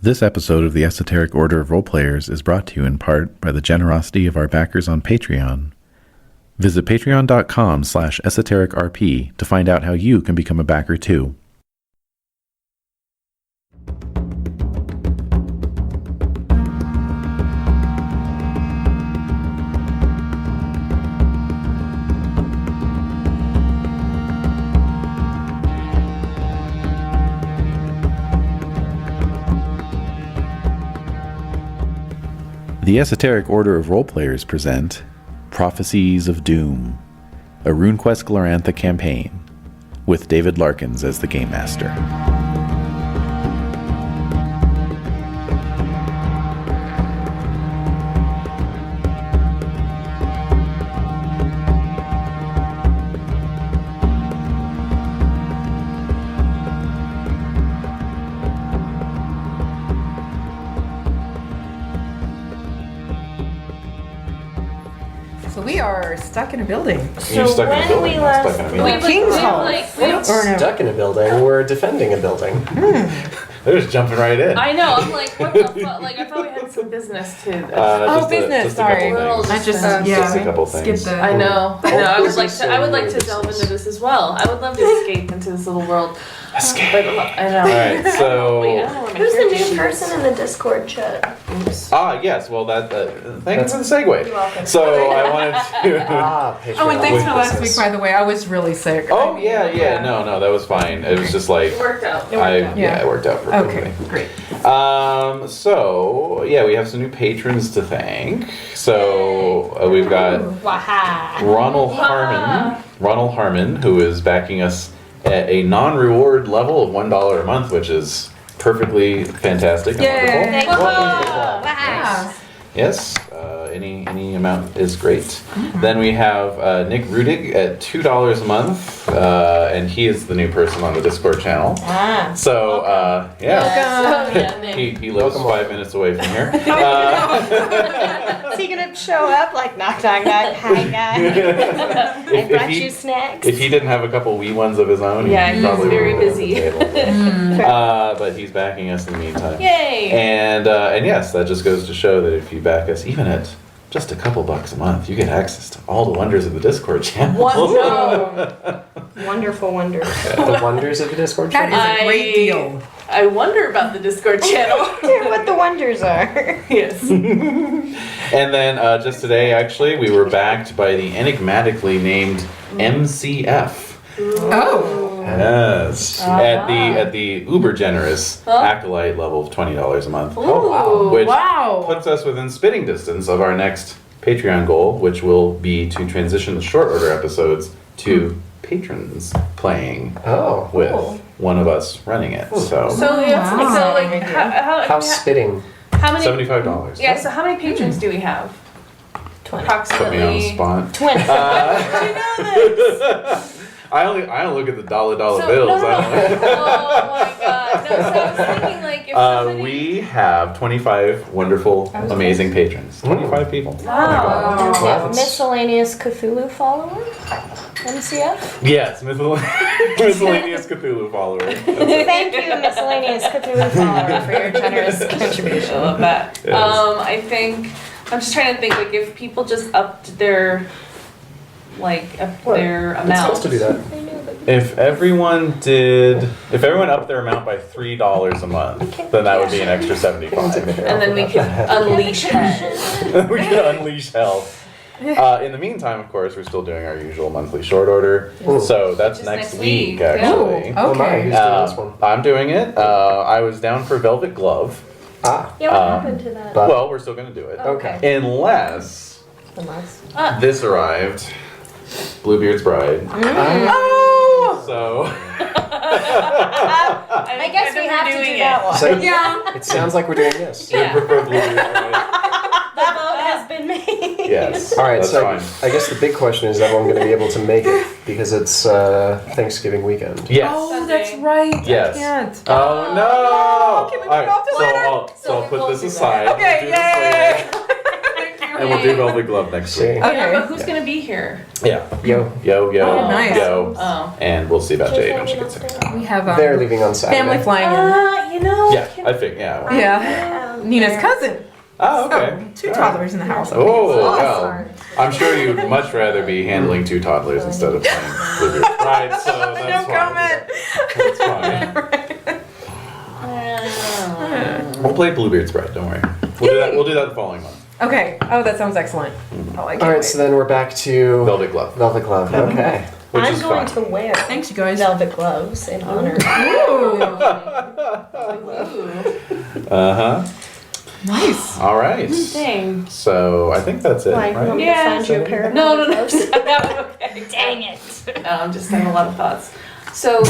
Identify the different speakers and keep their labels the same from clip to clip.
Speaker 1: This episode of the Esoteric Order of Roleplayers is brought to you in part by the generosity of our backers on Patreon. Visit patreon.com/esotericrp to find out how you can become a backer too. The Esoteric Order of Roleplayers present Prophecies of Doom, a RuneQuest Glorantha campaign, with David Larkins as the Game Master.
Speaker 2: We are stuck in a building.
Speaker 3: So
Speaker 4: stuck in a building,
Speaker 3: we
Speaker 4: not
Speaker 3: last...
Speaker 4: stuck in a building.
Speaker 2: King's Hall.
Speaker 3: We're
Speaker 4: Stuck in a building. We're defending a building.
Speaker 1: They're just jumping right in.
Speaker 3: I know, I'm like, what the fuck? Like, I thought we had some business to...
Speaker 2: Business, sorry.
Speaker 3: I
Speaker 1: Just a couple things.
Speaker 2: Skip the...
Speaker 3: I know. I would like to. I would like to
Speaker 4: Business.
Speaker 3: delve into this as well. I would love to escape into this little world.
Speaker 4: Escape.
Speaker 3: But, I know.
Speaker 1: Alright, so...
Speaker 3: Wait, I don't know where my
Speaker 5: Who's the
Speaker 3: character sheet
Speaker 5: new
Speaker 3: is.
Speaker 5: person in the Discord chat?
Speaker 3: Oops.
Speaker 1: yes, well, thank you for the segue.
Speaker 5: You're welcome.
Speaker 1: So, I wanted to...
Speaker 4: Patreon.
Speaker 2: Oh, and thanks for last
Speaker 4: business.
Speaker 2: week, by the way. I was really sick.
Speaker 1: Oh, yeah, no, that was fine. It was just like...
Speaker 3: It worked out.
Speaker 1: it worked out perfectly.
Speaker 2: Okay, great.
Speaker 1: So, yeah, we have some new patrons to thank. So, we've got
Speaker 3: Waha.
Speaker 1: Ronald Harmon, who is backing us at a non-reward level of $1 a month, which is perfectly fantastic and wonderful.
Speaker 2: Yay.
Speaker 3: Waha.
Speaker 1: Yes, any amount is great. Then we have Nick Rudig at $2 a month, and he is the new person on the Discord channel. So,
Speaker 3: Nick.
Speaker 1: he lives
Speaker 4: Welcome.
Speaker 1: 5 minutes away from here.
Speaker 5: Is he gonna show up like knock knock knock? Hi guys. I brought you snacks.
Speaker 1: If he didn't have a couple wee ones of his own,
Speaker 3: Yeah,
Speaker 1: he
Speaker 3: he's
Speaker 1: probably
Speaker 3: very
Speaker 1: would've
Speaker 3: busy.
Speaker 1: been able. But he's backing us in the meantime.
Speaker 3: Yay.
Speaker 1: And yes, that just goes to show that if you back us, even at just a couple bucks a month, you get access to all the wonders of the Discord channel.
Speaker 5: Wonderful wonder.
Speaker 4: The wonders of the Discord
Speaker 2: That
Speaker 4: channel.
Speaker 2: is a great deal.
Speaker 3: I wonder about the Discord channel.
Speaker 5: What the wonders are.
Speaker 3: Yes.
Speaker 1: And then just today, actually, we were backed by the enigmatically named MCF.
Speaker 2: Oh.
Speaker 1: Yes, at the uber generous acolyte level of $20 a month.
Speaker 3: Ooh.
Speaker 1: Which
Speaker 2: Wow.
Speaker 1: puts us within spitting distance of our next Patreon goal, which will be to transition the short order episodes to patrons playing with one of us running it. So
Speaker 3: So
Speaker 4: How spitting.
Speaker 3: how many?
Speaker 1: $75.
Speaker 3: Yeah. So how many patrons do we have?
Speaker 5: 20.
Speaker 1: Put me on the
Speaker 3: Approximately.
Speaker 1: spot.
Speaker 5: 20.
Speaker 1: I only look at the dollar
Speaker 3: So,
Speaker 1: bills.
Speaker 3: no.
Speaker 1: I don't
Speaker 3: Oh my god. No, so I was thinking like if somebody...
Speaker 1: we have 25 wonderful, amazing patrons. 25 people.
Speaker 3: Wow.
Speaker 5: Miscellaneous Cthulhu follower? MCF?
Speaker 1: Yes, miscellaneous Cthulhu follower.
Speaker 5: Thank you, Miscellaneous Cthulhu follower, for your generous contribution.
Speaker 3: I love that.
Speaker 1: Yes.
Speaker 3: I think I'm just trying to think like if people just upped their their
Speaker 4: It's
Speaker 3: amount.
Speaker 4: supposed to do that.
Speaker 1: If everyone upped their amount by $3 a month, then that would be an extra 75.
Speaker 3: And then we can unleash hell.
Speaker 1: We can unleash hell. In the meantime, of course, we're still doing our usual monthly short order. So that's
Speaker 3: Just
Speaker 1: next
Speaker 3: next
Speaker 1: week,
Speaker 3: week.
Speaker 1: actually.
Speaker 4: Oh my,
Speaker 2: Okay.
Speaker 4: who's doing this one?
Speaker 1: I'm doing it. I was down for Velvet Glove.
Speaker 4: Ah,
Speaker 5: Yeah, what happened to that?
Speaker 4: but
Speaker 1: Well, we're still going to do it.
Speaker 4: okay.
Speaker 1: Unless
Speaker 5: Unless.
Speaker 1: this arrived. Bluebeard's Bride.
Speaker 2: Oh.
Speaker 1: So.
Speaker 5: I guess we have to do that one.
Speaker 4: So
Speaker 2: Yeah.
Speaker 4: it sounds like we're doing this.
Speaker 1: We prefer Bluebeard's Bride.
Speaker 5: The vote has been made.
Speaker 1: Yes.
Speaker 4: All right,
Speaker 1: That's
Speaker 4: so
Speaker 1: fine.
Speaker 4: I guess the big question is everyone going to be able to make it because it's Thanksgiving weekend.
Speaker 1: Yes.
Speaker 2: Oh, that's right.
Speaker 1: Yes.
Speaker 2: I can't.
Speaker 1: Oh no!
Speaker 2: Can we
Speaker 1: All
Speaker 2: put it off till later?
Speaker 1: So I'll put this
Speaker 3: do
Speaker 1: aside.
Speaker 3: that.
Speaker 2: Okay,
Speaker 1: We'll do this later,
Speaker 2: yay. Thank you.
Speaker 1: and we'll do Velvet Glove next
Speaker 4: See?
Speaker 1: week.
Speaker 2: Okay.
Speaker 3: Yeah, but who's gonna be here?
Speaker 1: Yeah.
Speaker 4: Yo,
Speaker 1: Yo,
Speaker 2: Oh, nice.
Speaker 1: yo.
Speaker 3: Oh.
Speaker 1: And we'll see about Jade when she gets here.
Speaker 2: We have
Speaker 4: they're leaving on Saturday.
Speaker 2: family flying in.
Speaker 3: You know.
Speaker 1: Yeah, I think, yeah.
Speaker 2: Yeah. Nina's cousin.
Speaker 1: Oh, okay.
Speaker 2: So, two
Speaker 1: All
Speaker 2: toddlers in the house.
Speaker 1: right. Oh, well. I'm sure you'd much rather be handling 2 toddlers instead of playing Bluebeard's Bride, so that's fine. That's fine. We'll play Bluebeard's Bride, don't worry. We'll do that the following month.
Speaker 2: Okay. Oh, that sounds excellent. Oh, I can't
Speaker 4: All right,
Speaker 2: wait.
Speaker 4: so then we're back to
Speaker 1: Velvet Glove.
Speaker 4: Velvet Glove. Okay.
Speaker 1: Which
Speaker 5: I'm
Speaker 1: is
Speaker 5: going
Speaker 1: fun.
Speaker 5: to wear
Speaker 2: Thanks, you guys.
Speaker 5: velvet gloves in honor.
Speaker 1: Uh-huh.
Speaker 2: Nice.
Speaker 1: All right.
Speaker 3: Dang.
Speaker 1: So I think that's it,
Speaker 5: Why? You want
Speaker 1: right?
Speaker 5: me
Speaker 3: Yeah.
Speaker 5: to find you a pair of
Speaker 3: No.
Speaker 5: gloves?
Speaker 3: Okay.
Speaker 5: Dang it.
Speaker 3: No, I'm just having a lot of thoughts. So,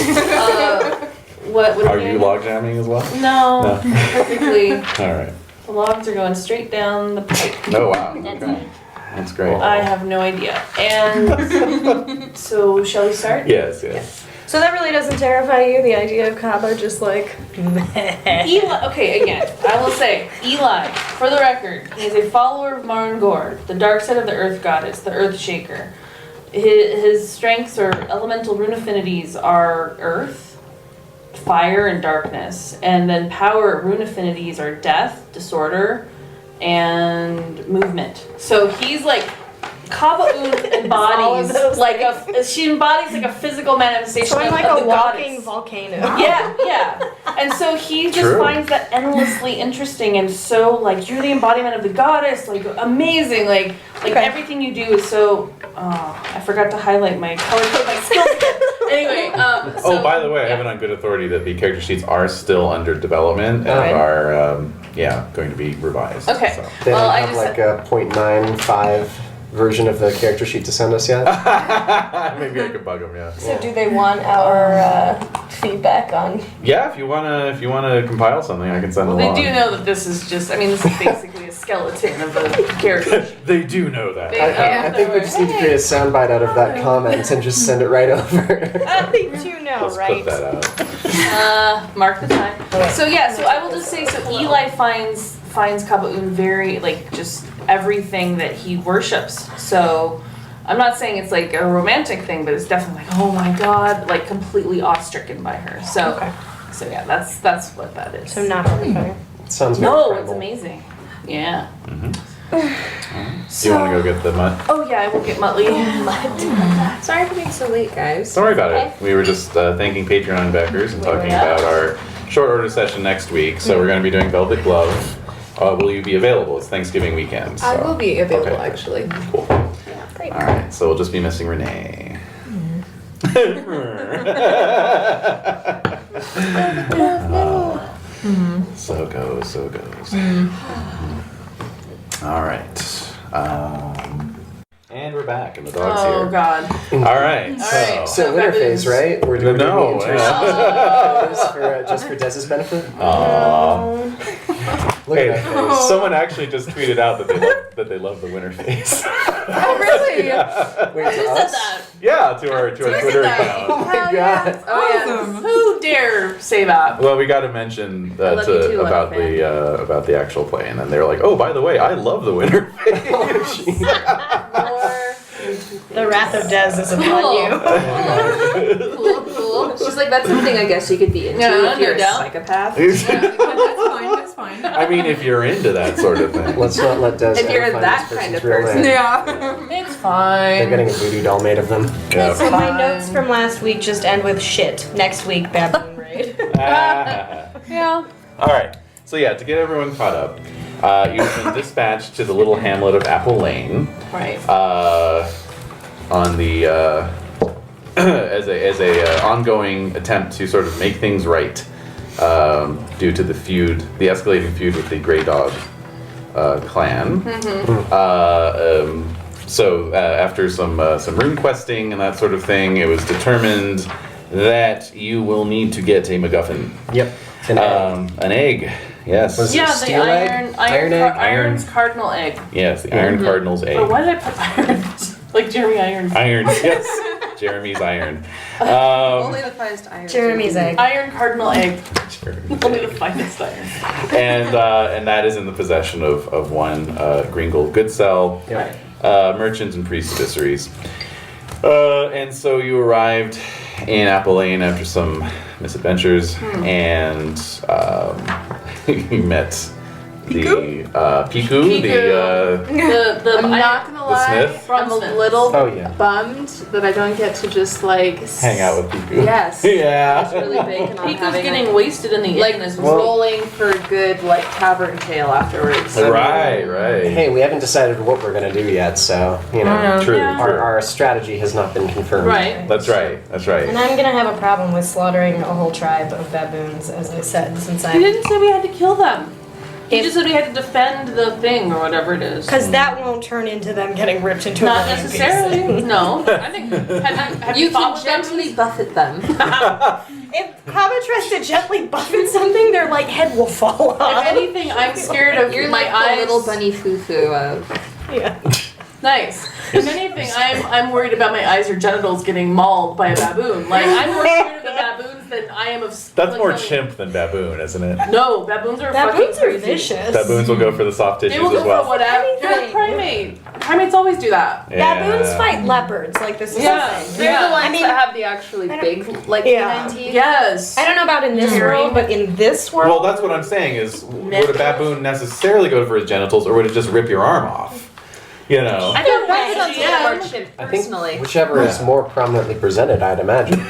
Speaker 3: what
Speaker 1: Are you log jamming as well?
Speaker 3: No, perfectly.
Speaker 1: All right.
Speaker 3: The logs are going straight down the pipe.
Speaker 1: Oh, wow. Okay. That's great.
Speaker 3: I have no idea. And so, shall we start?
Speaker 1: Yes.
Speaker 5: So that really doesn't terrify you, the idea of Kaba just like...
Speaker 3: Eli, okay, again, I will say, Eli, for the record, he is a follower of Marangor, the dark side of the Earth Goddess, the Earth Shaker. His strengths or elemental rune affinities are Earth, Fire, and Darkness. And then power rune affinities are Death, Disorder, and Movement. So he's like... Kaba embodies she embodies like a physical manifestation
Speaker 5: So I'm like
Speaker 3: of
Speaker 5: a
Speaker 3: the
Speaker 5: walking
Speaker 3: goddess.
Speaker 5: volcano.
Speaker 3: Yeah. And so he just
Speaker 1: True.
Speaker 3: finds that endlessly interesting and so like you're the embodiment of the goddess, like amazing, like
Speaker 5: Okay.
Speaker 3: everything you do is so. I forgot to highlight my color code, my skills. Anyway, so,
Speaker 1: By the way, I have it on good authority that the character sheets are still under development and
Speaker 5: Alright.
Speaker 1: are, going to be revised.
Speaker 3: Okay.
Speaker 1: So.
Speaker 4: They
Speaker 3: Well,
Speaker 4: don't
Speaker 3: I
Speaker 4: have
Speaker 3: just
Speaker 4: like a 0.95 version of the character sheet to send us yet?
Speaker 1: Maybe I could bug them, yeah.
Speaker 5: So do they want our feedback on...
Speaker 1: Yeah, if you wanna compile something, I can send
Speaker 3: Well,
Speaker 1: along.
Speaker 3: they do know that this is just. I mean, this is basically a skeleton of a character.
Speaker 1: They do know that.
Speaker 3: They-
Speaker 4: I think we just need to create a soundbite out of that comment and just send it right over.
Speaker 5: They do know,
Speaker 1: Let's
Speaker 5: right?
Speaker 1: put that out.
Speaker 3: Mark the time. So yeah, so I will just say, so Eli finds Kabaun very, like, just everything that he worships. So I'm not saying it's like a romantic thing, but it's definitely like, oh my god, like completely awe-stricken by her. So,
Speaker 5: Okay.
Speaker 3: so yeah, that's what that is.
Speaker 5: So not horrifying.
Speaker 4: Sounds very
Speaker 3: No,
Speaker 4: primal.
Speaker 3: it's amazing. Yeah.
Speaker 1: Do you want to go get the mutt?
Speaker 3: Oh yeah, I will get Muttley.
Speaker 6: Sorry for being so late, guys.
Speaker 1: Don't worry about it. We were just thanking Patreon backers and talking about our short order session next week. So we're going to be doing Velvet Glove. Will you be available? It's Thanksgiving weekend. So.
Speaker 6: I will be available,
Speaker 1: Okay.
Speaker 6: actually.
Speaker 1: Cool.
Speaker 5: Great.
Speaker 1: All right, so we'll just be missing Renae. So goes. All right. And we're back, and the dog's
Speaker 3: Oh
Speaker 1: here.
Speaker 3: god.
Speaker 1: All right.
Speaker 3: right.
Speaker 4: So winter phase, right? We're doing
Speaker 1: No,
Speaker 4: the
Speaker 1: yeah.
Speaker 4: phase just for Dez's benefit. Look
Speaker 1: Hey,
Speaker 4: at that face.
Speaker 1: someone actually just tweeted out that they love the winter phase.
Speaker 2: Oh, really?
Speaker 1: Yeah.
Speaker 4: Wait, to
Speaker 3: Who
Speaker 4: us?
Speaker 3: said that?
Speaker 1: Yeah, to our Twitter
Speaker 3: that?
Speaker 1: account.
Speaker 4: Oh my god.
Speaker 2: Awesome.
Speaker 3: Who dare say that?
Speaker 1: Well, we got to mention
Speaker 3: love you too,
Speaker 1: about
Speaker 3: Love
Speaker 1: about the actual play, and then they were like, "Oh, by the way, I love the winter phase."
Speaker 5: The wrath of Dez is upon you.
Speaker 3: Cool.
Speaker 6: She's like, that's something I guess you could be into
Speaker 3: Yeah,
Speaker 6: if you're
Speaker 3: no
Speaker 6: a
Speaker 3: doubt.
Speaker 6: psychopath.
Speaker 2: That's fine.
Speaker 1: I mean, if you're into that sort of thing.
Speaker 4: Let's not let Dez
Speaker 6: If you're
Speaker 4: ever find
Speaker 6: that
Speaker 4: this
Speaker 6: kind
Speaker 4: person's
Speaker 6: of
Speaker 4: real
Speaker 6: person.
Speaker 4: name.
Speaker 2: Yeah.
Speaker 3: It's
Speaker 4: They're
Speaker 3: fine.
Speaker 4: getting a voodoo doll made of them.
Speaker 1: Yeah.
Speaker 5: So my notes from last week just end with shit. Next week, baboon raid.
Speaker 3: Yeah.
Speaker 1: All right. So yeah, to get everyone caught up, you've been dispatched to the little hamlet of Apple Lane.
Speaker 3: Right.
Speaker 1: On the as a ongoing attempt to sort of make things right due to the escalating feud with the Grey Dog clan. So after some rune questing and that sort of thing, it was determined that you will need to get a MacGuffin.
Speaker 4: Yep.
Speaker 1: An egg. Yes.
Speaker 4: Was it
Speaker 3: Yeah, the
Speaker 4: steel egg?
Speaker 3: iron
Speaker 4: egg?
Speaker 3: Iron's cardinal egg.
Speaker 1: Yes, the Iron Cardinal's egg.
Speaker 3: But why did I put iron? Like Jeremy Irons.
Speaker 1: Iron. Yes. Jeremy's iron.
Speaker 6: Only the finest iron.
Speaker 5: Jeremy's egg.
Speaker 3: Iron cardinal egg.
Speaker 1: Jeremy.
Speaker 3: Only the finest iron.
Speaker 1: And that is in the possession of one Gringle Goodsell,
Speaker 4: Yep.
Speaker 1: merchant and priest of Isseries. And so you arrived in Apple Lane after some misadventures, and you met
Speaker 2: Piku?
Speaker 1: Piku, the
Speaker 6: I'm not gonna lie,
Speaker 1: Smith?
Speaker 6: I'm a little
Speaker 4: Oh, yeah.
Speaker 6: bummed that I don't get to just like
Speaker 1: hang out with Piku.
Speaker 6: Yes.
Speaker 1: Yeah.
Speaker 6: It's really big on
Speaker 3: Piku's
Speaker 6: having
Speaker 3: getting wasted in the
Speaker 6: like
Speaker 3: inn as
Speaker 6: rolling for a good like tavern tale afterwards.
Speaker 1: Right.
Speaker 4: Hey, we haven't decided what we're gonna do yet, so you know,
Speaker 1: True.
Speaker 3: Yeah.
Speaker 1: True.
Speaker 4: our strategy has not been confirmed.
Speaker 3: Right.
Speaker 1: That's right. That's right.
Speaker 5: And I'm gonna have a problem with slaughtering a whole tribe of baboons, as I said, since
Speaker 3: He
Speaker 5: I'm.
Speaker 3: didn't say we had to kill them. He
Speaker 5: If-
Speaker 3: just said we had to defend the thing or whatever it is.
Speaker 5: Because that won't turn into them getting ripped into
Speaker 3: Not
Speaker 5: a million
Speaker 3: necessarily.
Speaker 5: pieces.
Speaker 3: No. I think have
Speaker 6: You
Speaker 3: you fought
Speaker 6: can
Speaker 3: with
Speaker 6: gently
Speaker 3: them?
Speaker 6: buffet them.
Speaker 5: If Kava tries to gently buffet something, their like head will fall
Speaker 3: If
Speaker 5: off.
Speaker 3: anything, I'm scared of
Speaker 6: You're
Speaker 3: my
Speaker 6: like
Speaker 3: eyes.
Speaker 6: the little bunny foo-foo of.
Speaker 5: Yeah.
Speaker 3: Nice. If anything, I'm worried about my eyes or genitals getting mauled by a baboon. Like I'm more scared of the baboons than I am of.
Speaker 1: That's more
Speaker 3: like,
Speaker 1: chimp than baboon, isn't it?
Speaker 3: No, baboons are
Speaker 5: Baboons
Speaker 3: fucking
Speaker 5: are
Speaker 3: crazy.
Speaker 5: vicious.
Speaker 1: Baboons will go for the soft tissues
Speaker 3: They will go
Speaker 1: as well.
Speaker 3: for whatever. They're a
Speaker 5: Anything.
Speaker 3: primate. Primates always do that.
Speaker 5: Baboons
Speaker 1: Yeah.
Speaker 5: fight leopards. Like this is
Speaker 3: Yeah.
Speaker 5: the thing.
Speaker 6: They're
Speaker 3: Yeah.
Speaker 6: the ones
Speaker 5: I mean,
Speaker 6: that have the actually
Speaker 5: I don't-
Speaker 6: big, like
Speaker 5: Yeah.
Speaker 6: canine teeth.
Speaker 3: Yes.
Speaker 5: I don't know about in this world, but in this world.
Speaker 1: Well, that's what I'm saying is, would a baboon necessarily go for his genitals, or would it just rip your arm off? You know?
Speaker 3: I don't
Speaker 6: That
Speaker 3: know.
Speaker 6: sounds
Speaker 3: Yeah.
Speaker 6: like more chimp,
Speaker 4: I think
Speaker 6: personally.
Speaker 4: whichever is more prominently presented, I'd imagine.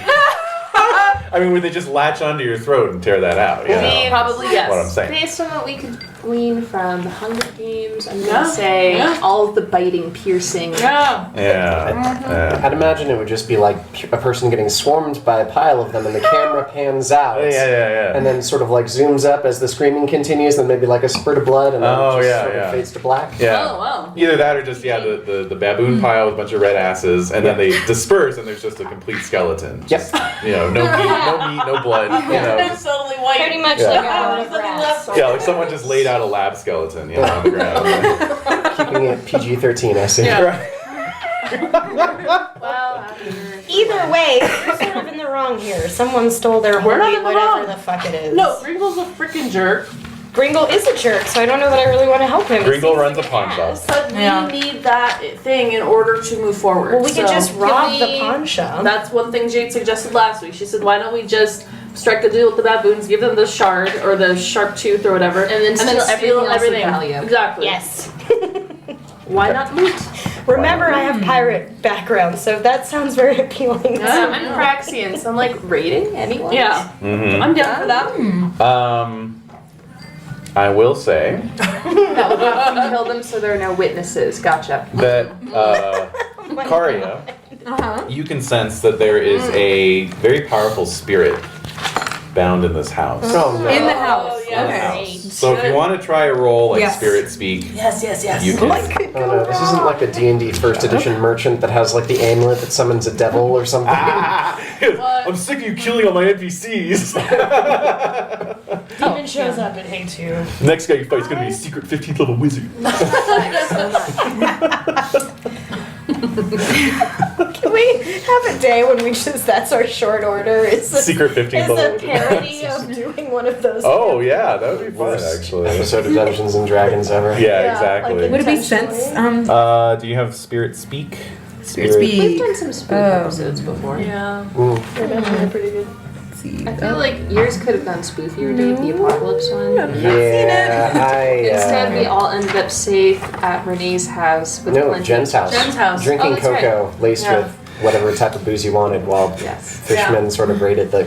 Speaker 1: I mean, would they just latch onto your throat and tear that out? You know?
Speaker 3: Probably yes.
Speaker 1: That's what I'm saying.
Speaker 6: Based on what we could glean from the Hunger Games, I'm
Speaker 3: Yeah,
Speaker 6: gonna say
Speaker 3: yeah.
Speaker 6: all of the biting, piercing.
Speaker 3: Yeah.
Speaker 1: Yeah.
Speaker 4: I'd imagine it would just be like a person getting swarmed by a pile of them, and the camera pans out.
Speaker 1: Yeah.
Speaker 4: And then sort of like zooms up as the screaming continues, then maybe like a spurt of blood, and then
Speaker 1: Oh,
Speaker 4: it just
Speaker 1: yeah,
Speaker 4: sort
Speaker 1: yeah.
Speaker 4: of fades to black.
Speaker 1: Yeah.
Speaker 3: Oh wow.
Speaker 1: Either that or just, the baboon pile with a bunch of red asses, and then they disperse, and there's just a complete skeleton.
Speaker 4: Yep.
Speaker 1: Just, you know, no meat, no blood. You know,
Speaker 3: It's totally white.
Speaker 5: pretty much
Speaker 1: Yeah.
Speaker 5: like a lot of rats.
Speaker 1: yeah, like someone just laid out a lab skeleton, you know, on the ground.
Speaker 4: Keeping it PG-13, I see.
Speaker 3: Yeah.
Speaker 6: Well,
Speaker 5: Either way, we're sort of in the wrong here. Someone stole their
Speaker 3: We're not
Speaker 5: holy
Speaker 3: in the
Speaker 5: whatever
Speaker 3: wrong.
Speaker 5: the fuck it is.
Speaker 3: No, Gringle's a freaking jerk.
Speaker 5: Gringle is a jerk, so I don't know that I really want to help him. He
Speaker 1: Gringle
Speaker 5: seems
Speaker 1: runs
Speaker 5: like
Speaker 1: a
Speaker 5: an
Speaker 1: pawn shop.
Speaker 5: ass.
Speaker 3: But
Speaker 2: Yeah.
Speaker 3: we need that thing in order to move forward.
Speaker 5: Well, we could
Speaker 3: So,
Speaker 5: just rob
Speaker 6: we-
Speaker 5: the pawn shop.
Speaker 3: That's one thing Jade suggested last week. She said, why don't we just strike a deal with the baboons, give them the shard or the sharp tooth or whatever,
Speaker 6: And then steal everything else of value.
Speaker 3: Exactly.
Speaker 5: Yes.
Speaker 3: Why not loot?
Speaker 5: Remember, I have pirate background, so that sounds very appealing.
Speaker 3: Yeah.
Speaker 6: I'm Praxian, so I'm like raiding anyone.
Speaker 3: Yeah.
Speaker 1: Mm-hmm.
Speaker 3: I'm down for that.
Speaker 1: I will say
Speaker 6: That would have to kill them so there are no witnesses. Gotcha.
Speaker 1: that Karia, you can sense that there is a very powerful spirit bound in this house.
Speaker 4: Oh, no.
Speaker 2: In the house.
Speaker 3: Oh,
Speaker 1: In the
Speaker 3: yeah.
Speaker 1: house. So if you want to try a roll like
Speaker 2: Yes.
Speaker 1: spirit speak,
Speaker 3: Yes, yes, yes.
Speaker 1: you can.
Speaker 4: Oh no, this isn't like a D&D first edition merchant that has like the amulet that summons a devil or something.
Speaker 1: I'm sick of you killing all my NPCs.
Speaker 5: Demon shows up and hates you.
Speaker 1: Next guy you fight is gonna be a secret 15th level wizard.
Speaker 5: Can we have a day when we just, that's our short order? It's a,
Speaker 1: Secret 15th
Speaker 5: it's
Speaker 1: level
Speaker 5: a
Speaker 1: wizard.
Speaker 5: parody of doing one of those.
Speaker 1: Oh yeah, that would be fun
Speaker 4: Worst
Speaker 1: actually.
Speaker 4: episode of Dungeons and Dragons ever.
Speaker 1: Yeah,
Speaker 5: Yeah,
Speaker 1: exactly.
Speaker 5: like
Speaker 2: Would it be
Speaker 5: Intentionally.
Speaker 2: sense?
Speaker 1: Do you have spirit speak?
Speaker 2: Spirit
Speaker 6: We've
Speaker 2: speak.
Speaker 6: done some spoof
Speaker 2: Oh.
Speaker 6: episodes before.
Speaker 3: Yeah.
Speaker 4: Mm.
Speaker 3: Pretty good.
Speaker 2: Let's see.
Speaker 6: I feel like yours could have gone spoofier, Dave, the apocalypse one.
Speaker 4: Yeah,
Speaker 6: Instead, we all ended up safe at Renee's house with
Speaker 4: No,
Speaker 6: plenty
Speaker 4: Jen's house.
Speaker 3: Jen's house.
Speaker 4: Drinking
Speaker 6: Oh, that's right.
Speaker 4: cocoa laced
Speaker 3: Yeah.
Speaker 4: with whatever type of booze you wanted while
Speaker 6: Yes.
Speaker 4: fishermen sort of raided the...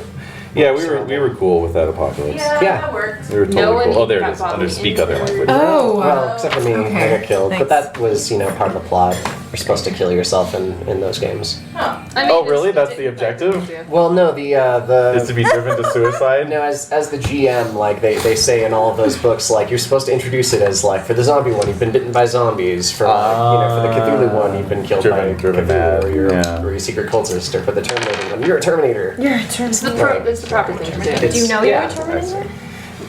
Speaker 1: Yeah, we were cool with that apocalypse.
Speaker 3: Yeah,
Speaker 4: Yeah.
Speaker 3: that worked.
Speaker 1: We were totally
Speaker 6: No one
Speaker 1: cool. Oh, there it
Speaker 6: got
Speaker 1: is. Under
Speaker 6: bodily
Speaker 1: speak other
Speaker 6: injury.
Speaker 1: language.
Speaker 2: Oh,
Speaker 4: Well, except for me,
Speaker 2: okay.
Speaker 4: I got killed. But
Speaker 2: Thanks.
Speaker 4: that was, part of the plot. You're supposed to kill yourself in those games.
Speaker 6: I
Speaker 1: Oh,
Speaker 6: it's-
Speaker 1: really? That's
Speaker 6: it's-
Speaker 1: the objective?
Speaker 4: Well, no,
Speaker 1: Is to be driven to suicide?
Speaker 4: No, as the GM, like they say in all of those books, like you're supposed to introduce it as like for the zombie one, you've been bitten by zombies. For for the Cthulhu one, you've been killed by
Speaker 1: Driven
Speaker 4: Cthulhu,
Speaker 1: mad,
Speaker 4: or you're
Speaker 1: yeah.
Speaker 4: or you're a secret cultist. Or for the Terminator one, you're a Terminator.
Speaker 5: You're a turn.
Speaker 6: It's the proper thing to do.
Speaker 4: It's-
Speaker 5: Do you know
Speaker 4: yeah,
Speaker 5: you're a Terminator?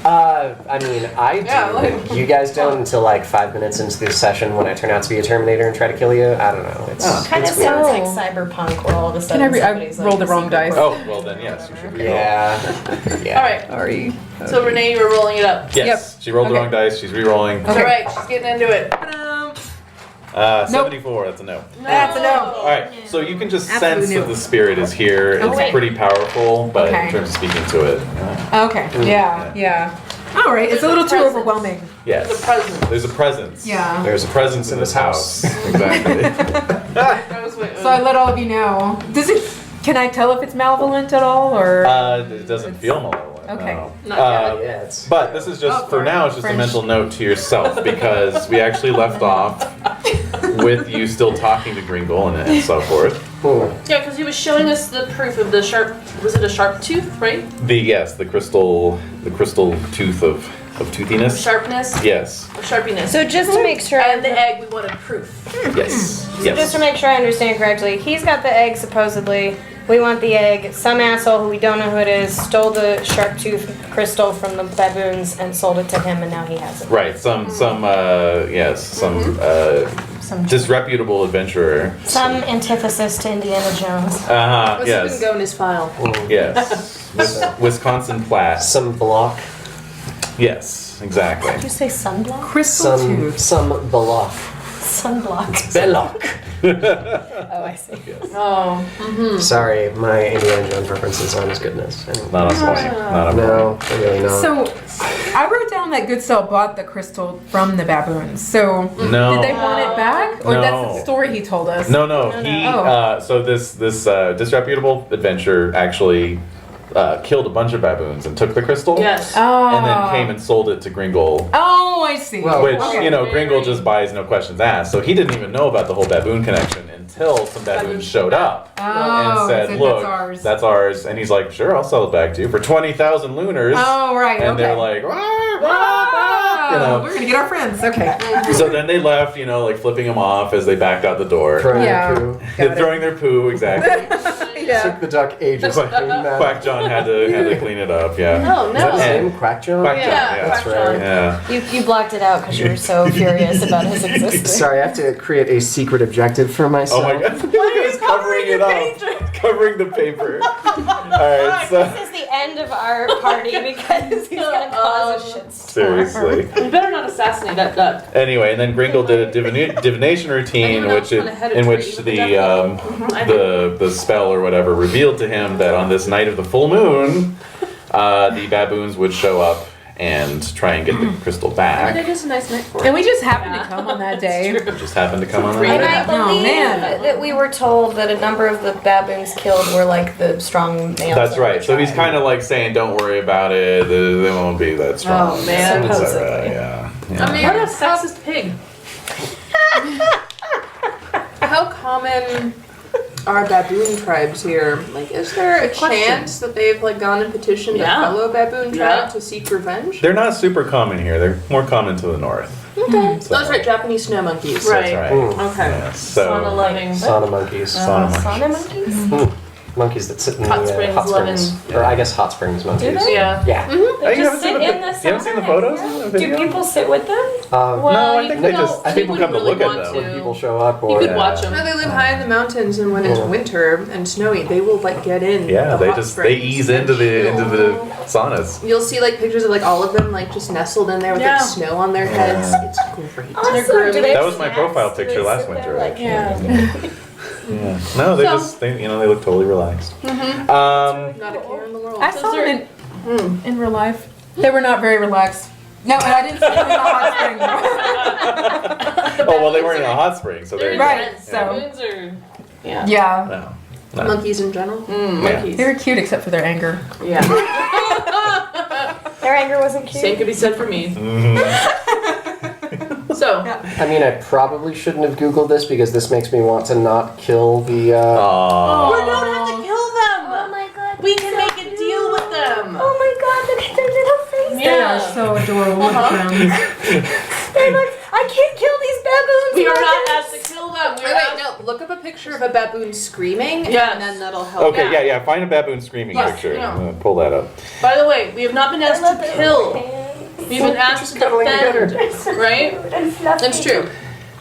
Speaker 4: I mean, I do.
Speaker 3: Yeah, like-
Speaker 4: You guys don't until like 5 minutes into the session when I turn out to be a Terminator and try to kill you. I don't know. It's
Speaker 5: Kind of
Speaker 4: it's weird.
Speaker 5: sounds like cyberpunk, where all of a sudden
Speaker 2: I
Speaker 5: somebody's
Speaker 2: rolled the
Speaker 5: like,
Speaker 2: wrong
Speaker 5: secret
Speaker 2: dice.
Speaker 1: Oh, well then yes, you should be.
Speaker 4: Yeah.
Speaker 3: All right.
Speaker 2: Sorry.
Speaker 3: So Renee, you were rolling it up.
Speaker 1: Yes, she rolled the
Speaker 2: Okay.
Speaker 1: wrong dice. She's re-rolling.
Speaker 3: All right, she's getting into it.
Speaker 1: 74. That's a no.
Speaker 2: That's a no.
Speaker 1: All right, so you can just
Speaker 2: Absolute
Speaker 1: sense
Speaker 2: no.
Speaker 1: that the spirit is here. It's
Speaker 2: Okay.
Speaker 1: pretty powerful, but
Speaker 2: Okay.
Speaker 1: in terms of speaking to it,
Speaker 2: Okay. Yeah. Yeah. All right, it's a little too overwhelming.
Speaker 1: Yes.
Speaker 3: The present.
Speaker 1: There's a presence.
Speaker 2: Yeah.
Speaker 1: There's a presence in this house. Exactly.
Speaker 2: So I let all of you know. Can I tell if it's malevolent at all, or?
Speaker 1: It doesn't feel malevolent.
Speaker 2: Okay.
Speaker 1: No.
Speaker 3: Not
Speaker 4: yet.
Speaker 1: But this is just, for now, it's just a mental note to yourself, because we actually left off with you still talking to Gringle and so forth.
Speaker 3: Yeah, because he was showing us the proof of the sharp. Was it a sharp tooth, right?
Speaker 1: The crystal tooth of toothiness.
Speaker 3: Sharpness.
Speaker 1: Yes.
Speaker 3: Or sharpiness.
Speaker 5: So just to make sure,
Speaker 3: And the egg, we wanted proof.
Speaker 1: Yes.
Speaker 5: just
Speaker 1: Yes.
Speaker 5: to make sure I understand correctly, he's got the egg supposedly. We want the egg. Some asshole who we don't know who it is stole the sharp tooth crystal from the baboons and sold it to him, and now he has it.
Speaker 1: Right. Some disreputable adventurer.
Speaker 5: Some antithesis to Indiana Jones.
Speaker 6: Let's
Speaker 1: Yes.
Speaker 6: even go in his file.
Speaker 1: Yes. Wisconsin Platt.
Speaker 4: Some block.
Speaker 1: Yes. Exactly.
Speaker 5: Did you say sunblock?
Speaker 2: Crystal tooth.
Speaker 4: Some block.
Speaker 5: Sunblock.
Speaker 4: Belloc.
Speaker 5: Oh, I see.
Speaker 3: Oh.
Speaker 4: Sorry, my Indiana Jones references aren't as good as this.
Speaker 1: Not on point. Not on
Speaker 4: No,
Speaker 1: point.
Speaker 4: they're really not.
Speaker 2: So, I wrote down that Goodsell bought the crystal from the baboons. So,
Speaker 1: No.
Speaker 2: did they want it back, or
Speaker 1: No.
Speaker 2: that's the story he told us?
Speaker 1: No. He
Speaker 2: Oh.
Speaker 1: so this disreputable adventurer actually killed a bunch of baboons and took the crystal.
Speaker 3: Yes.
Speaker 2: Oh.
Speaker 1: And then came and sold it to Gringle.
Speaker 2: Oh, I see.
Speaker 4: Well,
Speaker 1: Which,
Speaker 2: Okay.
Speaker 1: Gringle just buys no questions asked. So he didn't even know about the whole baboon connection until some baboons showed up
Speaker 2: Oh,
Speaker 1: and said,
Speaker 2: so
Speaker 1: look,
Speaker 2: that's ours.
Speaker 1: And he's like, sure, I'll sell it back to you for 20,000 lunars.
Speaker 2: Oh, right.
Speaker 1: And
Speaker 2: okay.
Speaker 1: they're like, "Wah, wah, wah,"
Speaker 2: Oh, we're gonna get our friends. Okay.
Speaker 1: So then they left, flipping them off as they backed out the door.
Speaker 4: Throwing
Speaker 2: Yeah.
Speaker 4: poo.
Speaker 2: Got it.
Speaker 1: Throwing their poo, exactly.
Speaker 2: Yeah.
Speaker 4: Took the duck ages to clean that.
Speaker 1: Quack John had to clean it up, yeah.
Speaker 3: No,
Speaker 4: Is that his
Speaker 3: no.
Speaker 4: name? Quack John?
Speaker 1: Quack John,
Speaker 3: Yeah,
Speaker 1: yeah.
Speaker 3: Quack
Speaker 4: That's
Speaker 3: John.
Speaker 4: right.
Speaker 1: Yeah.
Speaker 5: You blocked it out because you were so furious about his existence.
Speaker 4: Sorry, I have to create a secret objective for myself.
Speaker 1: Oh my god. Why
Speaker 3: are you covering
Speaker 1: it
Speaker 3: your
Speaker 1: up. Covering the paper. Alright, so
Speaker 5: This is the end of our party because he's gonna cause a shitstorm.
Speaker 1: seriously.
Speaker 3: We better not assassinate that duck.
Speaker 1: Anyway, and then Gringle did a divination routine
Speaker 3: Anyone else wanna head a
Speaker 1: in
Speaker 3: tree
Speaker 1: which
Speaker 3: with
Speaker 1: the spell or whatever revealed to him that on this night of the full moon, the baboons would show up and try and get the crystal
Speaker 3: It
Speaker 1: back.
Speaker 3: is a nice night for
Speaker 2: And
Speaker 3: it.
Speaker 2: we just happened to come on that day.
Speaker 1: Just happened to come on
Speaker 5: And
Speaker 1: that.
Speaker 5: I believe
Speaker 2: man.
Speaker 5: that we were told that a number of the baboons killed were like the strong males.
Speaker 1: That's
Speaker 5: of
Speaker 1: right.
Speaker 5: the
Speaker 1: So he's
Speaker 5: tribe.
Speaker 1: kind of like saying, "Don't worry about it. They won't be that strong."
Speaker 3: Oh, man.
Speaker 1: Et cetera.
Speaker 5: Supposedly.
Speaker 1: Yeah.
Speaker 6: I mean,
Speaker 3: What a sexist pig.
Speaker 6: how common are baboon tribes here? Like, is there a chance that they've like gone and petitioned
Speaker 3: Yeah.
Speaker 6: a fellow baboon
Speaker 3: Yeah.
Speaker 6: tribe to seek revenge?
Speaker 1: They're not super common here. They're more common to the north.
Speaker 6: Okay.
Speaker 1: So-
Speaker 6: That's right, Japanese snow monkeys.
Speaker 3: Right.
Speaker 1: That's right.
Speaker 3: Okay.
Speaker 1: Yeah,
Speaker 3: Sauna
Speaker 1: so
Speaker 3: loving.
Speaker 4: Sauna monkeys.
Speaker 1: sauna
Speaker 5: Sauna
Speaker 1: monkeys.
Speaker 5: monkeys?
Speaker 4: Monkeys that sit in
Speaker 3: Hot
Speaker 4: the
Speaker 3: springs
Speaker 4: hot springs. Or I guess hot springs monkeys.
Speaker 5: they?
Speaker 3: Yeah.
Speaker 4: Yeah.
Speaker 5: They
Speaker 1: Oh, you
Speaker 5: just
Speaker 1: haven't
Speaker 5: sit
Speaker 1: seen the
Speaker 5: in the
Speaker 1: you haven't seen the
Speaker 5: sauna.
Speaker 1: photos? In the
Speaker 5: Do
Speaker 1: video?
Speaker 5: people sit with them?
Speaker 4: Um,
Speaker 3: Well,
Speaker 1: No, I
Speaker 3: you
Speaker 1: think they
Speaker 3: don't-
Speaker 1: just- I
Speaker 3: you
Speaker 1: think people come to
Speaker 3: wouldn't
Speaker 1: look at
Speaker 3: really
Speaker 1: them.
Speaker 3: want
Speaker 4: when
Speaker 3: to.
Speaker 4: people show up
Speaker 3: You
Speaker 4: or
Speaker 3: could
Speaker 1: Yeah.
Speaker 3: watch them.
Speaker 6: No, they live high in the mountains, and when it's
Speaker 1: Yeah.
Speaker 6: winter and snowy, they will like get in.
Speaker 1: Yeah,
Speaker 6: the
Speaker 1: they
Speaker 6: hot
Speaker 1: just
Speaker 6: springs
Speaker 1: they ease
Speaker 6: and
Speaker 1: into the
Speaker 6: chill.
Speaker 1: saunas.
Speaker 6: You'll see like pictures of like all of them like just nestled in there with
Speaker 3: Yeah.
Speaker 6: like snow on their heads.
Speaker 1: Yeah.
Speaker 6: It's great.
Speaker 5: Awesome. Do they
Speaker 1: That
Speaker 5: have
Speaker 1: was my
Speaker 5: snacks?
Speaker 1: profile
Speaker 5: Do
Speaker 1: picture
Speaker 5: they
Speaker 1: last
Speaker 5: sit
Speaker 1: winter,
Speaker 5: there like-
Speaker 1: actually. Yeah. No, they
Speaker 3: So-
Speaker 1: just they look totally relaxed.
Speaker 6: Not a care in the world.
Speaker 2: I saw them in real life. They were not very relaxed. No, and I didn't see them in the hot spring.
Speaker 1: Oh well, they weren't in a hot spring, so
Speaker 3: They're
Speaker 1: they're
Speaker 2: Right,
Speaker 3: intense.
Speaker 2: so-
Speaker 3: Baboons are. Yeah.
Speaker 2: Yeah.
Speaker 1: No.
Speaker 6: Monkeys in general.
Speaker 3: Monkeys.
Speaker 2: They were cute except for their anger.
Speaker 3: Yeah.
Speaker 5: Their anger wasn't cute.
Speaker 3: Same could be said for me.
Speaker 1: Mhm.
Speaker 3: So,
Speaker 4: I mean, I probably shouldn't have Googled this because this makes me want to not kill the.
Speaker 1: Aw.
Speaker 3: we don't have to kill them.
Speaker 5: Oh my god.
Speaker 3: We can make a deal with them.
Speaker 5: Oh my god, look at their little faces.
Speaker 2: They are so adorable little friends.
Speaker 5: They're like, I can't kill these baboons.
Speaker 3: We are
Speaker 5: Look
Speaker 3: not
Speaker 5: at
Speaker 3: asked to kill them. We
Speaker 6: Wait,
Speaker 3: are
Speaker 6: wait,
Speaker 3: asked-
Speaker 6: no. Look up a picture of a baboon screaming,
Speaker 3: Yes.
Speaker 6: and then that'll help.
Speaker 1: Okay, yeah. Find a baboon screaming
Speaker 3: Yes,
Speaker 1: picture.
Speaker 3: yeah.
Speaker 1: Pull that up.
Speaker 3: By the way, we have not been asked
Speaker 5: I love
Speaker 3: to
Speaker 5: their
Speaker 3: kill.
Speaker 5: little hands.
Speaker 3: We've been asked to
Speaker 4: cuddling
Speaker 3: defend.
Speaker 4: together.
Speaker 3: Right?
Speaker 5: And fluffy.
Speaker 6: That's true.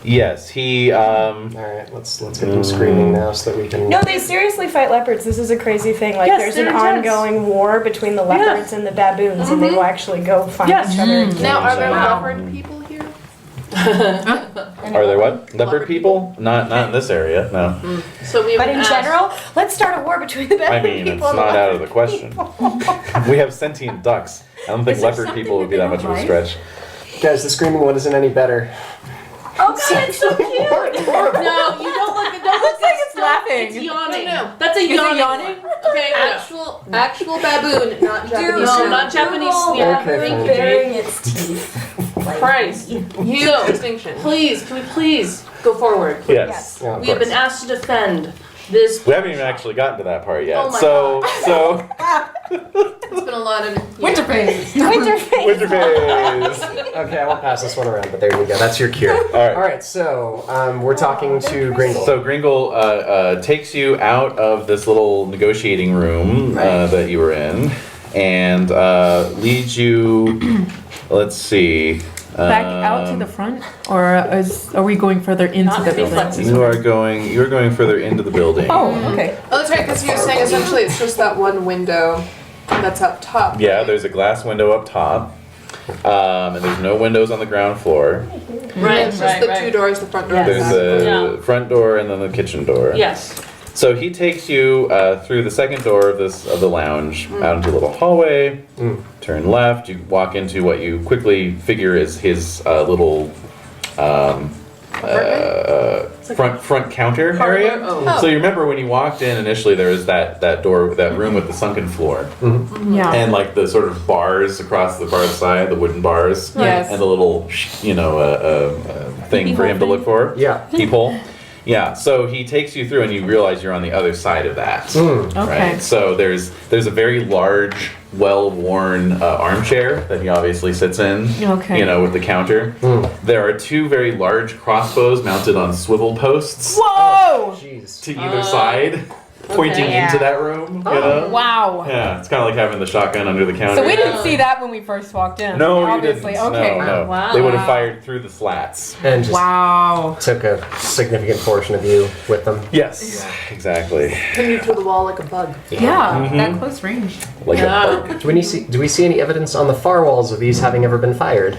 Speaker 1: Yes, he.
Speaker 4: All right, let's get them screaming now so that we can.
Speaker 5: No, they seriously fight leopards. This is a crazy thing. Like,
Speaker 3: Yes,
Speaker 5: there's
Speaker 3: they're
Speaker 5: an
Speaker 3: intense.
Speaker 5: ongoing war between the leopards and the baboons, and they will actually go find
Speaker 3: Yes.
Speaker 5: each other. and
Speaker 6: Now,
Speaker 5: kill
Speaker 6: are
Speaker 5: each
Speaker 6: there
Speaker 5: other.
Speaker 6: leopard people here?
Speaker 1: Are there what? Leopard people? Not in this area, no.
Speaker 3: So we
Speaker 5: But in
Speaker 3: asked-
Speaker 5: general, let's start a war between the
Speaker 1: I
Speaker 5: baboon
Speaker 1: mean, it's
Speaker 5: people and the
Speaker 1: not out of
Speaker 5: leopard
Speaker 1: the question. We have sentient ducks. I don't think
Speaker 2: Is there
Speaker 1: leopard
Speaker 2: something
Speaker 1: people would be
Speaker 2: that
Speaker 1: that
Speaker 2: they
Speaker 1: much of a
Speaker 2: don't
Speaker 1: stretch.
Speaker 4: Guys, the screaming one isn't any better.
Speaker 3: Oh god, it's so cute. No, you don't look. Don't look
Speaker 2: like it's laughing.
Speaker 3: It's yawning.
Speaker 6: No.
Speaker 3: That's a
Speaker 2: Is it
Speaker 3: yawning.
Speaker 2: yawning?
Speaker 3: Okay,
Speaker 6: Actual baboon, not Japanese.
Speaker 3: No,
Speaker 6: sound.
Speaker 3: not Japanese. Yeah,
Speaker 4: Okay,
Speaker 3: thank you,
Speaker 5: baring
Speaker 3: Jade.
Speaker 5: its teeth.
Speaker 3: Christ.
Speaker 6: Huge
Speaker 3: So,
Speaker 6: distinction.
Speaker 3: please, can we please go forward?
Speaker 1: Yes.
Speaker 4: Yeah, of
Speaker 3: We have been
Speaker 4: course.
Speaker 3: asked to defend this.
Speaker 1: We haven't even actually gotten to that part yet.
Speaker 3: Oh my
Speaker 1: so
Speaker 6: It's been a lot of
Speaker 2: Winter phase.
Speaker 5: Winter face.
Speaker 1: winter phase.
Speaker 4: Okay, I won't pass this one around, but there you go. That's your cure.
Speaker 1: All
Speaker 4: All right, so we're talking to Gringle.
Speaker 1: So Gringle takes you out of this little negotiating room that you were in, and leads you. Let's see.
Speaker 2: Back out to the front, or are we going further into
Speaker 3: Not
Speaker 2: the
Speaker 3: to be
Speaker 2: building?
Speaker 3: flexible.
Speaker 1: You are going further into the building.
Speaker 2: Oh, okay.
Speaker 6: Oh, that's right, because you were saying essentially it's just that one window that's up top.
Speaker 1: Yeah, there's a glass window up top, and there's no windows on the ground floor.
Speaker 3: Right,
Speaker 6: It's just the two doors, the front door. and the
Speaker 1: There's
Speaker 6: back door.
Speaker 1: the front door and then the kitchen door.
Speaker 3: Yes.
Speaker 1: So he takes you through the second door of the lounge out into a little hallway. Turn left. You walk into what you quickly figure is his little front counter area.
Speaker 3: Oh.
Speaker 1: So you remember when you walked in initially, there was that door, that room with the sunken floor,
Speaker 2: Yeah.
Speaker 1: and like the sort of bars across the far side, the wooden bars,
Speaker 2: Yes.
Speaker 1: and the little thing for him to look for.
Speaker 4: Yeah.
Speaker 1: Peephole. Yeah, so he takes you through and you realize you're on the other side of that.
Speaker 2: Okay.
Speaker 1: Right? So there's a very large, well-worn armchair that he obviously sits in,
Speaker 2: Okay.
Speaker 1: you know, with the counter. There are two very large crossbows mounted on swivel posts
Speaker 2: Whoa!
Speaker 4: Jeez.
Speaker 1: to either side, pointing
Speaker 3: okay.
Speaker 1: into that room, you know?
Speaker 2: Wow.
Speaker 1: Yeah, it's kind of like having the shotgun under the counter.
Speaker 2: So we didn't see that when we first walked in.
Speaker 1: No,
Speaker 2: obviously.
Speaker 1: you didn't.
Speaker 2: Okay.
Speaker 1: No.
Speaker 3: Wow.
Speaker 1: They would have fired through the slats.
Speaker 4: And just
Speaker 2: Wow.
Speaker 4: took a significant portion of you with them.
Speaker 1: Yes, exactly.
Speaker 6: Pinned you to the wall like a bug.
Speaker 2: Yeah, that close range.
Speaker 1: Like
Speaker 3: Yeah.
Speaker 1: a bug.
Speaker 4: Do we see any evidence on the far walls of these having ever been fired?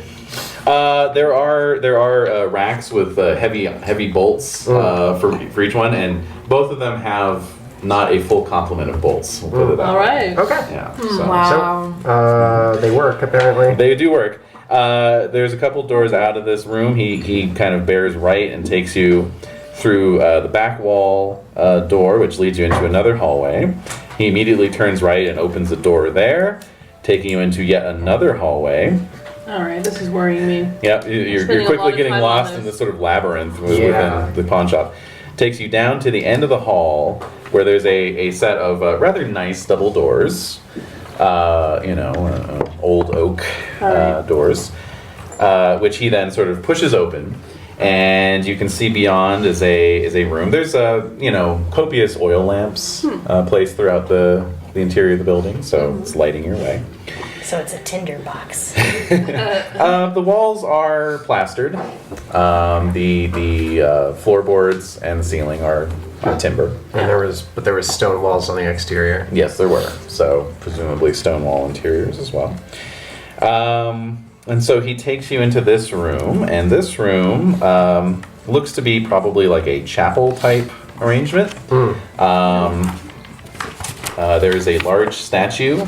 Speaker 1: There are racks with heavy bolts for each one, and both of them have not a full complement of bolts. We'll put it that
Speaker 3: All
Speaker 1: way.
Speaker 3: right.
Speaker 4: Okay.
Speaker 1: Yeah. So
Speaker 2: Wow.
Speaker 4: They work apparently.
Speaker 1: they do work. There's a couple doors out of this room. He kind of bears right and takes you through the back wall door, which leads you into another hallway. He immediately turns right and opens the door there, taking you into yet another hallway.
Speaker 3: All right. This is worrying me.
Speaker 1: Yep, you're
Speaker 3: Spending a lot
Speaker 1: quickly
Speaker 3: of
Speaker 1: getting
Speaker 3: time on
Speaker 1: lost
Speaker 3: this.
Speaker 1: in this sort of labyrinth
Speaker 4: Yeah.
Speaker 1: within the pawn shop. Takes you down to the end of the hall where there's a set of rather nice double doors, old oak
Speaker 3: Alright.
Speaker 1: doors, which he then sort of pushes open. And you can see beyond is a room. There's copious oil lamps placed throughout the interior of the building, so it's lighting your way.
Speaker 5: So it's a tinder box.
Speaker 1: The walls are plastered. The floorboards and the ceiling are timber.
Speaker 4: And there was stone walls on the exterior.
Speaker 1: Yes, there were. So presumably stone wall interiors as well. And so he takes you into this room, and this room looks to be probably like a chapel type arrangement. There is a large statue,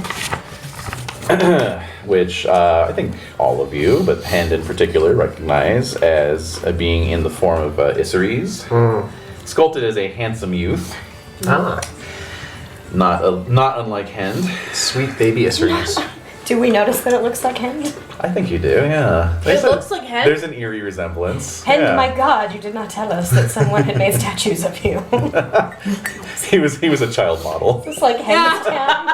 Speaker 1: which I think all of you, but Hand in particular, recognize as being in the form of Iseres, sculpted as a handsome youth,
Speaker 4: Ah,
Speaker 1: not unlike Hand.
Speaker 4: sweet baby Iseres.
Speaker 5: Do we notice that it looks like Hen?
Speaker 1: I think you do, yeah.
Speaker 3: It looks like Hen.
Speaker 1: There's an eerie resemblance.
Speaker 5: Hen,
Speaker 1: yeah.
Speaker 5: my God, you did not tell us that someone had made statues of you.
Speaker 1: He was a child model.
Speaker 5: It's like Hen's town.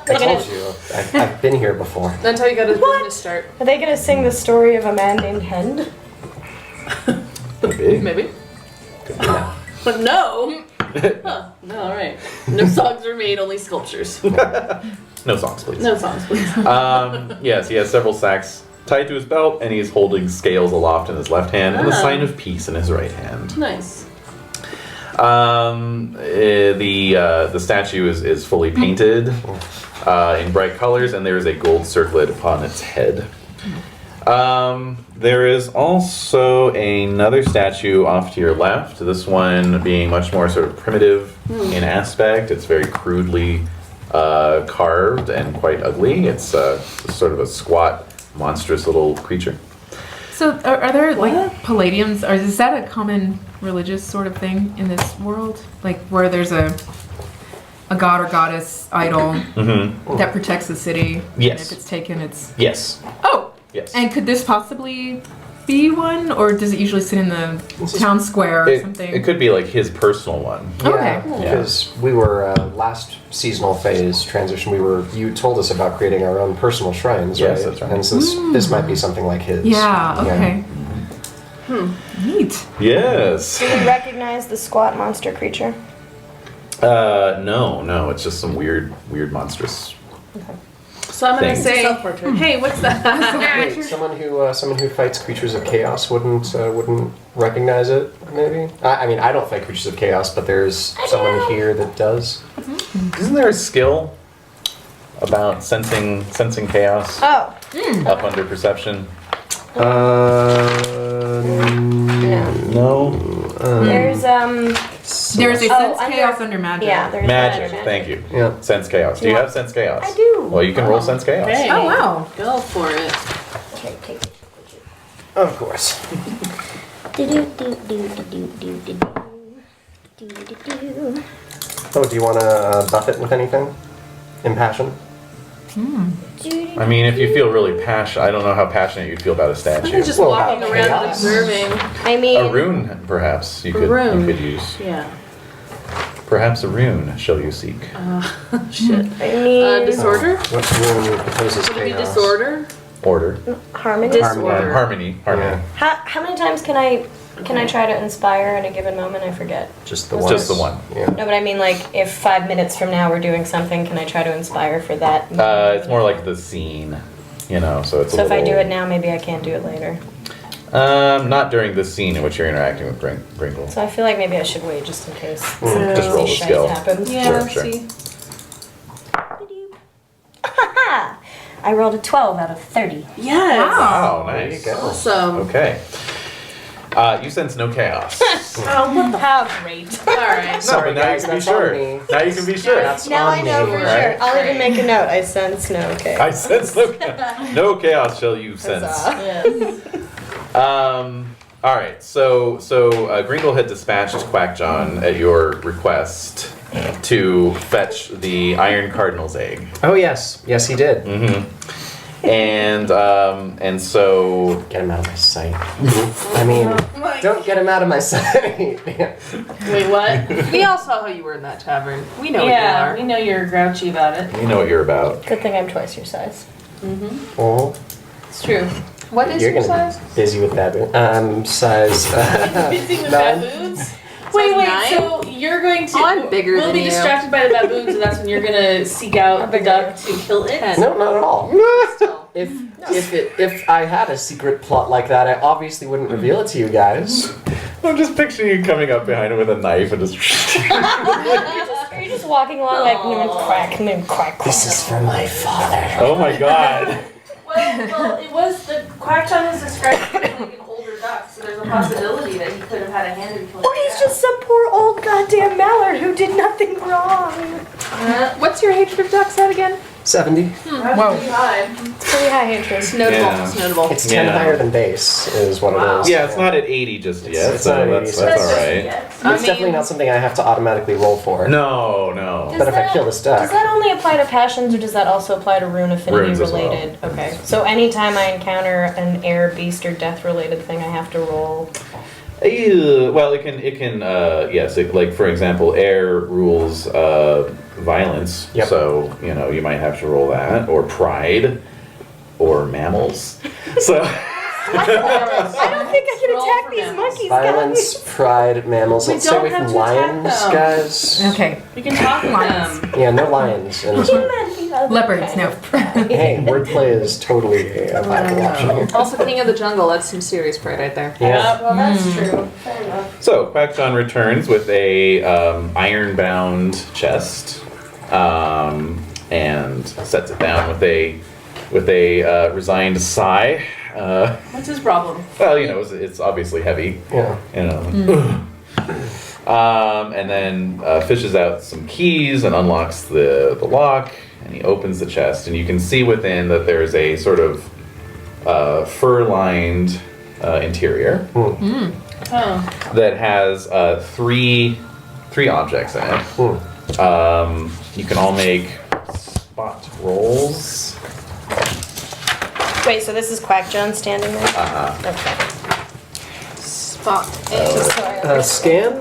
Speaker 4: I told you, I've been here before.
Speaker 6: That's how you got his business start.
Speaker 5: Are they gonna sing the story of a man named Hen?
Speaker 1: Maybe.
Speaker 6: Maybe.
Speaker 3: But no. Huh. No. All right. No songs were made. Only sculptures.
Speaker 1: No songs, please.
Speaker 3: No songs, please.
Speaker 1: Yes, he has several sacks tied to his belt, and he's holding scales aloft in his left hand and the sign of peace in his right hand.
Speaker 3: Nice.
Speaker 1: The statue is fully painted in bright colors, and there is a gold circlet upon its head. There is also another statue off to your left. This one being much more sort of primitive in aspect. It's very crudely carved and quite ugly. It's sort of a squat, monstrous little creature.
Speaker 2: So are there like palladiums? Or is that a common religious sort of thing in this world? Like where there's a god or goddess idol that protects the city?
Speaker 1: Yes.
Speaker 2: And if it's taken, it's...
Speaker 1: Yes.
Speaker 2: Oh!
Speaker 1: Yes.
Speaker 2: And could this possibly be one? Or does it usually sit in the town square or something?
Speaker 1: It could be like his personal one.
Speaker 2: Okay.
Speaker 4: Because we were last seasonal phase transition. You told us about creating our own personal shrines,
Speaker 1: Yes,
Speaker 4: right?
Speaker 1: that's right.
Speaker 4: And so this might be something like his.
Speaker 2: Yeah, okay. Neat.
Speaker 1: Yes.
Speaker 5: Do we recognize the squat monster creature?
Speaker 1: No, it's just some weird monstrous.
Speaker 3: So I'm gonna
Speaker 1: Things.
Speaker 3: say, hey, what's that?
Speaker 4: Wait, someone who fights creatures of chaos wouldn't recognize it, maybe? I mean, I don't fight creatures of chaos, but there's someone here that does.
Speaker 1: Isn't there a skill about sensing chaos
Speaker 5: Oh,
Speaker 1: up under perception?
Speaker 4: No.
Speaker 5: there's
Speaker 2: There's a
Speaker 5: Oh,
Speaker 2: sense
Speaker 5: under-
Speaker 2: chaos under magic.
Speaker 5: yeah, there's
Speaker 1: Magic.
Speaker 5: magic.
Speaker 1: Thank you.
Speaker 4: Yeah.
Speaker 1: Sense chaos. Do you have sense chaos?
Speaker 5: I do.
Speaker 1: Well, you can roll sense chaos.
Speaker 3: Okay.
Speaker 2: Oh, wow.
Speaker 3: Go for it.
Speaker 5: Okay, take it.
Speaker 4: Of course. Oh, do you want to buff it with anything? Impassion?
Speaker 1: I mean, if you feel really passionate, I don't know how passionate you'd feel about a statue.
Speaker 3: He's just
Speaker 4: Well,
Speaker 3: walking
Speaker 4: about
Speaker 3: around
Speaker 4: chaos.
Speaker 3: observing.
Speaker 5: I mean,
Speaker 1: A rune, perhaps you could use.
Speaker 3: Yeah.
Speaker 1: Perhaps a rune shall you seek.
Speaker 3: Shit.
Speaker 5: I mean,
Speaker 3: Disorder?
Speaker 4: What rune proposes
Speaker 3: Would it be
Speaker 4: chaos?
Speaker 3: disorder?
Speaker 1: Order.
Speaker 5: harmony.
Speaker 3: Disorder.
Speaker 1: Harmony.
Speaker 4: Yeah.
Speaker 5: How many times can I try to inspire at a given moment? I forget.
Speaker 4: Just the
Speaker 5: Was
Speaker 4: one.
Speaker 1: Just the one.
Speaker 4: Yeah.
Speaker 5: No, but I mean, like, if 5 minutes from now we're doing something, can I try to inspire for that?
Speaker 1: It's more like the scene, so it's a
Speaker 5: So if I
Speaker 1: little-
Speaker 5: do it now, maybe I can't do it later.
Speaker 1: Not during the scene in which you're interacting with Gringle.
Speaker 5: So I feel like maybe I should wait just in case.
Speaker 1: Just roll the
Speaker 5: shit
Speaker 1: skill.
Speaker 5: happens.
Speaker 3: Yeah,
Speaker 1: Sure,
Speaker 3: let's
Speaker 1: sure.
Speaker 3: see.
Speaker 5: I rolled a 12 out of 30.
Speaker 3: Yes.
Speaker 1: Wow,
Speaker 4: There you
Speaker 1: nice.
Speaker 4: go.
Speaker 3: Awesome.
Speaker 1: Okay. You sense no chaos.
Speaker 5: Oh, what the? How great.
Speaker 3: All right.
Speaker 1: No,
Speaker 4: Sorry,
Speaker 1: but now
Speaker 4: guys,
Speaker 1: you can be
Speaker 4: that's on
Speaker 1: sure.
Speaker 4: me.
Speaker 1: Now you can be sure.
Speaker 4: That's
Speaker 5: Now
Speaker 4: on
Speaker 5: I know
Speaker 4: me.
Speaker 5: for
Speaker 1: right?
Speaker 5: sure. I'll even make a note. I sense no, okay.
Speaker 1: I sense no chaos. No chaos shall you sense. All right. So Gringle had dispatched Quackjohn at your request to fetch the Iron Cardinal's egg.
Speaker 4: Oh yes, yes he did.
Speaker 1: And so
Speaker 4: Get him out of my sight. I mean, don't get him out of my sight.
Speaker 3: Wait, what?
Speaker 6: We all saw how you were in that tavern. We know
Speaker 3: Yeah,
Speaker 6: what
Speaker 3: we
Speaker 6: you
Speaker 3: know you're grouchy about it.
Speaker 1: you know what you're about.
Speaker 5: Good thing I'm twice your size.
Speaker 4: Oh,
Speaker 3: It's true.
Speaker 6: are. What is
Speaker 4: you're
Speaker 6: your
Speaker 4: gonna
Speaker 6: size?
Speaker 4: be busy with baboon. Size.
Speaker 3: Busy with
Speaker 4: 9.
Speaker 3: baboons? Wait,
Speaker 6: nine?
Speaker 3: so you're going to.
Speaker 6: Oh, I'm bigger
Speaker 3: We'll
Speaker 6: than
Speaker 3: be
Speaker 6: you.
Speaker 3: distracted by the baboons, and that's when you're gonna seek out the duck to kill it?
Speaker 4: No, not at all.
Speaker 6: Still.
Speaker 4: If I had a secret plot like that, I obviously wouldn't reveal it to you guys.
Speaker 1: I'm just picturing you coming up behind him with a knife and just.
Speaker 5: Are you just walking along like quack?
Speaker 4: This is for my father.
Speaker 1: Oh my god.
Speaker 3: Well, it was the Quackton is described as like an older duck, so there's a possibility that he could have had a hand in killing
Speaker 5: Or he's just some poor old goddamn mallard who did nothing wrong.
Speaker 6: What's your hatred of ducks at again?
Speaker 4: 70.
Speaker 2: Whoa.
Speaker 3: Pretty high.
Speaker 5: It's pretty high hatred.
Speaker 6: It's notable.
Speaker 1: Yeah.
Speaker 6: It's notable.
Speaker 4: It's 10
Speaker 1: Yeah.
Speaker 4: higher than base, is what
Speaker 3: Wow.
Speaker 4: it is.
Speaker 1: Yeah, it's not at 80 just yet,
Speaker 4: it's
Speaker 1: so
Speaker 4: not at
Speaker 1: that's
Speaker 4: 80,
Speaker 1: that's
Speaker 4: so
Speaker 1: all right.
Speaker 4: It's
Speaker 6: I
Speaker 4: definitely
Speaker 6: mean-
Speaker 4: not something I have to automatically roll for.
Speaker 1: No.
Speaker 4: But if I kill this duck.
Speaker 5: Does that only apply to passions, or does that also apply to rune affinity
Speaker 1: Runes as well.
Speaker 5: related? Okay. So anytime I encounter an air, beast, or death related thing, I have to roll.
Speaker 1: Well, it can yes, like for example, air rules violence.
Speaker 4: Yep.
Speaker 1: So you might have to roll that, or pride, or mammals. So
Speaker 5: I don't think I can
Speaker 3: Roll
Speaker 5: attack
Speaker 3: for
Speaker 5: these
Speaker 3: mammals.
Speaker 5: monkeys,
Speaker 4: Violence,
Speaker 5: guys.
Speaker 4: pride, mammals.
Speaker 3: We
Speaker 4: Let's stay
Speaker 3: don't
Speaker 4: away
Speaker 3: have
Speaker 4: from
Speaker 3: to attack
Speaker 4: lions,
Speaker 3: them.
Speaker 4: guys.
Speaker 2: Okay.
Speaker 3: We can talk to
Speaker 2: Lions.
Speaker 3: them.
Speaker 4: Yeah, no lions in this one.
Speaker 2: Leopards, no.
Speaker 4: Hey, wordplay is totally a viable option here.
Speaker 6: Also, King of the Jungle. That's some serious pride right there.
Speaker 4: Yeah.
Speaker 3: Well, that's true. Fair enough.
Speaker 1: So Quackjohn returns with a iron-bound chest, and sets it down with a with a resigned sigh.
Speaker 3: What's his problem?
Speaker 1: Well, you know, it's obviously heavy.
Speaker 4: Yeah.
Speaker 1: You know. And then fishes out some keys and unlocks the lock, and he opens the chest, and you can see within that there's a sort of fur-lined interior
Speaker 3: Oh.
Speaker 1: that has three objects in it. You can all make spot rolls.
Speaker 5: Wait, so this is Quack John standing there? Okay.
Speaker 6: Spot.
Speaker 4: Scan?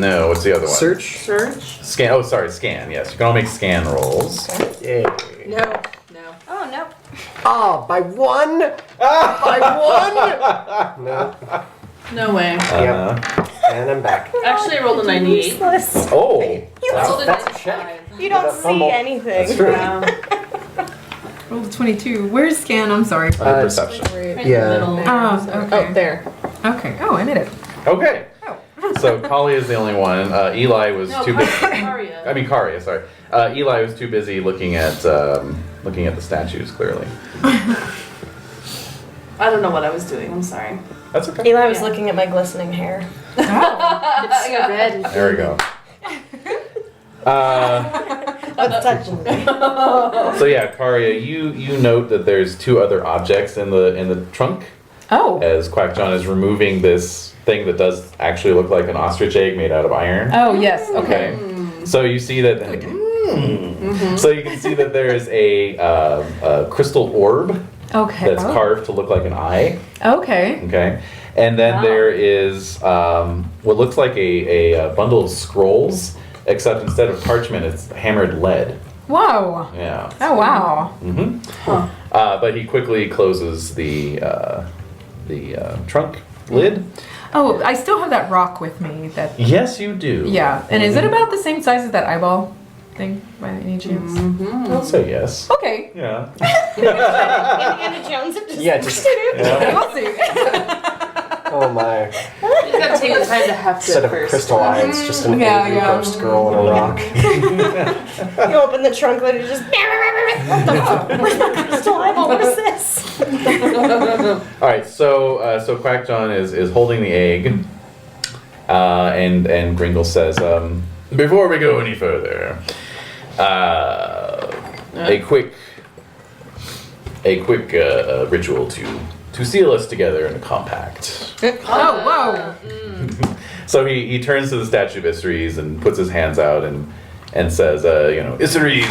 Speaker 1: No, what's the other one?
Speaker 4: Search?
Speaker 3: Search?
Speaker 1: Scan. Oh, sorry, scan. Yes, you can all make scan rolls.
Speaker 4: Yay.
Speaker 6: No.
Speaker 5: Oh, no.
Speaker 4: Oh, by one? By one? No.
Speaker 3: No way.
Speaker 1: Uh-huh.
Speaker 4: And I'm back.
Speaker 3: Actually, I rolled a 98.
Speaker 5: Useless.
Speaker 1: Oh,
Speaker 4: That's a check.
Speaker 5: You don't
Speaker 4: That
Speaker 5: see
Speaker 4: fumble.
Speaker 5: anything.
Speaker 4: That's true.
Speaker 3: Wow.
Speaker 2: Rolled a 22. Where's scan? I'm sorry.
Speaker 1: perception.
Speaker 3: Right in
Speaker 4: Yeah.
Speaker 3: the middle.
Speaker 2: Oh, okay.
Speaker 6: Oh, there.
Speaker 2: Okay. Oh, I made it.
Speaker 1: Okay.
Speaker 2: Oh.
Speaker 1: So Kali is the only one. Eli was
Speaker 3: No,
Speaker 1: too busy.
Speaker 3: Karia.
Speaker 1: I mean Karia, sorry. Eli was too busy looking at the statues. Clearly,
Speaker 3: I don't know what I was doing. I'm sorry.
Speaker 1: that's okay.
Speaker 5: Eli was
Speaker 3: Yeah.
Speaker 5: looking at my glistening hair.
Speaker 2: Oh.
Speaker 6: It's red.
Speaker 1: There we go.
Speaker 5: Let's touch him.
Speaker 1: So yeah, Karia, you note that there's two other objects in the trunk
Speaker 2: Oh.
Speaker 1: as Quackjohn is removing this thing that does actually look like an ostrich egg made out of iron.
Speaker 2: Oh, yes. Okay.
Speaker 1: So you see that. So you can see that there is a crystal orb
Speaker 2: Okay.
Speaker 1: that's carved to look like an eye.
Speaker 2: Okay.
Speaker 1: Okay, and then
Speaker 3: Wow.
Speaker 1: there is what looks like a bundle of scrolls, except instead of parchment, it's hammered lead.
Speaker 2: Whoa.
Speaker 1: Yeah.
Speaker 2: Oh, wow.
Speaker 1: Mm-hmm. But he quickly closes the trunk lid.
Speaker 2: Oh, I still have that rock with me. That.
Speaker 1: Yes, you do.
Speaker 2: Yeah. And is it about the same size as that eyeball thing by any chance?
Speaker 1: I'll say yes.
Speaker 2: Okay.
Speaker 1: Yeah.
Speaker 5: Indiana Jones had just.
Speaker 4: Yeah, just
Speaker 1: Yeah.
Speaker 2: We'll see.
Speaker 4: oh my.
Speaker 6: You just gotta take the time to heft
Speaker 4: Instead
Speaker 6: it
Speaker 4: of
Speaker 6: first.
Speaker 4: crystal eyes, just an
Speaker 2: Yeah,
Speaker 4: angry
Speaker 2: yeah.
Speaker 4: ghost girl in a rock.
Speaker 5: You open the trunk lid and just. What the fuck? Where's my crystal eyeball? What is this?
Speaker 1: All right. So Quackjohn is holding the egg, and Gringle says, before we go any further, a quick ritual to seal us together in a compact.
Speaker 2: Oh, whoa.
Speaker 1: So he turns to the statue of Isseries and puts his hands out and says, Isseries,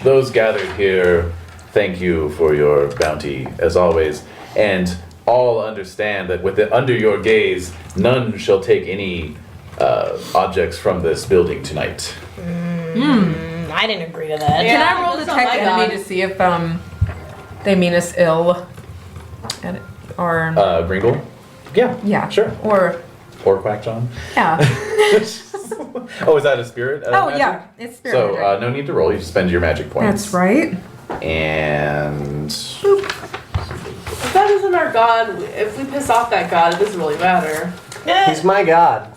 Speaker 1: those gathered here, thank you for your bounty as always, and all understand that under your gaze, none shall take any objects from this building tonight.
Speaker 5: I didn't agree to that.
Speaker 3: Yeah.
Speaker 2: Can I roll
Speaker 3: that's not
Speaker 2: detect
Speaker 3: my
Speaker 2: enemy
Speaker 3: god.
Speaker 2: to see if they mean us ill? Or
Speaker 1: Gringle? Yeah.
Speaker 2: yeah,
Speaker 1: Sure.
Speaker 2: Or
Speaker 1: Quackjohn.
Speaker 2: yeah.
Speaker 1: Oh, is that a spirit?
Speaker 2: Oh
Speaker 1: magic?
Speaker 2: yeah, it's spirit.
Speaker 1: So
Speaker 2: magic.
Speaker 1: no need to roll. You just spend your magic points.
Speaker 2: That's right.
Speaker 1: And
Speaker 3: If that isn't our god, if we piss off that god, it doesn't really matter.
Speaker 4: He's my god.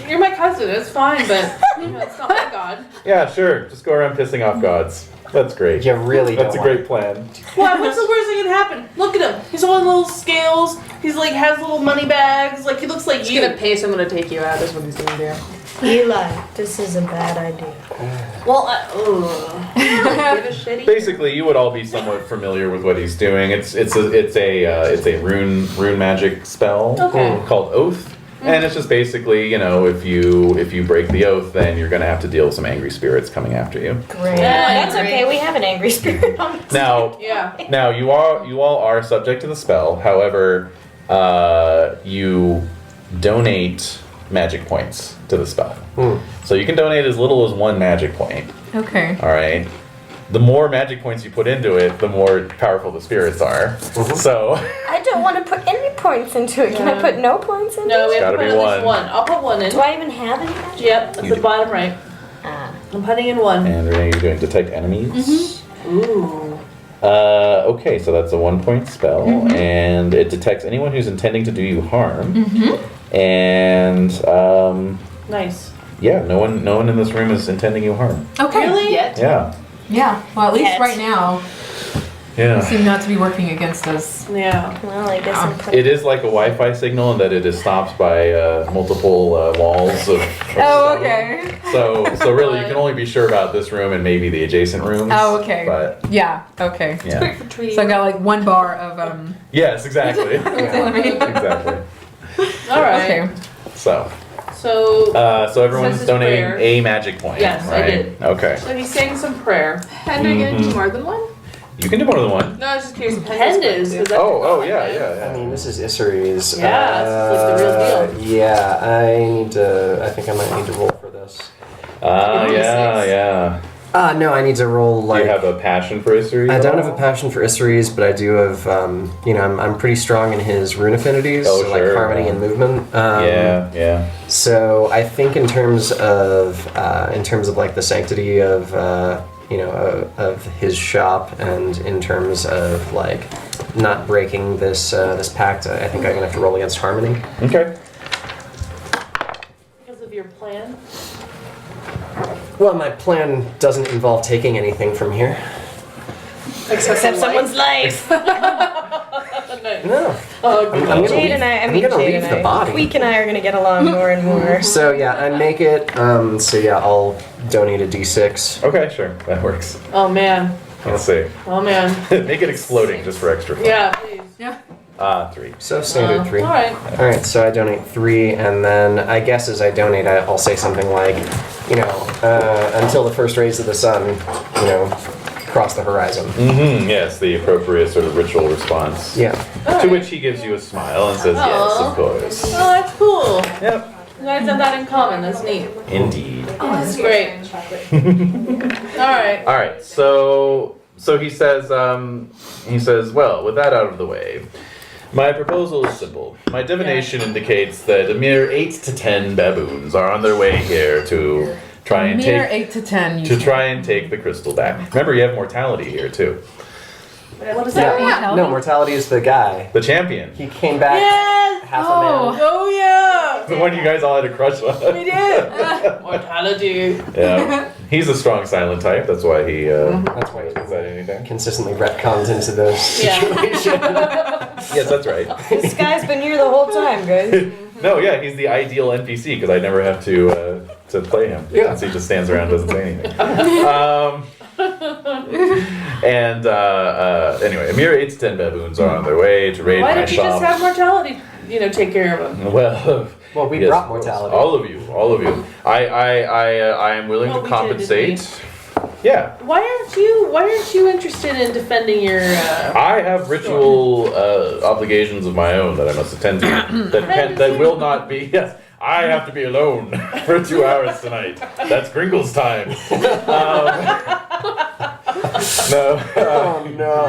Speaker 3: You're my cousin, it's fine, but it's not my god.
Speaker 1: yeah, sure. Just go around pissing off gods. That's great.
Speaker 4: You really
Speaker 1: That's a
Speaker 4: don't
Speaker 1: great plan.
Speaker 3: Why? What's the worst thing that can happen? Look at him. He's holding little scales. He's like has little money bags. Like he looks like
Speaker 6: He's
Speaker 3: you.
Speaker 6: gonna pay someone to take you out, is what he's gonna do.
Speaker 5: Eli, this is a bad idea.
Speaker 3: Well,
Speaker 6: Give a shitty.
Speaker 1: Basically, you would all be somewhat familiar with what he's doing. It's a rune magic spell
Speaker 3: Okay.
Speaker 1: called Oath, and it's just basically if you break the oath, then you're gonna have to deal with some angry spirits coming after you.
Speaker 5: Great.
Speaker 3: Yeah,
Speaker 5: That's okay. We have an angry spirit on us.
Speaker 1: Now,
Speaker 3: yeah.
Speaker 1: you all are subject to the spell. However, you donate magic points to the spell. So you can donate as little as 1 magic point.
Speaker 2: Okay.
Speaker 1: All right. The more magic points you put into it, the more powerful the spirits are. So
Speaker 5: I don't want to put any points into it. Can I put no points into
Speaker 3: No, we
Speaker 5: it?
Speaker 3: have to
Speaker 1: gotta
Speaker 3: put
Speaker 1: be
Speaker 3: at least
Speaker 1: one.
Speaker 3: one. I'll put one in.
Speaker 5: Do I even have any magic?
Speaker 3: Yep, that's
Speaker 1: You
Speaker 3: the
Speaker 1: do.
Speaker 3: bottom right.
Speaker 5: Ah.
Speaker 3: I'm putting in one.
Speaker 1: and Renae, you're doing detect enemies.
Speaker 3: Ooh.
Speaker 1: Okay, so that's a 1-point spell, and it detects anyone who's intending to do you harm. And
Speaker 3: Nice.
Speaker 1: yeah, no one in this room is intending you harm.
Speaker 2: Okay.
Speaker 3: Really?
Speaker 6: Yet.
Speaker 1: Yeah.
Speaker 2: Yeah. Well, at least
Speaker 5: Yes.
Speaker 2: right now.
Speaker 1: Yeah.
Speaker 2: seem not to be working against us.
Speaker 3: Yeah.
Speaker 5: Well, I guess I'm
Speaker 1: It is like a Wi-Fi signal in that it is stopped by multiple walls of
Speaker 2: Oh,
Speaker 1: stone.
Speaker 2: okay.
Speaker 1: So really, you can only be sure about this room and maybe the adjacent rooms.
Speaker 2: Oh, okay.
Speaker 1: But
Speaker 2: Yeah, okay.
Speaker 1: yeah.
Speaker 3: Great for trees.
Speaker 2: So I got like one bar of
Speaker 1: Yes, exactly. Exactly.
Speaker 3: All right.
Speaker 2: Okay.
Speaker 1: So
Speaker 3: So,
Speaker 1: so everyone's
Speaker 3: Says his
Speaker 1: donating
Speaker 3: prayer.
Speaker 1: a magic point.
Speaker 3: Yes, I
Speaker 1: right?
Speaker 3: did.
Speaker 1: Okay.
Speaker 3: so he's saying some prayer.
Speaker 6: And are you gonna do more than one?
Speaker 1: You can do more than one.
Speaker 6: No, I was just curious. if
Speaker 3: Pen is.
Speaker 6: going
Speaker 3: 'cause
Speaker 6: to.
Speaker 3: that's
Speaker 1: Oh,
Speaker 3: the
Speaker 1: yeah,
Speaker 3: comment.
Speaker 1: yeah,
Speaker 4: I mean,
Speaker 1: yeah.
Speaker 4: this is Isseries.
Speaker 3: Yeah, this is like the real deal.
Speaker 4: Yeah, I think I might need to roll for this.
Speaker 1: Yeah.
Speaker 4: No, I need to roll
Speaker 1: Do
Speaker 4: like.
Speaker 1: you have a passion for history?
Speaker 4: I don't have a passion for Isseries, but I do have, I'm pretty strong in his rune affinities,
Speaker 1: Oh,
Speaker 4: so like
Speaker 1: sure,
Speaker 4: harmony
Speaker 1: yeah.
Speaker 4: and movement.
Speaker 1: Yeah.
Speaker 4: So I think in terms of like the sanctity of of his shop, and in terms of like not breaking this pact, I think I'm gonna have to roll against harmony.
Speaker 1: Okay.
Speaker 3: Because of your plan.
Speaker 4: Well, my plan doesn't involve taking anything from here.
Speaker 5: Except someone's life.
Speaker 4: No.
Speaker 3: Oh,
Speaker 4: I'm gonna
Speaker 5: Jade
Speaker 4: leave,
Speaker 5: and I
Speaker 4: I'm
Speaker 5: mean,
Speaker 4: gonna
Speaker 5: Jade
Speaker 4: leave
Speaker 5: and
Speaker 4: the
Speaker 5: I.
Speaker 4: body.
Speaker 5: Tweak and I are gonna get along more and more.
Speaker 4: So yeah, I make it. So yeah, I'll donate a d6.
Speaker 1: Okay, sure. That works.
Speaker 3: oh man.
Speaker 1: Let's see.
Speaker 3: Oh man.
Speaker 1: Make it exploding just for extra fun.
Speaker 3: Yeah, please.
Speaker 2: Yeah.
Speaker 1: 3.
Speaker 4: So standard 3.
Speaker 3: All right.
Speaker 4: All right, so I donate 3, and then I guess as I donate, I'll say something like, until the first rays of the sun, cross the horizon.
Speaker 1: Mm-hmm. Yes, the appropriate sort of ritual response.
Speaker 4: Yeah.
Speaker 1: To which he gives you a smile and says, "Yes,
Speaker 3: Aw.
Speaker 1: of course."
Speaker 3: Oh, that's cool.
Speaker 1: Yep.
Speaker 3: You guys have that in common. That's neat.
Speaker 1: Indeed.
Speaker 3: Oh, that's great. All right.
Speaker 1: All right. So he says, well, with that out of the way, my proposal is simple. My divination indicates that a mere 8 to 10 baboons are on their way here to try and
Speaker 2: Mere
Speaker 1: take
Speaker 2: 8 to 10. You
Speaker 1: to
Speaker 2: said.
Speaker 1: try and take the crystal back. Remember, you have mortality here too.
Speaker 3: What is
Speaker 2: that?
Speaker 3: that?
Speaker 2: Mortality?
Speaker 4: No, mortality is the guy.
Speaker 1: The champion,
Speaker 4: He came back
Speaker 3: Yes.
Speaker 4: half a
Speaker 2: Oh.
Speaker 4: man.
Speaker 3: Oh yeah.
Speaker 1: the one you guys all had a crush on.
Speaker 3: We did. Mortality.
Speaker 1: Yeah, he's a strong silent type. That's why he
Speaker 4: That's why
Speaker 1: doesn't say anything.
Speaker 4: he consistently retcons into those
Speaker 3: Yeah.
Speaker 4: situations.
Speaker 1: Yes, that's right.
Speaker 5: This guy's been here the whole time, guys.
Speaker 1: No, yeah, he's the ideal NPC because I never have to play him.
Speaker 4: Yeah.
Speaker 1: Since he just stands around and doesn't say anything. Anyway, a mere 8 to 10 baboons are on their way to raid
Speaker 3: Why
Speaker 1: my
Speaker 3: did you
Speaker 1: shop.
Speaker 3: just have mortality? Take care of him.
Speaker 1: Well,
Speaker 4: Well, we
Speaker 1: yes,
Speaker 4: brought
Speaker 1: of course.
Speaker 4: mortality.
Speaker 1: All of you. I am willing
Speaker 3: Well,
Speaker 1: to
Speaker 3: we did,
Speaker 1: compensate.
Speaker 3: didn't
Speaker 1: Yeah.
Speaker 3: Why aren't you interested in defending your?
Speaker 1: I have ritual obligations of my own that I must attend to. that will not be. Yes, I have to be alone for 2 hours tonight. That's Gringle's time. No.
Speaker 4: Oh no.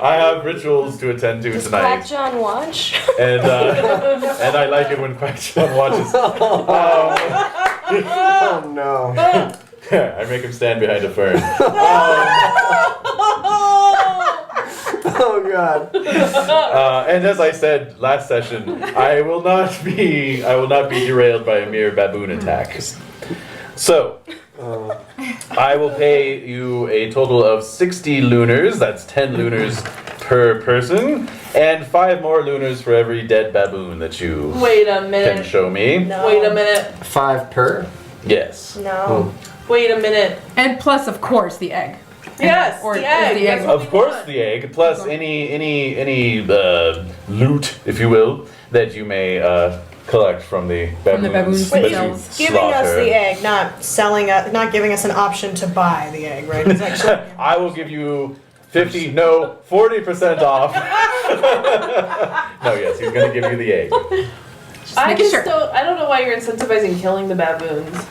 Speaker 1: I have rituals to attend to
Speaker 5: Does Quack
Speaker 1: tonight,
Speaker 5: John watch?
Speaker 1: and I like it when Quack John watches.
Speaker 4: Oh no.
Speaker 1: I make him stand behind a fern.
Speaker 4: Oh god.
Speaker 1: And as I said last session, I will not be derailed by a mere baboon attack. So, I will pay you a total of 60 lunars. That's 10 lunars per person, and 5 more lunars for every dead baboon that you
Speaker 3: Wait a
Speaker 1: can
Speaker 3: minute.
Speaker 1: show me.
Speaker 5: No.
Speaker 3: Wait a minute.
Speaker 4: 5 per.
Speaker 1: Yes.
Speaker 5: No.
Speaker 3: Wait a minute.
Speaker 2: And plus, of course, the egg.
Speaker 3: Yes,
Speaker 2: Or
Speaker 3: the
Speaker 2: is
Speaker 3: egg.
Speaker 2: the egg-
Speaker 3: That's what
Speaker 1: Of
Speaker 3: we
Speaker 1: course,
Speaker 3: want.
Speaker 1: the egg, plus any loot, if you will, that you may collect from the baboons.
Speaker 2: From the baboons
Speaker 1: that you
Speaker 2: themselves.
Speaker 5: Giving us
Speaker 1: slaughter.
Speaker 5: the egg, not selling us, not giving us an option to buy the egg, right? It's actually.
Speaker 1: I will give you 40% off. No, yes, he's going to give you the egg.
Speaker 3: I
Speaker 2: making
Speaker 3: just
Speaker 2: sure.
Speaker 3: don't. I don't know why you're incentivizing killing the baboons.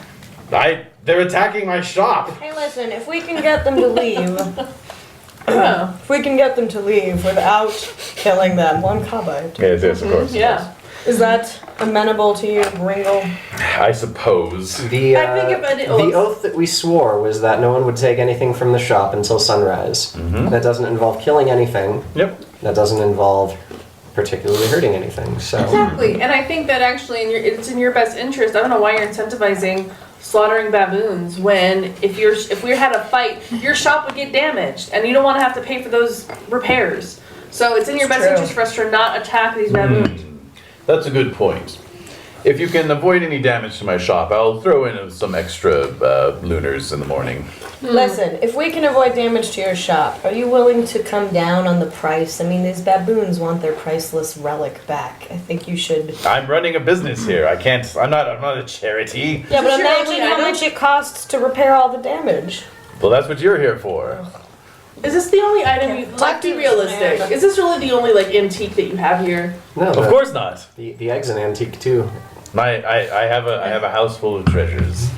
Speaker 1: They're attacking my shop.
Speaker 5: Hey, listen, if we can get them to leave,
Speaker 3: Oh,
Speaker 5: if we can get them to leave without killing them, one carbide.
Speaker 1: Yes, of course.
Speaker 3: yeah.
Speaker 5: Is that amenable to you, Gringle?
Speaker 1: I suppose.
Speaker 4: The
Speaker 3: I think if
Speaker 4: the oath that we swore was that no one would take anything from the shop until sunrise.
Speaker 1: Mhm.
Speaker 4: That doesn't involve killing anything.
Speaker 1: Yep.
Speaker 4: That doesn't involve particularly hurting anything. So
Speaker 3: Exactly, and I think that actually it's in your best interest. I don't know why you're incentivizing slaughtering baboons when if we had a fight, your shop would get damaged, and you don't want to have to pay for those repairs. So it's in your best interest for us to not attack these baboons.
Speaker 1: That's a good point. If you can avoid any damage to my shop, I'll throw in some extra lunars in the morning.
Speaker 5: Listen, if we can avoid damage to your shop, are you willing to come down on the price? I mean, these baboons want their priceless relic back. I think you should.
Speaker 1: I'm running a business here. I'm not a charity.
Speaker 5: Yeah, but
Speaker 3: Is this your
Speaker 5: imagine
Speaker 3: only
Speaker 5: how
Speaker 3: item?
Speaker 5: much it costs to repair all the damage.
Speaker 1: Well, that's what you're here for.
Speaker 3: Is this the only item you like? Be realistic. Is this really the only like antique that you have here?
Speaker 4: No,
Speaker 1: Of course not.
Speaker 4: The egg's an antique too.
Speaker 1: I have a house full of treasures.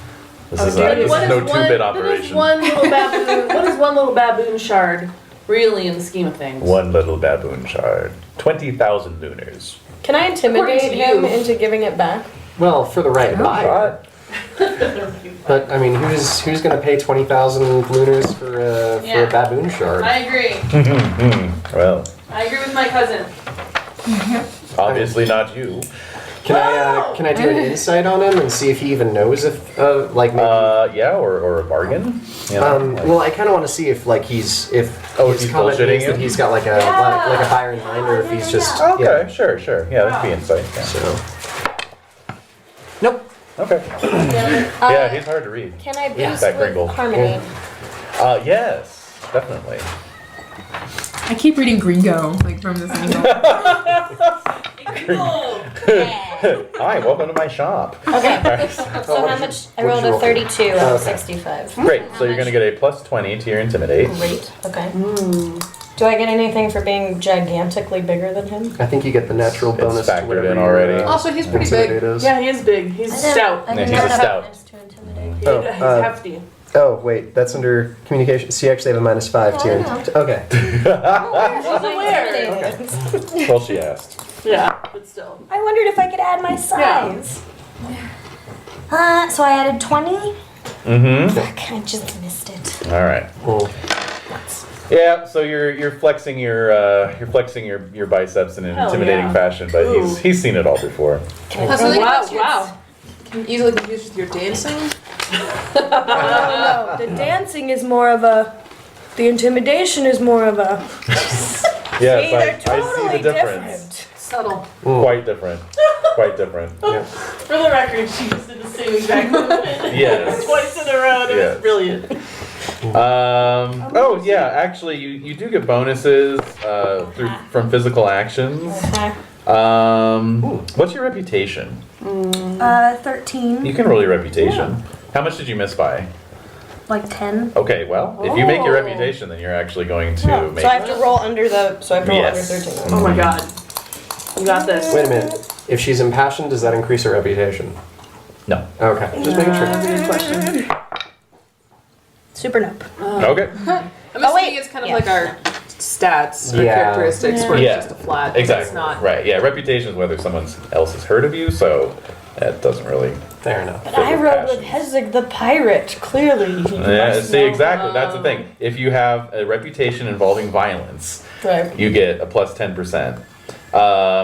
Speaker 1: This is
Speaker 3: What is
Speaker 1: no
Speaker 3: one-
Speaker 1: 2-bit
Speaker 3: What is
Speaker 1: operation.
Speaker 3: one little baboon? What is one little baboon shard really in the scheme of things?
Speaker 1: One little baboon shard. 20,000 lunars.
Speaker 5: Can I intimidate
Speaker 3: According to
Speaker 5: him
Speaker 3: you.
Speaker 5: into giving it back?
Speaker 4: Well, for the right buyer. But I mean, who's gonna pay 20,000 lunars for a baboon shard?
Speaker 3: I agree.
Speaker 1: Well,
Speaker 3: I agree with my cousin.
Speaker 1: obviously not you.
Speaker 4: Can I do an insight on him and see if he even knows if like maybe?
Speaker 1: Yeah, or a bargain. You know, like-
Speaker 4: Well, I kind of want to see if like if
Speaker 1: if
Speaker 4: his
Speaker 1: he's
Speaker 4: comment
Speaker 1: bullshitting
Speaker 4: means
Speaker 1: you?
Speaker 4: that he's got like a buyer in mind, or if he's just
Speaker 1: okay, sure. Yeah, that'd be insight. Yeah.
Speaker 4: So. Nope.
Speaker 1: Okay. Yeah, he's hard to read.
Speaker 5: Can I boost
Speaker 4: Yeah.
Speaker 1: That
Speaker 5: with
Speaker 1: Gringle.
Speaker 5: harmony?
Speaker 1: Yes, definitely.
Speaker 2: I keep reading Gringo, like from this angle.
Speaker 1: Hi, welcome to my shop.
Speaker 5: Okay. So how much? I rolled a 32 out of
Speaker 4: Okay.
Speaker 5: 65.
Speaker 1: Great. So you're gonna get a plus 20 to your intimidate.
Speaker 5: Great. Okay. Do I get anything for being gigantically bigger than him?
Speaker 4: I think you get the natural
Speaker 1: It's
Speaker 4: bonus to
Speaker 1: factored
Speaker 4: whatever
Speaker 1: in
Speaker 4: your,
Speaker 1: already.
Speaker 6: Also, he's pretty
Speaker 4: intimidate
Speaker 6: big.
Speaker 4: is.
Speaker 3: Yeah, he is big. He's stout.
Speaker 1: Yeah, he's a stout.
Speaker 5: To intimidate.
Speaker 3: He's
Speaker 4: Oh,
Speaker 3: hefty.
Speaker 4: Oh wait, that's under communication. So you actually have a -5 to your.
Speaker 5: I know.
Speaker 4: Okay.
Speaker 3: She's aware.
Speaker 5: Intimidated.
Speaker 1: Well, she asked.
Speaker 3: Yeah, but still.
Speaker 5: I wondered if I could add my size. So I added 20.
Speaker 1: Mm-hmm.
Speaker 5: Fuck, I just missed it.
Speaker 1: All right.
Speaker 4: Cool.
Speaker 1: Yeah. So you're flexing your biceps in an
Speaker 3: Hell
Speaker 1: intimidating
Speaker 3: yeah.
Speaker 1: fashion, but
Speaker 3: Ooh.
Speaker 1: he's seen it all before.
Speaker 6: Plus, I think
Speaker 3: Wow,
Speaker 6: it's
Speaker 3: wow.
Speaker 6: easily confused with your dancing.
Speaker 5: No, the dancing is more of a. The intimidation is more of a.
Speaker 1: Yes,
Speaker 5: they're
Speaker 1: I see
Speaker 5: totally
Speaker 1: the difference.
Speaker 6: Subtle.
Speaker 1: Quite different. Quite different.
Speaker 4: Yeah.
Speaker 3: For the record, she just did the same exact movement.
Speaker 1: Yes.
Speaker 3: Twice in a row. It
Speaker 1: Yes.
Speaker 3: was brilliant.
Speaker 1: Oh yeah, actually you do get bonuses from physical actions. What's your reputation?
Speaker 5: 13.
Speaker 1: You can roll your reputation. How much did you miss by?
Speaker 5: Like 10.
Speaker 1: Okay, well, if you make your
Speaker 3: Oh.
Speaker 1: reputation, then you're actually going to make.
Speaker 5: So I have to roll under the. So I have to roll
Speaker 1: Yes.
Speaker 5: under 13.
Speaker 3: Oh my god. You got this.
Speaker 4: Wait a minute. If she's impassioned, does that increase her reputation?
Speaker 1: No.
Speaker 4: Okay. Just making sure.
Speaker 3: That's a good question.
Speaker 5: Super nope.
Speaker 1: Okay.
Speaker 6: I'm
Speaker 5: Oh, wait.
Speaker 6: assuming it's kind of
Speaker 5: Yeah.
Speaker 6: like our stats or
Speaker 4: Yeah.
Speaker 6: characteristics where
Speaker 1: Yeah.
Speaker 6: it's just a flat.
Speaker 1: Exactly.
Speaker 6: It's not.
Speaker 1: Right. Yeah. Reputation is whether someone else has heard of you, so that doesn't really.
Speaker 4: Fair enough.
Speaker 5: But I rode with Hezig the pirate. Clearly. he
Speaker 1: Yeah.
Speaker 5: must
Speaker 1: See,
Speaker 5: know.
Speaker 1: exactly. That's the thing. If you have a reputation involving violence,
Speaker 5: Right.
Speaker 1: you get a plus 10%.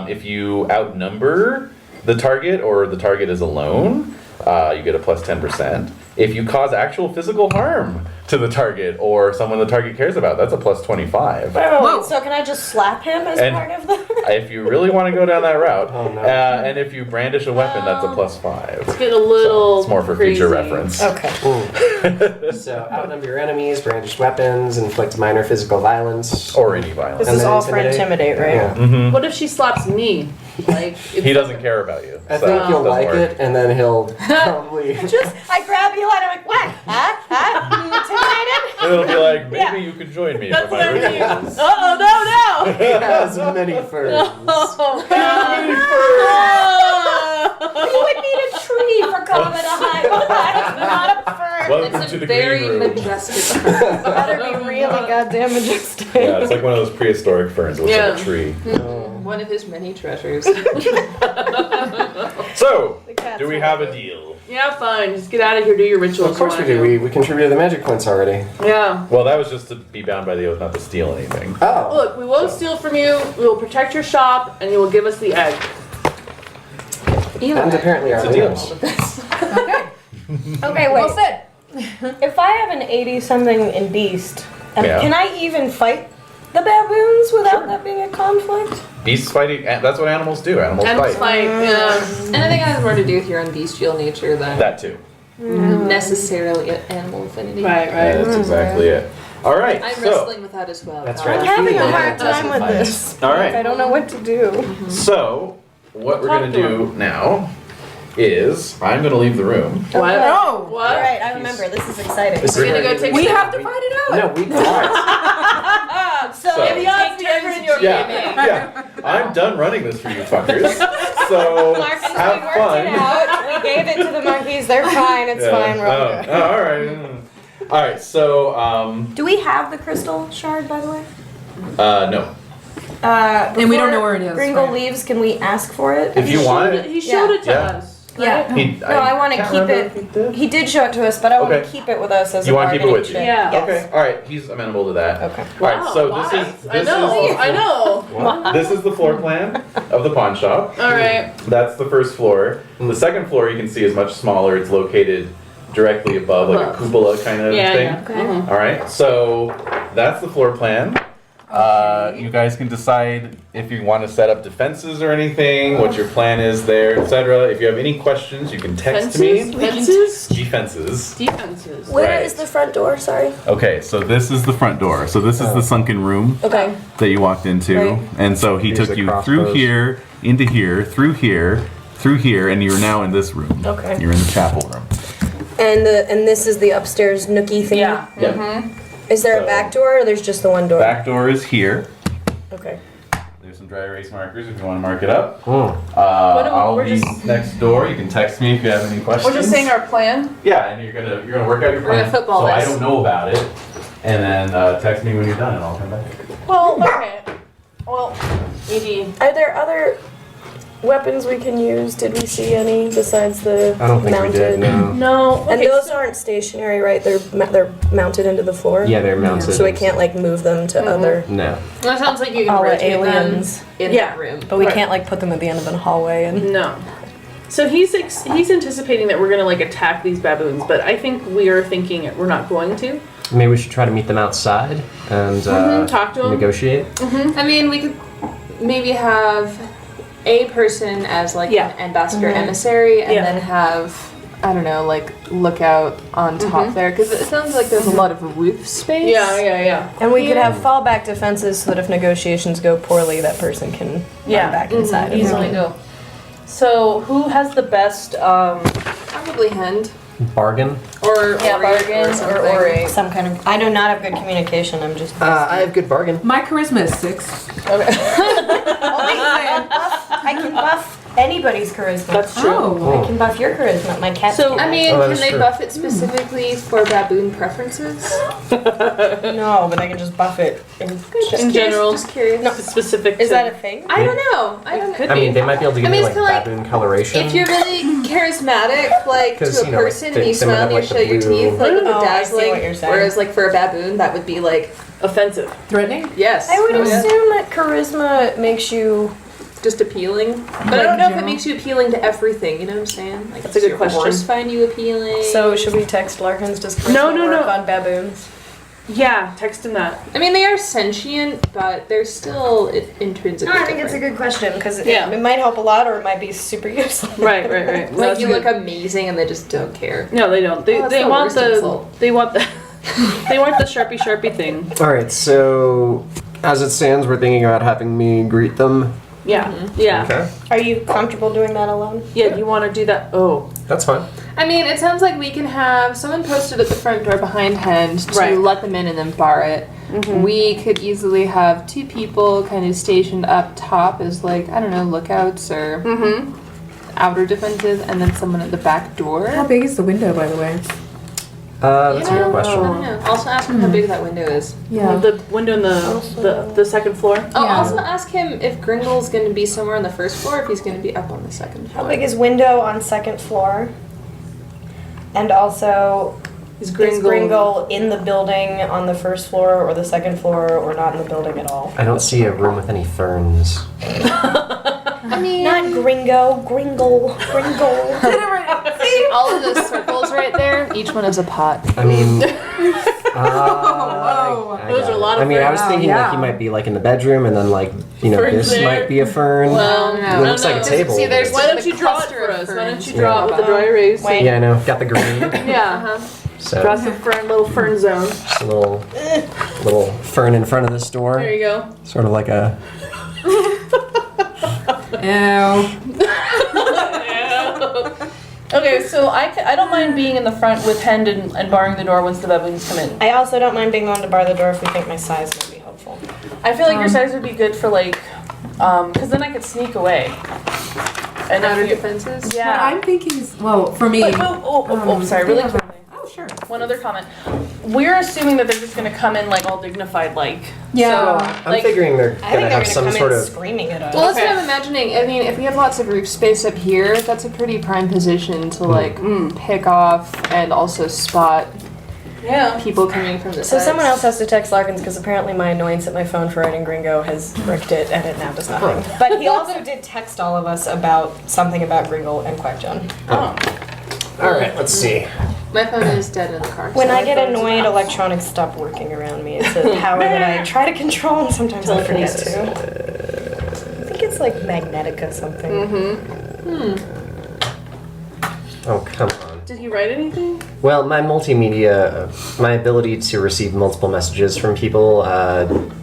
Speaker 1: If you outnumber the target or the target is alone, you get a plus 10%. If you cause actual physical harm to the target or someone the target cares about, that's a plus 25.
Speaker 2: Whoa.
Speaker 5: So can I just slap him as
Speaker 1: And-
Speaker 5: part of the?
Speaker 1: If you really want to go down that route,
Speaker 4: Oh, no.
Speaker 1: and if you brandish a weapon, that's a plus 5.
Speaker 3: It's getting a little.
Speaker 1: It's more for
Speaker 3: crazy.
Speaker 1: future reference.
Speaker 5: Okay.
Speaker 4: So outnumber your enemies, brandish weapons, inflict minor physical violence.
Speaker 1: Or any violence.
Speaker 5: This
Speaker 4: And
Speaker 5: is
Speaker 4: then
Speaker 5: all for intimidate, right?
Speaker 4: Yeah.
Speaker 1: Mhm.
Speaker 3: What if she slaps me? Like
Speaker 1: He doesn't care about you.
Speaker 4: I
Speaker 1: so
Speaker 4: think
Speaker 1: it
Speaker 4: you'll
Speaker 1: doesn't
Speaker 4: like
Speaker 1: work.
Speaker 4: it, and then he'll probably.
Speaker 5: I grab you and I'm like, what? Huh? Intimidated?
Speaker 1: And it'll be like, maybe
Speaker 5: Yeah.
Speaker 1: you could join me
Speaker 3: That's
Speaker 1: for
Speaker 3: what
Speaker 1: my
Speaker 3: I mean.
Speaker 1: rituals.
Speaker 3: Oh no!
Speaker 4: He has many furs.
Speaker 3: Oh
Speaker 5: You would need a tree for coming to high, not a fern.
Speaker 1: Welcome
Speaker 6: It's
Speaker 1: to
Speaker 6: a
Speaker 1: the
Speaker 6: very
Speaker 1: green room.
Speaker 6: majestic.
Speaker 5: Better be really goddamn majestic.
Speaker 1: Yeah, it's like one of those prehistoric ferns. It looks like
Speaker 3: Yeah.
Speaker 1: a tree.
Speaker 6: One of his many treasures.
Speaker 1: So,
Speaker 5: The cat's
Speaker 1: do we have a deal?
Speaker 3: Yeah, fine. Just get out of here. Do your rituals.
Speaker 4: Of course we
Speaker 3: you
Speaker 4: do.
Speaker 3: wanna
Speaker 4: We contributed the magic points already.
Speaker 3: Yeah.
Speaker 1: Well, that was just to be bound by the oath not to steal anything.
Speaker 4: Oh.
Speaker 3: Look, we won't steal from you. We will protect your shop, and you will give us the egg.
Speaker 4: And apparently our
Speaker 1: It's a deal.
Speaker 4: leaders.
Speaker 5: Okay,
Speaker 2: Well
Speaker 5: wait.
Speaker 2: said.
Speaker 5: If I have an 80-something in beast,
Speaker 1: Yeah.
Speaker 5: can I even fight the baboons without that being a conflict?
Speaker 1: Beasts fighting. That's what animals do. Animals
Speaker 6: Animals
Speaker 1: fight.
Speaker 6: fight, and I think it has more to do with your own bestial nature than
Speaker 1: That too.
Speaker 6: necessarily animal affinity.
Speaker 3: Right, right.
Speaker 1: That's exactly it. All right.
Speaker 6: I'm
Speaker 1: so,
Speaker 6: wrestling with that as well.
Speaker 4: That's
Speaker 6: Kyle.
Speaker 4: right.
Speaker 5: I'm having a
Speaker 4: Yeah,
Speaker 5: hard
Speaker 4: it doesn't
Speaker 5: time with
Speaker 4: fight.
Speaker 5: this.
Speaker 1: all
Speaker 5: I
Speaker 1: right.
Speaker 5: don't know what to do.
Speaker 1: So, what we're
Speaker 3: Talk
Speaker 1: gonna
Speaker 3: to
Speaker 1: do now is I'm gonna leave the room.
Speaker 3: What?
Speaker 2: No.
Speaker 3: What?
Speaker 5: All right, I remember. This is exciting.
Speaker 4: This is
Speaker 6: We're gonna
Speaker 4: very-
Speaker 6: go take.
Speaker 2: We have to find it out.
Speaker 4: No, we can't.
Speaker 5: So,
Speaker 1: So-
Speaker 5: we take turns.
Speaker 6: in your
Speaker 1: Yeah. I'm done running this for you fuckers. So
Speaker 5: Marcus, we
Speaker 1: have
Speaker 5: worked
Speaker 1: fun.
Speaker 5: it out. We gave it to the monkeys. They're fine. It's
Speaker 1: Yeah.
Speaker 5: fine. We're all good.
Speaker 1: All right. All right. So
Speaker 5: Do we have the crystal shard, by the way?
Speaker 1: no.
Speaker 2: And we don't know where it is,
Speaker 5: Gringle
Speaker 2: right?
Speaker 5: leaves. Can we ask for it?
Speaker 1: If you want it,
Speaker 3: He showed it to
Speaker 1: Yeah.
Speaker 3: us.
Speaker 5: Yeah.
Speaker 1: he,
Speaker 5: No, I want to
Speaker 1: can't
Speaker 5: keep
Speaker 1: remember
Speaker 5: it.
Speaker 1: if he did.
Speaker 5: He did show it to us, but I want
Speaker 1: Okay.
Speaker 5: to keep it with us as
Speaker 1: You
Speaker 5: a
Speaker 1: wanna keep it
Speaker 5: bargaining
Speaker 1: with you?
Speaker 5: chip.
Speaker 3: Yeah.
Speaker 5: Yes.
Speaker 1: Okay. All right. He's amenable to that.
Speaker 5: Okay.
Speaker 1: All right. So
Speaker 3: Wow,
Speaker 1: this
Speaker 3: why?
Speaker 1: is
Speaker 3: I know. I know.
Speaker 1: This is the floor plan of the pawn shop.
Speaker 3: All right.
Speaker 1: That's the first floor. The second floor you can see is much smaller. It's located directly above, like a cupola kind of
Speaker 3: Yeah,
Speaker 1: thing.
Speaker 3: yeah.
Speaker 5: Okay.
Speaker 1: All right. So that's the floor plan. You guys can decide if you want to set up defenses or anything, what your plan is there, etc. If you have any questions, you can text me.
Speaker 3: Fences?
Speaker 1: Defenses.
Speaker 3: Defenses.
Speaker 5: Where is
Speaker 1: Right.
Speaker 5: the front door? Sorry.
Speaker 1: Okay, so this is the front door. So this is the sunken room
Speaker 5: Okay.
Speaker 1: that you walked into,
Speaker 5: Right.
Speaker 1: and so he
Speaker 4: Here's
Speaker 1: took
Speaker 4: the
Speaker 1: you
Speaker 4: crossbows.
Speaker 1: through here, into here, through here, and you're now in this room.
Speaker 5: Okay.
Speaker 1: You're in the chapel room.
Speaker 5: And this is the upstairs nookie thing.
Speaker 3: Yeah.
Speaker 1: Yep.
Speaker 5: Is there
Speaker 1: So-
Speaker 5: a back door, or there's just the one door?
Speaker 1: Back door is here.
Speaker 5: Okay.
Speaker 1: There's some dry erase markers if you want to mark it up.
Speaker 4: Hmm.
Speaker 1: I'll
Speaker 3: we're
Speaker 1: be
Speaker 3: just-
Speaker 1: next door. You can text me if you have any questions.
Speaker 3: We're just saying our plan.
Speaker 1: Yeah, and you're gonna work out your
Speaker 6: We're gonna
Speaker 1: plan.
Speaker 6: football
Speaker 1: so I
Speaker 6: this.
Speaker 1: don't know about it, and then text me when you're done, and I'll come back.
Speaker 3: Well, okay. Well, Edie.
Speaker 5: Are there other weapons we can use? Did we see any besides the
Speaker 4: I don't think
Speaker 5: mounted?
Speaker 4: we did. No.
Speaker 3: No.
Speaker 5: And
Speaker 3: Okay,
Speaker 5: those
Speaker 3: so-
Speaker 5: aren't stationary, right? They're mounted into the floor.
Speaker 4: Yeah, they're mounted.
Speaker 5: So we can't like move them to other.
Speaker 4: No.
Speaker 6: That sounds like you can
Speaker 5: All the
Speaker 6: rotate
Speaker 5: aliens.
Speaker 6: them in
Speaker 3: Yeah.
Speaker 6: that room.
Speaker 5: But we
Speaker 3: Right.
Speaker 5: can't like put them at the end of a hallway and.
Speaker 3: No. So he's anticipating that we're gonna like attack these baboons, but I think we are thinking we're not going to.
Speaker 4: Maybe we should try to meet them outside and
Speaker 3: Talk to 'em.
Speaker 4: negotiate.
Speaker 6: I mean, we could maybe have a person as like
Speaker 3: Yeah.
Speaker 6: an ambassador emissary, and
Speaker 3: Yeah.
Speaker 6: then have I don't know, like lookout on top there, because it sounds like there's a lot of roof space.
Speaker 3: Yeah.
Speaker 5: And we could have fallback defenses so that if negotiations go poorly, that person can
Speaker 3: Yeah.
Speaker 5: run back inside. and
Speaker 3: Easily go. So who has the best?
Speaker 6: Probably Hend
Speaker 4: Bargain.
Speaker 6: or
Speaker 3: Bargain
Speaker 6: something.
Speaker 3: or a.
Speaker 5: Some kind of. I do not have good communication. I'm just.
Speaker 4: I have good bargain.
Speaker 2: My charisma is 6.
Speaker 5: I can buff anybody's charisma.
Speaker 3: That's true.
Speaker 2: Oh.
Speaker 5: I can buff your charisma. My cat.
Speaker 3: So,
Speaker 6: I mean,
Speaker 4: Oh, that
Speaker 6: can
Speaker 4: is
Speaker 6: they
Speaker 4: true.
Speaker 6: buff it specifically for baboon preferences?
Speaker 5: no, but I can just buff it.
Speaker 3: In general,
Speaker 6: Just curious.
Speaker 3: no, specific.
Speaker 5: Is
Speaker 3: to-
Speaker 5: that a thing?
Speaker 6: I don't know. I don't know.
Speaker 3: Could
Speaker 4: I mean,
Speaker 3: be.
Speaker 4: they might be able to give
Speaker 6: I mean,
Speaker 4: you
Speaker 6: it's
Speaker 4: like
Speaker 6: kinda
Speaker 4: baboon coloration.
Speaker 6: If you're really charismatic, like
Speaker 4: 'Cause,
Speaker 6: to a
Speaker 4: you know, like,
Speaker 6: person,
Speaker 4: they-
Speaker 6: and you
Speaker 4: they might
Speaker 6: smile
Speaker 4: have,
Speaker 6: and you
Speaker 4: like,
Speaker 6: show
Speaker 4: the
Speaker 6: your
Speaker 4: blue-
Speaker 6: teeth, like with
Speaker 5: Oh,
Speaker 6: the
Speaker 5: I see
Speaker 6: dazzling.
Speaker 5: what you're saying.
Speaker 6: Whereas, like for a baboon, that would be like
Speaker 3: offensive.
Speaker 2: Threatening?
Speaker 6: yes.
Speaker 5: I would
Speaker 6: Oh, yeah.
Speaker 5: assume that charisma makes you.
Speaker 6: Just appealing, but I
Speaker 2: Like
Speaker 6: don't know if it
Speaker 2: general?
Speaker 6: makes you appealing to everything. You know what I'm saying? Like,
Speaker 3: That's a good
Speaker 6: does your
Speaker 3: question.
Speaker 6: horse find you appealing?
Speaker 5: So should we text Larkins? Does charisma
Speaker 3: No.
Speaker 5: work on baboons?
Speaker 3: Yeah, text him that.
Speaker 6: I mean, they are sentient, but they're still intrinsically.
Speaker 5: No, I think it's a
Speaker 6: different.
Speaker 5: good question because
Speaker 3: Yeah.
Speaker 5: it might help a lot or it might be super useless.
Speaker 3: Right.
Speaker 6: Like you look amazing, and they just don't care.
Speaker 3: No, they don't. They,
Speaker 6: Oh, that's
Speaker 3: they
Speaker 6: the
Speaker 3: want
Speaker 6: worst
Speaker 3: the
Speaker 6: insult.
Speaker 3: they want the they want the sharpie thing.
Speaker 4: All right, so as it stands, we're thinking about having me greet them.
Speaker 3: Yeah.
Speaker 6: Mm-hmm.
Speaker 3: Yeah.
Speaker 4: Okay,
Speaker 5: Are you comfortable doing that alone?
Speaker 3: Yeah. You want to do that? Oh.
Speaker 4: that's fine.
Speaker 6: I mean, it sounds like we can have someone posted at the front door behind Hend to
Speaker 3: Right.
Speaker 6: let them in and then bar it. We could easily have 2 people kind of stationed up top as like, I don't know, lookouts or outer defenses, and then someone at the back door.
Speaker 2: How big is the window, by the way?
Speaker 4: That's a
Speaker 6: You know,
Speaker 4: good question.
Speaker 6: I don't know. Also ask him how big that window is.
Speaker 3: The window in the second floor.
Speaker 6: Oh,
Speaker 2: Yeah.
Speaker 6: also ask him if Gringle's going to be somewhere on the first floor, or if he's going to be up on the second floor.
Speaker 5: How big is window on second floor? And also,
Speaker 3: Is
Speaker 5: is Gringle in the building on the first floor or the second floor or not in the building at all?
Speaker 4: I don't see a room with any ferns.
Speaker 6: I mean,
Speaker 5: Not Gringo, Gringle, Gringle.
Speaker 6: All of those circles right there, each one is a pot.
Speaker 4: I mean,
Speaker 2: Whoa.
Speaker 3: Those are a lot of
Speaker 4: I mean, I was
Speaker 2: ferns.
Speaker 4: thinking
Speaker 2: Yeah.
Speaker 4: like you might be like in the bedroom, and then like
Speaker 3: Ferns
Speaker 4: this
Speaker 3: there.
Speaker 4: might be a fern.
Speaker 3: Well,
Speaker 6: No.
Speaker 4: It looks like a table.
Speaker 6: See, there's
Speaker 3: Why don't
Speaker 6: the
Speaker 3: you draw it
Speaker 6: cluster
Speaker 3: for
Speaker 6: of
Speaker 3: us? Why don't
Speaker 6: ferns.
Speaker 3: you draw it with the dry erase?
Speaker 5: Wait.
Speaker 4: Yeah, I know. Got the green.
Speaker 3: Yeah.
Speaker 4: So
Speaker 3: Draw some little fern zone.
Speaker 4: just a little fern in front of this door.
Speaker 3: There you go.
Speaker 4: Sort of like a.
Speaker 2: Ew.
Speaker 3: Okay, so I don't mind being in the front with Hend and barring the door once the baboons come in.
Speaker 5: I also don't mind being the one to bar the door if we think my size might be helpful.
Speaker 3: I feel like your size would be good for like, because then I could sneak away. And
Speaker 6: Outer
Speaker 3: if you,
Speaker 6: defenses?
Speaker 2: What
Speaker 3: yeah.
Speaker 2: I'm thinking is, well, for me.
Speaker 3: Sorry, really quickly.
Speaker 2: Oh, sure.
Speaker 3: One other comment. We're assuming that they're just gonna come in like all dignified, like.
Speaker 2: Yeah.
Speaker 4: I'm
Speaker 3: Like-
Speaker 4: figuring they're
Speaker 5: I think
Speaker 4: gonna
Speaker 5: they're
Speaker 4: have
Speaker 5: gonna
Speaker 4: some
Speaker 5: come
Speaker 4: sort
Speaker 5: in
Speaker 4: of.
Speaker 5: screaming at us.
Speaker 6: Well, that's
Speaker 3: Okay.
Speaker 6: what I'm imagining. I mean, if we have lots of roof space up here, that's a pretty prime position to like pick off and also spot
Speaker 3: Yeah.
Speaker 6: people coming from the
Speaker 5: So
Speaker 6: sides.
Speaker 5: someone else has to text Larkins because apparently my annoyance at my phone for writing Gringo has bricked it and it now does nothing. But he also did text all of us about something about Gringle and Quackjohn.
Speaker 3: Oh.
Speaker 4: All right, let's see.
Speaker 6: My phone is dead in the car.
Speaker 5: When
Speaker 6: so
Speaker 5: I
Speaker 6: my
Speaker 5: get
Speaker 6: phone's
Speaker 5: annoyed,
Speaker 6: off.
Speaker 5: electronics stop working around me. It's a power that I try to control and sometimes I forget to. I think it's like Magnetica something.
Speaker 4: Oh, come on.
Speaker 3: Did he write anything?
Speaker 4: Well, my multimedia, my ability to receive multiple messages from people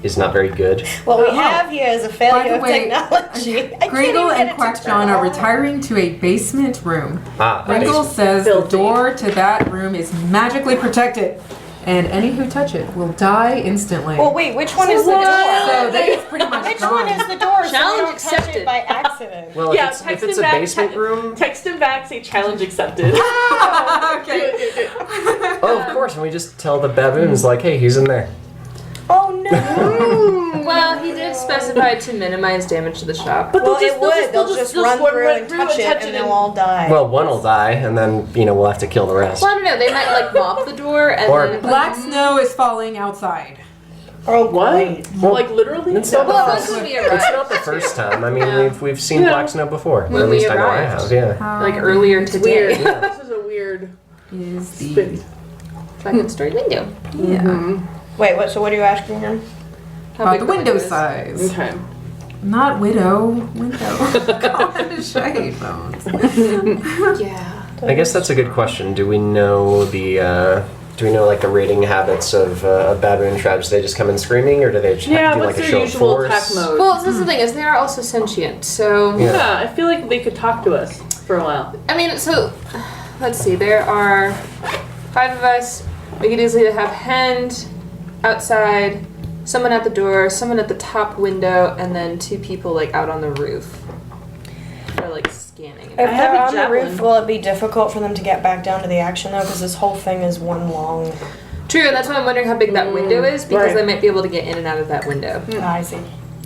Speaker 4: is not very good.
Speaker 5: What we have here is a
Speaker 2: By
Speaker 5: failure
Speaker 2: the
Speaker 5: of
Speaker 2: way,
Speaker 5: technology. I can't
Speaker 2: Gringle
Speaker 5: even get
Speaker 2: and
Speaker 5: it to
Speaker 2: Quackjohn
Speaker 5: turn
Speaker 2: are
Speaker 5: on.
Speaker 2: retiring to a basement room.
Speaker 4: Ah,
Speaker 2: Gringle says
Speaker 3: Filthy.
Speaker 2: the door to that room is magically protected, and any who touch it will die instantly.
Speaker 5: Well, wait, which one is the
Speaker 2: So
Speaker 5: door?
Speaker 2: that's pretty much
Speaker 5: Which
Speaker 2: gone.
Speaker 5: one is the door? So we
Speaker 3: Challenge
Speaker 5: don't touch
Speaker 3: accepted.
Speaker 5: it by accident.
Speaker 4: Well,
Speaker 3: Yeah,
Speaker 4: if
Speaker 3: text
Speaker 4: it's
Speaker 3: him
Speaker 4: a
Speaker 3: back,
Speaker 4: basement room.
Speaker 3: Text him back, say challenge accepted.
Speaker 2: Okay.
Speaker 4: Oh, of course, and we just tell the baboons like, hey, he's in there.
Speaker 5: Oh no!
Speaker 6: Well, he did specify to minimize damage to the shop.
Speaker 3: But
Speaker 5: Well, it would. They'll just run through and touch it, and they'll all die.
Speaker 4: Well, one will die, and then we'll have to kill the rest.
Speaker 6: Well, I don't know. They might like mop the door and
Speaker 4: Or-
Speaker 6: then
Speaker 2: Black snow is falling outside.
Speaker 5: Oh,
Speaker 3: What?
Speaker 5: great.
Speaker 4: Well,
Speaker 3: Like literally?
Speaker 4: it's not the
Speaker 6: Well,
Speaker 4: first.
Speaker 6: this would be a
Speaker 4: It's
Speaker 6: rush.
Speaker 4: not the first time. I mean,
Speaker 6: Yeah.
Speaker 4: we've seen
Speaker 3: Yeah.
Speaker 4: black snow before. Or
Speaker 6: When
Speaker 4: at
Speaker 6: we
Speaker 4: least I know I
Speaker 6: arrived.
Speaker 4: have. Yeah.
Speaker 6: like earlier today.
Speaker 3: Weird.
Speaker 4: Yeah.
Speaker 3: This is a weird
Speaker 2: Is the
Speaker 3: spin.
Speaker 6: Second story window.
Speaker 2: yeah.
Speaker 5: Wait, what? So what are you asking him?
Speaker 6: How
Speaker 2: About
Speaker 6: big
Speaker 2: the window
Speaker 6: is?
Speaker 2: size.
Speaker 3: Okay.
Speaker 2: Not widow. Window. Gosh, I hate phones.
Speaker 6: Yeah.
Speaker 4: I guess that's a good question. Do we know like the raiding habits of baboon tribes? Do they just come in screaming, or do they just
Speaker 3: Yeah,
Speaker 4: have to do
Speaker 3: what's
Speaker 4: like a
Speaker 3: their
Speaker 4: show of
Speaker 3: usual
Speaker 4: force?
Speaker 3: attack mode?
Speaker 6: Well, this is the thing is they are also sentient. So
Speaker 4: Yeah.
Speaker 3: Yeah, I feel like they could talk to us for a while.
Speaker 6: I mean, so let's see. There are 5 of us. We could easily have Hend outside, someone at the door, someone at the top window, and then 2 people like out on the roof. Or like scanning.
Speaker 5: If
Speaker 3: have
Speaker 5: they're
Speaker 3: a
Speaker 5: on the
Speaker 3: javelin.
Speaker 5: roof, will it be difficult for them to get back down to the action though? Because this whole thing is one long.
Speaker 6: True, and that's why I'm wondering how big that window is because
Speaker 3: right.
Speaker 6: they might be able to get in and out of that window.
Speaker 5: I see.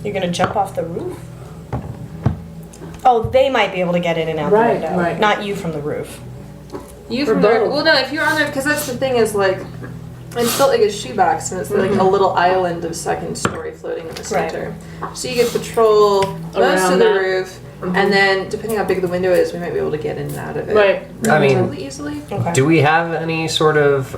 Speaker 5: You're gonna jump off the roof? Oh, they might be able to get in and out
Speaker 3: Right,
Speaker 5: the window.
Speaker 3: right.
Speaker 5: Not you from the roof.
Speaker 6: You
Speaker 3: Or
Speaker 6: from there?
Speaker 3: both.
Speaker 6: Well, no. If you're on there, because that's the thing is like, it's built like a shoebox, and it's like a little island of second story floating in the center. So you could patrol most
Speaker 3: Around
Speaker 6: of the
Speaker 3: that.
Speaker 6: roof, and then depending how big the window is, we might be able to get in and out of it.
Speaker 3: Right.
Speaker 4: I mean,
Speaker 6: relatively easily.
Speaker 5: Okay.
Speaker 4: do we have any sort of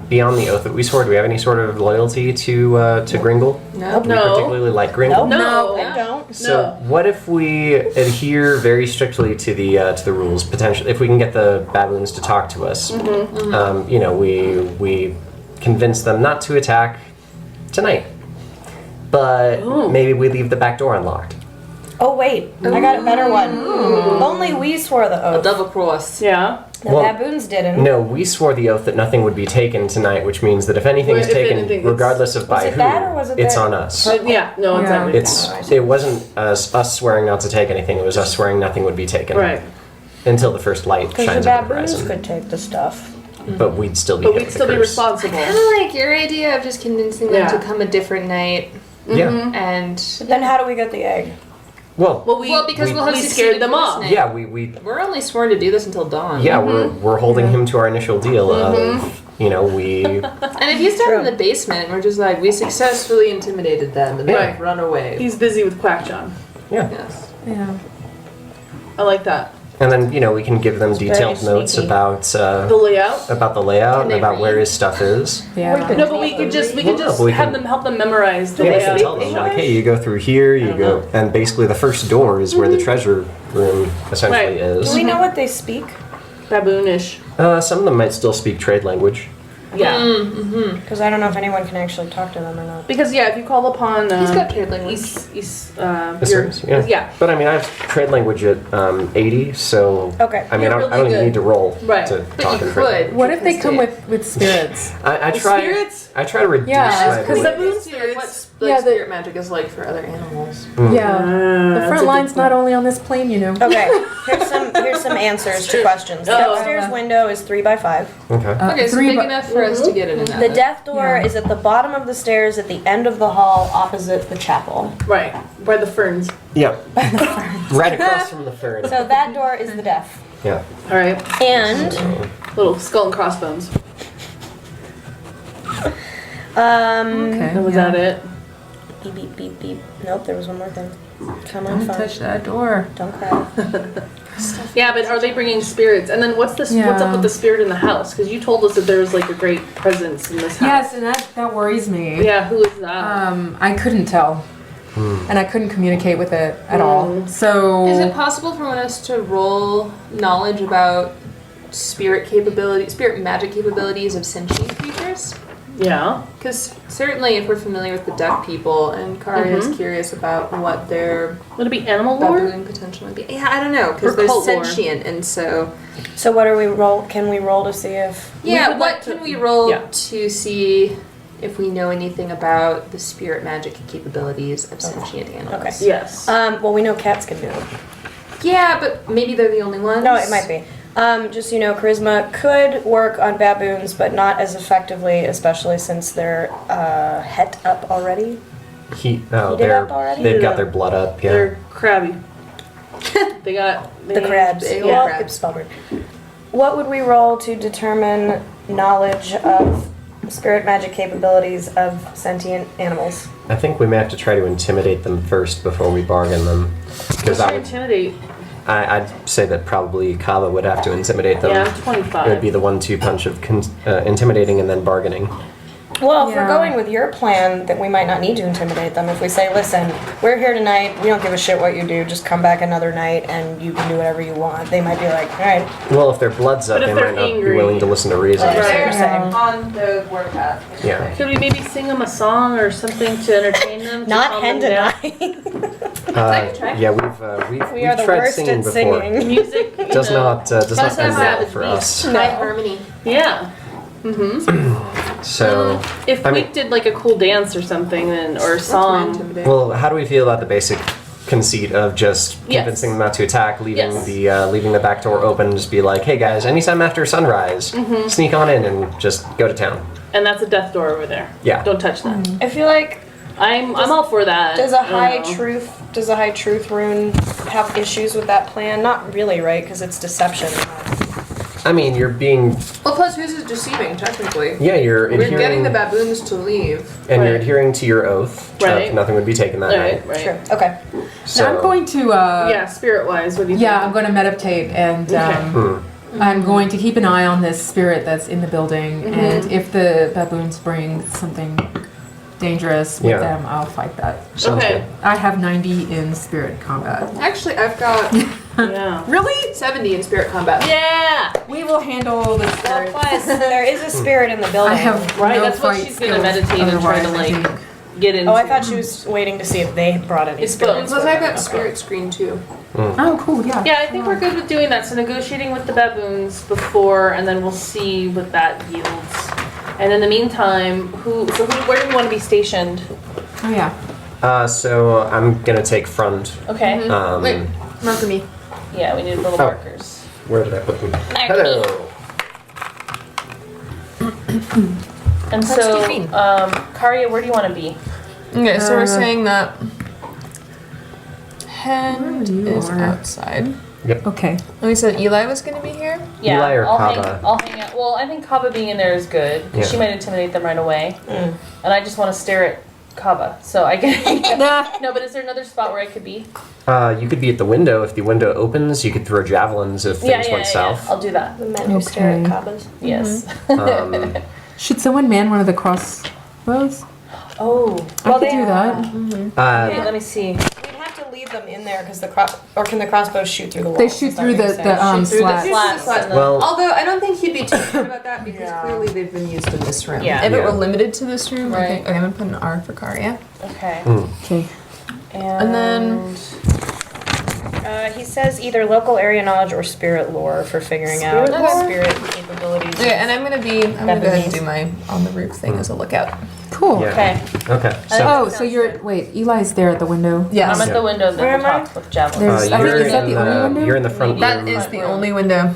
Speaker 4: beyond the oath that we swore? Do we have any sort of loyalty to Gringle?
Speaker 6: No.
Speaker 4: Do we
Speaker 3: No.
Speaker 4: particularly like Gringle?
Speaker 5: Nope.
Speaker 3: No.
Speaker 5: I don't.
Speaker 4: So what if we adhere very strictly to the rules? Potentially, if we can get the baboons to talk to us, we convince them not to attack tonight, but maybe we leave the back door unlocked.
Speaker 5: Oh wait, I got a better one. Only we swore the
Speaker 6: A
Speaker 5: oath.
Speaker 6: double cross.
Speaker 3: Yeah.
Speaker 5: The
Speaker 4: Well,
Speaker 5: baboons didn't.
Speaker 4: No, we swore the oath that nothing would be taken tonight, which means that if anything
Speaker 3: Well,
Speaker 4: is
Speaker 3: if
Speaker 4: taken,
Speaker 3: anything, it's-
Speaker 4: regardless of by
Speaker 5: it
Speaker 4: who,
Speaker 5: that or was it
Speaker 4: it's
Speaker 5: that?
Speaker 4: on us.
Speaker 3: Yeah. No,
Speaker 2: Yeah.
Speaker 3: exactly.
Speaker 4: It wasn't us swearing not to take anything. It was us swearing nothing would be taken.
Speaker 3: Right.
Speaker 4: Until the first light
Speaker 5: Because
Speaker 4: shines
Speaker 5: the
Speaker 4: on the
Speaker 5: baboons
Speaker 4: horizon.
Speaker 5: could take the stuff.
Speaker 4: But we'd still be
Speaker 3: But
Speaker 4: hit
Speaker 3: we'd
Speaker 4: with
Speaker 3: still
Speaker 4: the
Speaker 3: be
Speaker 4: curse.
Speaker 3: responsible.
Speaker 6: Kind of like your idea of just convincing them
Speaker 3: Yeah.
Speaker 6: to come a different night,
Speaker 4: Yeah.
Speaker 6: and
Speaker 5: But then how do we get the egg?
Speaker 4: Well,
Speaker 3: Well,
Speaker 6: because we'll have
Speaker 3: we
Speaker 6: succeeded
Speaker 3: scared them
Speaker 6: for this
Speaker 3: off.
Speaker 6: night.
Speaker 4: yeah, we
Speaker 6: We're only sworn to do this until dawn.
Speaker 4: yeah, we're holding him to our initial deal of we
Speaker 6: And if you start in the basement, we're just like, we successfully intimidated them and
Speaker 3: Right.
Speaker 6: they've run away.
Speaker 3: He's busy with Quackjohn.
Speaker 4: yeah.
Speaker 6: Yes.
Speaker 2: Yeah.
Speaker 3: I like that.
Speaker 4: And then, we can give them detailed notes
Speaker 5: sneaky.
Speaker 4: about
Speaker 3: The layout.
Speaker 4: about the layout
Speaker 3: Can
Speaker 4: and
Speaker 3: they
Speaker 4: about where
Speaker 3: read?
Speaker 4: his stuff is.
Speaker 2: Yeah.
Speaker 3: No, but we could just
Speaker 4: Well, no, but we
Speaker 3: have
Speaker 4: can-
Speaker 3: them help them memorize the
Speaker 4: Yeah, we
Speaker 3: layout.
Speaker 4: can tell them, like, hey, you go through here, you
Speaker 3: don't
Speaker 4: go,
Speaker 3: know.
Speaker 4: and basically the first door is where the treasure room essentially
Speaker 3: Right.
Speaker 4: is.
Speaker 5: Do we know what they speak?
Speaker 3: Baboonish.
Speaker 4: Some of them might still speak trade language.
Speaker 3: Yeah.
Speaker 5: Because I don't know if anyone can actually talk to them or not.
Speaker 3: Because if you call upon
Speaker 6: He's got trade language.
Speaker 3: yeah.
Speaker 4: But I mean, I have trade language at 80, so
Speaker 5: Okay.
Speaker 4: I mean,
Speaker 3: You're
Speaker 4: I
Speaker 3: really
Speaker 4: don't even
Speaker 3: good.
Speaker 4: need to roll
Speaker 3: Right.
Speaker 4: to
Speaker 6: But
Speaker 4: talk
Speaker 6: you
Speaker 4: in trade language.
Speaker 6: could.
Speaker 2: What if they
Speaker 6: because
Speaker 2: come with spirits?
Speaker 4: I
Speaker 3: The
Speaker 4: try.
Speaker 3: spirits?
Speaker 4: I try to reduce
Speaker 2: Yeah,
Speaker 4: my.
Speaker 2: because
Speaker 6: What
Speaker 2: the-
Speaker 6: like
Speaker 2: Yeah, the-
Speaker 6: spirit magic is like for other animals.
Speaker 2: Yeah. The
Speaker 3: That's
Speaker 2: front
Speaker 3: a
Speaker 2: line's
Speaker 3: good
Speaker 2: not only on this plane, you know.
Speaker 5: Okay, here's some answers to questions. The
Speaker 3: Oh.
Speaker 5: upstairs window is 3 by 5.
Speaker 4: Okay.
Speaker 6: Okay, so
Speaker 2: three
Speaker 6: big
Speaker 2: bu-
Speaker 6: enough for us to get in and out.
Speaker 5: The
Speaker 6: of.
Speaker 5: death door
Speaker 2: Yeah.
Speaker 5: is at the bottom of the stairs at the end of the hall opposite the chapel.
Speaker 3: Right. By the ferns.
Speaker 4: Yeah. Right across from the fern.
Speaker 5: So that door is the death.
Speaker 4: Yeah.
Speaker 3: All right.
Speaker 5: And
Speaker 3: Little skull and crossbones.
Speaker 2: Okay.
Speaker 3: Was
Speaker 2: yeah.
Speaker 3: that it?
Speaker 5: beep beep beep beep. Nope, there was one more thing. Come on,
Speaker 2: Don't
Speaker 5: phone.
Speaker 2: touch that door.
Speaker 5: Don't cry.
Speaker 3: Yeah, but are they bringing spirits? And then what's
Speaker 2: Yeah.
Speaker 3: what's up with the spirit in the house? Because you told us that there's like a great presence in this house.
Speaker 2: Yes, and that worries me.
Speaker 3: Yeah, who is that?
Speaker 2: I couldn't tell. And I couldn't communicate with it at all. So
Speaker 6: Is it possible for one of us to roll knowledge about spirit magic capabilities of sentient creatures?
Speaker 3: Yeah.
Speaker 6: Because certainly, if we're familiar with the duck people, and Kari is curious about what their
Speaker 3: Would it be animal lore?
Speaker 6: baboon potential might be. Yeah, I don't know, because
Speaker 3: Or
Speaker 6: they're
Speaker 3: cult lore.
Speaker 6: sentient, and so
Speaker 5: So what do we roll? Can we roll to see if?
Speaker 6: yeah.
Speaker 3: would
Speaker 6: What
Speaker 3: like to-
Speaker 6: can we roll
Speaker 3: yeah.
Speaker 6: to see if we know anything about the spirit magic capabilities of sentient animals?
Speaker 5: Okay.
Speaker 3: Yes.
Speaker 5: Well, we know cats can do it.
Speaker 6: Yeah, but maybe they're the only ones.
Speaker 5: No, it might be. Just so you know, charisma could work on baboons, but not as effectively, especially since they're het up already.
Speaker 4: Heated
Speaker 5: Heated up already?
Speaker 4: they've
Speaker 3: Heated
Speaker 4: got
Speaker 3: up.
Speaker 4: their blood up. Yeah.
Speaker 3: They're crabby. they
Speaker 5: The crabs.
Speaker 6: Big
Speaker 5: Well,
Speaker 6: crabs.
Speaker 5: it's spelled weird. What would we roll to determine knowledge of spirit magic capabilities of sentient animals?
Speaker 4: I think we may have to try to intimidate them first before we bargain them. Because
Speaker 3: What's your intimidate?
Speaker 4: I'd say that probably Kava would have to intimidate them.
Speaker 3: Yeah, I'm 25.
Speaker 4: It would be the 1-2 punch of intimidating and then bargaining.
Speaker 5: Well, if we're
Speaker 2: Yeah.
Speaker 5: going with your plan, then we might not need to intimidate them. If we say, listen, we're here tonight, we don't give a shit what you do, just come back another night and you can do whatever you want. They might be like, all right.
Speaker 4: Well, if their blood's up,
Speaker 3: But
Speaker 4: they
Speaker 3: if they're
Speaker 4: might not
Speaker 3: angry-
Speaker 4: be willing to listen to reason.
Speaker 5: Right.
Speaker 6: They're
Speaker 5: Saying.
Speaker 6: on the warpath.
Speaker 4: Yeah.
Speaker 3: Could we maybe sing them a song or something to entertain them? To
Speaker 5: Not
Speaker 3: calm
Speaker 5: hen
Speaker 3: them down?
Speaker 5: tonight.
Speaker 4: Yeah, we've
Speaker 5: We are the
Speaker 4: tried
Speaker 5: worst
Speaker 4: singing
Speaker 5: at
Speaker 4: before.
Speaker 5: singing.
Speaker 3: Music. you
Speaker 4: Does
Speaker 3: know.
Speaker 4: not end
Speaker 3: have
Speaker 4: well
Speaker 3: savage
Speaker 4: for
Speaker 3: beats.
Speaker 4: us.
Speaker 6: High harmony.
Speaker 3: Yeah.
Speaker 4: So,
Speaker 3: If
Speaker 4: I
Speaker 3: we
Speaker 4: mean-
Speaker 3: did like a cool dance or something, then or a
Speaker 6: That's
Speaker 3: song.
Speaker 6: intimidating.
Speaker 4: well, how do we feel about the basic conceit of just
Speaker 3: Yes.
Speaker 4: convincing them not to attack, leaving
Speaker 3: Yes.
Speaker 4: leaving the back door open, just be like, hey guys, anytime after sunrise,
Speaker 3: Mm-hmm.
Speaker 4: sneak on in and just go to town.
Speaker 3: And that's a death door over there.
Speaker 4: Yeah.
Speaker 3: Don't touch that.
Speaker 5: I feel like
Speaker 3: I'm all for that.
Speaker 5: does a
Speaker 3: I don't
Speaker 5: high
Speaker 3: know.
Speaker 5: truth rune have issues with that plan? Not really, right? Because it's deception.
Speaker 4: I mean, you're being,
Speaker 6: Well, plus who's is deceiving technically?
Speaker 4: yeah, you're
Speaker 6: We're
Speaker 4: adhering,
Speaker 6: getting the baboons to leave.
Speaker 4: and you're
Speaker 3: Right.
Speaker 4: adhering to your oath.
Speaker 3: Right.
Speaker 4: Nothing would be taken that night.
Speaker 3: Right.
Speaker 5: True. Okay.
Speaker 4: So,
Speaker 2: I'm going to.
Speaker 3: Yeah, spirit wise, what do you
Speaker 2: Yeah,
Speaker 3: think?
Speaker 2: I'm going to meditate and
Speaker 4: Hmm.
Speaker 2: I'm going to keep an eye on this spirit that's in the building.
Speaker 3: Mm-hmm.
Speaker 2: And if the baboons bring something dangerous with
Speaker 4: Yeah.
Speaker 2: them, I'll fight that.
Speaker 4: sounds
Speaker 3: Okay.
Speaker 4: good.
Speaker 2: I have 90 in spirit combat.
Speaker 6: Actually, I've got
Speaker 3: Yeah.
Speaker 2: Really?
Speaker 6: 70 in spirit combat.
Speaker 3: Yeah.
Speaker 2: We will handle the spirit.
Speaker 3: Plus,
Speaker 5: There is a spirit in the building.
Speaker 2: I have
Speaker 3: Right,
Speaker 2: no
Speaker 3: that's what
Speaker 2: fight
Speaker 3: she's gonna
Speaker 2: skills
Speaker 3: meditate and try to,
Speaker 2: otherwise, I
Speaker 3: like,
Speaker 2: think.
Speaker 3: get into.
Speaker 5: Oh, I thought she was waiting to see if they brought any
Speaker 3: It's
Speaker 5: spirits.
Speaker 3: both.
Speaker 6: Plus,
Speaker 5: with
Speaker 6: I've
Speaker 5: them.
Speaker 6: got spirit screen too.
Speaker 2: Oh, cool, yeah.
Speaker 3: Yeah, I think we're good with doing that. So negotiating with the baboons before, and then we'll see what that yields. And in the meantime, where do we want to be stationed?
Speaker 2: Oh, yeah.
Speaker 4: So I'm gonna take front.
Speaker 3: Okay.
Speaker 6: Wait, marker me.
Speaker 3: Yeah, we need little
Speaker 4: Oh.
Speaker 3: markers.
Speaker 4: Where did I put them? Hello.
Speaker 3: And
Speaker 6: Housekeeping.
Speaker 3: so, Karya, where do you want to be?
Speaker 6: Okay, so we're saying that Hen
Speaker 2: Where you
Speaker 6: is
Speaker 2: are.
Speaker 6: outside.
Speaker 2: Okay.
Speaker 6: And we said Eli was going to be here?
Speaker 3: Yeah,
Speaker 4: Eli or
Speaker 3: I'll
Speaker 4: Kava?
Speaker 3: I'll hang out. Well, I think Kava being in there is good because
Speaker 4: Yeah.
Speaker 3: she might intimidate them right away.
Speaker 5: Mm.
Speaker 3: And I just want to stare at Kava, so I can.
Speaker 2: Nah.
Speaker 3: No, but is there another spot where I could be?
Speaker 4: You could be at the window. If the window opens, you could throw javelins if things went south.
Speaker 3: I'll do that.
Speaker 5: The men who stare at
Speaker 2: Okay.
Speaker 5: Kabbas.
Speaker 3: Yes.
Speaker 2: Should someone man one of the crossbows?
Speaker 3: Oh.
Speaker 2: I could do that.
Speaker 3: Okay, let me see.
Speaker 5: We'd have to leave them in there because or can the crossbows shoot through the wall?
Speaker 2: They shoot through the slats.
Speaker 3: Slats.
Speaker 4: Well,
Speaker 6: Although I don't think he'd be too good about that because clearly they've been used in this room.
Speaker 3: Yeah.
Speaker 7: If it
Speaker 4: Yeah.
Speaker 7: were limited to this room,
Speaker 3: Right.
Speaker 7: okay, I'm gonna put an R for Karya.
Speaker 3: Okay.
Speaker 2: Okay.
Speaker 3: And
Speaker 7: then-
Speaker 5: He says either local area knowledge or spirit lore for figuring out
Speaker 3: Spirit lore?
Speaker 5: spirit capabilities.
Speaker 7: Okay, and I'm gonna go ahead and do my on the roof thing as a lookout.
Speaker 2: Cool.
Speaker 4: yeah.
Speaker 3: okay.
Speaker 4: Okay. So
Speaker 2: Oh, so wait, Eli's there at the window.
Speaker 7: Yes.
Speaker 3: I'm at the window
Speaker 5: Where
Speaker 3: that
Speaker 5: am I?
Speaker 3: we talked with javelin.
Speaker 2: There's- I think-
Speaker 4: you're
Speaker 2: is that
Speaker 4: in
Speaker 2: the only window?
Speaker 4: You're in the front
Speaker 7: That
Speaker 4: room.
Speaker 7: is the only window.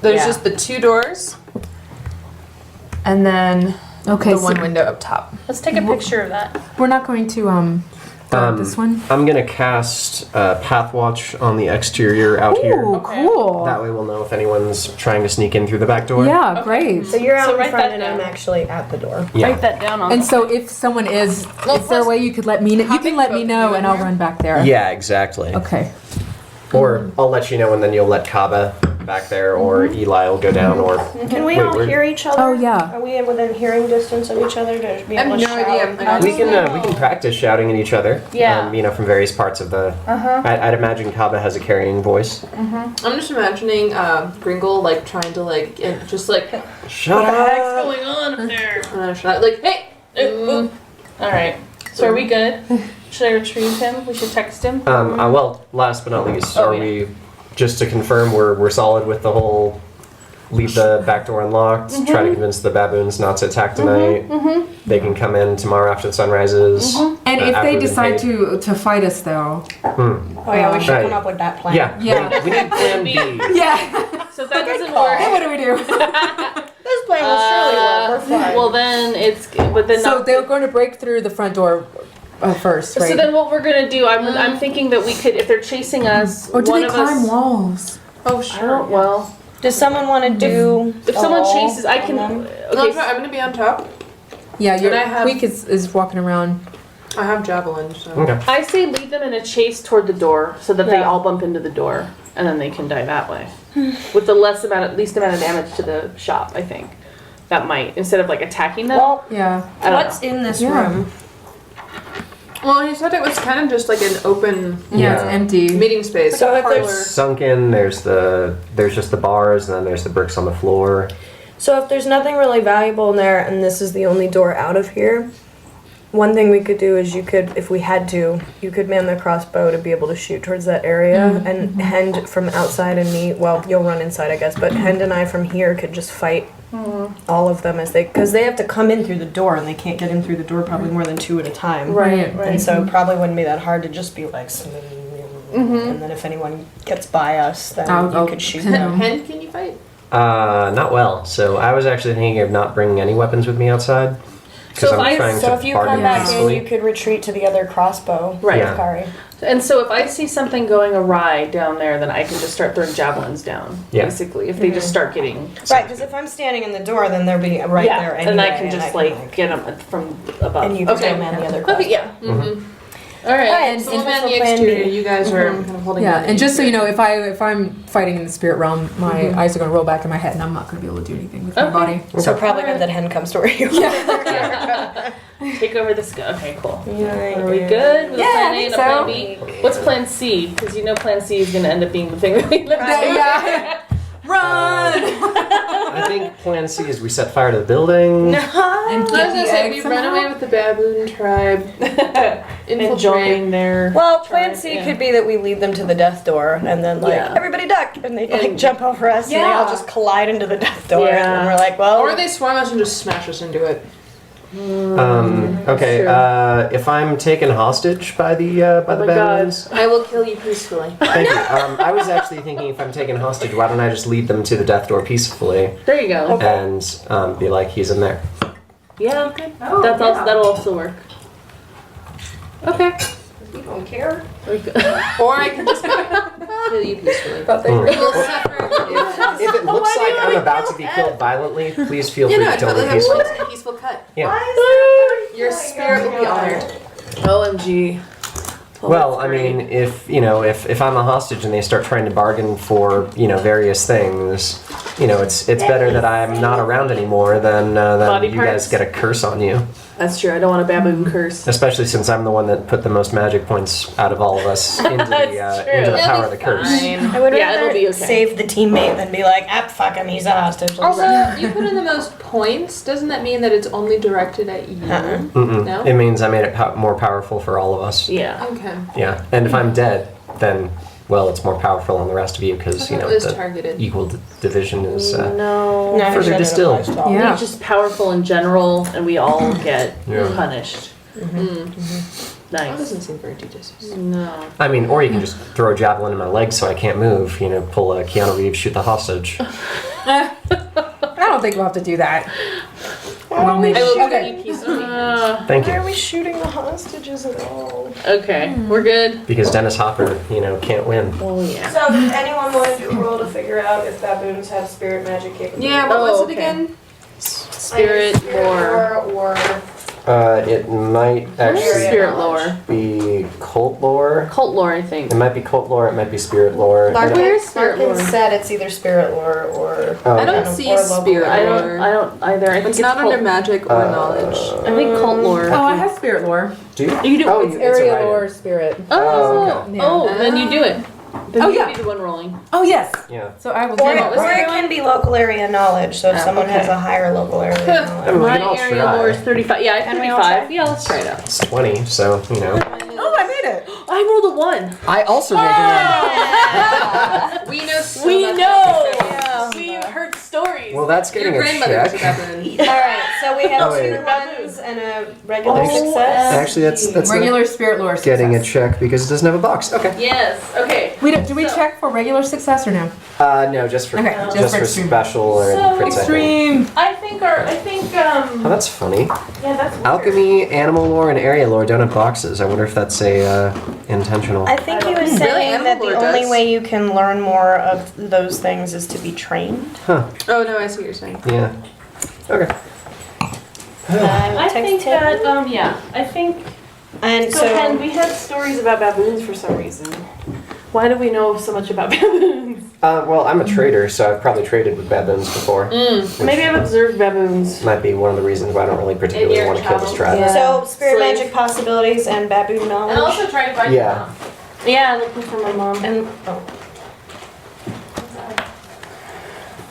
Speaker 7: There's
Speaker 3: Yeah.
Speaker 7: just the 2 doors, and then
Speaker 2: Okay,
Speaker 7: the
Speaker 2: so
Speaker 7: one window up top.
Speaker 3: Let's take a picture of that.
Speaker 2: we're not going to guard this one.
Speaker 4: I'm gonna cast Path Watch on the exterior out here.
Speaker 2: Ooh, cool.
Speaker 4: That way we'll know if anyone's trying to sneak in through the back door.
Speaker 2: Yeah, great.
Speaker 5: So you're out
Speaker 3: So
Speaker 5: in
Speaker 3: write
Speaker 5: front
Speaker 3: that
Speaker 5: and
Speaker 3: down.
Speaker 5: I'm actually at the door.
Speaker 4: Yeah.
Speaker 3: Write that down on.
Speaker 2: And so if someone is there a way you could let me know? You can let me know and I'll run back there.
Speaker 4: Yeah, exactly.
Speaker 2: Okay.
Speaker 4: Or I'll let you know and then you'll let Kaba back there, or Eli will go down, or
Speaker 5: Can we
Speaker 4: Wait,
Speaker 5: all
Speaker 4: where-
Speaker 5: hear each other?
Speaker 2: Oh, yeah.
Speaker 5: Are we within hearing distance of each other to be
Speaker 6: I have
Speaker 5: able to
Speaker 6: no
Speaker 5: shout?
Speaker 6: idea.
Speaker 4: we can practice shouting at each other.
Speaker 3: Yeah.
Speaker 4: You know, from various parts of the. I'd imagine Kaba has a carrying voice.
Speaker 6: I'm just imagining Gringle like trying to like just like
Speaker 4: Shut
Speaker 3: what the heck's
Speaker 4: up!
Speaker 3: going on up there?
Speaker 6: like hey.
Speaker 3: All right. So are we good? Should I retrieve him? We should text him.
Speaker 4: Well, last but not least,
Speaker 3: Oh,
Speaker 4: are
Speaker 3: yeah.
Speaker 4: we just to confirm we're solid with the whole leave the back door unlocked, try to convince the baboons not to attack tonight. They can come in tomorrow after the sun rises.
Speaker 2: And if
Speaker 4: after
Speaker 2: they
Speaker 4: we've been
Speaker 2: decide
Speaker 4: paid.
Speaker 2: to fight us though.
Speaker 5: Oh yeah, we should
Speaker 4: Right.
Speaker 5: come up with that plan.
Speaker 4: Yeah,
Speaker 2: Yeah.
Speaker 4: we need plan B.
Speaker 2: Yeah.
Speaker 3: So if that doesn't
Speaker 2: What
Speaker 3: work.
Speaker 2: do we do?
Speaker 5: This plan will surely work. We're fine.
Speaker 3: Well, then it's. But then
Speaker 2: So
Speaker 3: not.
Speaker 2: they're going to break through the front door first, right?
Speaker 3: So then what we're gonna do? I'm thinking that we could, if they're chasing us,
Speaker 2: or do
Speaker 3: one
Speaker 2: they
Speaker 3: of
Speaker 2: climb
Speaker 3: us.
Speaker 2: walls?
Speaker 6: Oh
Speaker 3: I
Speaker 6: sure.
Speaker 3: don't. Well,
Speaker 5: Does someone want to do?
Speaker 3: if
Speaker 5: a
Speaker 3: someone
Speaker 5: wall
Speaker 3: chases, I can.
Speaker 5: on them?
Speaker 3: Okay.
Speaker 6: I'm gonna be on top.
Speaker 2: Yeah, your
Speaker 6: And I have-
Speaker 2: Tweak is walking around.
Speaker 6: I have javelin. So.
Speaker 4: Okay.
Speaker 3: I say lead them in a chase toward the door so that they
Speaker 5: Yeah.
Speaker 3: all bump into the door and then they can die that way. With the least amount of damage to the shop, I think. That might, instead of like attacking them.
Speaker 5: Well,
Speaker 2: Yeah.
Speaker 3: I don't
Speaker 5: what's in this
Speaker 2: Yeah.
Speaker 5: room?
Speaker 6: Well, he said it was kind of just like an open
Speaker 2: Yeah, it's
Speaker 4: Yeah.
Speaker 2: empty.
Speaker 6: meeting space.
Speaker 5: So
Speaker 6: like a
Speaker 5: if there's-
Speaker 6: parlor.
Speaker 4: Sunken. There's just the bars, and then there's the bricks on the floor.
Speaker 5: So if there's nothing really valuable in there, and this is the only door out of here, one thing we could do is you could, if we had to, you could man the crossbow to be able to shoot towards that area, and Hend from outside and me, well, you'll run inside, I guess, but Hend and I from here could just fight all of them as because they have to come in through the door, and they can't get in through the door probably more than 2 at a time.
Speaker 2: Right.
Speaker 5: And so it probably wouldn't be that hard to just be like, and then if anyone gets by us, then you could shoot
Speaker 2: pin
Speaker 5: them.
Speaker 2: them.
Speaker 6: Hen, can you fight?
Speaker 4: Not well. So I was actually thinking of not bringing any weapons with me outside. Because
Speaker 3: So if
Speaker 4: I'm trying
Speaker 5: So
Speaker 4: to
Speaker 5: if you
Speaker 4: bargain
Speaker 5: come back in,
Speaker 4: peacefully.
Speaker 5: you could retreat to the other crossbow.
Speaker 3: Right.
Speaker 4: Yeah.
Speaker 5: Kari.
Speaker 3: And so if I see something going awry down there, then I can just start throwing javelins down.
Speaker 4: Yeah.
Speaker 3: Basically, if they just start getting.
Speaker 5: Right, because if I'm standing in the door, then they'll be right
Speaker 3: yeah,
Speaker 5: there anyway.
Speaker 3: and I can just get them from above.
Speaker 5: And you can
Speaker 3: okay.
Speaker 5: still man the other crossbow.
Speaker 3: Okay, yeah. All right.
Speaker 5: Alright,
Speaker 6: So
Speaker 5: and
Speaker 6: I'm on the
Speaker 5: plan
Speaker 6: exterior.
Speaker 5: B.
Speaker 6: You guys are kind of holding.
Speaker 2: Yeah,
Speaker 6: down the
Speaker 2: and just so you
Speaker 6: interior.
Speaker 2: know, if I'm fighting in the spirit realm, my eyes are going to roll back in my head, and I'm not going to be able to do anything with my body.
Speaker 5: So probably good that Hen comes to where you are.
Speaker 3: Take over this. Okay, cool.
Speaker 5: Yeah,
Speaker 3: Are we good? With
Speaker 2: Yeah,
Speaker 3: plan
Speaker 2: I
Speaker 3: A
Speaker 2: think
Speaker 3: and a
Speaker 2: so.
Speaker 3: plan B? What's plan C? Because you know plan C is going to end up being the thing that we end up doing.
Speaker 2: Yeah. Run!
Speaker 4: I think plan C is we set fire to the building.
Speaker 2: And
Speaker 6: I was
Speaker 2: get
Speaker 6: gonna
Speaker 2: the
Speaker 6: say
Speaker 2: egg
Speaker 6: we
Speaker 2: somehow?
Speaker 6: run away with the baboon tribe,
Speaker 3: And
Speaker 6: infiltrate.
Speaker 3: join their.
Speaker 5: Well, plan
Speaker 3: tribe,
Speaker 5: C
Speaker 3: yeah.
Speaker 5: could be that we lead them to the death door, and then like
Speaker 3: Yeah.
Speaker 5: everybody duck, and they like
Speaker 6: And-
Speaker 5: jump over us, and they all
Speaker 2: Yeah.
Speaker 5: just collide into the death door, and
Speaker 3: Yeah.
Speaker 5: then we're like, well,
Speaker 6: Or they swarm us and just smash us into it.
Speaker 4: Okay. If I'm taken hostage by the
Speaker 3: Oh my God.
Speaker 4: baboons,
Speaker 6: I will kill you peacefully.
Speaker 4: thank you. I was actually thinking if I'm taken hostage, why don't I just lead them to the death door peacefully
Speaker 3: There you go.
Speaker 4: and be like, he's in there.
Speaker 3: Yeah, okay. That's also, that'll also work. Okay.
Speaker 5: you don't care.
Speaker 6: Or I can just kill you peacefully.
Speaker 4: Mm.
Speaker 6: You will suffer.
Speaker 4: If it looks like I'm about to be killed violently, please feel free to
Speaker 6: I'd
Speaker 4: kill me
Speaker 6: rather have
Speaker 4: peacefully.
Speaker 6: a peaceful cut.
Speaker 4: Yeah.
Speaker 6: Your spirit will be honored.
Speaker 3: OMG.
Speaker 4: Well, I mean, if I'm a hostage and they start trying to bargain for various things, it's better that I'm not around anymore than
Speaker 3: Body
Speaker 4: you guys
Speaker 3: parts?
Speaker 4: get a curse on you.
Speaker 3: That's true. I don't want a baboon curse.
Speaker 4: Especially since I'm the one that put the most magic points out of all of us into the
Speaker 3: That's true.
Speaker 4: into the
Speaker 3: It'll
Speaker 4: power
Speaker 3: be
Speaker 4: of the curse.
Speaker 5: I would
Speaker 3: Yeah, it'll
Speaker 5: rather
Speaker 3: be okay.
Speaker 5: save the teammate than be like, fuck him, he's a hostage.
Speaker 6: Also, you put in the most points. Doesn't that mean that it's only directed at you?
Speaker 4: Mm-mm.
Speaker 6: No?
Speaker 4: It means I made it more powerful for all of us.
Speaker 3: Yeah.
Speaker 6: Okay.
Speaker 4: Yeah, and if I'm dead, then it's more powerful on the rest of you because
Speaker 6: I thought it was
Speaker 4: the
Speaker 6: targeted.
Speaker 4: equal division is.
Speaker 3: No.
Speaker 5: No, he
Speaker 4: further
Speaker 5: said it
Speaker 4: distilled.
Speaker 5: applies to all.
Speaker 2: Yeah.
Speaker 3: He's just powerful in general, and we all get
Speaker 4: Yeah.
Speaker 3: punished.
Speaker 6: That
Speaker 3: Nice.
Speaker 6: doesn't seem very judicious.
Speaker 3: No.
Speaker 4: I mean, or you can just throw a javelin in my leg so I can't move. Pull a Keanu Reeves, shoot the hostage.
Speaker 2: I don't think we'll have to do that. Well, maybe.
Speaker 3: I will
Speaker 2: Okay.
Speaker 3: give you peace of me.
Speaker 4: Thank
Speaker 5: Why are
Speaker 4: you.
Speaker 5: we shooting the hostages at all?
Speaker 3: Okay, we're good.
Speaker 4: Because Dennis Hopper, can't win.
Speaker 3: Oh yeah.
Speaker 5: So, if anyone want to do a roll to figure out if baboons have spirit magic capabilities?
Speaker 6: Yeah, what was it
Speaker 3: okay.
Speaker 6: again?
Speaker 3: Spirit lore.
Speaker 5: or
Speaker 4: It might actually
Speaker 3: Spirit lore.
Speaker 4: be cult lore.
Speaker 3: Cult lore, I think.
Speaker 4: It might be cult lore. It might be spirit lore.
Speaker 5: Larkin,
Speaker 3: Where is spirit
Speaker 5: Larkin
Speaker 3: lore?
Speaker 5: said it's either spirit lore or.
Speaker 4: Oh,
Speaker 6: I don't
Speaker 4: okay.
Speaker 6: see
Speaker 5: Or local
Speaker 6: spirit
Speaker 3: I
Speaker 6: lore.
Speaker 3: don't either. I think
Speaker 6: It's not
Speaker 3: cult.
Speaker 6: under magic or knowledge.
Speaker 3: I think cult lore.
Speaker 2: Oh, I have spirit lore.
Speaker 4: Do you?
Speaker 3: You do.
Speaker 4: Oh,
Speaker 3: It's
Speaker 4: it's
Speaker 2: Area
Speaker 4: a write-in.
Speaker 2: lore, spirit.
Speaker 3: Oh,
Speaker 2: Yeah.
Speaker 3: oh, then you do it. Then
Speaker 2: Oh,
Speaker 3: you
Speaker 2: yeah.
Speaker 3: be the one rolling.
Speaker 2: Oh, yes.
Speaker 4: Yeah.
Speaker 2: So I will
Speaker 5: Or,
Speaker 2: do
Speaker 3: what was
Speaker 5: or
Speaker 2: it.
Speaker 5: it can be local area knowledge, so if someone has
Speaker 3: okay.
Speaker 5: a higher local area
Speaker 4: I
Speaker 5: knowledge.
Speaker 4: mean, we
Speaker 3: My
Speaker 4: can all
Speaker 3: area
Speaker 4: try.
Speaker 3: lore is 35. Yeah, I have
Speaker 5: And we all
Speaker 3: 35.
Speaker 5: try?
Speaker 3: Yeah, let's try it out.
Speaker 4: It's 20, so
Speaker 2: Oh, I made it.
Speaker 3: I rolled a 1.
Speaker 4: I also made
Speaker 6: We know so
Speaker 3: We
Speaker 6: much
Speaker 3: know.
Speaker 6: about baboons.
Speaker 3: We heard stories.
Speaker 4: Well, that's getting
Speaker 6: Your
Speaker 4: a
Speaker 6: grandmother was a
Speaker 4: check.
Speaker 6: baboon.
Speaker 5: Alright, so we have
Speaker 4: Oh, wait.
Speaker 5: 2 runs and a regular
Speaker 4: Thanks.
Speaker 5: success.
Speaker 4: Actually, that's not
Speaker 2: Regular spirit lore success.
Speaker 4: getting a check because it doesn't have a box. Okay.
Speaker 3: Yes. Okay.
Speaker 2: Do we check for regular success or no?
Speaker 4: No, just for
Speaker 2: Okay,
Speaker 4: just for
Speaker 2: extreme.
Speaker 4: special or
Speaker 3: So
Speaker 4: crits. I think.
Speaker 2: Extreme.
Speaker 4: Oh, that's funny.
Speaker 3: Yeah, that's weird.
Speaker 4: Alchemy, animal lore, and area lore don't have boxes. I wonder if that's a intentional.
Speaker 5: I think he was
Speaker 6: Really,
Speaker 5: saying that
Speaker 6: animal
Speaker 5: the
Speaker 6: lore
Speaker 5: only
Speaker 6: does.
Speaker 5: way you can learn more of those things is to be trained.
Speaker 4: Huh?
Speaker 6: Oh no, I see what you're saying.
Speaker 4: Yeah. Okay.
Speaker 3: I think that yeah. I think
Speaker 5: And
Speaker 3: so. Ken, we had stories about baboons for some reason. Why do we know so much about baboons?
Speaker 4: Well, I'm a trader, so I've probably traded with baboons before.
Speaker 3: Maybe I've observed baboons.
Speaker 4: Might be one of the reasons why I don't really particularly
Speaker 3: your
Speaker 4: want to kill this tribe.
Speaker 3: travels,
Speaker 5: So spirit
Speaker 3: Slave.
Speaker 5: magic possibilities and baboon knowledge.
Speaker 3: And also trying to find
Speaker 4: Yeah.
Speaker 3: your mom. Yeah, looking for my mom.
Speaker 5: And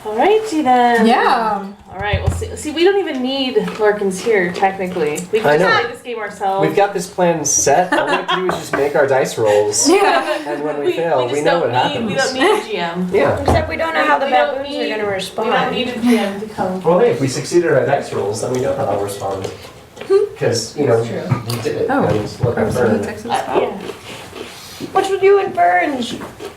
Speaker 3: Alrighty then.
Speaker 2: Yeah.
Speaker 3: Alright, we'll see. See, we don't even need Larkins here, technically. We can
Speaker 4: I
Speaker 3: just
Speaker 4: know.
Speaker 3: play this game ourselves.
Speaker 4: We've got this plan set. All we have to do is just make our dice rolls,
Speaker 2: Yeah.
Speaker 4: and when we fail, we
Speaker 3: just
Speaker 4: know
Speaker 3: don't
Speaker 4: what
Speaker 3: need,
Speaker 4: happens.
Speaker 3: We don't need a GM.
Speaker 4: Yeah.
Speaker 5: except we don't know how the
Speaker 3: We don't
Speaker 5: baboons
Speaker 3: need-
Speaker 5: are going to
Speaker 3: We
Speaker 5: respond.
Speaker 3: don't need a GM to come.
Speaker 4: Well, hey, if we succeeded at our dice rolls, then we know how they'll respond. Because, we did it.
Speaker 2: Oh.
Speaker 4: And look, our burn.
Speaker 3: Yeah.
Speaker 5: What's with you and Burns?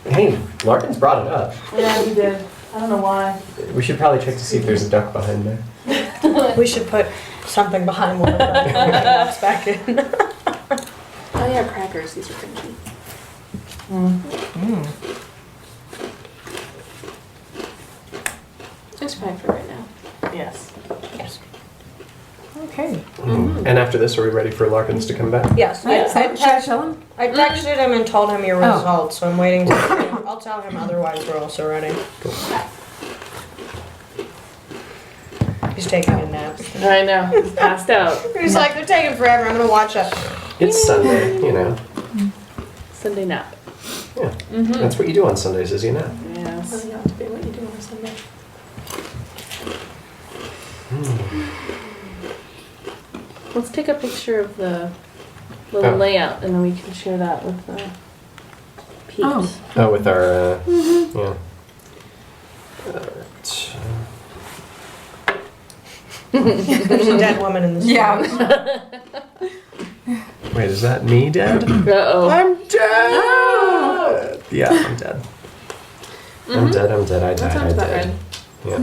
Speaker 4: Hey, Larkin's brought it up.
Speaker 3: Yeah, we did. I don't know why.
Speaker 4: We should probably check to see if there's a duck behind there.
Speaker 5: We should put something behind one of them back in.
Speaker 6: Oh yeah, crackers. These are crunchy. It's fine for right now.
Speaker 3: Yes.
Speaker 2: Okay.
Speaker 4: And after this, are we ready for Larkins to come back?
Speaker 5: Yes.
Speaker 2: Should I tell him?
Speaker 5: I texted him and told him your
Speaker 2: Oh.
Speaker 5: results, so I'm waiting to. I'll tell him otherwise we're also ready. He's taking a nap.
Speaker 3: I know. He's passed out.
Speaker 5: He's like, they're taking forever. I'm gonna watch it.
Speaker 4: It's Sunday,
Speaker 3: Sunday nap.
Speaker 4: Yeah. That's what you do on Sundays, is you nap.
Speaker 3: Yes.
Speaker 6: Really ought to be what you do on a Sunday.
Speaker 3: Let's take a picture of the little
Speaker 4: Oh.
Speaker 3: layout and then we can share that with the peeps.
Speaker 2: Oh.
Speaker 4: Oh, with our, yeah.
Speaker 5: There's a dead woman in the
Speaker 2: Yeah.
Speaker 4: Wait, is that me dead?
Speaker 3: Uh-oh.
Speaker 4: I'm dead! Yeah, I'm dead. I'm dead, I
Speaker 6: That
Speaker 4: died, I
Speaker 6: sounds about
Speaker 4: did.
Speaker 6: right.
Speaker 4: Yeah.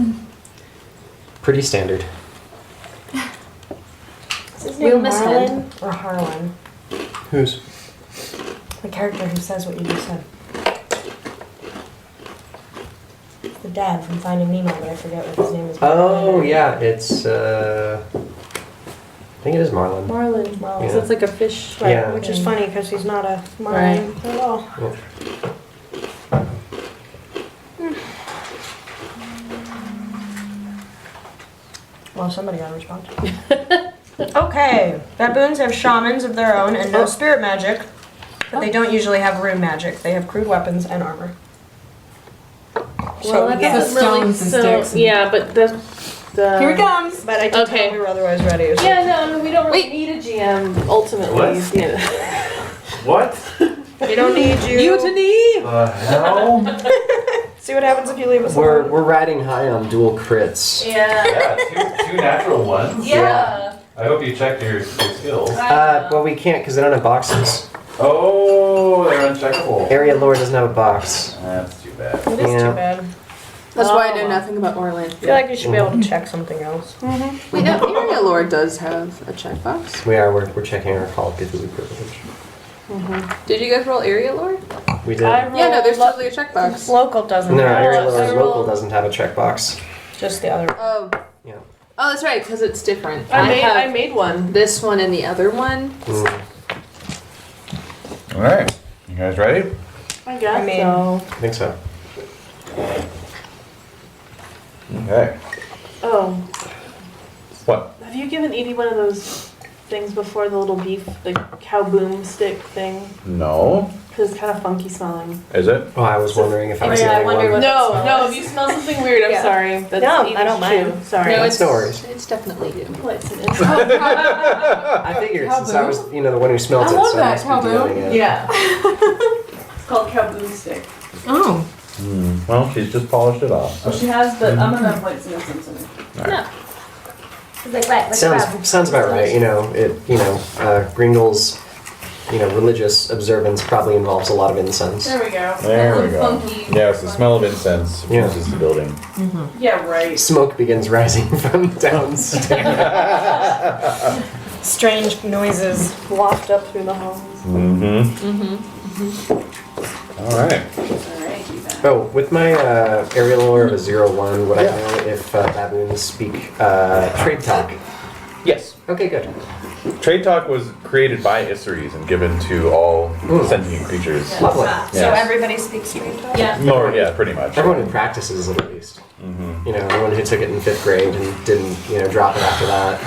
Speaker 4: Pretty standard.
Speaker 5: Is his
Speaker 6: We'll
Speaker 5: name
Speaker 6: miss
Speaker 5: Marlin or Harlan?
Speaker 4: Who's?
Speaker 5: The character who says what you just said. The dad from Finding Nemo, but I forget what his name is.
Speaker 4: Oh, yeah, it's, think it is marlin.
Speaker 5: Marlin.
Speaker 3: So
Speaker 4: Yeah.
Speaker 3: it's like a fish.
Speaker 5: Right,
Speaker 4: Yeah.
Speaker 5: which is funny because he's not a marlin at all. Well, somebody got to respond. Okay, baboons have shamans of their own and no spirit magic, but they don't usually have rune magic. They have crude weapons and armor.
Speaker 3: Well, that
Speaker 2: yes.
Speaker 3: doesn't really.
Speaker 2: Stones and
Speaker 3: So
Speaker 2: sticks and-
Speaker 3: yeah, but the.
Speaker 2: Here it comes.
Speaker 5: But I did
Speaker 3: Okay.
Speaker 5: tell we were otherwise ready. So.
Speaker 3: Yeah, no, we don't really need a GM ultimately.
Speaker 1: What?
Speaker 3: Yeah.
Speaker 1: What?
Speaker 5: We don't need you.
Speaker 3: Mutiny.
Speaker 1: Hell?
Speaker 5: See what happens if you leave us
Speaker 4: We're
Speaker 5: alone.
Speaker 4: riding high on dual crits.
Speaker 3: Yeah.
Speaker 1: Yeah, two natural ones.
Speaker 3: Yeah.
Speaker 1: I hope you checked your skills.
Speaker 4: Well, we can't because they don't have boxes.
Speaker 1: Oh, they're uncheckable.
Speaker 4: Area lore doesn't have a box.
Speaker 1: That's too bad.
Speaker 5: It is
Speaker 4: Yeah.
Speaker 5: too bad.
Speaker 6: That's why I know nothing about Orland.
Speaker 5: I feel like you should be able to check something else.
Speaker 6: Wait, no, Area Lore does have a checkbox.
Speaker 4: We're checking our Call of Cthulhu privilege.
Speaker 6: Did you guys roll Area Lore?
Speaker 4: We did.
Speaker 6: Yeah, no, there's totally a checkbox.
Speaker 5: Local doesn't
Speaker 4: No,
Speaker 5: have
Speaker 4: Area
Speaker 5: it.
Speaker 4: Lore
Speaker 3: I
Speaker 4: local
Speaker 3: rolled-
Speaker 4: doesn't have a checkbox.
Speaker 5: Just the other.
Speaker 6: Oh.
Speaker 4: Yeah.
Speaker 6: Oh, that's right, because it's different.
Speaker 3: I
Speaker 6: have
Speaker 3: made one.
Speaker 6: this one and the other one.
Speaker 4: Mm.
Speaker 1: All right, you guys ready?
Speaker 3: I guess
Speaker 5: I mean-
Speaker 3: so.
Speaker 4: I think so.
Speaker 1: Okay.
Speaker 3: Oh,
Speaker 1: What?
Speaker 3: have you given Edie one of those things before, the little beef, the cow boom stick thing?
Speaker 1: No.
Speaker 3: Because it's kind of funky smelling.
Speaker 1: Is it?
Speaker 4: Oh, I was wondering if I was the
Speaker 5: yeah, I
Speaker 4: only
Speaker 5: wondered
Speaker 4: one.
Speaker 5: what-
Speaker 3: No,
Speaker 5: that
Speaker 3: no,
Speaker 5: smell
Speaker 3: if you smell something weird, I'm
Speaker 5: Yeah.
Speaker 3: sorry. That's
Speaker 5: No,
Speaker 3: Edie's
Speaker 5: I don't mind.
Speaker 3: chew. Sorry.
Speaker 6: No,
Speaker 4: That's no worries.
Speaker 6: It's definitely you.
Speaker 3: What's it?
Speaker 4: I figured since I was, the one who smelled
Speaker 2: I
Speaker 4: it,
Speaker 2: love
Speaker 4: so I
Speaker 2: that,
Speaker 4: must be
Speaker 2: Cowboy.
Speaker 4: doing it.
Speaker 3: Yeah. It's called cow boom stick.
Speaker 2: Oh.
Speaker 1: Well, she's just polished it off.
Speaker 3: Well, she has, but I'm gonna put some in it.
Speaker 4: Sounds about right. Gringle's, religious observance probably involves a lot of incense.
Speaker 3: There we go.
Speaker 1: There we
Speaker 3: That
Speaker 1: go.
Speaker 3: funky.
Speaker 1: Yes, the smell of incense
Speaker 4: Yeah.
Speaker 1: fuses the building.
Speaker 3: Yeah, right.
Speaker 4: Smoke begins rising from downstairs.
Speaker 5: Strange noises waft up through the halls.
Speaker 1: All right.
Speaker 4: Oh, with my area lore of a 0-1, would I know if baboons speak trade talk?
Speaker 1: Yes.
Speaker 4: Okay, good.
Speaker 1: Trade talk was created by Isseries and given to all sentient creatures.
Speaker 4: Lovely.
Speaker 5: So
Speaker 1: Yes.
Speaker 5: everybody speaks straight talk?
Speaker 3: Yeah.
Speaker 1: More, yeah, pretty much.
Speaker 4: Everyone who practices it at least. Everyone who took it in 5th grade and didn't, drop it after that.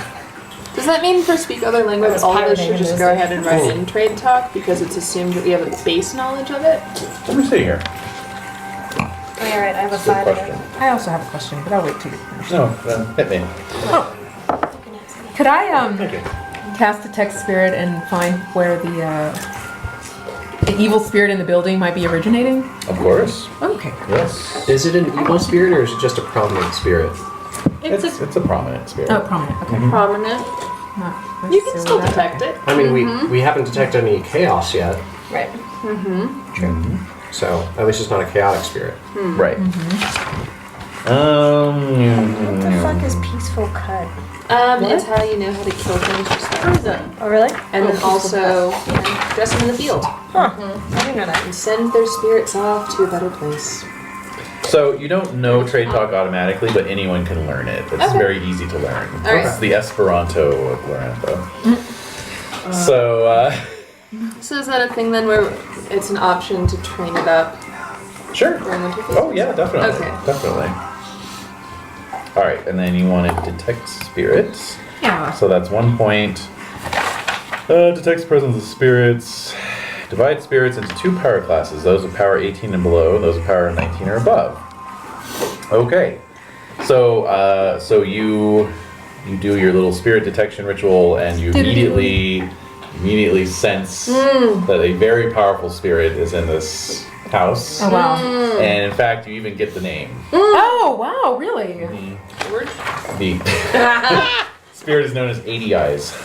Speaker 6: Does that mean for speak other language,
Speaker 5: was
Speaker 6: all of us
Speaker 5: pirating
Speaker 6: should
Speaker 5: in
Speaker 6: just
Speaker 5: those
Speaker 6: go
Speaker 5: days.
Speaker 6: ahead and write in trade talk because it's assumed that we have a base knowledge of it?
Speaker 1: Let me see here.
Speaker 5: Alright, I have a
Speaker 1: Good
Speaker 5: 5
Speaker 1: question.
Speaker 5: again.
Speaker 2: I also have a question, but I'll wait till you finish.
Speaker 1: No, hit me.
Speaker 2: Could I
Speaker 1: Thank you.
Speaker 2: cast detect spirit and find where the evil spirit in the building might be originating?
Speaker 1: Of course.
Speaker 2: Okay.
Speaker 1: Yes.
Speaker 4: Is it an evil spirit or is it just a prominent spirit?
Speaker 3: It's a
Speaker 1: It's a prominent spirit.
Speaker 2: Oh, prominent. Okay.
Speaker 3: prominent.
Speaker 2: Not
Speaker 3: You can
Speaker 2: necessarily
Speaker 3: still
Speaker 2: that.
Speaker 3: detect it.
Speaker 4: I mean, we haven't detected any chaos yet,
Speaker 5: Right.
Speaker 4: so at least it's not a chaotic spirit.
Speaker 1: Right.
Speaker 5: What the fuck is peaceful cut?
Speaker 6: It's how you know how to kill things for stuff.
Speaker 5: Oh, really?
Speaker 6: And then also dress them in the field
Speaker 5: Huh. I didn't know that.
Speaker 6: and send their spirits off to a better place.
Speaker 1: So you don't know trade talk automatically, but anyone can learn it. It's
Speaker 6: Okay.
Speaker 1: very easy to learn.
Speaker 6: All right.
Speaker 1: It's the Esperanto of Loranto. So,
Speaker 6: So is that a thing then where it's an option to train it up
Speaker 1: sure.
Speaker 6: during winter phase?
Speaker 1: Oh yeah, definitely.
Speaker 6: Okay.
Speaker 1: Definitely. All right, and then you want to detect spirits.
Speaker 2: Yeah.
Speaker 1: So that's 1 point. Detects presence of spirits. Divide spirits into 2 power classes. Those of power 18 and below, those of power 19 or above. Okay. So so you do your little spirit detection ritual and you immediately sense that a very powerful spirit is in this house.
Speaker 2: Oh wow.
Speaker 1: And in fact, you even get the name.
Speaker 2: Oh wow, really?
Speaker 1: The spirit is known as 80 Eyes.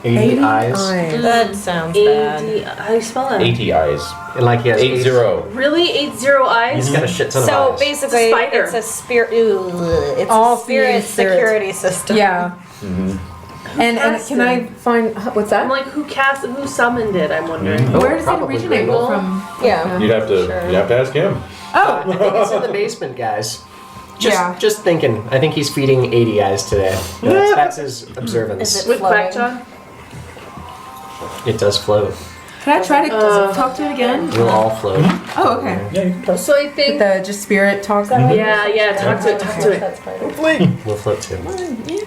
Speaker 4: 80 eyes.
Speaker 5: That sounds bad.
Speaker 3: 80, how do you spell that?
Speaker 1: 80 Eyes.
Speaker 4: And like he has
Speaker 1: 80.
Speaker 3: Really? 80 eyes?
Speaker 4: He's got a shit ton
Speaker 5: So
Speaker 4: of eyes.
Speaker 5: basically,
Speaker 3: It's a spider.
Speaker 5: it's a spirit. It's
Speaker 2: All
Speaker 5: a spirit
Speaker 2: spirits.
Speaker 5: security system.
Speaker 2: Yeah. And
Speaker 3: cast
Speaker 2: can I find what's that?
Speaker 3: I'm like, who summoned it? I'm wondering.
Speaker 4: Oh,
Speaker 2: Where does it
Speaker 4: probably
Speaker 2: originate
Speaker 4: Gringle.
Speaker 2: from?
Speaker 5: Yeah.
Speaker 1: You'd have to ask him.
Speaker 2: Oh.
Speaker 4: I think it's in the basement, guys. Just thinking. I think he's feeding 80 eyes today. That's his observance.
Speaker 7: Is it
Speaker 3: With
Speaker 7: floating?
Speaker 3: Quackjaw?
Speaker 4: It does float.
Speaker 2: Can I try to talk to it again?
Speaker 4: We'll all float.
Speaker 2: Oh, okay.
Speaker 1: Yeah, you can talk.
Speaker 6: So I think
Speaker 2: The just spirit talk.
Speaker 3: Yeah, talk to it, talk to it.
Speaker 7: That's fine.
Speaker 4: We'll float too.
Speaker 2: Yay!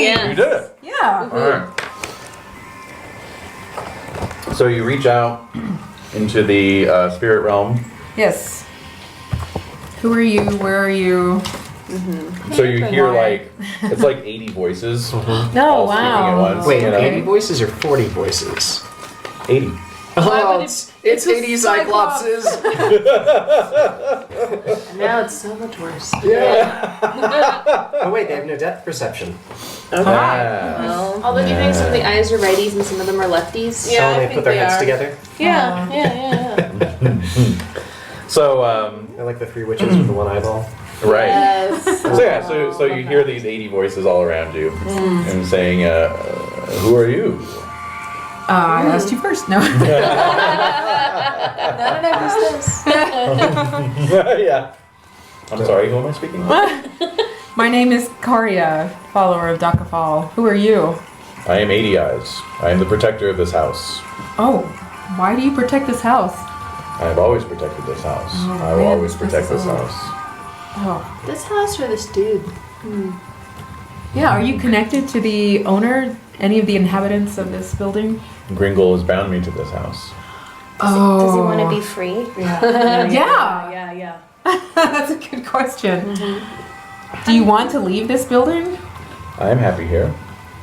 Speaker 3: Yeah.
Speaker 1: You did it.
Speaker 2: Yeah.
Speaker 1: Alright. So you reach out into the spirit realm.
Speaker 2: Yes. Who are you? Where are you?
Speaker 1: So you hear
Speaker 2: Why?
Speaker 1: like, it's like 80 voices.
Speaker 2: No,
Speaker 1: all speaking at
Speaker 2: wow.
Speaker 1: once.
Speaker 4: Wait,
Speaker 1: you know?
Speaker 4: 80 voices or 40 voices?
Speaker 1: 80.
Speaker 4: Oh,
Speaker 6: would
Speaker 4: it's
Speaker 6: it's a
Speaker 4: 80 Cyclopses.
Speaker 3: And now it's so much worse.
Speaker 4: Oh wait, they have no depth perception.
Speaker 1: Ah.
Speaker 6: although do you think some of the eyes are righties and some of them are lefties?
Speaker 3: Yeah,
Speaker 4: So
Speaker 3: I
Speaker 4: they
Speaker 3: think
Speaker 4: put their
Speaker 3: they
Speaker 4: heads
Speaker 3: are.
Speaker 4: together.
Speaker 3: Yeah.
Speaker 1: So,
Speaker 4: They're like the three witches with the one eyeball.
Speaker 1: right.
Speaker 3: Yes.
Speaker 1: So yeah, so you hear these 80 voices all around you and saying, who are you?
Speaker 2: I asked you first. No.
Speaker 7: No, who's this?
Speaker 1: Yeah. I'm sorry, who am I speaking with?
Speaker 2: My name is Karya, follower of Dakafal. Who are you?
Speaker 1: I am 80 Eyes. I am the protector of this house.
Speaker 2: Oh, why do you protect this house?
Speaker 1: I have always protected this house.
Speaker 2: Oh,
Speaker 1: I will
Speaker 2: man,
Speaker 1: always protect
Speaker 2: this
Speaker 1: this
Speaker 2: is-
Speaker 1: house.
Speaker 2: Oh,
Speaker 6: This house or this dude?
Speaker 2: yeah. Are you connected to the owner? Any of the inhabitants of this building?
Speaker 1: Gringle has bound me to this house.
Speaker 7: Does he want to be free?
Speaker 2: Yeah. That's a good question. Do you want to leave this building?
Speaker 1: I am happy here.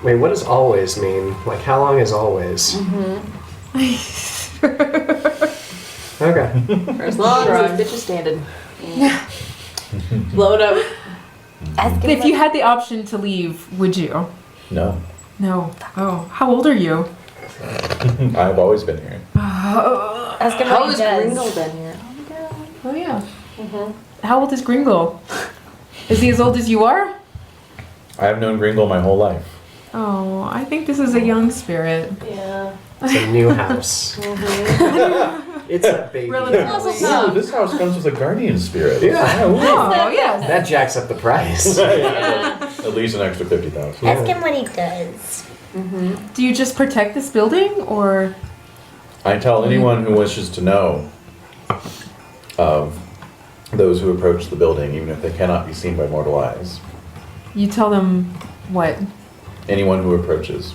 Speaker 4: Wait, what does always mean? Like, how long is always? Okay.
Speaker 6: For as long as this bitch is standing.
Speaker 3: Blow it up.
Speaker 7: Ask him
Speaker 2: If you had the option to leave, would you?
Speaker 1: No.
Speaker 2: No. Oh, how old are you?
Speaker 1: I have always been here.
Speaker 7: ask him
Speaker 6: How
Speaker 7: what he
Speaker 6: has
Speaker 7: does.
Speaker 6: Gringle been here?
Speaker 2: Oh yeah. How old is Gringle? Is he as old as you are?
Speaker 1: I have known Gringle my whole life.
Speaker 2: Oh, I think this is a young spirit.
Speaker 3: Yeah.
Speaker 4: It's a new house. It's a baby.
Speaker 2: Relatively.
Speaker 1: Ooh, this house comes with a guardian spirit.
Speaker 4: Yeah.
Speaker 1: ooh.
Speaker 2: Oh yes.
Speaker 4: That jacks up the price.
Speaker 1: At least an extra 50,000.
Speaker 7: Ask him what he does.
Speaker 2: Do you just protect this building, or?
Speaker 1: I tell anyone who wishes to know of those who approach the building, even if they cannot be seen by mortal eyes.
Speaker 2: You tell them what?
Speaker 1: Anyone who approaches.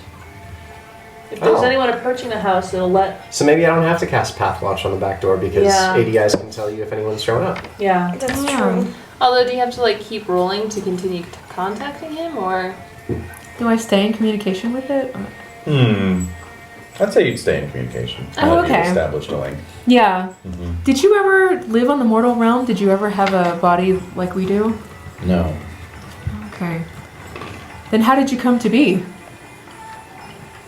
Speaker 3: If there's
Speaker 4: Oh.
Speaker 3: anyone approaching the house, it'll let.
Speaker 4: So maybe I don't have to cast Path Watch on the back door because
Speaker 3: Yeah.
Speaker 4: 80 eyes can tell you if anyone's showing up.
Speaker 3: Yeah.
Speaker 5: That's
Speaker 2: Yeah.
Speaker 5: true.
Speaker 6: Although, do you have to like keep rolling to continue contacting him, or
Speaker 2: Do I stay in communication with it?
Speaker 1: I'd say you'd stay in communication.
Speaker 2: Oh,
Speaker 1: now that you've
Speaker 2: okay.
Speaker 1: established a link.
Speaker 2: Yeah. Did you ever live on the mortal realm? Did you ever have a body like we do?
Speaker 1: No.
Speaker 2: Okay. Then how did you come to be?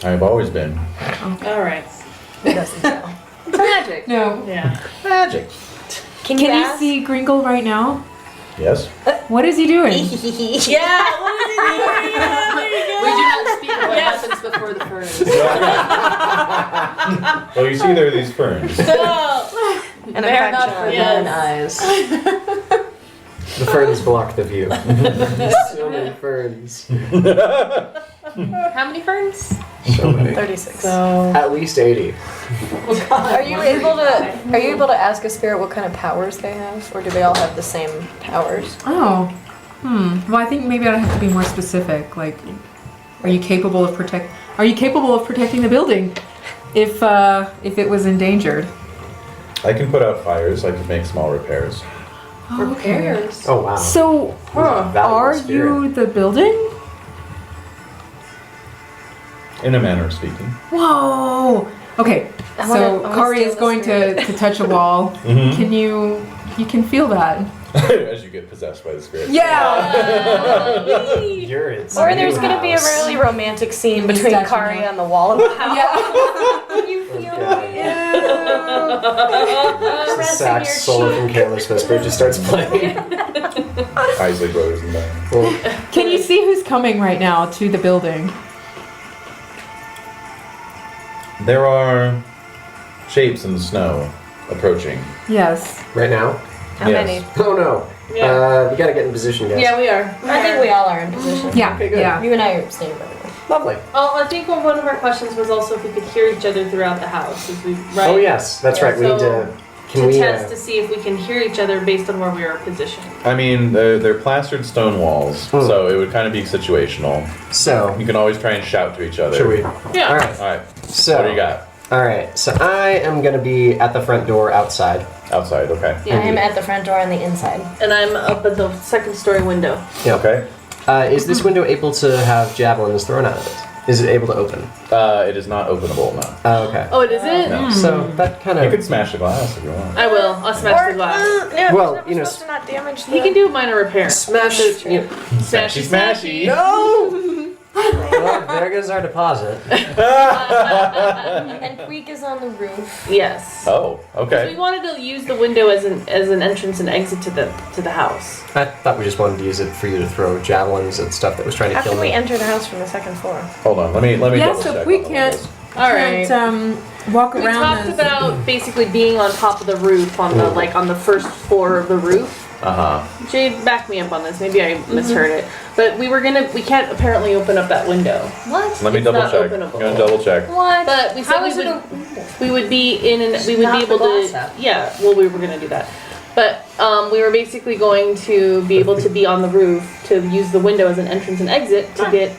Speaker 1: I have always been.
Speaker 3: All right.
Speaker 7: He doesn't know.
Speaker 6: it's magic?
Speaker 2: No.
Speaker 3: Yeah.
Speaker 1: Magic.
Speaker 7: Can
Speaker 2: Can you
Speaker 7: ask?
Speaker 2: see Gringle right now?
Speaker 1: Yes?
Speaker 2: What is he doing?
Speaker 3: Yeah. What is it? Yeah. There you go.
Speaker 6: We do not speak of what happens before the ferns.
Speaker 1: Well, you see there are these ferns.
Speaker 3: No.
Speaker 5: And a
Speaker 6: They're
Speaker 5: pack
Speaker 6: not
Speaker 5: shot.
Speaker 6: for men eyes.
Speaker 4: The ferns block the view. So many ferns.
Speaker 6: How many ferns?
Speaker 4: So many.
Speaker 5: 36.
Speaker 3: So.
Speaker 4: At least 80.
Speaker 7: Are you able to ask a spirit what kind of powers they have, or do they all have the same powers?
Speaker 2: Oh. Well, I think maybe I'd have to be more specific. Like, are you capable of protecting the building if it was endangered?
Speaker 1: I can put out fires. I can make small repairs.
Speaker 2: Oh, okay.
Speaker 6: Repairs.
Speaker 4: Oh, wow.
Speaker 2: So,
Speaker 4: Valuable
Speaker 2: are
Speaker 4: spirit.
Speaker 2: you the building?
Speaker 1: In a manner of speaking.
Speaker 2: Whoa. Okay.
Speaker 7: I
Speaker 2: So
Speaker 7: wanna
Speaker 2: Kari
Speaker 7: steal
Speaker 2: is
Speaker 7: the
Speaker 2: going to touch a wall. Can you can feel that?
Speaker 1: As you get possessed by the spirit.
Speaker 2: Yeah.
Speaker 4: You're in
Speaker 5: Or there's
Speaker 4: new
Speaker 5: gonna be a
Speaker 4: house.
Speaker 5: really romantic scene
Speaker 2: He's
Speaker 5: between
Speaker 2: touching
Speaker 5: Kari
Speaker 2: it.
Speaker 5: on the wall of the house.
Speaker 4: The sax solo from Careless Whisper just starts playing.
Speaker 1: Isley Brothers and that.
Speaker 2: Can you see who's coming right now to the building?
Speaker 1: There are shapes in the snow approaching.
Speaker 2: Yes.
Speaker 4: Right now?
Speaker 5: How
Speaker 1: Yes.
Speaker 5: many?
Speaker 4: Oh no.
Speaker 3: Yeah.
Speaker 4: We gotta get in position, guys.
Speaker 3: Yeah, we are.
Speaker 7: I think we all are in position.
Speaker 2: Yeah,
Speaker 4: Okay, good.
Speaker 2: yeah.
Speaker 7: You and I are standing by the way.
Speaker 4: Lovely.
Speaker 3: Oh, I think one of our questions was also if we could hear each other throughout the house. If we, right?
Speaker 4: Oh yes, that's right. We need to. Can
Speaker 3: to
Speaker 4: we?
Speaker 3: test to see if we can hear each other based on where we are positioned.
Speaker 1: I mean, they're plastered stone walls, so it would kind of be situational.
Speaker 4: So
Speaker 1: You can always try and shout to each other.
Speaker 4: should we?
Speaker 3: Yeah.
Speaker 4: All right.
Speaker 1: All right.
Speaker 4: So
Speaker 1: What do you got?
Speaker 4: All right. So I am gonna be at the front door outside.
Speaker 1: Outside. Okay.
Speaker 7: I am at the front door on the inside.
Speaker 3: And I'm up at the second story window.
Speaker 4: Yeah.
Speaker 1: Okay.
Speaker 4: Is this window able to have javelins thrown out of it? Is it able to open?
Speaker 1: It is not openable now.
Speaker 4: Okay.
Speaker 3: Oh, it is it?
Speaker 1: No.
Speaker 4: So that kind
Speaker 1: You
Speaker 4: of.
Speaker 1: could smash the glass if you want.
Speaker 3: I will. I'll smash the glass.
Speaker 5: Yeah,
Speaker 4: Well,
Speaker 5: we're
Speaker 4: you know,
Speaker 5: supposed to not damage the...
Speaker 3: He can do a minor repair.
Speaker 4: Smash. You know,
Speaker 3: Smashy,
Speaker 1: Smashy.
Speaker 4: no. Well, there goes our deposit.
Speaker 7: And Queek is on the roof.
Speaker 3: Yes.
Speaker 1: Oh,
Speaker 3: So we
Speaker 1: okay.
Speaker 3: wanted to use the window as an entrance and exit to the house.
Speaker 4: I thought we just wanted to use it for you to throw javelins at stuff that was trying to
Speaker 5: How
Speaker 4: kill
Speaker 5: can we
Speaker 4: me.
Speaker 5: enter the house from the second floor?
Speaker 1: Hold on. Let me
Speaker 2: Yeah,
Speaker 1: double
Speaker 2: so
Speaker 1: check
Speaker 2: we
Speaker 1: on the
Speaker 2: can't,
Speaker 1: windows.
Speaker 3: All right.
Speaker 2: can't walk
Speaker 3: We
Speaker 2: around
Speaker 3: talked
Speaker 2: this.
Speaker 3: about basically being on top of the roof on the on the first floor of the roof. Jade, back me up on this. Maybe I misheard it, but we can't apparently open up that window.
Speaker 7: What?
Speaker 1: Let me
Speaker 3: It's
Speaker 1: double
Speaker 3: not
Speaker 1: check.
Speaker 3: openable.
Speaker 1: I'm gonna double check.
Speaker 7: What?
Speaker 3: But we said
Speaker 7: How is it
Speaker 3: we would be in and we would
Speaker 7: knock
Speaker 3: be able
Speaker 7: the glass
Speaker 3: to.
Speaker 7: out.
Speaker 3: Yeah, well, we were gonna do that, but we were basically going to be able to be on the roof to use the window as an entrance and exit to get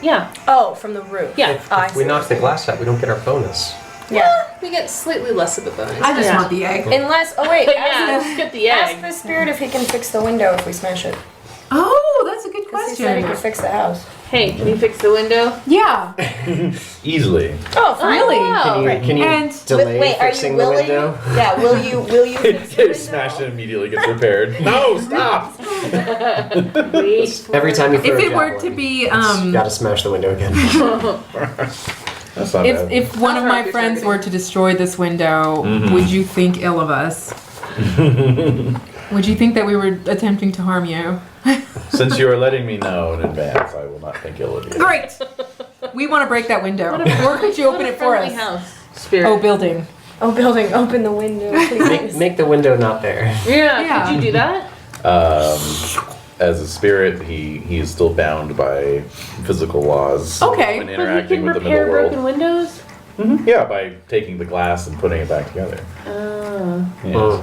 Speaker 5: Oh, from the roof.
Speaker 3: yeah.
Speaker 4: If
Speaker 5: I
Speaker 4: we
Speaker 5: see.
Speaker 4: knock the glass out, we don't get our bonus.
Speaker 5: Yeah.
Speaker 6: We get slightly less of a bonus.
Speaker 2: I just
Speaker 3: Yeah.
Speaker 2: want the egg.
Speaker 5: Unless, oh wait,
Speaker 3: Yeah, just get the
Speaker 5: ask
Speaker 3: egg.
Speaker 5: the spirit if he can fix the window if we smash it.
Speaker 2: Oh, that's a good
Speaker 5: Because he said he
Speaker 2: question.
Speaker 5: could fix the house.
Speaker 3: Hey, can you fix the window?
Speaker 2: Yeah.
Speaker 1: Easily.
Speaker 5: Oh, for
Speaker 2: Really?
Speaker 3: wow.
Speaker 4: Can you
Speaker 2: And-
Speaker 4: delay
Speaker 5: Wait, are you
Speaker 4: fixing the
Speaker 5: willing?
Speaker 4: window?
Speaker 5: Yeah, will you fix the window?
Speaker 1: Smash it immediately gets repaired. No, stop.
Speaker 3: Wait.
Speaker 4: Every time you throw
Speaker 2: If
Speaker 4: a
Speaker 2: it were
Speaker 4: javelin,
Speaker 2: to be,
Speaker 4: you gotta smash the window again.
Speaker 1: That's not bad.
Speaker 2: if one of my friends were to destroy this window, would you think ill of us? Would you think that we were attempting to harm you?
Speaker 1: Since you are letting me know in advance, I will not think ill of you.
Speaker 2: Great. We want to break that window. Or could you open it for us?
Speaker 3: House. Spirit.
Speaker 2: Oh, building.
Speaker 5: Oh, building, open the window, please.
Speaker 4: Make the window not there.
Speaker 3: Yeah,
Speaker 2: Yeah.
Speaker 3: could you do that?
Speaker 1: As a spirit, he is still bound by physical laws
Speaker 2: Okay.
Speaker 1: when
Speaker 3: But he
Speaker 1: interacting
Speaker 3: can
Speaker 1: with the
Speaker 3: repair
Speaker 1: middle world.
Speaker 3: broken windows?
Speaker 1: Yeah, by taking the glass and putting it back together. Yeah.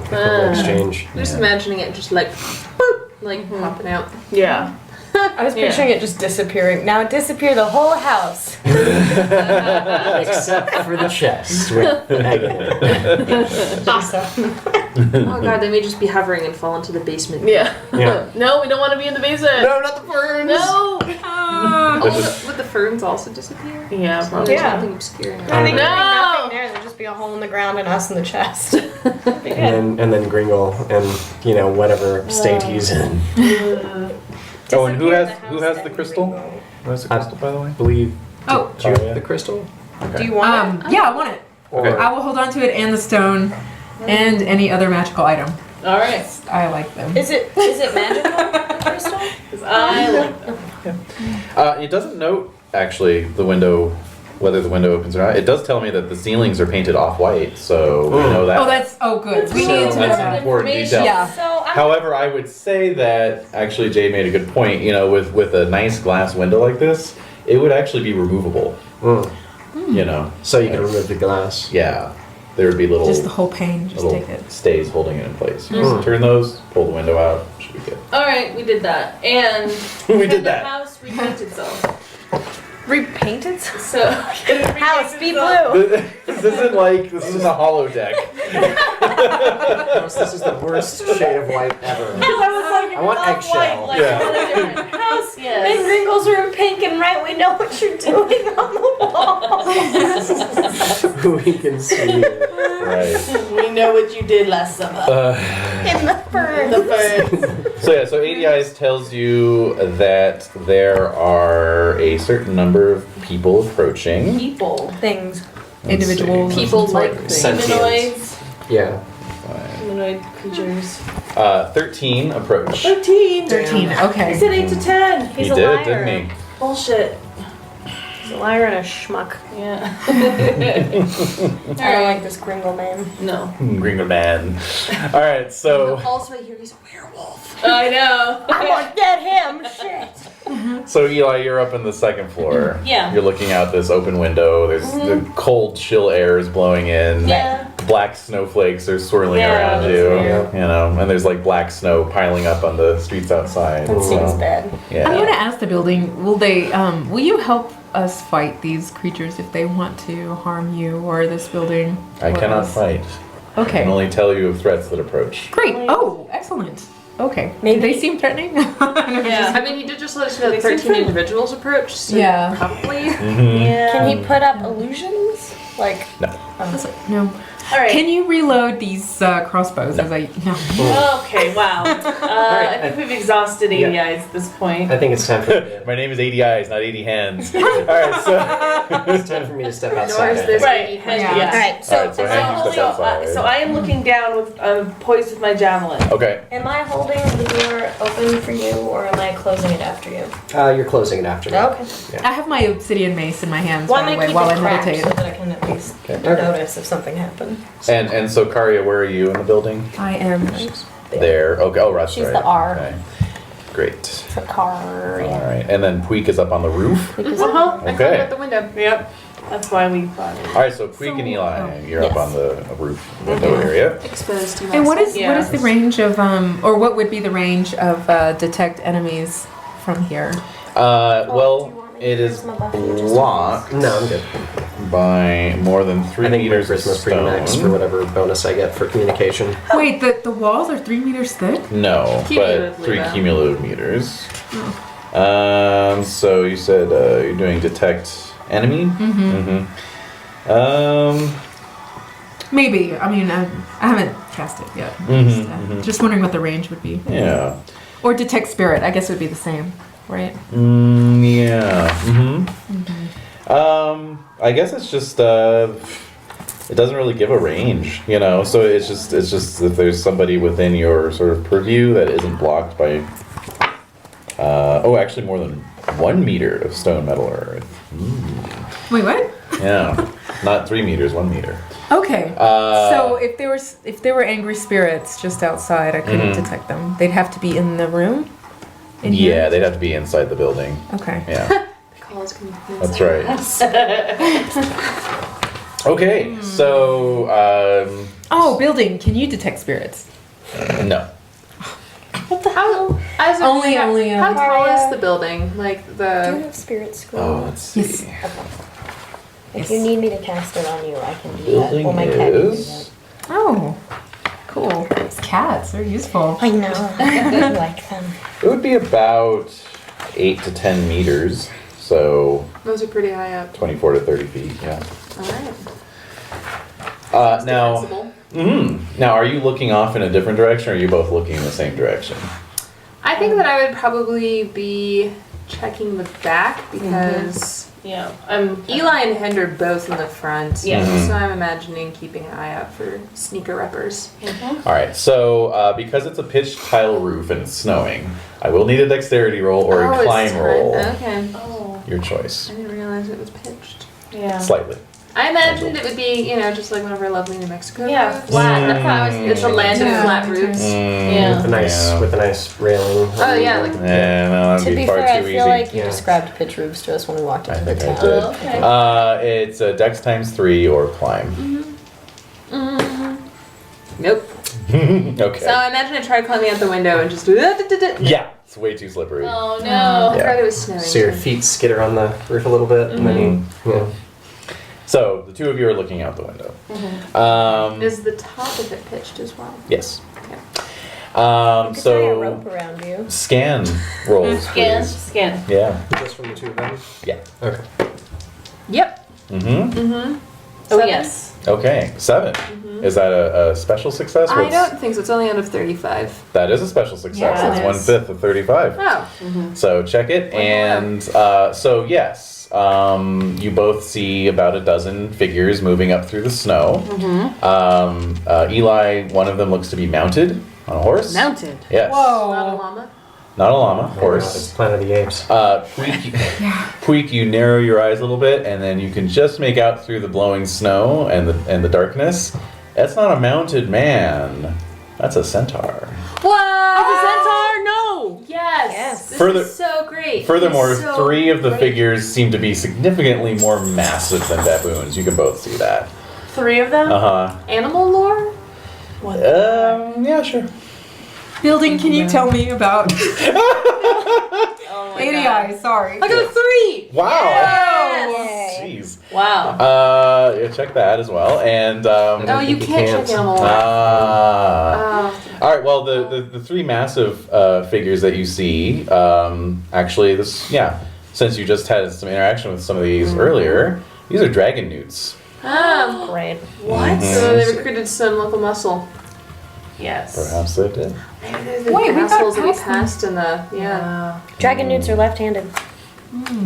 Speaker 4: Equivalent exchange.
Speaker 6: I'm just imagining it just like, boop, like popping out.
Speaker 3: Yeah.
Speaker 5: I was picturing it just disappearing. Now disappear the whole house.
Speaker 4: Except for the chest with egg in it.
Speaker 6: Oh god, they may just be hovering and fall into the basement.
Speaker 3: Yeah.
Speaker 4: Yeah.
Speaker 3: No, we don't want to be in the basement.
Speaker 4: No, not the ferns!
Speaker 3: No.
Speaker 6: Oh, would the ferns also disappear?
Speaker 3: Yeah,
Speaker 6: So
Speaker 3: probably.
Speaker 6: there's
Speaker 5: Yeah.
Speaker 6: nothing obscuring
Speaker 5: I
Speaker 6: it.
Speaker 5: think there'd be
Speaker 3: No.
Speaker 5: nothing there. There'd just be a hole in the ground and us in the chest.
Speaker 4: And then Gringle and whatever state he's in.
Speaker 1: Oh, and who
Speaker 5: Disappear
Speaker 1: has
Speaker 5: the
Speaker 1: the
Speaker 5: house
Speaker 1: crystal?
Speaker 5: and
Speaker 1: Who has the crystal, by the way?
Speaker 4: Believe.
Speaker 2: Oh.
Speaker 4: Do you
Speaker 1: Oh,
Speaker 4: have
Speaker 1: yeah.
Speaker 4: the crystal?
Speaker 5: Do you want it?
Speaker 2: Yeah, I want it.
Speaker 1: Okay.
Speaker 2: I will hold on to it and the stone and any other magical item.
Speaker 3: All right.
Speaker 2: I like them.
Speaker 5: Is it magical, Crystal?
Speaker 3: 'Cause I like them.
Speaker 1: It doesn't note, actually, the window, whether the window opens or not. It does tell me that the ceilings are painted off-white, so we know that.
Speaker 2: Good. We
Speaker 1: So
Speaker 2: needed to know
Speaker 1: that's
Speaker 2: that.
Speaker 1: important detail.
Speaker 2: Yeah.
Speaker 5: So I'm
Speaker 1: However, I would say that actually Jade made a good point. With a nice glass window like this, it would actually be removable.
Speaker 4: So you can remove the glass.
Speaker 1: Yeah, there would be little
Speaker 2: Just the whole pane. Just
Speaker 1: little
Speaker 2: take it.
Speaker 1: stays holding it in place. You just turn those, pull the window out, should be good.
Speaker 3: All right, we did that, and
Speaker 1: We did
Speaker 3: the
Speaker 1: that.
Speaker 3: house repainted itself.
Speaker 5: repainted.
Speaker 3: So
Speaker 5: House, be blue.
Speaker 1: This isn't a holodeck.
Speaker 4: This is the worst shade of white ever.
Speaker 5: I
Speaker 4: want eggshell.
Speaker 1: Yeah.
Speaker 3: House,
Speaker 5: And
Speaker 3: yes.
Speaker 5: Gringles are in pink and right. We know what you're doing on the wall.
Speaker 4: We can see.
Speaker 1: Right.
Speaker 3: We know what you did last summer.
Speaker 5: In the fern.
Speaker 1: So Edie Eyes tells you that there are a certain number of people approaching.
Speaker 3: People.
Speaker 5: Things.
Speaker 2: Individuals.
Speaker 3: People like
Speaker 4: Sentients.
Speaker 3: humanoids.
Speaker 4: Yeah.
Speaker 3: Humanoid creatures.
Speaker 1: 13 approach.
Speaker 3: 13.
Speaker 2: 13.
Speaker 3: He
Speaker 2: Okay.
Speaker 3: said 8 to 10.
Speaker 1: He did, didn't he?
Speaker 3: Bullshit.
Speaker 7: Liar and a schmuck.
Speaker 3: Yeah.
Speaker 5: I don't like this Gringle man.
Speaker 3: No.
Speaker 1: Gringle man. All right, so
Speaker 6: Also, I hear he's a werewolf.
Speaker 3: I know.
Speaker 5: I'm gonna get him. Shit.
Speaker 1: Eli, you're up in the second floor.
Speaker 3: Yeah.
Speaker 1: You're looking out this open window. There's the cold, chill air is blowing in.
Speaker 3: Yeah.
Speaker 1: Black snowflakes are swirling
Speaker 3: Yeah,
Speaker 1: around
Speaker 3: that's
Speaker 1: you.
Speaker 3: weird.
Speaker 1: You know, and there's like black snow piling up on the streets outside.
Speaker 5: That seems bad.
Speaker 1: Yeah.
Speaker 2: I want to ask the building, will you help us fight these creatures if they want to harm you or this building?
Speaker 1: I
Speaker 2: or
Speaker 1: cannot
Speaker 2: us?
Speaker 1: fight. I
Speaker 2: Okay.
Speaker 1: can only tell you of threats that approach.
Speaker 2: Great. Oh, excellent. Okay.
Speaker 5: Maybe-
Speaker 2: Do they seem threatening?
Speaker 3: Yeah.
Speaker 6: I mean, he did just let us know that
Speaker 3: They seem
Speaker 6: 13
Speaker 3: friendly.
Speaker 6: individuals approached, so
Speaker 2: Yeah.
Speaker 6: probably.
Speaker 3: Yeah.
Speaker 5: Can he put up illusions? Like,
Speaker 2: No.
Speaker 3: All right.
Speaker 2: Can you reload these crossbows as I... No.
Speaker 3: Okay, wow. I think we've exhausted ADI at this point.
Speaker 4: I think it's time for me to,
Speaker 1: My name is 80 Eyes, not 80 Hands. All right, so
Speaker 4: it's time for me to step
Speaker 6: Nor
Speaker 4: outside.
Speaker 6: is
Speaker 4: I
Speaker 6: this
Speaker 4: think.
Speaker 3: Right.
Speaker 2: Yeah.
Speaker 3: Yes.
Speaker 5: all right. So,
Speaker 1: All right, so hang your step outside.
Speaker 3: So I am looking down with poised with my javelin.
Speaker 1: Okay.
Speaker 5: am I holding the door open for you, or am I closing it after you?
Speaker 4: You're closing it after me.
Speaker 5: Okay.
Speaker 2: I have my obsidian mace in my hands,
Speaker 5: Well, I'm
Speaker 2: by the
Speaker 5: gonna
Speaker 2: way,
Speaker 5: keep
Speaker 2: while I
Speaker 5: it cracked
Speaker 2: meditate.
Speaker 5: so that I can at least
Speaker 1: Okay.
Speaker 5: notice if something happened.
Speaker 1: And so Karia, where are you in the building?
Speaker 2: I am...
Speaker 1: There. Okay. Oh, that's
Speaker 5: She's
Speaker 1: right.
Speaker 5: the R.
Speaker 1: Okay. Great.
Speaker 5: For car.
Speaker 1: All right. And then Puig is up on the roof.
Speaker 3: Uh-huh.
Speaker 6: I
Speaker 1: Okay.
Speaker 6: climbed out the window.
Speaker 3: Yep. That's why we thought it.
Speaker 1: All right. So Puig and Eli, you're up
Speaker 5: yes.
Speaker 1: on the roof window area.
Speaker 6: Exposed to
Speaker 2: And what
Speaker 6: myself.
Speaker 2: is the range of, or what would be the range of detect enemies from here?
Speaker 1: Well, it is blocked
Speaker 4: No, I'm good.
Speaker 1: by more than 3
Speaker 4: I think
Speaker 1: meters of
Speaker 4: Christmas pre-max for
Speaker 1: stone.
Speaker 4: whatever bonus I get for communication.
Speaker 2: Wait, the walls are 3 meters thick?
Speaker 1: No, but
Speaker 3: Cumulatively,
Speaker 1: 3
Speaker 3: though.
Speaker 1: cumulative meters. So you said you're doing detect enemy.
Speaker 2: Maybe. I mean, I haven't cast it yet. Just wondering what the range would be.
Speaker 1: Yeah.
Speaker 2: Or detect spirit. I guess it would be the same, right?
Speaker 1: Yeah. I guess it's just it doesn't really give a range, you know. So it's just if there's somebody within your sort of purview that isn't blocked by actually more than 1 meter of stone, metal, or earth.
Speaker 2: Wait, what?
Speaker 1: Yeah, not 3 meters, 1 meter.
Speaker 2: Okay. So if there were angry spirits just outside, I couldn't detect them. They'd have to be in the room. In
Speaker 1: Yeah,
Speaker 2: here?
Speaker 1: they'd have to be inside the building.
Speaker 2: Okay.
Speaker 1: Yeah,
Speaker 6: The calls can be
Speaker 1: that's right. Okay, so
Speaker 2: Oh, building. Can you detect spirits?
Speaker 1: no.
Speaker 6: How, as of
Speaker 2: Only-
Speaker 6: how
Speaker 2: only,
Speaker 6: how tall
Speaker 5: Maria.
Speaker 6: is the building? Like
Speaker 5: Do you
Speaker 6: the.
Speaker 5: have spirit scroll?
Speaker 1: Oh, let's see.
Speaker 2: Yes.
Speaker 5: If you need me to cast it on you, I can do that.
Speaker 1: Building
Speaker 5: Well, my cat can do
Speaker 1: is-
Speaker 5: that.
Speaker 2: Oh, cool. It's cats. They're useful.
Speaker 5: I know. I like them.
Speaker 1: It would be about 8 to 10 meters, so
Speaker 6: Those are pretty high up.
Speaker 1: 24 to 30 feet. Yeah.
Speaker 6: Alright.
Speaker 1: Now, now, are you looking off in a different direction, or are you both looking in the same direction?
Speaker 6: I think that I would probably be checking the back because
Speaker 3: Yeah.
Speaker 6: Eli and Hend are both in the front.
Speaker 3: Yeah.
Speaker 6: So I'm imagining keeping an eye out for sneaker uppers.
Speaker 1: All right. So, because it's a pitched tile roof and it's snowing, I will need a dexterity roll or a
Speaker 6: it's
Speaker 1: climb
Speaker 6: turn-
Speaker 1: roll.
Speaker 6: Okay.
Speaker 3: Oh.
Speaker 1: Your choice.
Speaker 6: I didn't realize it was pitched.
Speaker 3: Yeah.
Speaker 1: Slightly.
Speaker 6: I imagined it would be, just like one of our lovely New Mexico
Speaker 3: Yeah,
Speaker 6: roofs.
Speaker 3: flat. That's how I was
Speaker 6: It's a land of
Speaker 2: Yeah.
Speaker 6: flat roofs.
Speaker 3: Yeah.
Speaker 4: With a nice,
Speaker 1: Yeah.
Speaker 4: with a nice railing.
Speaker 6: Oh yeah, like
Speaker 1: Yeah, no, that'd
Speaker 5: To be
Speaker 1: far
Speaker 5: fair,
Speaker 1: too
Speaker 5: I
Speaker 1: easy.
Speaker 5: feel like you
Speaker 4: Yeah.
Speaker 5: described pitch roofs to us when we walked
Speaker 1: I
Speaker 5: into the
Speaker 1: think I
Speaker 5: town.
Speaker 1: did.
Speaker 3: Oh, okay.
Speaker 1: It's a dex times 3 or climb.
Speaker 6: nope.
Speaker 1: Okay.
Speaker 6: So I imagine I tried climbing out the window and just do
Speaker 1: Yeah, it's way too slippery.
Speaker 3: Oh no.
Speaker 1: Yeah.
Speaker 6: Friday was snowing.
Speaker 4: So your feet skitter on the roof a little bit, and then you,
Speaker 1: So the two of you are looking out the window.
Speaker 6: Is the top of it pitched as well?
Speaker 1: Yes.
Speaker 6: Okay.
Speaker 5: Could tie a
Speaker 1: So
Speaker 5: rope around you.
Speaker 1: scan rolls,
Speaker 3: Scan.
Speaker 1: please.
Speaker 3: Scan.
Speaker 1: Yeah.
Speaker 4: just from the two of them.
Speaker 1: Yeah.
Speaker 4: Okay.
Speaker 6: Yep.
Speaker 1: Mm-hmm.
Speaker 3: Oh yes.
Speaker 1: Okay. 7. Is that a special success?
Speaker 6: I
Speaker 1: What's-
Speaker 6: don't think so. It's only out of 35.
Speaker 1: That is a special success.
Speaker 2: Yeah,
Speaker 1: It's
Speaker 2: it is.
Speaker 1: 1/5 of 35.
Speaker 6: Oh.
Speaker 1: So check it, and so yes, you both see about a dozen figures moving up through the snow. Eli, one of them looks to be mounted on a horse.
Speaker 3: Mounted.
Speaker 1: Yes.
Speaker 6: Not a llama.
Speaker 1: Not a llama, of
Speaker 4: It's
Speaker 1: course.
Speaker 4: Planet of the Apes.
Speaker 1: Puig, you narrow your eyes a little bit, and then you can just make out through the blowing snow and the darkness. That's not a mounted man. That's a centaur.
Speaker 3: What? A centaur? No.
Speaker 6: Yes. This
Speaker 1: Further-
Speaker 6: is so great.
Speaker 1: Furthermore,
Speaker 6: It's so
Speaker 1: 3 of the
Speaker 6: great.
Speaker 1: figures seem to be significantly more massive than baboons. You can both see that.
Speaker 3: 3 of them?
Speaker 6: Animal lore?
Speaker 1: Yeah, sure.
Speaker 2: Building, can you tell me about
Speaker 3: Oh my
Speaker 2: ADI?
Speaker 3: God.
Speaker 2: Sorry.
Speaker 3: I got a 3.
Speaker 1: Wow.
Speaker 5: Yes.
Speaker 1: Jeez.
Speaker 3: Wow.
Speaker 1: Yeah, check that as well. And
Speaker 6: Oh, you can't check animal lore.
Speaker 1: all right. Well, the 3 massive figures that you see, actually, since you just had some interaction with some of these earlier, these are dragon newts.
Speaker 5: Great.
Speaker 3: What?
Speaker 6: So they recruited some local muscle.
Speaker 3: Yes.
Speaker 1: Perhaps they did.
Speaker 6: Maybe there's the
Speaker 2: Wait, we got
Speaker 6: assholes that we
Speaker 2: past them.
Speaker 6: passed in the
Speaker 5: Dragon newts are left-handed.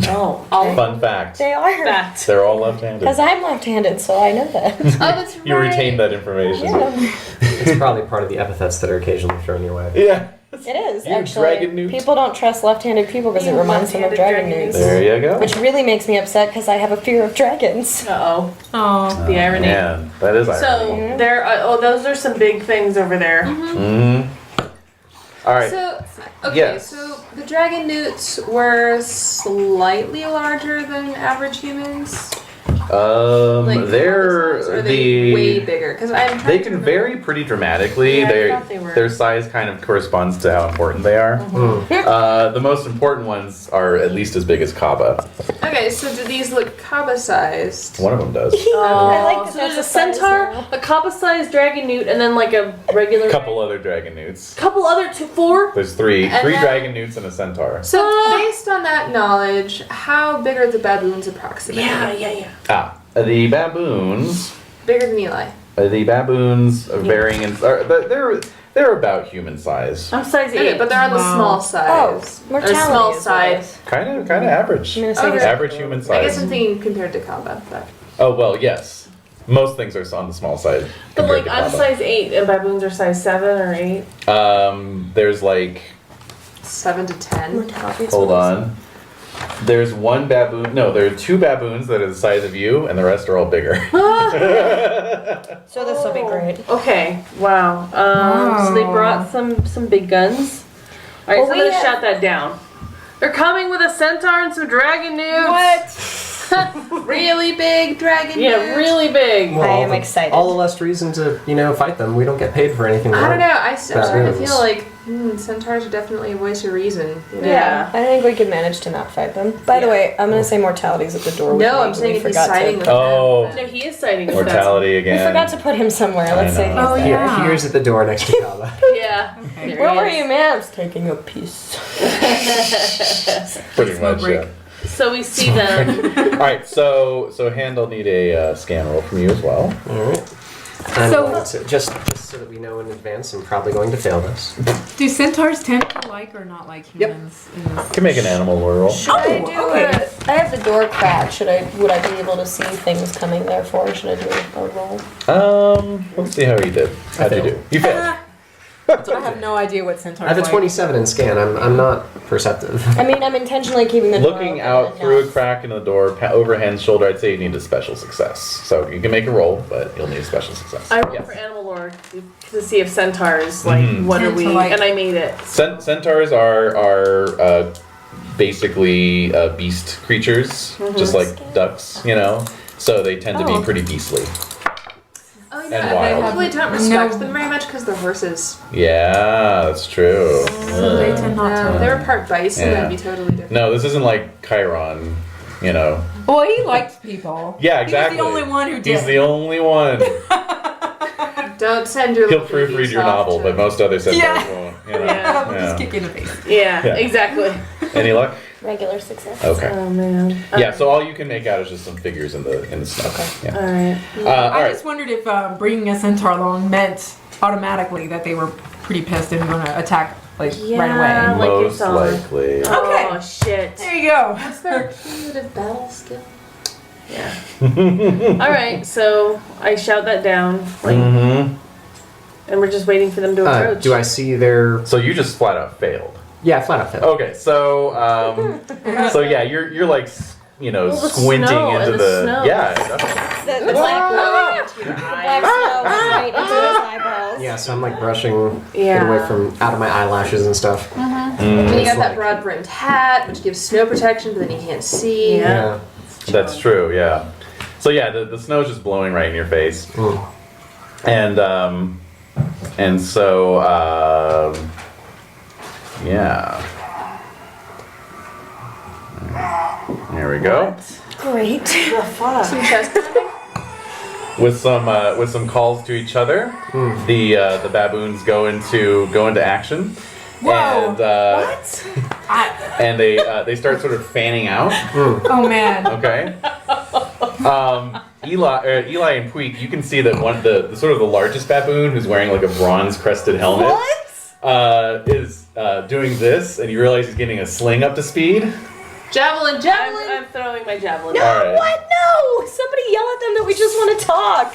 Speaker 3: Oh.
Speaker 1: Fun fact.
Speaker 5: They are.
Speaker 3: Fact.
Speaker 1: They're all left-handed.
Speaker 5: Because I'm left-handed, so I know that.
Speaker 6: Oh, that's right.
Speaker 1: You retained that information.
Speaker 5: Yeah.
Speaker 4: It's probably part of the epithets that are occasionally thrown your way.
Speaker 1: Yeah.
Speaker 5: It is,
Speaker 1: You
Speaker 5: actually.
Speaker 1: dragon newt.
Speaker 5: People don't trust left-handed people because it
Speaker 3: You
Speaker 5: reminds them of
Speaker 3: left-handed
Speaker 5: dragon
Speaker 3: dragon
Speaker 5: newts.
Speaker 1: There you go.
Speaker 5: Which really makes me upset because I have a fear of dragons.
Speaker 3: Uh-oh.
Speaker 2: Oh.
Speaker 3: The irony.
Speaker 1: Man, that is irony.
Speaker 3: So, there are, those are some big things over there.
Speaker 1: All right.
Speaker 6: So, okay,
Speaker 1: Yes.
Speaker 6: so the dragon newts were slightly larger than average humans. Like
Speaker 1: they're
Speaker 6: size, or are they way bigger? Because I'm trying
Speaker 1: They
Speaker 6: to
Speaker 1: can
Speaker 6: remember.
Speaker 1: vary pretty dramatically.
Speaker 3: Yeah, I thought they were.
Speaker 1: Their size kind of corresponds to how important they are. The most important ones are at least as big as Kaba.
Speaker 6: Okay, so do these look Kaba-sized?
Speaker 1: One of them does.
Speaker 5: I like that
Speaker 3: So there's a
Speaker 5: that's the size
Speaker 3: centaur,
Speaker 5: now.
Speaker 3: a Kappa-sized dragon newt, and then like a regular.
Speaker 1: A couple other dragon newts.
Speaker 3: Couple other 4.
Speaker 1: There's 3.
Speaker 6: And
Speaker 1: 3
Speaker 6: then-
Speaker 1: dragon newts and a centaur.
Speaker 6: So, based on that knowledge, how big are the baboons approximately?
Speaker 3: Yeah.
Speaker 1: The baboons.
Speaker 6: Bigger than Eli.
Speaker 1: The baboons are varying in. They're about human size.
Speaker 3: I'm size 8.
Speaker 6: Okay, but they're on the
Speaker 2: Wow.
Speaker 6: small size.
Speaker 5: Oh, mortality
Speaker 6: or small
Speaker 5: is what
Speaker 6: side.
Speaker 5: it is.
Speaker 1: Kind of average.
Speaker 5: I'm gonna say
Speaker 6: Okay.
Speaker 5: this-
Speaker 1: Average human
Speaker 6: I guess
Speaker 1: size.
Speaker 6: I'm thinking compared to Kaba. But.
Speaker 1: Oh well, yes. Most things are on the small side.
Speaker 3: But
Speaker 1: compared
Speaker 3: like
Speaker 1: to
Speaker 3: I'm
Speaker 1: Kaba.
Speaker 3: size 8 and baboons are size 7 or 8.
Speaker 1: There's like.
Speaker 6: 7 to 10.
Speaker 5: Mortality is
Speaker 1: Hold
Speaker 5: what it is.
Speaker 1: on. There's one baboon. No, there are 2 baboons that are the size of you, and the rest are all bigger.
Speaker 5: So this will be great.
Speaker 3: Okay. Wow. So they brought some big guns. All right,
Speaker 5: Well,
Speaker 3: so I'm
Speaker 5: we
Speaker 3: gonna
Speaker 5: have-
Speaker 3: shout that down. They're coming with a centaur and some dragon newts.
Speaker 6: Really big dragon
Speaker 3: Yeah,
Speaker 6: newts.
Speaker 3: really big.
Speaker 5: I am excited.
Speaker 4: All the less reason to, fight them. We don't get paid for anything.
Speaker 6: I don't know. I'm starting to
Speaker 4: Baboons.
Speaker 6: feel like centaurs are definitely a voice of reason. You know?
Speaker 3: Yeah.
Speaker 5: I think we could manage to not fight them. By the way, I'm gonna say mortality's at the door. with
Speaker 6: No,
Speaker 5: me,
Speaker 6: I'm
Speaker 5: but
Speaker 6: saying
Speaker 5: we
Speaker 6: if he's
Speaker 5: forgot
Speaker 6: siding
Speaker 5: to.
Speaker 6: with
Speaker 1: Oh.
Speaker 3: No, he is sighting with
Speaker 1: Mortality
Speaker 5: We
Speaker 1: again.
Speaker 5: forgot to put him somewhere. Let's
Speaker 1: I
Speaker 5: say
Speaker 1: know.
Speaker 5: he's
Speaker 2: Oh,
Speaker 5: there.
Speaker 2: yeah.
Speaker 4: Here's at the door next to Kaba.
Speaker 3: Yeah.
Speaker 2: Okay.
Speaker 5: Where were you, man? I was taking a piece.
Speaker 1: Pretty
Speaker 2: Smoke
Speaker 1: much.
Speaker 2: break.
Speaker 1: Yeah.
Speaker 3: So we see them.
Speaker 1: All right. So Hand, I'll need a scan roll from you as well.
Speaker 4: All right. And
Speaker 2: So-
Speaker 4: just so that we know in advance, I'm probably going to fail this.
Speaker 2: Do centaurs tend to like or not like humans in this?
Speaker 1: Can make an animal lore roll.
Speaker 5: Should I do
Speaker 2: okay.
Speaker 5: I have the door cracked. Would I be able to see things coming therefore? Or should I do a roll?
Speaker 1: Let's see how you did. How'd you do? You failed.
Speaker 2: I have no idea what centaurs
Speaker 4: I have a
Speaker 2: like.
Speaker 4: 27 in scan. I'm not perceptive.
Speaker 5: I mean, I'm intentionally keeping the door
Speaker 1: Looking
Speaker 5: open
Speaker 1: out through a
Speaker 5: enough.
Speaker 1: crack in the door, over Hand's shoulder, I'd say you need a special success. So you can make a roll, but you'll need a special success.
Speaker 3: I rolled
Speaker 1: Yes.
Speaker 3: for animal lore to see if centaurs like what are
Speaker 2: Tend to
Speaker 3: we,
Speaker 2: like-
Speaker 3: and I made it.
Speaker 1: Centaurs are basically beast creatures, just like ducks, So they tend to be
Speaker 2: Oh.
Speaker 1: pretty beastly.
Speaker 6: Oh,
Speaker 1: And
Speaker 6: yeah.
Speaker 1: wild.
Speaker 6: People don't respect
Speaker 2: No.
Speaker 6: them very much because they're horses.
Speaker 1: Yeah, that's true.
Speaker 2: So they tend not
Speaker 6: If
Speaker 2: to.
Speaker 6: they were part bison,
Speaker 1: Yeah.
Speaker 6: that'd be totally different.
Speaker 1: No, this isn't like Chiron,
Speaker 2: Well, he liked people.
Speaker 1: Yeah, exactly.
Speaker 2: He was the only one who did.
Speaker 1: He's the only one.
Speaker 6: Don't send your
Speaker 1: He'll
Speaker 6: little babies
Speaker 1: proofread your
Speaker 6: off
Speaker 1: novel,
Speaker 6: to-
Speaker 1: but most other centaurs
Speaker 2: Yeah.
Speaker 1: won't.
Speaker 3: Yeah.
Speaker 2: I'll just kick you in the face.
Speaker 3: Yeah,
Speaker 1: Yeah.
Speaker 3: exactly.
Speaker 1: Any luck?
Speaker 5: Regular success.
Speaker 1: Okay.
Speaker 3: Oh man.
Speaker 1: Yeah, so all you can make out is just some figures in the snow. Yeah.
Speaker 3: All right.
Speaker 1: All
Speaker 2: I
Speaker 1: right.
Speaker 2: just wondered if bringing a centaur along meant automatically that they were pretty pissed and going to attack right
Speaker 3: Yeah.
Speaker 2: away.
Speaker 3: like your
Speaker 1: Most
Speaker 3: song.
Speaker 1: likely.
Speaker 2: Okay.
Speaker 3: Oh shit.
Speaker 2: There you go.
Speaker 6: What's their cumulative battle skill?
Speaker 3: Yeah. All right. So I shout that down, like,
Speaker 1: Mm-hmm.
Speaker 3: and we're just waiting for them to approach.
Speaker 4: Do I see their?
Speaker 1: So you just flat out failed.
Speaker 4: Yeah, flat out fit.
Speaker 1: Okay, so so yeah, you're like squinting
Speaker 3: snow
Speaker 1: into
Speaker 3: and the
Speaker 1: the
Speaker 3: snow.
Speaker 1: yeah, definitely.
Speaker 3: It's like blowing into your eyes.
Speaker 5: right into his eyeballs.
Speaker 4: Yeah, so I'm like brushing it away from out of my eyelashes and stuff.
Speaker 6: And you got that broad brimmed hat, which gives snow protection, but then you can't see.
Speaker 4: Yeah.
Speaker 1: That's true, yeah. So yeah, the snow's just blowing right in your face. And so yeah. There we go.
Speaker 5: Great.
Speaker 6: Some chest pounding.
Speaker 1: With some calls to each other, the baboons go into action.
Speaker 2: Whoa!
Speaker 1: And and they start sort of fanning out.
Speaker 2: Oh man.
Speaker 1: Okay. Eli and Puig, you can see that one the sort of the largest baboon, who's wearing like a bronze crested helmet, is doing this, and you realize he's getting a sling up to speed.
Speaker 6: Javelin!
Speaker 3: I'm throwing my javelin.
Speaker 1: All right.
Speaker 5: What? No! Somebody yell at them that we just want to talk.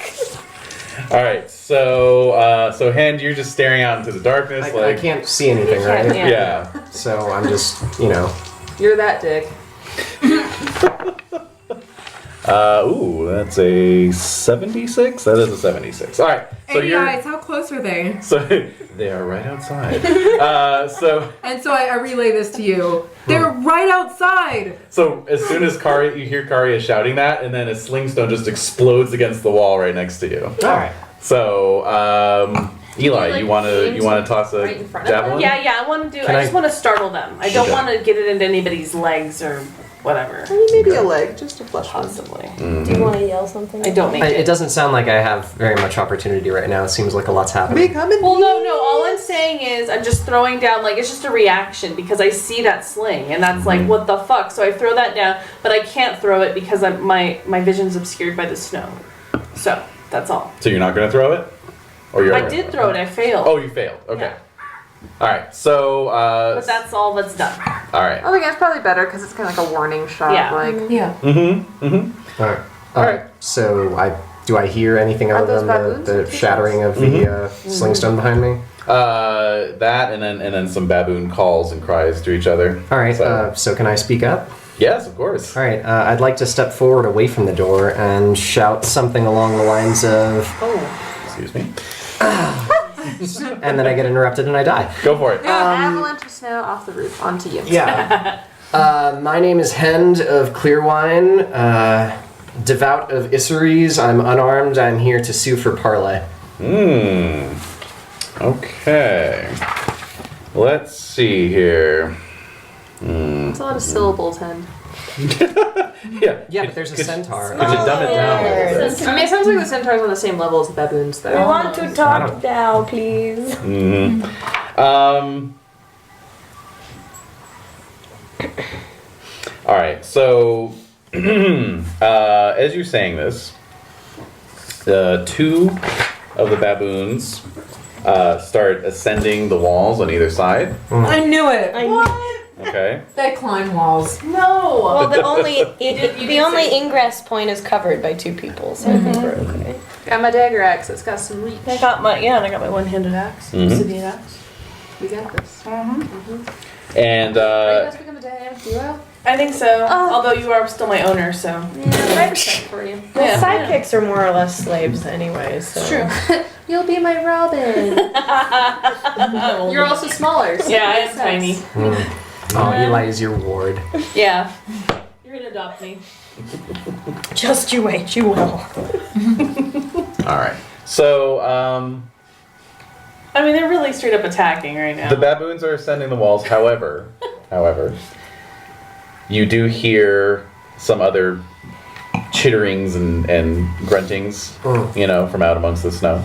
Speaker 1: All right. So Hand, you're just staring out into the darkness,
Speaker 4: I can't see anything, right?
Speaker 1: Yeah.
Speaker 4: So I'm just,
Speaker 6: You're that dick.
Speaker 1: Ooh, that's a 76. That is a 76. All right. So
Speaker 2: Hey guys, how close are they?
Speaker 1: So they are right outside. So
Speaker 2: I relay this to you. They're right outside.
Speaker 1: So as soon as you hear Karia shouting that, and then a sling stone just explodes against the wall right next to you.
Speaker 4: All right.
Speaker 1: So Eli, you want to toss a
Speaker 6: right in front of
Speaker 1: javelin?
Speaker 3: Yeah, I want to do. I just want to startle them. I don't want to get it into anybody's legs or whatever.
Speaker 6: Maybe a leg, just a flesh one.
Speaker 3: Possibly.
Speaker 5: Do you want to yell something?
Speaker 3: I don't make
Speaker 4: It
Speaker 3: it.
Speaker 4: doesn't sound like I have very much opportunity right now. It seems like a lot's happening.
Speaker 3: Well, no. All I'm saying is I'm just throwing down, like, it's just a reaction because I see that sling and that's like, what the fuck? So I throw that down, but I can't throw it because my vision's obscured by the snow. So that's all.
Speaker 1: So you're not going to throw it? Or you're
Speaker 3: I did throw it. I failed.
Speaker 1: Oh, you failed. Okay.
Speaker 3: Yeah.
Speaker 1: All right. So
Speaker 3: But that's all that's done.
Speaker 1: all right.
Speaker 6: I think that's probably better because it's kind of like a warning shot.
Speaker 3: Yeah.
Speaker 6: Like,
Speaker 2: Yeah.
Speaker 4: All right. All right. So do I hear anything
Speaker 6: Are
Speaker 4: other
Speaker 6: those
Speaker 4: than the
Speaker 6: baboons?
Speaker 4: shattering of the sling stone behind me?
Speaker 1: That and then some baboon calls and cries to each other.
Speaker 4: All right. So can I speak up?
Speaker 1: Yes, of course.
Speaker 4: All right. I'd like to step forward away from the door and shout something along the lines of,
Speaker 1: Excuse me.
Speaker 4: and then I get interrupted and I die.
Speaker 1: Go for it.
Speaker 6: avalanche of snow off the roof onto you.
Speaker 4: Yeah. My name is Hend of Clearwine, devout of Isseries. I'm unarmed. I'm here to sue for parley.
Speaker 1: Okay. Let's see here.
Speaker 6: It's a lot of syllables, Hen.
Speaker 1: Yeah.
Speaker 4: But there's a centaur.
Speaker 1: Could you dumb it down a little bit?
Speaker 6: I mean, it sounds like the centaur's on the same level as the baboons,
Speaker 5: I
Speaker 6: though.
Speaker 5: want to talk now, please.
Speaker 1: All right. So, as you're saying this, two of the baboons start ascending the walls on either side.
Speaker 2: I knew it.
Speaker 1: Okay.
Speaker 2: They climb walls.
Speaker 3: No.
Speaker 5: Well, the only
Speaker 3: did
Speaker 5: only
Speaker 3: say-
Speaker 5: ingress point is covered by two people, so I think we're okay.
Speaker 6: Got my dagger axe. It's got some reach.
Speaker 3: I got my one-handed axe, obsidian axe.
Speaker 6: We got this.
Speaker 1: And
Speaker 6: Are you guys become a dynamic duo?
Speaker 3: I think so. Although you are still my owner, so.
Speaker 6: I respect for you.
Speaker 5: Well, sidekicks are more or less slaves anyway, so.
Speaker 3: It's true.
Speaker 6: You'll be my Robin. You're also smaller. So
Speaker 3: Yeah, I
Speaker 6: it
Speaker 3: am
Speaker 6: makes sense.
Speaker 3: tiny.
Speaker 4: Oh, Eli is your ward.
Speaker 3: Yeah. You're gonna adopt me.
Speaker 5: Just you wait, you will.
Speaker 1: all right. So,
Speaker 3: I mean, they're really straight up attacking right now.
Speaker 1: the baboons are ascending the walls. However, you do hear some other chitterings and gruntings, from out amongst the snow,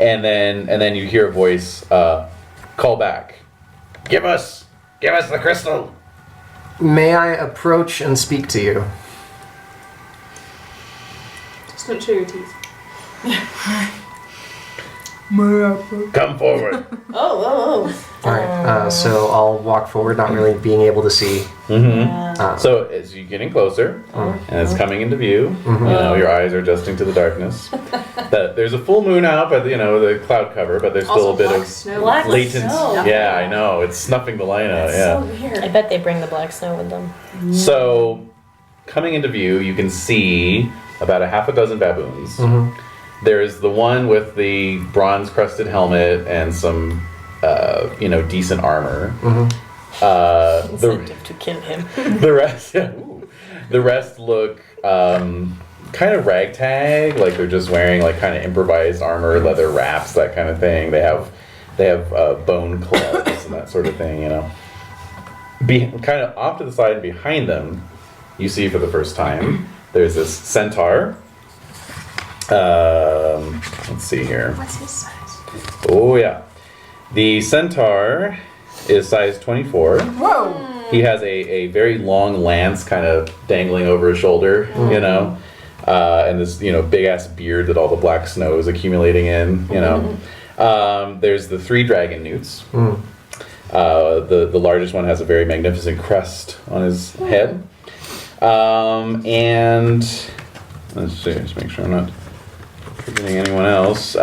Speaker 1: and then you hear a voice call back, "Give us the crystal."
Speaker 4: May I approach and speak to you?
Speaker 6: Just don't show your teeth.
Speaker 1: Come forward.
Speaker 3: Oh.
Speaker 4: All right. So I'll walk forward, not really being able to see.
Speaker 1: So as you're getting closer, and it's coming into view, you know, your eyes are adjusting to the darkness. There's a full moon out, but you know the cloud cover, but there's still
Speaker 6: Also
Speaker 1: a bit
Speaker 6: black
Speaker 1: of
Speaker 6: snow.
Speaker 3: Black
Speaker 1: latent.
Speaker 3: snow.
Speaker 1: Yeah, I know. It's snuffing the line out. Yeah.
Speaker 3: So weird.
Speaker 7: I bet they bring the black snow with them.
Speaker 1: So, coming into view, you can see about a half a dozen baboons. There's the one with the bronze-crusted helmet and some, you know, decent armor.
Speaker 7: Incentive to kill him.
Speaker 1: The rest, yeah, ooh. The rest look kind of ragtag, like they're just wearing like kind of improvised armor, leather wraps, that kind of thing. They have bone clubs and that sort of thing, you know. Kind of off to the side and behind them, you see for the first time, there's this centaur. Let's see here.
Speaker 6: What's his size?
Speaker 1: Oh yeah, the centaur is size 24.
Speaker 2: Whoa!
Speaker 1: He has a very long lance kind of dangling over his shoulder, you know, and this, you know, big ass beard that all the black snow is accumulating in, you know. There's the 3 dragon newts. The largest one has a very magnificent crest on his head. And let's see, just make sure I'm not forgetting anyone else.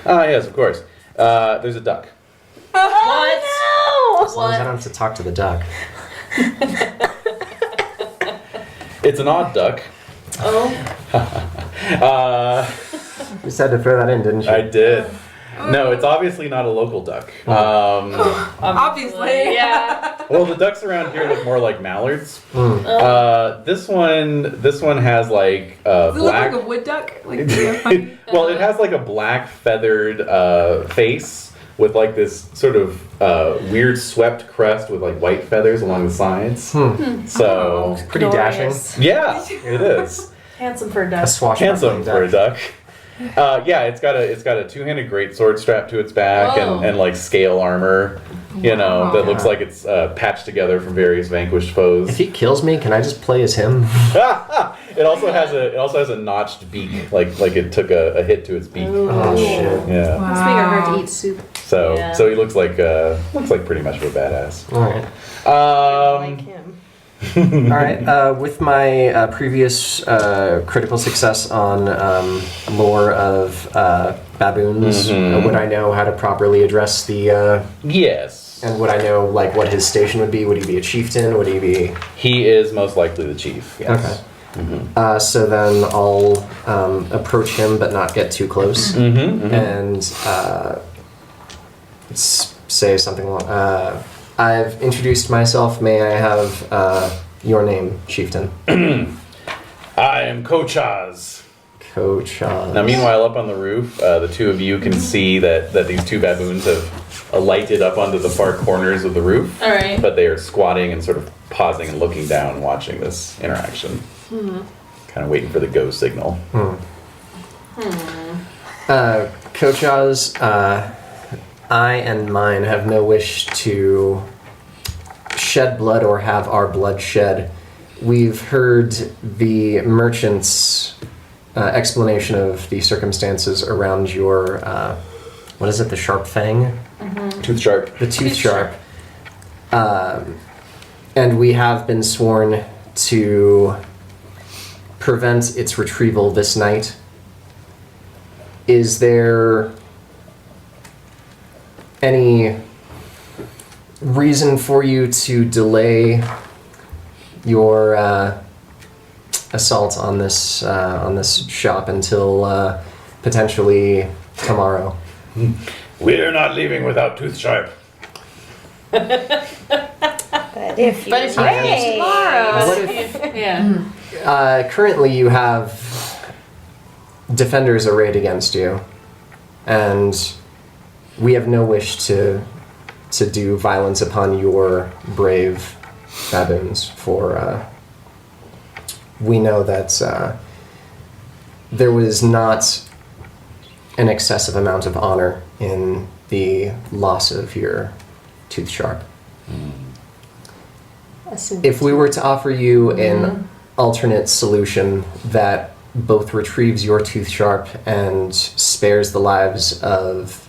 Speaker 1: Yes, of course. There's a duck.
Speaker 3: What?
Speaker 4: As long as I don't have to talk to the duck.
Speaker 1: It's an odd duck.
Speaker 3: Oh.
Speaker 4: You just had to throw that in, didn't you?
Speaker 1: I did. No, it's obviously not a local duck.
Speaker 2: Obviously.
Speaker 3: Yeah.
Speaker 1: Well, the ducks around here look more like mallards. This one has like
Speaker 2: Does it look
Speaker 1: black.
Speaker 2: like a wood duck? Like, yeah,
Speaker 1: Well, it has like a black feathered face with like this sort of weird swept crest with like white feathers along the sides. So
Speaker 4: Pretty dashing.
Speaker 1: yeah, it is.
Speaker 3: Handsome for a
Speaker 4: A
Speaker 3: duck.
Speaker 1: Handsome
Speaker 4: swashbuckling
Speaker 1: for a
Speaker 4: duck.
Speaker 1: duck. Yeah, it's got a 2-handed greatsword strapped to its back
Speaker 3: Whoa.
Speaker 1: and like scale armor, you know, that looks like it's patched together from various vanquished foes.
Speaker 4: If he kills me, can I just play as him?
Speaker 1: It also has a notched beak, like it took a hit to its beak.
Speaker 4: Oh shit.
Speaker 1: Yeah.
Speaker 6: Must make it hard to eat soup.
Speaker 1: So
Speaker 3: Yeah.
Speaker 1: so he looks like pretty much of a badass.
Speaker 4: Alright.
Speaker 7: Like him.
Speaker 4: Alright, with my previous critical success on lore of baboons, would I know how to properly address the,
Speaker 1: Yes.
Speaker 4: and would I know, like, what his station would be? Would he be a chieftain? Would he be...
Speaker 1: He is most likely the chief. Yes.
Speaker 4: So then I'll approach him but not get too close, and say something along... I've introduced myself. May I have your name, chieftain?
Speaker 1: I am Kochaz.
Speaker 4: Coach.
Speaker 1: Now, meanwhile, up on the roof, the two of you can see that these 2 baboons have alighted up onto the far corners of the roof.
Speaker 3: All right.
Speaker 1: But they are squatting and sort of pausing and looking down and watching this interaction. Kind of waiting for the go signal.
Speaker 4: Coach Oz, I and mine have no wish to shed blood or have our blood shed. We've heard the merchant's explanation of the circumstances around your, what is it, the sharp fang?
Speaker 1: Tooth sharp.
Speaker 4: The tooth sharp. And we have been sworn to prevent its retrieval this night. Is there any reason for you to delay your assault on this shop until potentially tomorrow?
Speaker 1: We're not leaving without Tooth Sharp.
Speaker 7: But if you
Speaker 3: But if you
Speaker 7: wait.
Speaker 3: tomorrow.
Speaker 4: What if
Speaker 3: Yeah.
Speaker 4: currently you have defenders arrayed against you, and we have no wish to do violence upon your brave baboons, for we know that there was not an excessive amount of honor in the loss of your tooth sharp. If we were to offer you an alternate solution that both retrieves your tooth sharp and spares the lives of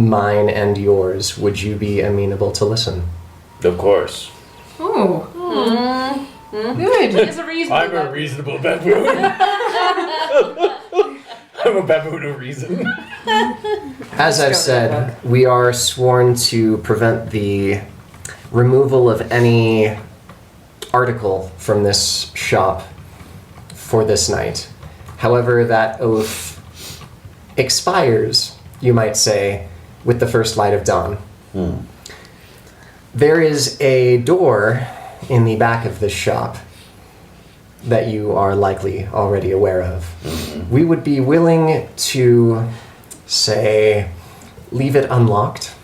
Speaker 4: mine and yours, would you be amenable to listen?
Speaker 1: Of course.
Speaker 2: Oh, good.
Speaker 3: It's a reasonable.
Speaker 1: I'm a reasonable baboon. I'm a baboon of reason.
Speaker 4: As I've said, we are sworn to prevent the removal of any article from this shop for this night. However, that oath expires, you might say, with the first light of dawn. There is a door in the back of this shop that you are likely already aware of. We would be willing to, say, leave it unlocked.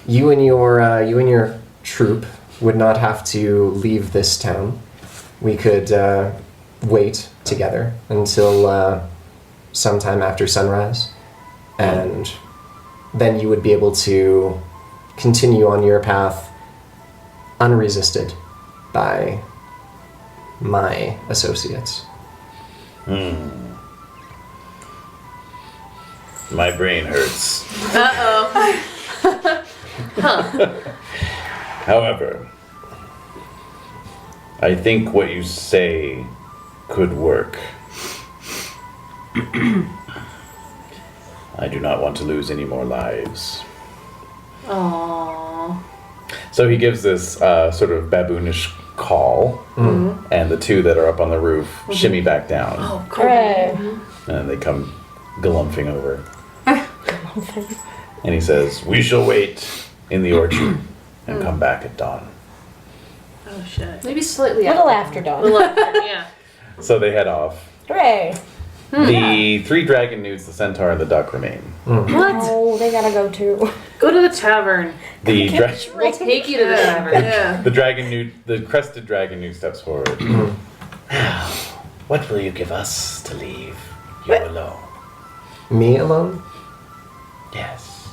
Speaker 4: You and your troop would not have to leave this town. We could wait together until sometime after sunrise, and then you would be able to continue on your path unresisted by my associates.
Speaker 1: My brain hurts. However, I think what you say could work. I do not want to lose any more lives.
Speaker 3: Aww.
Speaker 1: So he gives this sort of baboonish call, and the two that are up on the roof shimmy back down,
Speaker 3: Oh, cool.
Speaker 5: Hooray.
Speaker 1: and they come galumphing over. And he says, "We shall wait in the orchard and come back at dawn."
Speaker 3: Oh shit.
Speaker 6: Maybe slightly
Speaker 5: Little
Speaker 6: after.
Speaker 5: after dawn.
Speaker 3: Yeah.
Speaker 1: So they head off.
Speaker 5: Hooray.
Speaker 1: The 3 dragon newts, the centaur, and the duck remain.
Speaker 3: What?
Speaker 5: Oh, they gotta go too.
Speaker 3: Go to the tavern.
Speaker 1: The
Speaker 3: We'll take you to the tavern.
Speaker 1: the dragon newt, the crested dragon newt steps forward. What will you give us to leave you alone?
Speaker 4: Me alone?
Speaker 1: Yes.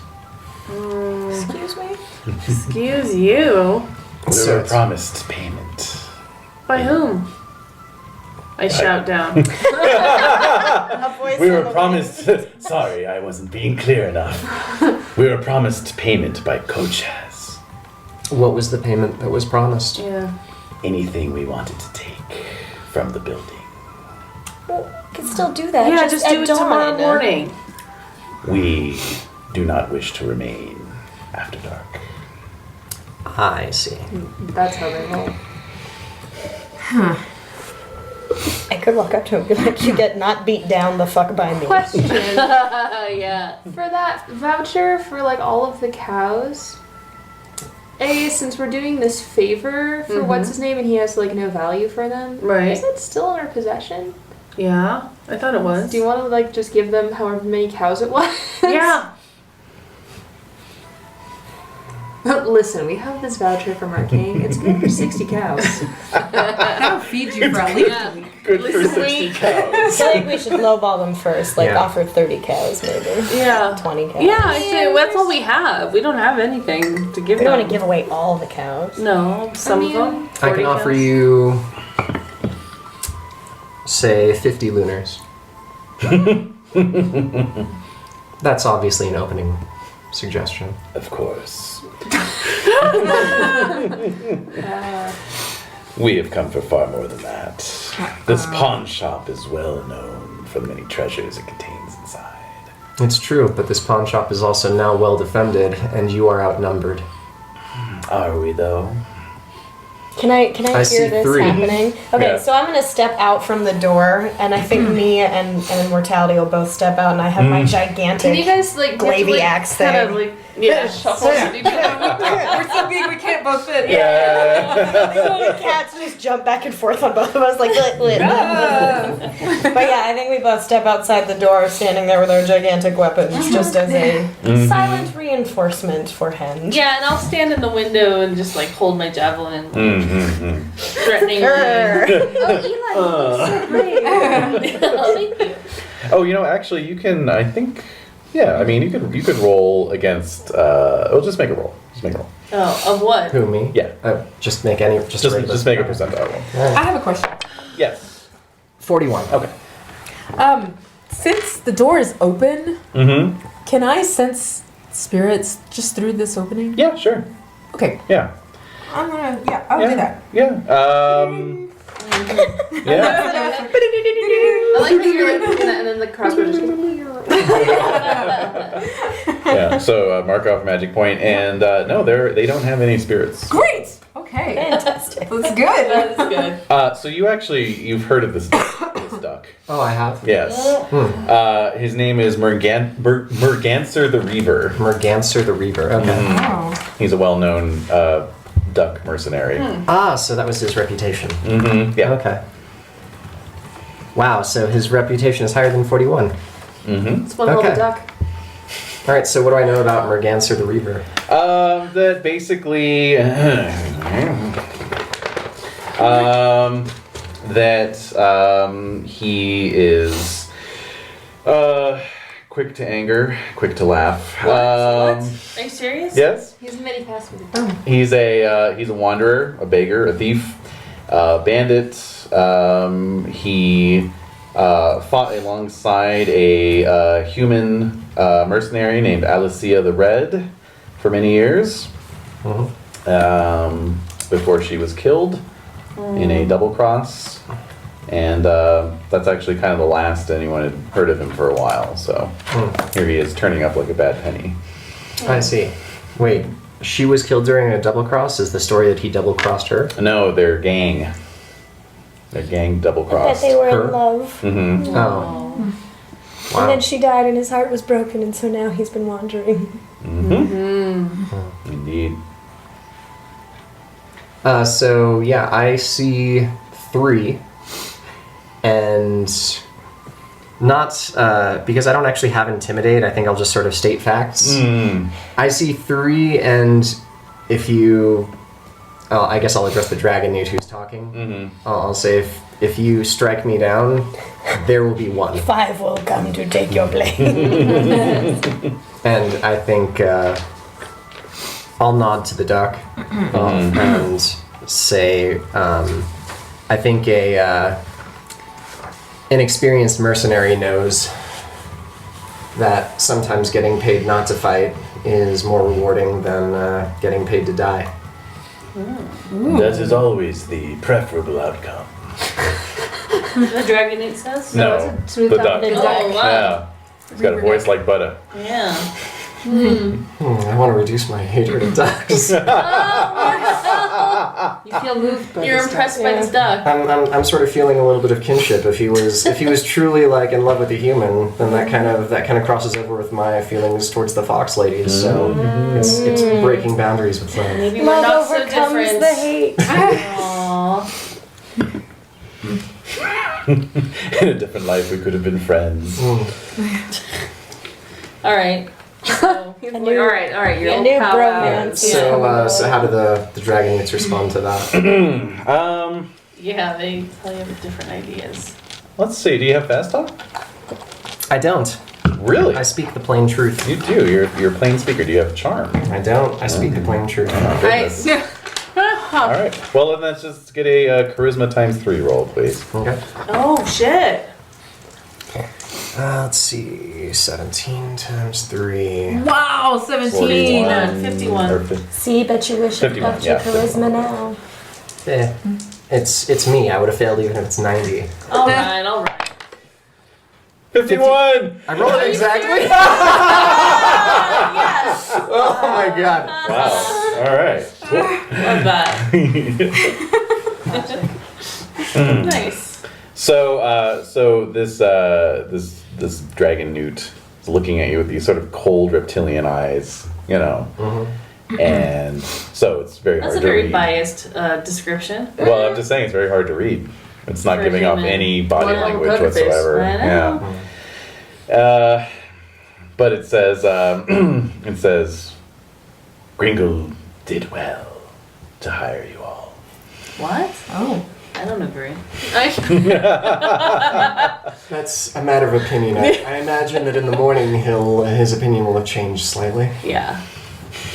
Speaker 5: Excuse me?
Speaker 3: Excuse you.
Speaker 1: We were promised payment.
Speaker 3: By whom? I shout down.
Speaker 1: We were promised. Sorry, I wasn't being clear enough. We were promised payment by Coachas.
Speaker 4: What was the payment that was promised?
Speaker 3: Yeah.
Speaker 1: Anything we wanted to take from the building.
Speaker 5: Well, we can still do that.
Speaker 3: Yeah, just do
Speaker 5: at
Speaker 3: it
Speaker 5: dawn.
Speaker 3: tomorrow morning.
Speaker 1: We do not wish to remain after dark.
Speaker 4: I see.
Speaker 6: That's how they roll.
Speaker 5: I could walk up to him and be like, you get not beat down the fuck by me.
Speaker 6: Question.
Speaker 3: Yeah.
Speaker 6: For that voucher for like all of the cows, since we're doing this favor for what's his name and he has like no value for them,
Speaker 3: Right.
Speaker 6: is that still in our possession?
Speaker 3: Yeah. I thought it was.
Speaker 6: Do you want to like just give them however many cows it was?
Speaker 3: Yeah.
Speaker 6: Listen, we have this voucher from our king. It's good for 60 cows.
Speaker 2: That'll feed you for at least
Speaker 3: Yeah.
Speaker 2: a week.
Speaker 1: Good for
Speaker 3: Listen,
Speaker 1: 60
Speaker 3: we-
Speaker 1: cows.
Speaker 5: I feel like we should lowball them first. Like,
Speaker 4: Yeah.
Speaker 5: offer 30 cows, maybe.
Speaker 3: Yeah.
Speaker 5: 20 cows.
Speaker 3: Yeah, I say that's all we have. We don't have anything to give
Speaker 5: We
Speaker 3: them.
Speaker 5: don't want to give away all the cows.
Speaker 3: No, some of them.
Speaker 4: I
Speaker 3: 40
Speaker 4: can offer
Speaker 3: cows.
Speaker 4: you, say, 50 lunars. That's obviously an opening suggestion.
Speaker 1: Of course. We have come for far more than that. This pawn shop is well known for the many treasures it contains inside.
Speaker 4: It's true, but this pawn shop is also now well defended, and you are outnumbered.
Speaker 1: Are we though?
Speaker 5: Can I
Speaker 4: I see
Speaker 5: hear this
Speaker 4: 3.
Speaker 5: happening? Okay,
Speaker 1: Yeah.
Speaker 5: so I'm gonna step out from the door, and I think me and Mortality will both step out, and I have my gigantic.
Speaker 6: Can you guys like
Speaker 5: Glavy axe
Speaker 3: Kind
Speaker 5: thing.
Speaker 3: of like shuffle.
Speaker 2: We're so big we can't both fit.
Speaker 5: The cats just jump back and forth on both of us, like. But yeah, I think we both step outside the door, standing there with our gigantic weapons, just as a silent reinforcement for Hen.
Speaker 3: Yeah, and I'll stand in the window and just like hold my javelin, threatening.
Speaker 5: Grr.
Speaker 3: Thank you.
Speaker 1: Oh, you know, actually, you can. I think. Yeah, I mean, you could roll against. Oh, just make a roll. Just make a roll.
Speaker 3: Oh, of what?
Speaker 4: Who, me?
Speaker 1: Yeah.
Speaker 4: Just make any. Just
Speaker 1: Just make a percentile roll.
Speaker 2: I have a question.
Speaker 1: Yes.
Speaker 4: 41.
Speaker 1: Okay.
Speaker 2: Since the door is open,
Speaker 1: Mm-hmm.
Speaker 2: can I sense spirits just through this opening?
Speaker 1: Yeah, sure.
Speaker 2: Okay.
Speaker 1: Yeah.
Speaker 2: I'll do that.
Speaker 1: Yeah. Yeah.
Speaker 6: I like that you're like doing that and then the crossbow just
Speaker 1: Yeah. So mark off magic point, and no, they don't have any spirits.
Speaker 2: Great. Okay.
Speaker 7: Fantastic.
Speaker 2: That's good.
Speaker 3: That is good.
Speaker 1: So you've heard of this duck.
Speaker 4: Oh, I have.
Speaker 1: Yes. His name is Merganser the Reaver.
Speaker 4: Merganser the Reaver. Okay.
Speaker 2: Wow.
Speaker 1: He's a well-known duck mercenary.
Speaker 4: Ah, so that was his reputation.
Speaker 1: Mm-hmm. Yeah.
Speaker 4: Okay. Wow, so his reputation is higher than 41.
Speaker 1: Mm-hmm.
Speaker 6: It's one little
Speaker 4: Okay.
Speaker 6: duck.
Speaker 4: All right, so what do I know about Merganser the Reaver?
Speaker 1: That basically, he is quick to anger, quick to laugh.
Speaker 3: Are you serious?
Speaker 1: Yes.
Speaker 6: He's many past with
Speaker 1: He's a wanderer, a beggar, a thief, bandit. He fought alongside a human mercenary named Alicia the Red for many years before she was killed in a double cross. And that's actually kind of the last anyone had heard of him for a while. So here he is turning up like a bad penny.
Speaker 4: I see. Wait, she was killed during a double cross? Is the story that he double crossed her?
Speaker 1: No, they're gang. Their gang double
Speaker 5: That
Speaker 1: crossed.
Speaker 5: they were
Speaker 4: Her?
Speaker 5: in love.
Speaker 1: Mm-hmm.
Speaker 4: Oh.
Speaker 5: And
Speaker 4: Wow.
Speaker 5: then she died and his heart was broken, and so now he's been wandering.
Speaker 1: Mm-hmm. Indeed.
Speaker 4: So yeah, I see 3, and not because I don't actually have intimidate. I think I'll just sort of state facts. I see 3, and if you, I guess I'll address the dragon newt who's talking. I'll say if you strike me down, there will be 1.
Speaker 5: 5 will come to take your place.
Speaker 4: And I think I'll nod to the duck and say, I think an experienced mercenary knows that sometimes getting paid not to fight is more rewarding than getting paid to die.
Speaker 1: That is always the preferable outcome.
Speaker 3: The dragon it says?
Speaker 1: No, the duck.
Speaker 3: Oh, wow.
Speaker 1: Yeah. It's got a voice like butter.
Speaker 3: Yeah.
Speaker 4: I want to reduce my hatred of ducks.
Speaker 6: You feel moved by
Speaker 3: You're
Speaker 6: this
Speaker 3: impressed by this duck.
Speaker 4: I'm sort of feeling a little bit of kinship. If he was truly like in love with a human, then that kind of crosses over with my feelings towards the fox ladies. So it's breaking boundaries with them.
Speaker 3: Maybe we're
Speaker 5: Love
Speaker 3: not so
Speaker 5: overcomes
Speaker 3: different.
Speaker 5: the hate.
Speaker 3: Aww.
Speaker 1: In a different life, we could have been friends.
Speaker 3: All right. So,
Speaker 6: He's like, all right, you're
Speaker 5: A
Speaker 6: all
Speaker 5: new
Speaker 6: powwow.
Speaker 5: bromance.
Speaker 4: So how do the dragon newts respond to that?
Speaker 3: yeah, they probably have different ideas.
Speaker 1: Let's see. Do you have fast talk?
Speaker 4: I don't.
Speaker 1: Really?
Speaker 4: I speak the plain truth.
Speaker 1: You do. You're a plain speaker. Do you have charm?
Speaker 4: I don't. I speak the plain truth.
Speaker 1: Goodness. All right. Well, then let's just get a charisma ×3 roll, please.
Speaker 4: Okay.
Speaker 3: Oh, shit.
Speaker 4: Let's see. 17 times 3.
Speaker 2: Wow, 17.
Speaker 1: 41.
Speaker 3: 51.
Speaker 1: Or
Speaker 5: See, bet you wish I
Speaker 1: 51,
Speaker 5: loved your
Speaker 1: yeah.
Speaker 5: charisma now.
Speaker 4: It's me. I would have failed even if it's 90.
Speaker 3: All right.
Speaker 1: 51!
Speaker 4: I rolled it exactly.
Speaker 3: Yes.
Speaker 4: Oh my god.
Speaker 1: Wow. All right.
Speaker 3: Love that. Nice.
Speaker 1: So this dragon newt is looking at you with these sort of cold reptilian eyes, you know, and so it's very
Speaker 3: That's
Speaker 1: hard
Speaker 3: a
Speaker 1: to
Speaker 3: very
Speaker 1: read.
Speaker 3: biased description.
Speaker 1: Well, I'm just saying it's very hard to read. It's not
Speaker 3: For
Speaker 1: giving off
Speaker 3: human.
Speaker 1: any body
Speaker 3: Well,
Speaker 1: language
Speaker 3: poker face.
Speaker 1: whatsoever.
Speaker 3: I know.
Speaker 1: Yeah. But it says Gringle did well to hire you all.
Speaker 3: What?
Speaker 2: Oh.
Speaker 3: I don't agree.
Speaker 4: That's a matter of opinion. I imagine that in the morning his opinion will have changed slightly.
Speaker 3: Yeah.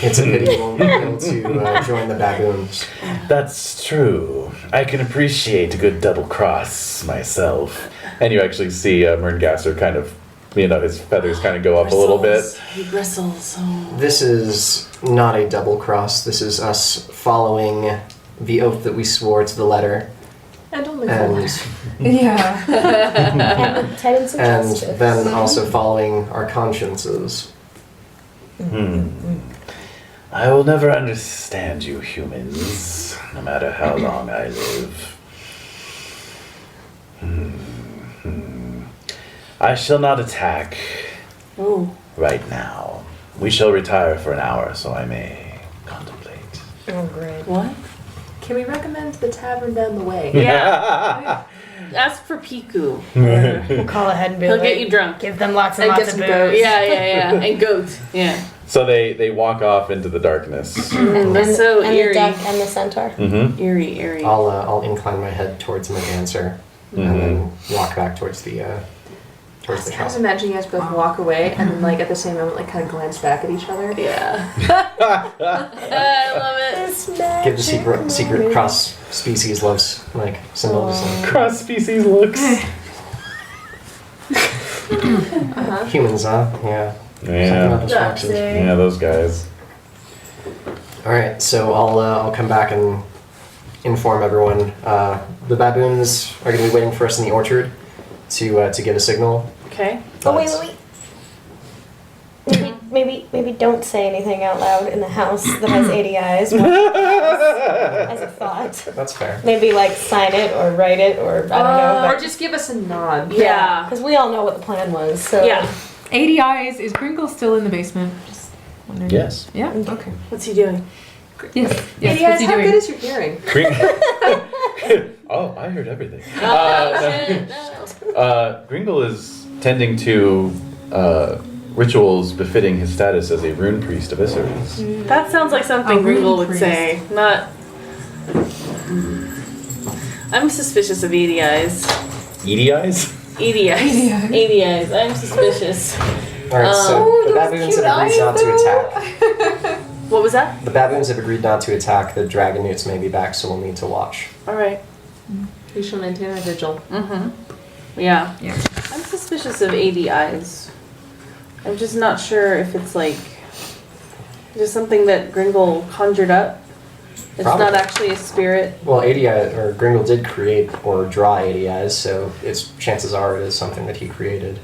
Speaker 4: It's a pity he won't be able to join the baboons.
Speaker 1: That's true. I can appreciate a good double cross myself. And you actually see Merngasser kind of his feathers kind of go up a little bit.
Speaker 3: He bristles. Oh.
Speaker 4: This is not a double cross. This is us following the oath that we swore to the letter.
Speaker 6: And only
Speaker 4: And,
Speaker 2: Yeah.
Speaker 5: And the tenets of
Speaker 4: and
Speaker 5: justice.
Speaker 4: then also following our consciences.
Speaker 1: I will never understand you humans, no matter how long I live. I shall not attack
Speaker 3: Ooh.
Speaker 1: right now. We shall retire for an hour so I may contemplate.
Speaker 5: Oh, great.
Speaker 3: What?
Speaker 6: Can we recommend the tavern down the way?
Speaker 3: Yeah. Ask for Piku.
Speaker 5: We'll call ahead and be
Speaker 3: He'll
Speaker 5: like,
Speaker 3: get you drunk.
Speaker 5: give them lots and
Speaker 6: And
Speaker 5: lots
Speaker 6: get
Speaker 5: of
Speaker 6: some
Speaker 5: booze.
Speaker 6: goat.
Speaker 3: Yeah. And goat. Yeah.
Speaker 1: So they walk off into the darkness.
Speaker 3: That's so
Speaker 5: and
Speaker 3: eerie.
Speaker 5: the duck and the centaur.
Speaker 1: Mm-hmm.
Speaker 3: Eerie.
Speaker 4: I'll incline my head towards my dancer and then walk back towards the shop.
Speaker 6: I was imagining you guys both walk away and then, like, at the same moment, like, kind of glance back at each other.
Speaker 3: Yeah. I love it.
Speaker 4: Give the secret cross species loves like symbols.
Speaker 1: Cross species looks.
Speaker 4: Humans, huh? Yeah. Something
Speaker 1: Yeah.
Speaker 4: about those foxes.
Speaker 1: Yeah, those guys.
Speaker 4: All right, so I'll come back and inform everyone. The baboons are going to be waiting for us in the orchard to give a signal.
Speaker 3: Okay.
Speaker 5: Oh, wait. Maybe don't say anything out loud in the house that has 80 eyes. As a thought.
Speaker 4: That's fair.
Speaker 5: Maybe like sign it or write it or I don't know.
Speaker 6: Or just give us a nod.
Speaker 3: Yeah.
Speaker 5: Because we all know what the plan was. So
Speaker 3: Yeah.
Speaker 2: 80 eyes. Is Gringle still in the basement? Just wondering.
Speaker 1: Yes.
Speaker 2: Yeah. Okay.
Speaker 3: What's he doing?
Speaker 2: Yes. Yes.
Speaker 6: Yes,
Speaker 2: What's he
Speaker 6: how
Speaker 2: doing?
Speaker 6: good is your hearing?
Speaker 1: Oh, I heard everything.
Speaker 3: Shit, no.
Speaker 1: Gringle is tending to rituals befitting his status as a rune priest of Esoteric.
Speaker 3: That sounds like something
Speaker 2: A rune
Speaker 3: Gringle would
Speaker 2: priest.
Speaker 3: say. Not. I'm suspicious of Edie eyes.
Speaker 1: Edie eyes?
Speaker 3: Edie eyes.
Speaker 2: Edie eyes.
Speaker 3: Edie eyes. I'm suspicious.
Speaker 4: All right, so the baboons have agreed not to attack.
Speaker 3: What was that?
Speaker 4: The baboons have agreed not to attack. The dragon newts may be back, so we'll need to watch.
Speaker 3: All right.
Speaker 6: We shall maintain our vigil.
Speaker 3: Yeah.
Speaker 2: Yeah.
Speaker 3: I'm suspicious of 80 eyes. I'm just not sure if it's like just something that Gringle conjured up. It's
Speaker 4: Probably.
Speaker 3: not actually a spirit.
Speaker 4: Well, 80 Eye, or Gringle did create or draw 80 Eyes, so chances are it is something that he created.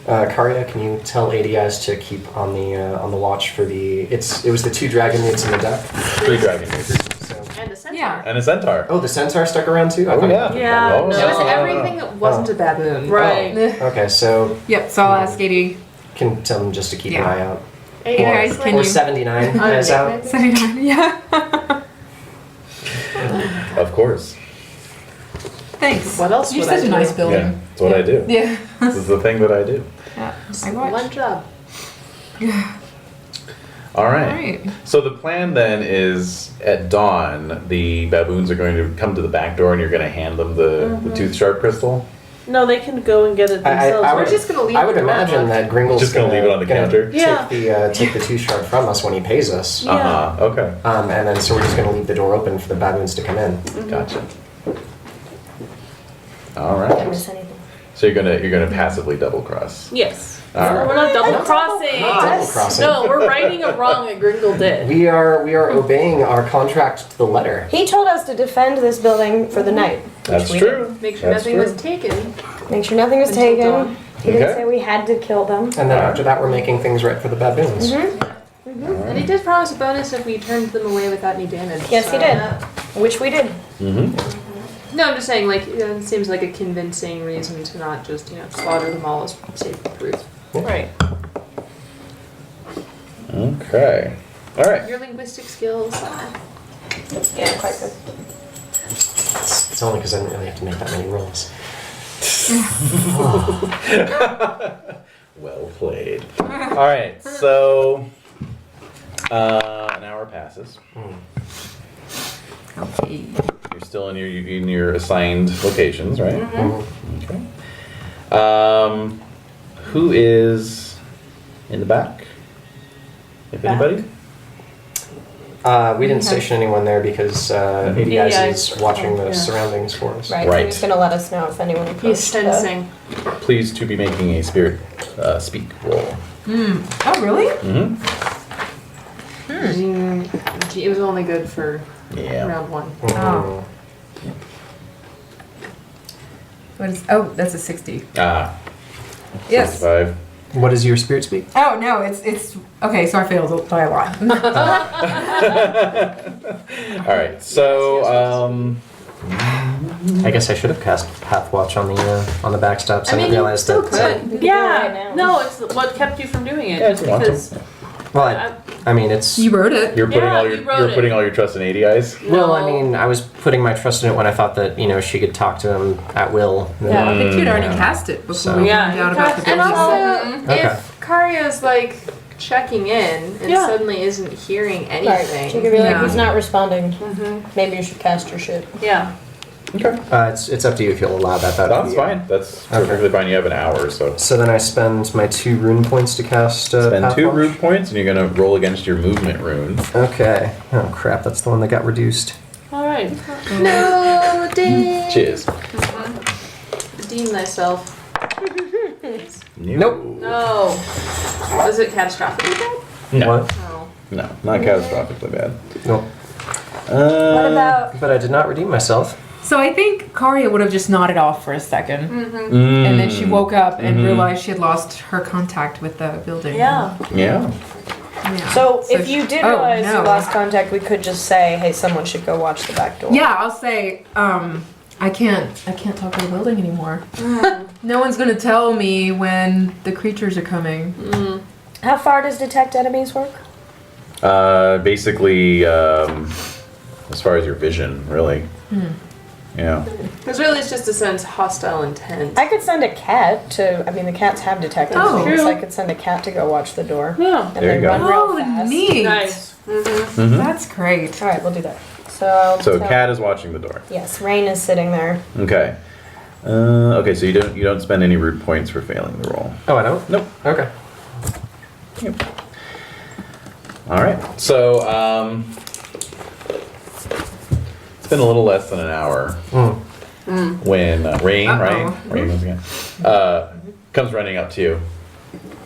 Speaker 4: Karya, can you tell 80 Eyes to keep on the watch for it was the 2 dragon newts and the duck?
Speaker 1: 3 dragon newts.
Speaker 4: So.
Speaker 6: And a centaur.
Speaker 2: Yeah.
Speaker 1: And a centaur.
Speaker 4: Oh, the centaur stuck around too? I
Speaker 1: Oh,
Speaker 4: thought-
Speaker 1: yeah.
Speaker 3: Yeah,
Speaker 1: Oh,
Speaker 3: no.
Speaker 6: It was
Speaker 3: No.
Speaker 6: everything that wasn't a baboon.
Speaker 3: Right.
Speaker 4: Okay, so
Speaker 2: Yep. So I'll ask 80.
Speaker 4: can tell them just to keep an
Speaker 2: Yeah.
Speaker 4: eye out.
Speaker 2: 80 eyes. Can
Speaker 4: Or
Speaker 2: you?
Speaker 4: 79 eyes out.
Speaker 2: 79. Yeah.
Speaker 1: Of course.
Speaker 2: Thanks.
Speaker 6: What else
Speaker 2: You're
Speaker 6: would I
Speaker 2: such a
Speaker 6: do?
Speaker 2: nice
Speaker 1: Yeah,
Speaker 2: building.
Speaker 1: that's what I do.
Speaker 2: Yeah.
Speaker 1: This is the thing that I do.
Speaker 2: Yeah. I watch.
Speaker 6: One job.
Speaker 1: All right.
Speaker 2: All right.
Speaker 1: So the plan then is at dawn, the baboons are going to come to the back door and you're going to hand them the tooth sharp crystal.
Speaker 3: No, they can go and get it
Speaker 4: I
Speaker 3: themselves.
Speaker 4: would-
Speaker 6: We're just gonna leave
Speaker 4: I would
Speaker 6: the door
Speaker 4: imagine
Speaker 6: unlocked.
Speaker 4: that Gringle's
Speaker 1: Just gonna leave it on the counter?
Speaker 3: Yeah.
Speaker 4: Take the 2 shard from us when he pays us.
Speaker 3: Yeah.
Speaker 1: Uh-huh. Okay.
Speaker 4: And then so we're just going to leave the door open for the baboons to come in.
Speaker 1: Gotcha. All
Speaker 5: Don't
Speaker 1: right.
Speaker 5: miss anything.
Speaker 1: So you're gonna passively double cross.
Speaker 3: Yes.
Speaker 1: All right.
Speaker 3: We're not double crossing.
Speaker 4: Double crossing.
Speaker 3: No, we're righting a wrong that Gringle did.
Speaker 4: We are obeying our contract to the letter.
Speaker 5: He told us to defend this building for the night.
Speaker 1: That's
Speaker 5: we
Speaker 1: true.
Speaker 6: Make sure
Speaker 1: That's
Speaker 6: nothing
Speaker 1: true.
Speaker 6: was taken.
Speaker 5: Make sure nothing was
Speaker 6: Until
Speaker 5: taken.
Speaker 6: dawn.
Speaker 5: He didn't
Speaker 1: Okay.
Speaker 5: say we had to kill them.
Speaker 4: And then after that, we're making things right for the baboons.
Speaker 6: And he did promise a bonus if we turned them away without any damage.
Speaker 5: Yes, he
Speaker 6: so-
Speaker 5: did. Which we did.
Speaker 6: No, I'm just saying, like, it seems like a convincing reason to not just, slaughter them all as safe proof.
Speaker 3: Right.
Speaker 1: Okay. All right.
Speaker 6: Your linguistic skills.
Speaker 5: Yeah, quite good.
Speaker 4: It's only because I didn't really have to make that many rolls.
Speaker 1: Well played. All right. So an hour passes.
Speaker 2: Okay.
Speaker 1: You're still in your assigned locations, right? Okay. Who is in the back? If anybody?
Speaker 4: We didn't station anyone there because Edie is watching the surroundings for us.
Speaker 7: Right.
Speaker 1: Right.
Speaker 7: He's gonna let us know if anyone
Speaker 6: He's
Speaker 7: approaches.
Speaker 6: sensing.
Speaker 1: Please to be making a spirit speak roll.
Speaker 2: Oh, really?
Speaker 6: It was only good for
Speaker 1: Yeah.
Speaker 6: round 1.
Speaker 2: Oh. What is? Oh, that's a 60. Yes.
Speaker 1: 65.
Speaker 4: What does your spirit speak?
Speaker 2: Oh no, it's okay. So I failed by a lot.
Speaker 1: All right. So
Speaker 4: I guess I should have cast Path Watch on the backstops. I didn't realize
Speaker 6: still
Speaker 4: that.
Speaker 6: could.
Speaker 3: Yeah. No, it's what kept you from doing it.
Speaker 1: Yeah, it's
Speaker 3: because
Speaker 4: Well, I mean, it's.
Speaker 2: You wrote it.
Speaker 1: you're putting
Speaker 3: Yeah,
Speaker 1: all
Speaker 3: you
Speaker 1: your
Speaker 3: wrote
Speaker 1: you're
Speaker 3: it.
Speaker 1: putting all your trust in 80 eyes.
Speaker 4: Well, I mean, I was putting my trust in it when I thought that she could talk to him at will.
Speaker 2: Yeah, I think you'd already
Speaker 1: Yeah.
Speaker 2: cast it before
Speaker 4: So-
Speaker 2: we
Speaker 3: Yeah,
Speaker 2: found out
Speaker 3: you
Speaker 2: about the
Speaker 3: cast-
Speaker 6: And
Speaker 2: building.
Speaker 6: also,
Speaker 4: Okay.
Speaker 6: if Karya's like checking in and
Speaker 3: Yeah.
Speaker 6: suddenly isn't hearing
Speaker 7: Right.
Speaker 6: anything,
Speaker 7: She could be like,
Speaker 2: Yeah.
Speaker 7: he's not responding. Maybe you should cast your shit.
Speaker 3: yeah.
Speaker 1: Okay.
Speaker 4: It's up to you if you'll allow that.
Speaker 1: That's fine. That's perfectly fine. You have an hour, so
Speaker 4: So then I spend my 2 rune points to cast.
Speaker 1: spend
Speaker 4: Path
Speaker 1: 2
Speaker 4: Watch?
Speaker 1: rune points, and you're gonna roll against your movement rune.
Speaker 4: Okay. Oh crap! That's the one that got reduced.
Speaker 3: All right.
Speaker 6: no, dang.
Speaker 1: Cheers.
Speaker 6: Redeem thyself.
Speaker 4: Nope.
Speaker 6: No. Was it catastrophically bad?
Speaker 1: No.
Speaker 4: What?
Speaker 6: No.
Speaker 1: No, not catastrophically bad.
Speaker 4: Nope.
Speaker 7: What about?
Speaker 4: But I did not redeem myself.
Speaker 2: So I think Karya would have just nodded off for a second,
Speaker 1: Mm.
Speaker 2: and then she woke up and realized she had lost her contact with the building.
Speaker 3: Yeah.
Speaker 1: Yeah.
Speaker 2: Yeah.
Speaker 5: So if
Speaker 2: she-
Speaker 5: you did
Speaker 2: oh,
Speaker 5: realize
Speaker 2: no.
Speaker 5: you lost contact, we could just say, hey, someone should go watch the back door.
Speaker 2: Yeah, I'll say, I can't talk to the building anymore. No one's gonna tell me when the creatures are coming.
Speaker 5: How far does detect enemies work?
Speaker 1: Basically, as far as your vision, really. Yeah.
Speaker 6: Because really it's just a sense hostile intent.
Speaker 5: I could send a cat to. I mean, the cats have detected
Speaker 2: Oh.
Speaker 5: things.
Speaker 3: True.
Speaker 5: I could send a cat to go watch the door.
Speaker 3: Yeah.
Speaker 5: And
Speaker 1: There
Speaker 5: then
Speaker 1: you go.
Speaker 5: run real
Speaker 2: Oh,
Speaker 5: fast.
Speaker 2: neat.
Speaker 3: Nice.
Speaker 1: Mm-hmm.
Speaker 2: That's great.
Speaker 5: All right, we'll do that. So. I'll
Speaker 1: So
Speaker 5: tell-
Speaker 1: Cat is watching the door.
Speaker 5: Yes, Rain is sitting there.
Speaker 1: Okay. Okay, so you don't spend any root points for failing the roll.
Speaker 4: Oh, I don't.
Speaker 1: Nope.
Speaker 4: Okay.
Speaker 1: All right. So it's been a little less than an hour when Rain, right? Rain once again, comes running up to you,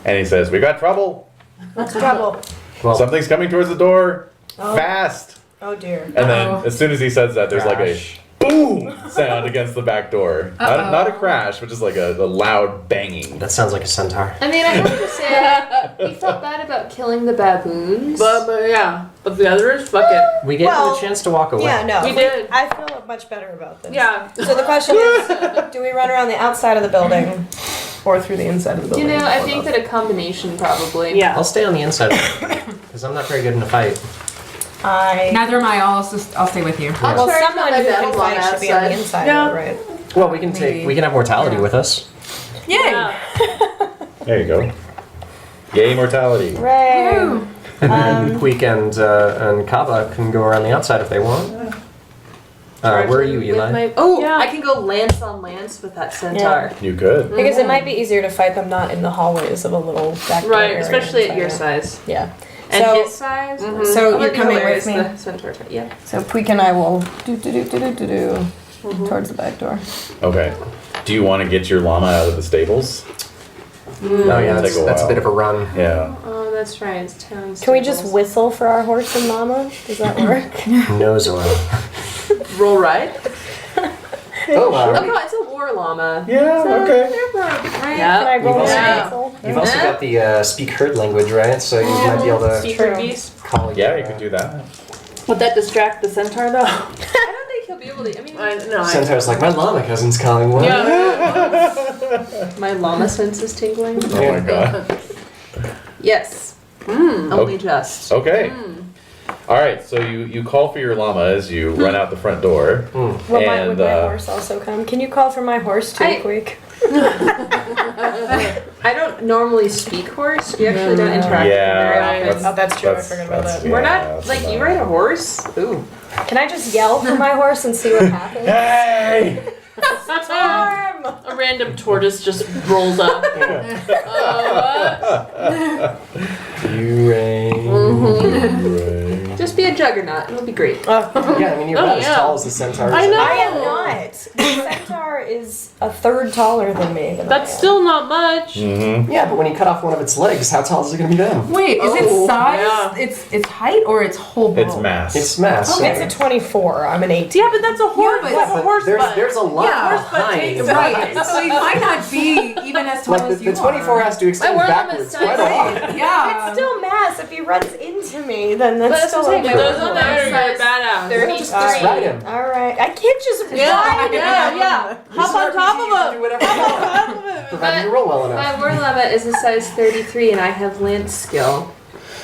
Speaker 1: and he says, "We got trouble.
Speaker 5: What's trouble?
Speaker 4: Well,
Speaker 1: Something's coming towards the door. Fast!"
Speaker 5: Oh dear.
Speaker 1: And then as soon as he says that, there's like a
Speaker 4: Crash.
Speaker 1: boom sound against the back door. Not a crash, but just like a loud banging.
Speaker 4: that sounds like a centaur.
Speaker 6: I mean, I have to say, we felt bad about killing the baboons.
Speaker 3: But yeah. But the others, fuck it.
Speaker 4: We gave him
Speaker 5: Well,
Speaker 4: a chance to walk away.
Speaker 5: Yeah, no.
Speaker 3: We did.
Speaker 5: I feel much better about this.
Speaker 3: Yeah.
Speaker 5: So the question is, do we run around the outside of the building or through the inside of the
Speaker 6: You
Speaker 5: building?
Speaker 6: know, I think that a combination probably.
Speaker 3: Yeah.
Speaker 4: I'll stay on the inside because I'm not very good in a fight.
Speaker 2: Neither am I. I'll stay with you.
Speaker 6: I'll
Speaker 5: Well,
Speaker 6: try to
Speaker 5: someone
Speaker 6: kill
Speaker 5: who
Speaker 6: my
Speaker 5: can
Speaker 6: battle
Speaker 5: fight
Speaker 6: on
Speaker 5: should be on the
Speaker 6: outside.
Speaker 5: inside,
Speaker 3: Yeah.
Speaker 5: though, right?
Speaker 4: Well, we can
Speaker 2: Maybe.
Speaker 4: we can have mortality with us.
Speaker 2: Yay!
Speaker 3: Yeah.
Speaker 1: There you go. Yay, mortality.
Speaker 5: Right.
Speaker 2: Woo.
Speaker 4: And Puig and Kaba can go around the outside if they want. Where are you,
Speaker 6: With
Speaker 4: Eli?
Speaker 6: my- I can go lance on lance with that centaur.
Speaker 1: You could.
Speaker 5: Because it might be easier to fight them not in the hallways of a little back door
Speaker 3: Right,
Speaker 5: area
Speaker 6: Especially at your
Speaker 5: inside.
Speaker 6: size.
Speaker 5: Yeah.
Speaker 6: And
Speaker 5: So-
Speaker 6: his size.
Speaker 5: So
Speaker 6: Oh,
Speaker 5: you're
Speaker 6: that'd be
Speaker 5: coming
Speaker 6: hilarious,
Speaker 5: with me?
Speaker 6: the centaur. Yeah.
Speaker 5: So Puig and I will do towards the back door.
Speaker 1: Okay. Do you want to get your llama out of the stables?
Speaker 4: Oh yeah,
Speaker 1: Take
Speaker 4: that's
Speaker 1: a
Speaker 4: a
Speaker 1: while.
Speaker 4: bit of a run.
Speaker 1: Yeah.
Speaker 6: Oh, that's right. It's town.
Speaker 5: Can we just
Speaker 6: stables.
Speaker 5: whistle for our horse and llama? Does that work?
Speaker 4: Nose oil.
Speaker 6: roll ride?
Speaker 4: Oh,
Speaker 6: Oh no, it's a war llama.
Speaker 1: Yeah, okay.
Speaker 5: Can
Speaker 3: Yeah.
Speaker 5: I roll
Speaker 4: also-
Speaker 5: a whistle?
Speaker 4: You've also got the speak herd language, right? So you might be able to
Speaker 6: Secret
Speaker 5: True.
Speaker 6: beast.
Speaker 4: call.
Speaker 1: Yeah, you could do that.
Speaker 3: Would that distract the centaur though?
Speaker 6: I don't think he'll be able to. I mean,
Speaker 3: No.
Speaker 4: Centaur's like, my llama cousin's calling one.
Speaker 3: Yeah.
Speaker 6: my llama sense is tingling.
Speaker 1: Oh my god.
Speaker 6: Yes. Only just.
Speaker 1: Okay. All right, so you call for your llama as you run out the front door.
Speaker 5: Well, would
Speaker 1: And,
Speaker 5: my horse also come? Can you call for my horse too,
Speaker 6: I-
Speaker 5: Puig?
Speaker 6: I don't normally speak horse. We actually don't interact with them very
Speaker 1: Yeah,
Speaker 6: often.
Speaker 5: Oh, that's true. I forgot about that.
Speaker 6: We're
Speaker 1: yeah,
Speaker 6: not
Speaker 1: that's
Speaker 6: like you
Speaker 1: not-
Speaker 6: ride a horse. Ooh.
Speaker 5: Can I just yell for my horse and see what happens?
Speaker 1: Hey!
Speaker 5: Storm!
Speaker 3: A random tortoise just rolls up.
Speaker 4: You rain.
Speaker 6: Just be a juggernaut. It'll be great.
Speaker 4: Yeah, I mean, you're
Speaker 3: Oh,
Speaker 4: about as
Speaker 3: yeah.
Speaker 4: tall as the centaur.
Speaker 3: I know.
Speaker 5: I am not. The centaur is a third taller than me.
Speaker 3: That's still not much.
Speaker 1: Mm-hmm.
Speaker 4: Yeah, but when you cut off one of its legs, how tall is it going to be then?
Speaker 2: Wait, is
Speaker 3: Oh,
Speaker 2: it size?
Speaker 3: yeah.
Speaker 2: It's height or it's whole bone?
Speaker 1: It's mass.
Speaker 4: It's mass.
Speaker 5: It's a 24. I'm an 18.
Speaker 3: Yeah, but that's a horse.
Speaker 2: but-
Speaker 3: that's a horse butt.
Speaker 4: there's a lot
Speaker 2: Yeah,
Speaker 3: horse butt
Speaker 4: behind.
Speaker 3: takes
Speaker 2: Right, so you might not be even as tall
Speaker 4: Like
Speaker 2: as
Speaker 4: the
Speaker 2: you
Speaker 4: 24
Speaker 2: are.
Speaker 4: has to extend
Speaker 6: My worm
Speaker 4: backwards
Speaker 6: is
Speaker 4: quite a lot.
Speaker 2: Yeah.
Speaker 5: It's still mass. If he runs into me, then that's
Speaker 6: But that's
Speaker 5: still
Speaker 6: what I'm saying,
Speaker 5: okay.
Speaker 3: Those on the outer are badass.
Speaker 6: 33.
Speaker 4: Just ride him.
Speaker 5: All right. I can't just
Speaker 3: Yeah,
Speaker 5: ride
Speaker 3: yeah,
Speaker 5: him.
Speaker 3: yeah. Hop on top
Speaker 4: Do
Speaker 3: of him.
Speaker 4: whatever you want. Provided you roll well enough.
Speaker 6: My war limit is a size 33, and I have lance skill.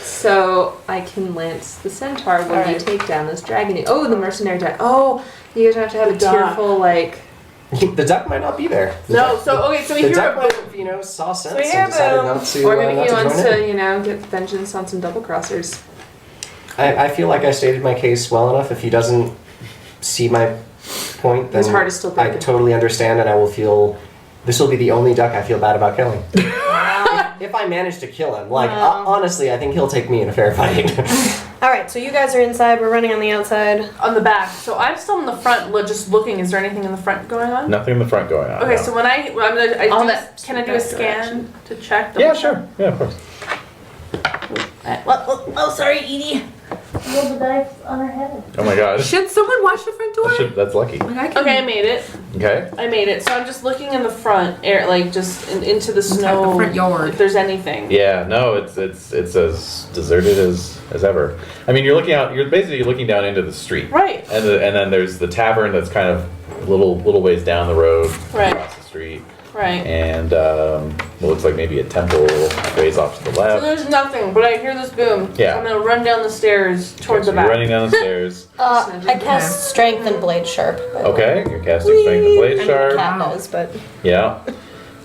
Speaker 6: So I can lance the centaur when we
Speaker 5: Alright.
Speaker 6: take down this dragon. Oh, the mercenary dragon. Oh, you guys have to have a
Speaker 3: The duck.
Speaker 6: tearful, like...
Speaker 4: The duck might not be there. The
Speaker 3: No,
Speaker 4: duck-
Speaker 3: so okay, so we
Speaker 4: the
Speaker 3: hear
Speaker 4: duck
Speaker 3: a
Speaker 4: might have, saw sense
Speaker 5: we hear
Speaker 4: and decided
Speaker 5: boom.
Speaker 4: not to,
Speaker 6: Or maybe
Speaker 4: not
Speaker 6: he
Speaker 4: to
Speaker 6: wants
Speaker 4: join
Speaker 6: to,
Speaker 4: in.
Speaker 6: get vengeance on some double crossers.
Speaker 4: I feel like I stated my case well enough. If he doesn't see my point, then
Speaker 6: His heart is still
Speaker 4: I
Speaker 6: broken.
Speaker 4: totally understand, and I will feel. This will be the only duck I feel bad about killing. If I manage to kill him, honestly, I think he'll take me in a fair fight.
Speaker 5: All right. So you guys are inside. We're running on the outside.
Speaker 3: on the back. So I'm still in the front, just looking. Is there anything in the front going on?
Speaker 1: Nothing in the front going on.
Speaker 3: Okay,
Speaker 1: no.
Speaker 3: so when I
Speaker 6: On
Speaker 3: do,
Speaker 6: that-
Speaker 3: can I do a
Speaker 6: that
Speaker 3: scan to check?
Speaker 1: Yeah, sure. Yeah, of course.
Speaker 3: Oh, sorry, Edie.
Speaker 8: Roll the dice on her head.
Speaker 1: Oh my god.
Speaker 2: Should someone watch the front door?
Speaker 1: That's lucky.
Speaker 2: Like, I can,
Speaker 3: Okay, I made it.
Speaker 1: Okay.
Speaker 3: I made it. So I'm just looking in the front, just into the snow.
Speaker 2: the front yard.
Speaker 3: If there's anything.
Speaker 1: Yeah, no, it's as deserted as ever. I mean, you're basically looking down into the street.
Speaker 3: Right.
Speaker 1: And then there's the tavern that's kind of a little ways down the road,
Speaker 3: Right.
Speaker 1: across the street,
Speaker 3: Right.
Speaker 1: and what looks like maybe a temple ways off to the
Speaker 3: So
Speaker 1: left.
Speaker 3: there's nothing, but I hear this boom.
Speaker 1: Yeah.
Speaker 3: So I'm gonna run down the stairs towards
Speaker 1: So
Speaker 3: the
Speaker 1: you're
Speaker 3: back.
Speaker 1: running down the stairs.
Speaker 7: I cast Strength and Blade Sharp. by the way.
Speaker 1: Okay, you're casting strength and blade
Speaker 7: I mean,
Speaker 1: sharp.
Speaker 7: Cat does, but
Speaker 1: Yeah.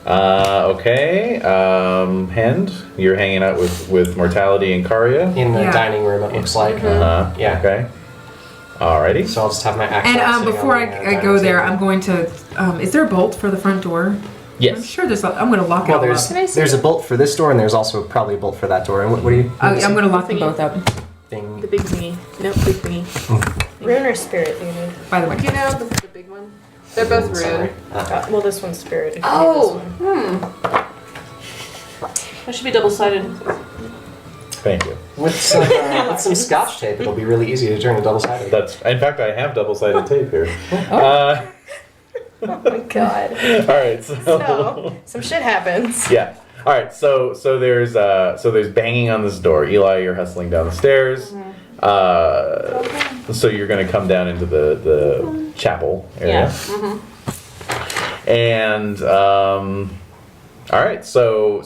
Speaker 1: Okay. Hend, you're hanging out with Mortality and Karia.
Speaker 4: In the
Speaker 2: Yeah.
Speaker 4: dining room, it looks like. Yeah.
Speaker 1: Okay. Alrighty.
Speaker 4: So I'll just have my axe.
Speaker 2: And
Speaker 4: out sitting
Speaker 2: before
Speaker 4: on the,
Speaker 2: I go
Speaker 4: dining
Speaker 2: there,
Speaker 4: table.
Speaker 2: I'm going to. Is there a bolt for the front door? I'm
Speaker 1: Yes.
Speaker 2: sure there's. I'm going to lock it
Speaker 4: Well,
Speaker 2: all
Speaker 4: there's
Speaker 2: up.
Speaker 6: Can I see
Speaker 4: there's a bolt for this door, and there's also probably a bolt for that door. And what do you?
Speaker 2: I'm going to lock them both up.
Speaker 4: Thing.
Speaker 6: The big thingy. Nope, big thingy.
Speaker 5: Rune or spirit? Do you need?
Speaker 2: By the way.
Speaker 6: Do you know the big one? They're both
Speaker 4: Sorry.
Speaker 6: rune.
Speaker 5: Well, this one's spirit. If you
Speaker 6: Oh!
Speaker 5: need this one.
Speaker 3: That should be double-sided.
Speaker 1: Thank you.
Speaker 4: With some scotch tape, it'll be really easy to turn to double sided.
Speaker 1: In fact, I have double-sided tape here.
Speaker 5: Oh my god.
Speaker 1: All right.
Speaker 5: So some shit happens.
Speaker 1: Yeah. All right. So there's banging on this door. Eli, you're hustling down the stairs. So you're going to come down into the chapel area.
Speaker 3: Yeah.
Speaker 1: And all right. So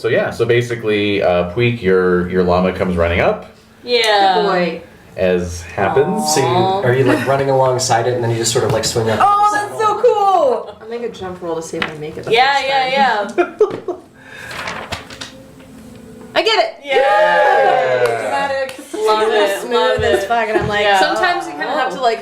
Speaker 1: basically, Puig, your llama comes running up,
Speaker 3: Yeah.
Speaker 6: Boy.
Speaker 1: as happens.
Speaker 4: So are you like running alongside it, and then you just sort of like swing up?
Speaker 5: Oh, that's so cool.
Speaker 6: I'll make a jump roll to see if I make it.
Speaker 3: Yeah.
Speaker 6: I get it!
Speaker 3: Dramatic. Love it.
Speaker 5: Smooth
Speaker 3: Love
Speaker 5: as
Speaker 3: it.
Speaker 5: fuck, and I'm like,
Speaker 3: Yeah.
Speaker 6: Sometimes you kind of have to like,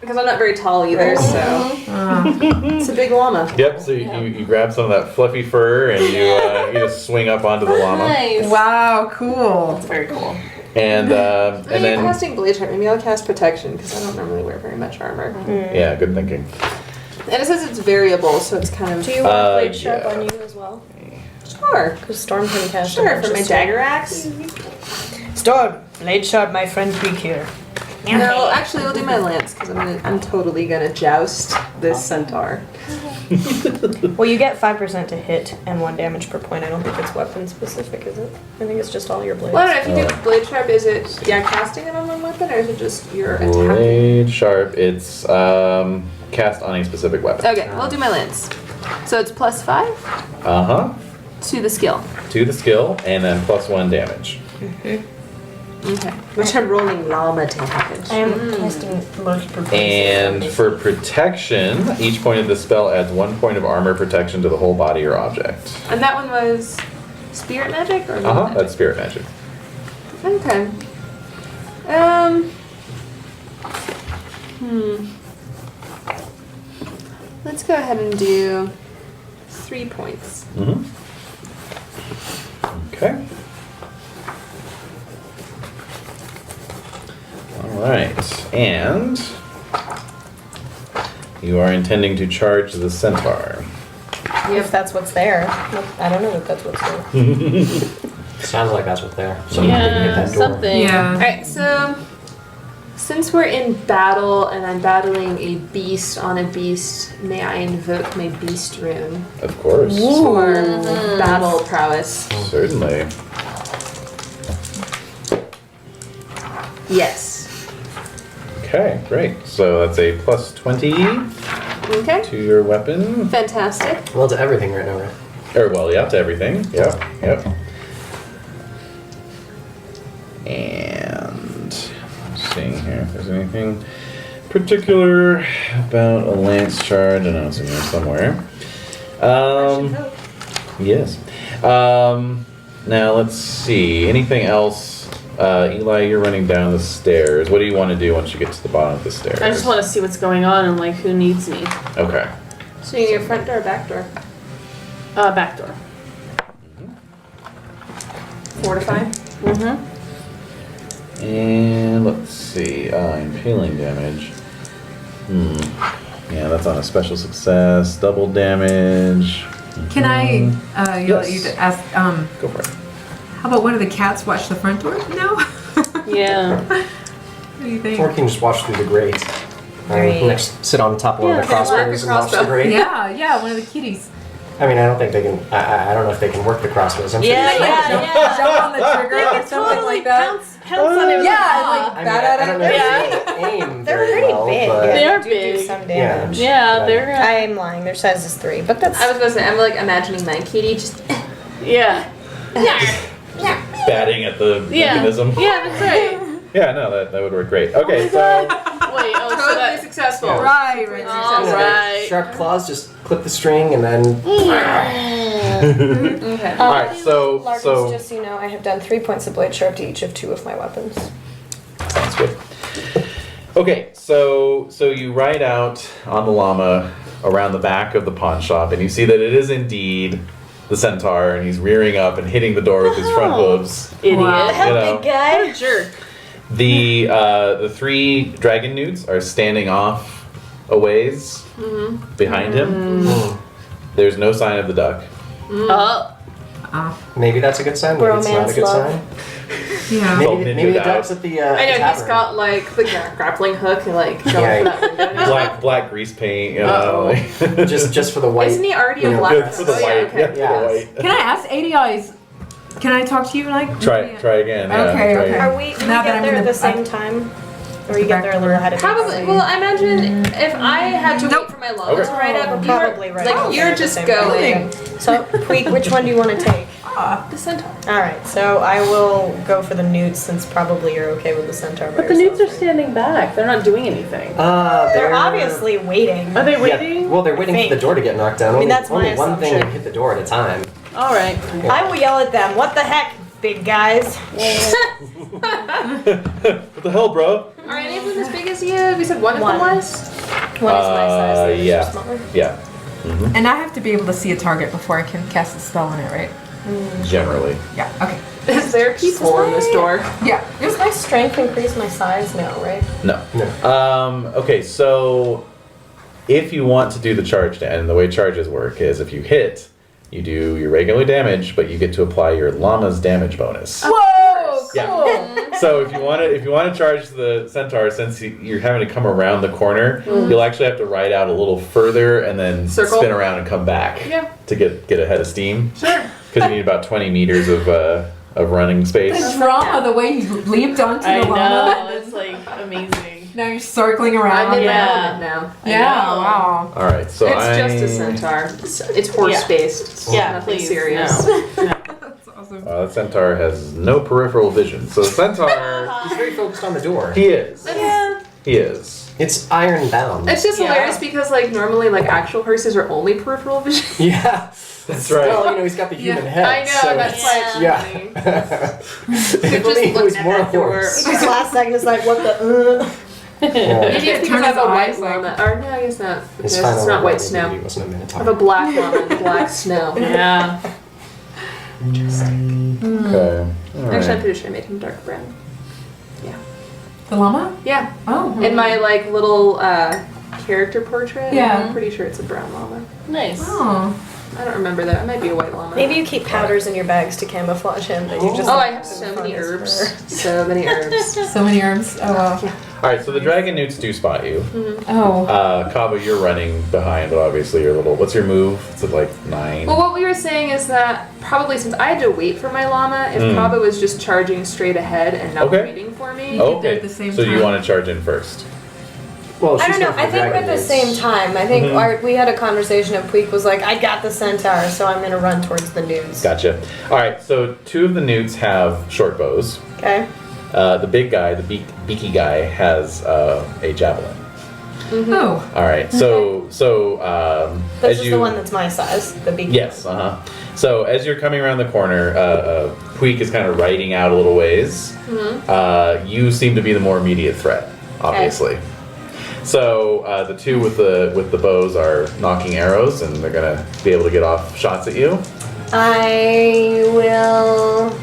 Speaker 6: because I'm not very tall either, so. It's a big llama.
Speaker 1: Yep. So you grab some of that fluffy fur and you just swing up onto the llama.
Speaker 3: Nice.
Speaker 2: Wow, cool.
Speaker 3: Very cool.
Speaker 1: And
Speaker 6: Maybe
Speaker 1: and then
Speaker 6: casting Blade Sharp, maybe I'll cast Protection, because I don't normally wear very much armor.
Speaker 1: yeah, good thinking.
Speaker 6: And it says it's variable, so it's kind of.
Speaker 5: do you want blade sharp
Speaker 1: yeah.
Speaker 5: on you as well?
Speaker 6: Sure.
Speaker 5: Because Storm can cast. a
Speaker 6: Sure,
Speaker 5: bunch
Speaker 6: for
Speaker 5: of
Speaker 6: my
Speaker 5: stuff.
Speaker 6: dagger axe?
Speaker 5: Storm, blade sharp, my friend Creek here.
Speaker 6: No, actually, we'll do my lance, because I'm totally gonna joust this centaur.
Speaker 5: Well, you get 5% to hit and 1 damage per point. I don't think it's weapon specific, is it? I think it's just all your blades.
Speaker 6: Well, I don't know, if you do Blade Sharp, is it, casting it on one weapon, or is it just your attacking?
Speaker 1: blade sharp. It's cast on a specific weapon.
Speaker 6: Okay, we'll do my lance. So it's +5 to the skill.
Speaker 1: To the skill, and then +1 damage.
Speaker 6: Okay. Which I'm rolling llama damage.
Speaker 5: I am casting multiple
Speaker 1: And for protection, each point of the spell adds 1 point of armor protection to the whole body or object.
Speaker 6: And that one was spirit magic or magic?
Speaker 1: That's spirit magic.
Speaker 6: Okay. Let's go ahead and do 3 points.
Speaker 1: Okay. All Alright, and you are intending to charge the centaur.
Speaker 7: If that's what's there. I don't know if that's what's there.
Speaker 4: Sounds like that's what's there. Something can hit
Speaker 3: Yeah,
Speaker 4: that door.
Speaker 3: something.
Speaker 2: Yeah.
Speaker 6: Alright, so since we're in battle and I'm battling a beast on a beast, may I invoke my beast rune
Speaker 1: Of course.
Speaker 6: for battle prowess?
Speaker 1: Certainly.
Speaker 6: Yes.
Speaker 1: Okay, great. So that's a plus 20
Speaker 6: Okay.
Speaker 1: to your weapon.
Speaker 6: Fantastic.
Speaker 4: Well, to everything right now, right?
Speaker 1: Or, well, yeah, to everything. Yep, yep. And seeing here if there's anything particular about a lance charge. I know it's in here somewhere. Yes. Now let's see. Anything else? Eli, you're running down the stairs. What do you want to do once you get to the bottom of the stairs?
Speaker 3: I just want to see what's going on and like who needs me.
Speaker 1: Okay.
Speaker 6: So you need a front door or back door?
Speaker 3: Back door.
Speaker 6: Fortify?
Speaker 3: Mm-hmm.
Speaker 1: And let's see. Impaling damage. Yeah, that's on a special success. Double damage.
Speaker 2: Can I
Speaker 1: Yes.
Speaker 2: you to ask
Speaker 1: Go for it.
Speaker 2: how about one of the cats watch the front door? No?
Speaker 3: Yeah.
Speaker 2: What do you think?
Speaker 4: Or you can just watch through the grate.
Speaker 7: Great.
Speaker 4: Next, sit on top of one of the
Speaker 6: Yeah, they work
Speaker 4: crossbows
Speaker 6: a
Speaker 4: and watch the
Speaker 6: crossbow.
Speaker 4: grate.
Speaker 2: Yeah, one of the kitties.
Speaker 4: I mean, I don't think they can. I don't know if they can work the crossbows. I'm
Speaker 3: Yeah,
Speaker 4: sure.
Speaker 3: yeah.
Speaker 2: Jump on the trigger or something like that.
Speaker 3: Pounce on it.
Speaker 2: Yeah,
Speaker 4: I
Speaker 2: like
Speaker 4: mean,
Speaker 2: bat
Speaker 4: I
Speaker 2: at
Speaker 4: don't
Speaker 2: it.
Speaker 4: know
Speaker 3: Yeah.
Speaker 4: if they aim
Speaker 7: They're
Speaker 4: very
Speaker 7: pretty
Speaker 4: well,
Speaker 7: big.
Speaker 4: but
Speaker 3: They are
Speaker 7: do
Speaker 3: big.
Speaker 7: some damage.
Speaker 3: Yeah, they're.
Speaker 7: I'm lying. Their size is 3, but that's.
Speaker 6: I was gonna say, I'm like imagining my kitty just.
Speaker 3: Yeah.
Speaker 1: Batting at the
Speaker 3: Yeah.
Speaker 1: mechanism.
Speaker 3: Yeah, that's right.
Speaker 1: Yeah, no, that would work great. Okay, so
Speaker 3: Wait, oh, so
Speaker 6: Totally
Speaker 3: that.
Speaker 6: successful.
Speaker 2: Right.
Speaker 3: All
Speaker 4: you know,
Speaker 3: right.
Speaker 4: sharp claws just clip the string and then.
Speaker 6: Okay.
Speaker 1: all right, so
Speaker 7: Larkins, just so you know, I have done 3 points of blade sharp to each of 2 of my weapons.
Speaker 1: that's good. Okay, so you ride out on the llama around the back of the pawn shop, and you see that it is indeed the centaur, and he's rearing up and hitting the door with his front hooves.
Speaker 3: Idiot.
Speaker 2: Wow.
Speaker 1: You know.
Speaker 3: What a jerk.
Speaker 1: The 3 dragon newts are standing off a ways behind him. There's no sign of the duck.
Speaker 3: Oh.
Speaker 4: Maybe that's a good sign. Maybe it's not a
Speaker 7: Romance,
Speaker 4: good
Speaker 7: love.
Speaker 4: sign.
Speaker 2: Yeah.
Speaker 1: Well,
Speaker 4: Maybe,
Speaker 1: ninja
Speaker 4: maybe the
Speaker 1: dive.
Speaker 4: duck's at the.
Speaker 6: I know he's
Speaker 4: tavern.
Speaker 6: got like the grappling hook and like going
Speaker 4: Yeah.
Speaker 6: for that window.
Speaker 1: Black grease paint, you know.
Speaker 4: just for the white.
Speaker 6: Isn't he already
Speaker 4: you
Speaker 6: a
Speaker 4: know,
Speaker 6: black?
Speaker 1: Good for the
Speaker 6: Oh, yeah,
Speaker 1: white.
Speaker 6: okay.
Speaker 1: Yeah, for
Speaker 4: Yeah.
Speaker 1: the white.
Speaker 2: Can I ask ADI's? Can I talk to you like?
Speaker 1: Try again. Yeah,
Speaker 2: Okay,
Speaker 1: try
Speaker 2: okay.
Speaker 1: again.
Speaker 7: Are we? Do we
Speaker 2: Now that
Speaker 7: get
Speaker 2: I'm
Speaker 7: there
Speaker 2: in
Speaker 7: at
Speaker 2: the-
Speaker 7: the same time? Or you get there a little ahead of me?
Speaker 6: Probably. Well, I imagine if I had to wait for my llama
Speaker 1: Okay.
Speaker 6: to ride up,
Speaker 7: We're
Speaker 6: you
Speaker 7: probably
Speaker 6: were,
Speaker 7: right.
Speaker 6: like
Speaker 7: Okay,
Speaker 6: you're
Speaker 7: at the
Speaker 6: just
Speaker 7: same
Speaker 6: going.
Speaker 7: time. So, Queek, which one do you want to take?
Speaker 6: The centaur.
Speaker 7: All right, so I will go for the newts since probably you're okay with the centaur. by
Speaker 3: But the newts are
Speaker 7: yourself, right?
Speaker 3: standing back. They're not doing anything.
Speaker 7: They're obviously waiting.
Speaker 3: Are they
Speaker 4: Yeah.
Speaker 3: waiting?
Speaker 4: Well, they're waiting for the
Speaker 7: Think.
Speaker 4: door to get knocked down.
Speaker 7: I mean,
Speaker 4: Only-
Speaker 7: that's my
Speaker 4: only one thing
Speaker 7: assumption.
Speaker 4: can hit the door at a time.
Speaker 3: All right.
Speaker 7: I will yell at them. What the heck, big guys?
Speaker 1: What the hell, bro?
Speaker 6: Are any of them as big as you? We said one of
Speaker 7: One.
Speaker 6: them was.
Speaker 7: One is my size. The others
Speaker 1: yeah.
Speaker 7: are smaller.
Speaker 1: Yeah,
Speaker 2: And I have to be able to see a target before I can cast a spell on it, right?
Speaker 1: generally.
Speaker 2: Yeah. Okay.
Speaker 6: Is there people in this door?
Speaker 2: Yeah.
Speaker 7: Does my strength increase my size? No, right?
Speaker 1: No.
Speaker 4: No.
Speaker 1: Okay, so if you want to do the charge, and the way charges work is if you hit, you do your regular damage, but you get to apply your llama's damage bonus.
Speaker 2: Whoa!
Speaker 1: Yeah. So if you want to charge the centaur, since you're having to come around the corner, you'll actually have to ride out a little further and then
Speaker 6: Circle?
Speaker 1: spin around and come back.
Speaker 6: Yeah.
Speaker 1: To get ahead of steam.
Speaker 6: Sure.
Speaker 1: Because you need about 20 meters of running space.
Speaker 2: The drama, the way you leaped onto
Speaker 3: I
Speaker 2: the llama.
Speaker 3: know. It's like amazing.
Speaker 2: Now you're circling around.
Speaker 6: I'm in my
Speaker 3: Yeah.
Speaker 6: element now.
Speaker 2: Yeah.
Speaker 3: know.
Speaker 2: Wow.
Speaker 1: All right, so
Speaker 6: It's just a centaur. It's horse based. It's
Speaker 3: Yeah,
Speaker 6: nothing
Speaker 3: please.
Speaker 6: serious.
Speaker 3: No.
Speaker 2: That's awesome.
Speaker 1: the centaur has no peripheral vision. So the centaur,
Speaker 4: He's very focused on the door.
Speaker 1: he is.
Speaker 3: Yeah.
Speaker 1: He is.
Speaker 4: It's iron bound.
Speaker 6: It's just
Speaker 3: Yeah.
Speaker 6: hilarious because like normally like actual horses are only peripheral vision.
Speaker 4: Yeah.
Speaker 1: That's right.
Speaker 4: Well, you know, he's got the human head.
Speaker 6: I know,
Speaker 4: so
Speaker 6: that's why it's
Speaker 4: yeah.
Speaker 6: funny.
Speaker 4: If
Speaker 6: just
Speaker 4: only he
Speaker 6: looking
Speaker 4: was
Speaker 6: at
Speaker 4: more
Speaker 6: that door.
Speaker 4: horse.
Speaker 7: This last second is like, what the?
Speaker 4: Yeah.
Speaker 6: Maybe it's because
Speaker 2: Turn
Speaker 6: I have
Speaker 2: his
Speaker 6: a white
Speaker 2: eyes like-
Speaker 6: llama. Or no, I guess not.
Speaker 4: His
Speaker 6: Because
Speaker 4: final
Speaker 6: it's not white
Speaker 4: ability
Speaker 6: snow.
Speaker 4: wasn't a
Speaker 6: I
Speaker 4: minotaur.
Speaker 6: have a black llama and black snow.
Speaker 3: Yeah.
Speaker 1: Okay. All
Speaker 6: Actually, I'm
Speaker 1: right.
Speaker 6: pretty sure I made him dark brown.
Speaker 2: The llama?
Speaker 6: Yeah.
Speaker 2: Oh.
Speaker 6: In my like little character portrait.
Speaker 2: Yeah.
Speaker 6: I'm pretty sure it's a brown llama.
Speaker 3: Nice.
Speaker 2: Oh.
Speaker 6: I don't remember that. It might be a white llama.
Speaker 7: Maybe you keep powders in your bags to camouflage him. That you just
Speaker 6: Oh, I have so many herbs. So many herbs.
Speaker 2: So many herbs. Oh, wow.
Speaker 1: All right, so the dragon newts do spot you.
Speaker 2: Oh.
Speaker 1: Kava, you're running behind, but obviously you're a little. What's your move? It's at like 9.
Speaker 6: Well, what we were saying is that probably since I had to wait for my llama, if Kava was just charging straight ahead and not
Speaker 1: Okay.
Speaker 6: waiting for me.
Speaker 2: Oh.
Speaker 1: Okay,
Speaker 2: at the same
Speaker 1: so you
Speaker 2: time.
Speaker 1: want to charge in first?
Speaker 4: Well,
Speaker 7: I
Speaker 4: she's
Speaker 7: don't know.
Speaker 4: going for
Speaker 7: I think
Speaker 4: dragon
Speaker 7: at the
Speaker 4: newts.
Speaker 7: same time. I think we had a conversation and Puig was like, I got the centaur, so I'm going to run towards the nudes.
Speaker 1: Gotcha. All right, so 2 of the newts have short bows.
Speaker 7: Okay.
Speaker 1: The big guy, the beaky guy, has a javelin.
Speaker 2: Oh.
Speaker 1: All right, so
Speaker 7: This
Speaker 1: as
Speaker 7: is
Speaker 1: you
Speaker 7: the one that's my size, the big.
Speaker 1: yes, So as you're coming around the corner, Puig is kind of riding out a little ways. You seem to be the more immediate threat, obviously. So the 2 with the bows are knocking arrows, and they're gonna be able to get off shots at you.
Speaker 7: I will.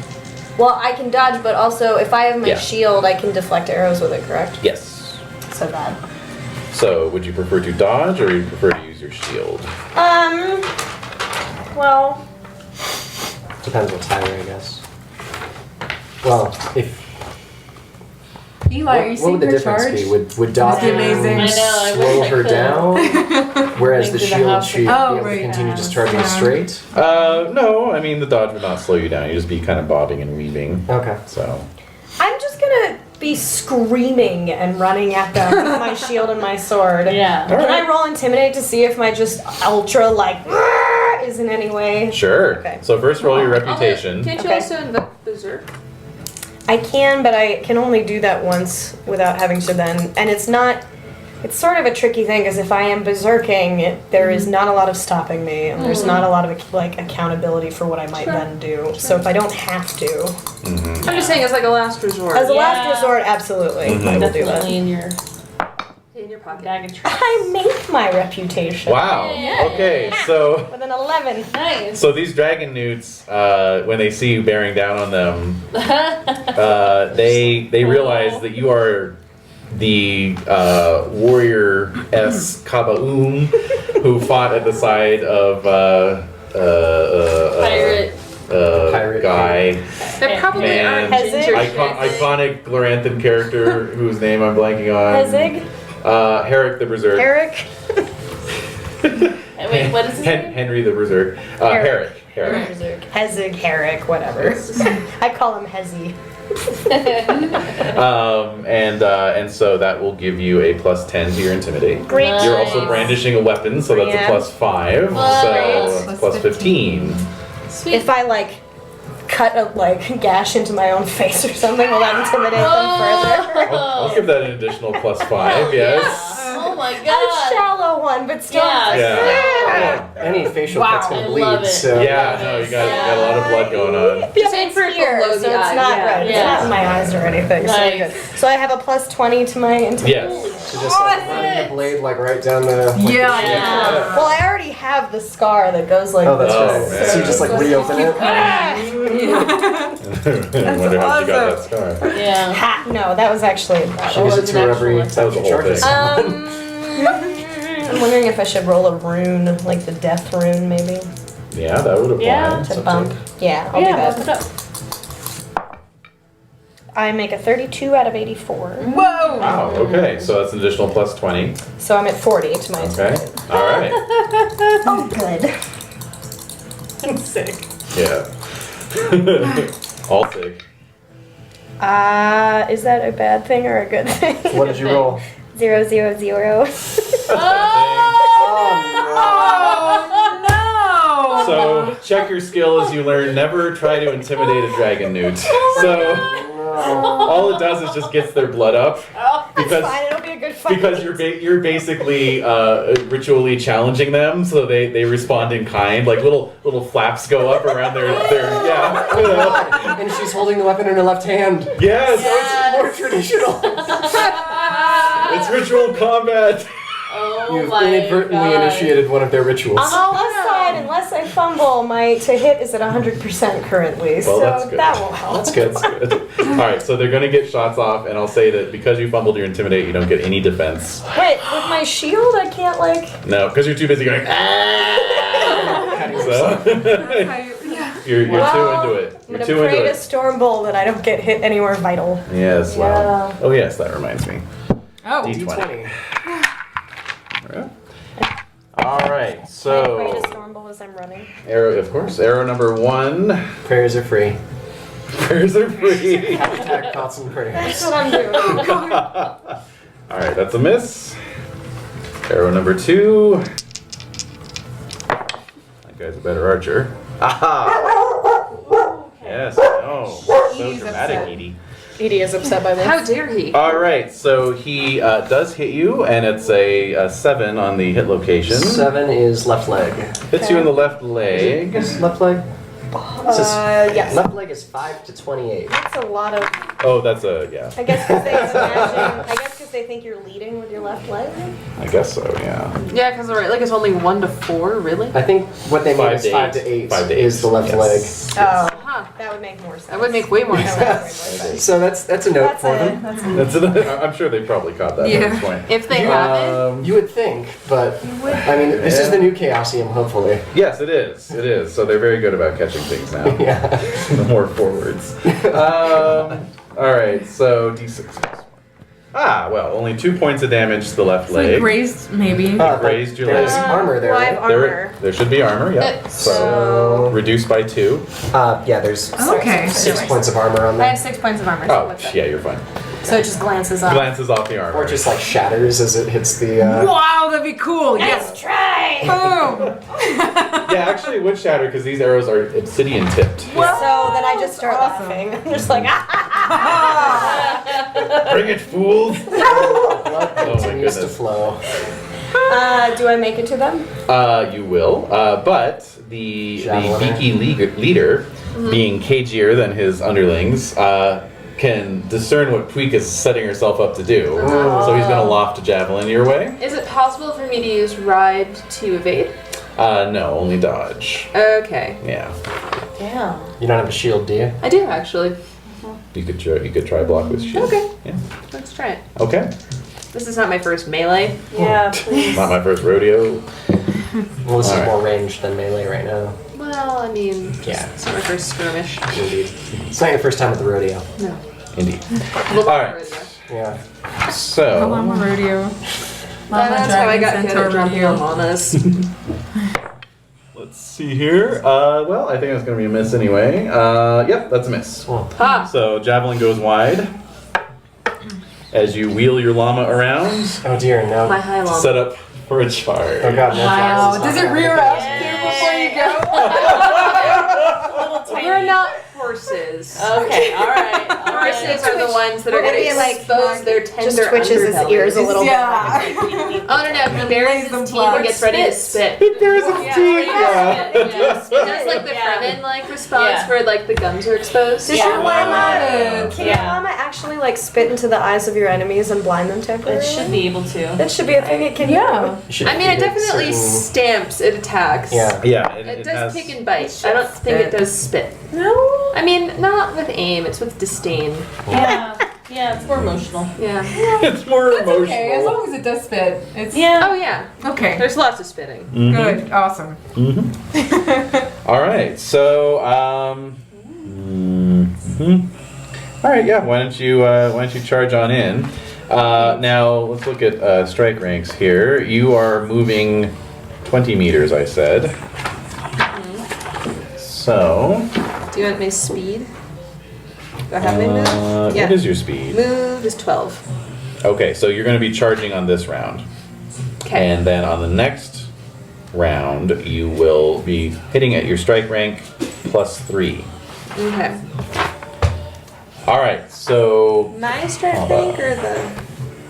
Speaker 7: Well, I can dodge, but also if I have my
Speaker 1: Yeah.
Speaker 7: shield, I can deflect arrows with it, correct?
Speaker 1: Yes.
Speaker 7: So bad.
Speaker 1: So would you prefer to dodge, or you prefer to use your shield?
Speaker 7: Well,
Speaker 4: Depends what's higher, I guess. Well, if
Speaker 2: Eli, are you
Speaker 4: what
Speaker 2: seeing
Speaker 4: would the
Speaker 2: her
Speaker 4: difference
Speaker 2: charge?
Speaker 4: be? Would dodging
Speaker 2: amazing.
Speaker 3: I know, I
Speaker 4: slow
Speaker 3: wish I
Speaker 4: her
Speaker 3: could.
Speaker 4: down, whereas the
Speaker 3: Think to the
Speaker 4: shield
Speaker 3: house.
Speaker 4: she'd
Speaker 2: Oh,
Speaker 4: be able
Speaker 2: right.
Speaker 4: to continue just charging
Speaker 2: Yeah.
Speaker 4: straight?
Speaker 1: No, I mean the dodge would not slow you down. You just be kind of bobbing and weaving.
Speaker 4: Okay.
Speaker 1: So
Speaker 7: I'm just gonna be screaming and running at them with my shield and my sword.
Speaker 3: Yeah.
Speaker 7: Can I roll intimidate to see if my just ultra like is in any way?
Speaker 1: sure.
Speaker 7: Okay.
Speaker 1: So first roll your reputation.
Speaker 6: Can't you
Speaker 7: Okay.
Speaker 6: also invoke Berserk?
Speaker 7: I can, but I can only do that once without having to then. And it's not. It's sort of a tricky thing because if I am berserking, there is not a lot of stopping me, and there's not a lot of like accountability for what I might then do. So if I don't have to,
Speaker 6: I'm just saying, it's like a last resort.
Speaker 7: as a
Speaker 3: Yeah.
Speaker 7: last resort, absolutely, I will do that.
Speaker 3: Definitely in your
Speaker 6: in your pocket.
Speaker 3: bag of tricks.
Speaker 7: I make my reputation.
Speaker 1: Wow.
Speaker 3: Yeah.
Speaker 1: Okay. So
Speaker 7: With an 11.
Speaker 3: Nice.
Speaker 1: so these dragon newts, when they see you bearing down on them, they realize that you are the warrior S Kabaum who fought at the side of
Speaker 3: Pirate.
Speaker 4: Pirate
Speaker 1: guy.
Speaker 6: There probably
Speaker 1: Man.
Speaker 6: aren't ginger
Speaker 7: Hezig?
Speaker 6: shits.
Speaker 1: Iconic Gloranthan character whose name I'm blanking on.
Speaker 7: Hezig?
Speaker 1: Herrick the Berserk.
Speaker 7: Eric?
Speaker 3: Wait, what is his name?
Speaker 1: Henry the Berserk. Herrick. Herrick.
Speaker 7: Hezig, Herrick, whatever. I call him Hezzy.
Speaker 1: And so that will give you a plus 10 to your intimidate.
Speaker 7: Great.
Speaker 1: You're also brandishing a weapon, so that's a
Speaker 7: Yeah.
Speaker 1: plus 5.
Speaker 3: Nice.
Speaker 1: So
Speaker 2: Plus
Speaker 1: plus 15.
Speaker 3: Sweet.
Speaker 7: If I like cut a like gash into my own face or something, will that intimidate them further?
Speaker 1: I'll give that an additional plus 5, yes.
Speaker 3: Oh my
Speaker 7: A
Speaker 3: god.
Speaker 7: shallow one, but still.
Speaker 3: Yeah.
Speaker 1: Yeah.
Speaker 4: Any facial
Speaker 3: Wow,
Speaker 4: cut's gonna
Speaker 3: I
Speaker 4: bleed,
Speaker 3: love it.
Speaker 4: so
Speaker 1: Yeah, no, you got a lot of blood going on.
Speaker 7: Just
Speaker 6: aim for
Speaker 7: here,
Speaker 6: below
Speaker 7: so
Speaker 6: the
Speaker 7: it's
Speaker 6: eye,
Speaker 7: not
Speaker 6: yeah.
Speaker 7: red. It's
Speaker 3: Yeah.
Speaker 7: not in my eyes or anything. So
Speaker 3: Nice.
Speaker 7: good. So I have a plus 20 to my intimidation.
Speaker 1: Yes.
Speaker 4: So just like running the blade like right down the. Like,
Speaker 2: Yeah.
Speaker 3: Yeah.
Speaker 7: Well, I already have the scar that goes like
Speaker 4: Oh, that's
Speaker 1: Oh,
Speaker 4: right.
Speaker 1: man.
Speaker 4: So you just like reopen it.
Speaker 1: I wonder how you got that scar.
Speaker 3: Yeah.
Speaker 7: Ha! No, that was actually.
Speaker 4: She gives it to her every
Speaker 3: That
Speaker 1: That was
Speaker 4: time
Speaker 1: the
Speaker 4: she
Speaker 1: whole
Speaker 4: charges.
Speaker 1: thing.
Speaker 7: I'm wondering if I should roll a rune, like the death rune, maybe
Speaker 1: Yeah, that would apply.
Speaker 3: Yeah.
Speaker 7: to bump. Yeah, I'll
Speaker 3: Yeah,
Speaker 7: do
Speaker 3: bump
Speaker 7: that.
Speaker 3: it up.
Speaker 7: I make a 32 out of 84,
Speaker 2: Whoa!
Speaker 1: Wow, okay, so that's an additional plus 20.
Speaker 7: so I'm at 40 to my
Speaker 1: Okay,
Speaker 7: intimidation.
Speaker 1: alright.
Speaker 7: Oh, good.
Speaker 3: Sick.
Speaker 1: Yeah. All sick.
Speaker 7: Is that a bad thing or a good thing?
Speaker 4: What did you roll?
Speaker 7: 0, 0, 0.
Speaker 2: Oh, no!
Speaker 1: So, check your skill as you learn never try to intimidate a dragon newt. So, all it does is just gets their blood up. Because
Speaker 7: Fine, it'll be a good fight.
Speaker 1: because you're basically ritually challenging them, so they respond in kind. Like little flaps go up around their yeah. You know.
Speaker 4: And she's holding the weapon in her left hand.
Speaker 1: Yes,
Speaker 4: More traditional.
Speaker 1: it's ritual combat.
Speaker 3: Oh
Speaker 4: You've
Speaker 3: my
Speaker 4: inadvertently
Speaker 3: God.
Speaker 4: initiated one of their rituals.
Speaker 7: On the plus side, unless I fumble, my to hit is at 100% currently,
Speaker 1: Well, that's
Speaker 7: so
Speaker 1: good.
Speaker 7: that will help.
Speaker 4: That's good.
Speaker 1: All right, so they're going to get shots off, and I'll say that because you fumbled your intimidate, you don't get any defense.
Speaker 7: Wait, with my shield, I can't like.
Speaker 1: No, because you're too busy going. So you're
Speaker 7: Well,
Speaker 1: too into it.
Speaker 7: I'm
Speaker 1: You're
Speaker 7: gonna
Speaker 1: too
Speaker 7: pray
Speaker 1: into
Speaker 7: to
Speaker 1: it.
Speaker 7: Storm Bowl that I don't get hit anywhere vital.
Speaker 1: Yes. Wow.
Speaker 7: Yeah.
Speaker 1: Oh yes, that reminds me.
Speaker 2: Oh,
Speaker 1: D20. All right.
Speaker 7: Can I pray
Speaker 1: So
Speaker 7: to Storm Bowl as I'm running?
Speaker 1: arrow, of course. Arrow number 1.
Speaker 4: Prayers are free.
Speaker 1: Prayers are free.
Speaker 4: Hashtag thoughts and prayers.
Speaker 7: That's what I'm doing.
Speaker 1: All right, that's a miss. Arrow number 2. That guy's a better archer. Aha! Yes, I know. So
Speaker 2: He's
Speaker 1: dramatic,
Speaker 2: upset.
Speaker 1: Edie.
Speaker 7: Edie is upset by this.
Speaker 6: How dare he?
Speaker 1: All right, so he does hit you, and it's a 7 on the hit location.
Speaker 4: 7 is left leg.
Speaker 1: Hits you in the left leg.
Speaker 4: Is left leg?
Speaker 7: Yes.
Speaker 4: Left leg is 5 to 28.
Speaker 7: That's a lot of.
Speaker 1: Oh, that's a, yeah.
Speaker 7: I guess because they imagine. I guess because they think you're leading with your left leg.
Speaker 1: I guess so, yeah.
Speaker 6: Yeah, because right, like it's only 1 to 4, really?
Speaker 4: I think what they mean
Speaker 1: 5
Speaker 4: is
Speaker 1: to
Speaker 4: 5
Speaker 1: 8.
Speaker 4: to 8
Speaker 1: 5 to 8
Speaker 4: is the left
Speaker 1: yes.
Speaker 7: Oh,
Speaker 6: Huh.
Speaker 7: that would make more sense.
Speaker 6: That would make way more
Speaker 7: That would make
Speaker 6: sense.
Speaker 7: way more sense.
Speaker 4: So that's a note for them.
Speaker 7: That's
Speaker 1: I'm sure they probably caught that at this point.
Speaker 6: If they haven't,
Speaker 4: You would think, but I mean, this is the new Chaosium, hopefully.
Speaker 1: Yes, it is. It is. So they're very good about catching things now.
Speaker 4: Yeah.
Speaker 1: More forwards. All right, so D6. Ah, well, only 2 points of damage to the left
Speaker 2: so he
Speaker 1: leg.
Speaker 2: grazed maybe.
Speaker 1: Grazed your
Speaker 4: There's
Speaker 1: leg.
Speaker 4: armor there.
Speaker 7: Well, I have
Speaker 4: right?
Speaker 7: armor.
Speaker 1: There should be armor, yep. So
Speaker 4: So,
Speaker 1: reduced by 2.
Speaker 4: yeah, there's
Speaker 2: Okay.
Speaker 4: 6 points of armor on
Speaker 7: I
Speaker 4: there.
Speaker 7: have 6 points of armor. so
Speaker 1: Oh,
Speaker 7: what's that?
Speaker 1: yeah, you're fine.
Speaker 7: So it just glances up.
Speaker 1: Glances off the armor.
Speaker 4: Or just like shatters as it hits the.
Speaker 2: Wow, that'd be cool. Yes.
Speaker 7: try.
Speaker 2: Boom.
Speaker 1: Yeah, actually, it would shatter because these arrows are obsidian tipped.
Speaker 7: So then I just start laughing. I'm just like,
Speaker 1: Bring it, fools!
Speaker 4: Blood
Speaker 1: Oh my
Speaker 4: continues to
Speaker 1: goodness.
Speaker 4: flow.
Speaker 7: do I make it to them?
Speaker 1: You will, but the
Speaker 4: Javeliner.
Speaker 1: beaky leader, being cagier than his underlings, can discern what Tweak is setting herself up to do. So he's going to loft a javelin your way.
Speaker 6: is it possible for me to use ride to evade?
Speaker 1: No, only dodge.
Speaker 6: Okay.
Speaker 1: Yeah,
Speaker 7: Damn.
Speaker 4: You don't have a shield, do you?
Speaker 6: I do actually.
Speaker 1: you could try block with shield.
Speaker 6: Okay.
Speaker 1: Yeah.
Speaker 6: Let's try it.
Speaker 1: Okay.
Speaker 6: This is not my first melee.
Speaker 7: Yeah, please.
Speaker 1: Not my first rodeo.
Speaker 4: Well, this is
Speaker 1: Alright.
Speaker 4: more ranged than melee right now.
Speaker 6: Well, I mean,
Speaker 4: Yeah.
Speaker 6: it's not my first skirmish.
Speaker 4: Indeed. It's not your first time at the rodeo.
Speaker 6: No.
Speaker 1: Indeed.
Speaker 6: Look
Speaker 1: All
Speaker 6: at
Speaker 1: right.
Speaker 6: rodeo.
Speaker 4: Yeah.
Speaker 1: So.
Speaker 2: Mama rodeo.
Speaker 6: That's how I got
Speaker 2: Dragon
Speaker 6: good
Speaker 2: Centaur
Speaker 6: at jumping
Speaker 2: rodeo.
Speaker 6: on llamas.
Speaker 1: Let's see here. Well, I think that's going to be a miss anyway. Yep, that's a miss.
Speaker 6: Ha!
Speaker 1: So javelin goes wide as you wheel your llama around,
Speaker 4: Oh dear, no.
Speaker 6: My high llama.
Speaker 1: set up for a charge.
Speaker 4: Oh god, no.
Speaker 2: Wow.
Speaker 4: Jackson's
Speaker 2: Does
Speaker 4: not
Speaker 2: it rear
Speaker 4: gonna
Speaker 2: up
Speaker 4: happen.
Speaker 2: too before you go?
Speaker 6: We're not horses.
Speaker 3: Okay, alright.
Speaker 6: Horses are the ones that are
Speaker 7: We're
Speaker 6: going to
Speaker 7: gonna be like,
Speaker 6: expose their tender
Speaker 7: Just twitches his ears a
Speaker 6: underbellies.
Speaker 7: little
Speaker 2: Yeah.
Speaker 7: bit.
Speaker 6: Oh no, he bares
Speaker 2: them
Speaker 6: his teeth
Speaker 2: flat.
Speaker 6: and gets ready to spit.
Speaker 1: There's a
Speaker 3: Yeah.
Speaker 1: teeth.
Speaker 3: Yeah.
Speaker 6: It does like the
Speaker 3: Yeah.
Speaker 6: Fremen like response
Speaker 3: Yeah.
Speaker 6: where like the gums are exposed.
Speaker 7: Does
Speaker 3: Yeah.
Speaker 7: your llama, can your
Speaker 3: Yeah.
Speaker 7: llama actually like spit into the eyes of your enemies and blind them temporarily?
Speaker 3: It should be able to.
Speaker 7: That should be a thing it can
Speaker 2: Yeah.
Speaker 4: You should
Speaker 6: I mean, it
Speaker 4: feed
Speaker 6: definitely
Speaker 4: certain-
Speaker 6: stamps. It attacks.
Speaker 4: Yeah.
Speaker 1: Yeah,
Speaker 6: It
Speaker 1: has,
Speaker 6: does pick and bite. I don't think it does spit.
Speaker 7: No.
Speaker 6: I mean, not with aim. It's with disdain.
Speaker 3: Yeah. Yeah, it's more emotional.
Speaker 6: Yeah.
Speaker 1: It's more emotional.
Speaker 2: Okay, as long as it does spit. It's
Speaker 3: Yeah.
Speaker 6: Oh yeah.
Speaker 2: okay.
Speaker 6: There's lots of spitting.
Speaker 1: Mhm.
Speaker 2: Good. Awesome.
Speaker 1: All right, so all right, yeah. Why don't you charge on in? Now let's look at strike ranks here. You are moving 20 meters, I said. So,
Speaker 6: Do you want my speed? Do I have any move? Yeah.
Speaker 1: what is your speed?
Speaker 6: Move is 12.
Speaker 1: Okay, so you're going to be charging on this round.
Speaker 6: Okay.
Speaker 1: And then on the next round, you will be hitting at your strike rank +3.
Speaker 6: Okay.
Speaker 1: All right, so
Speaker 6: My strike
Speaker 1: How
Speaker 6: rank
Speaker 1: about-
Speaker 6: or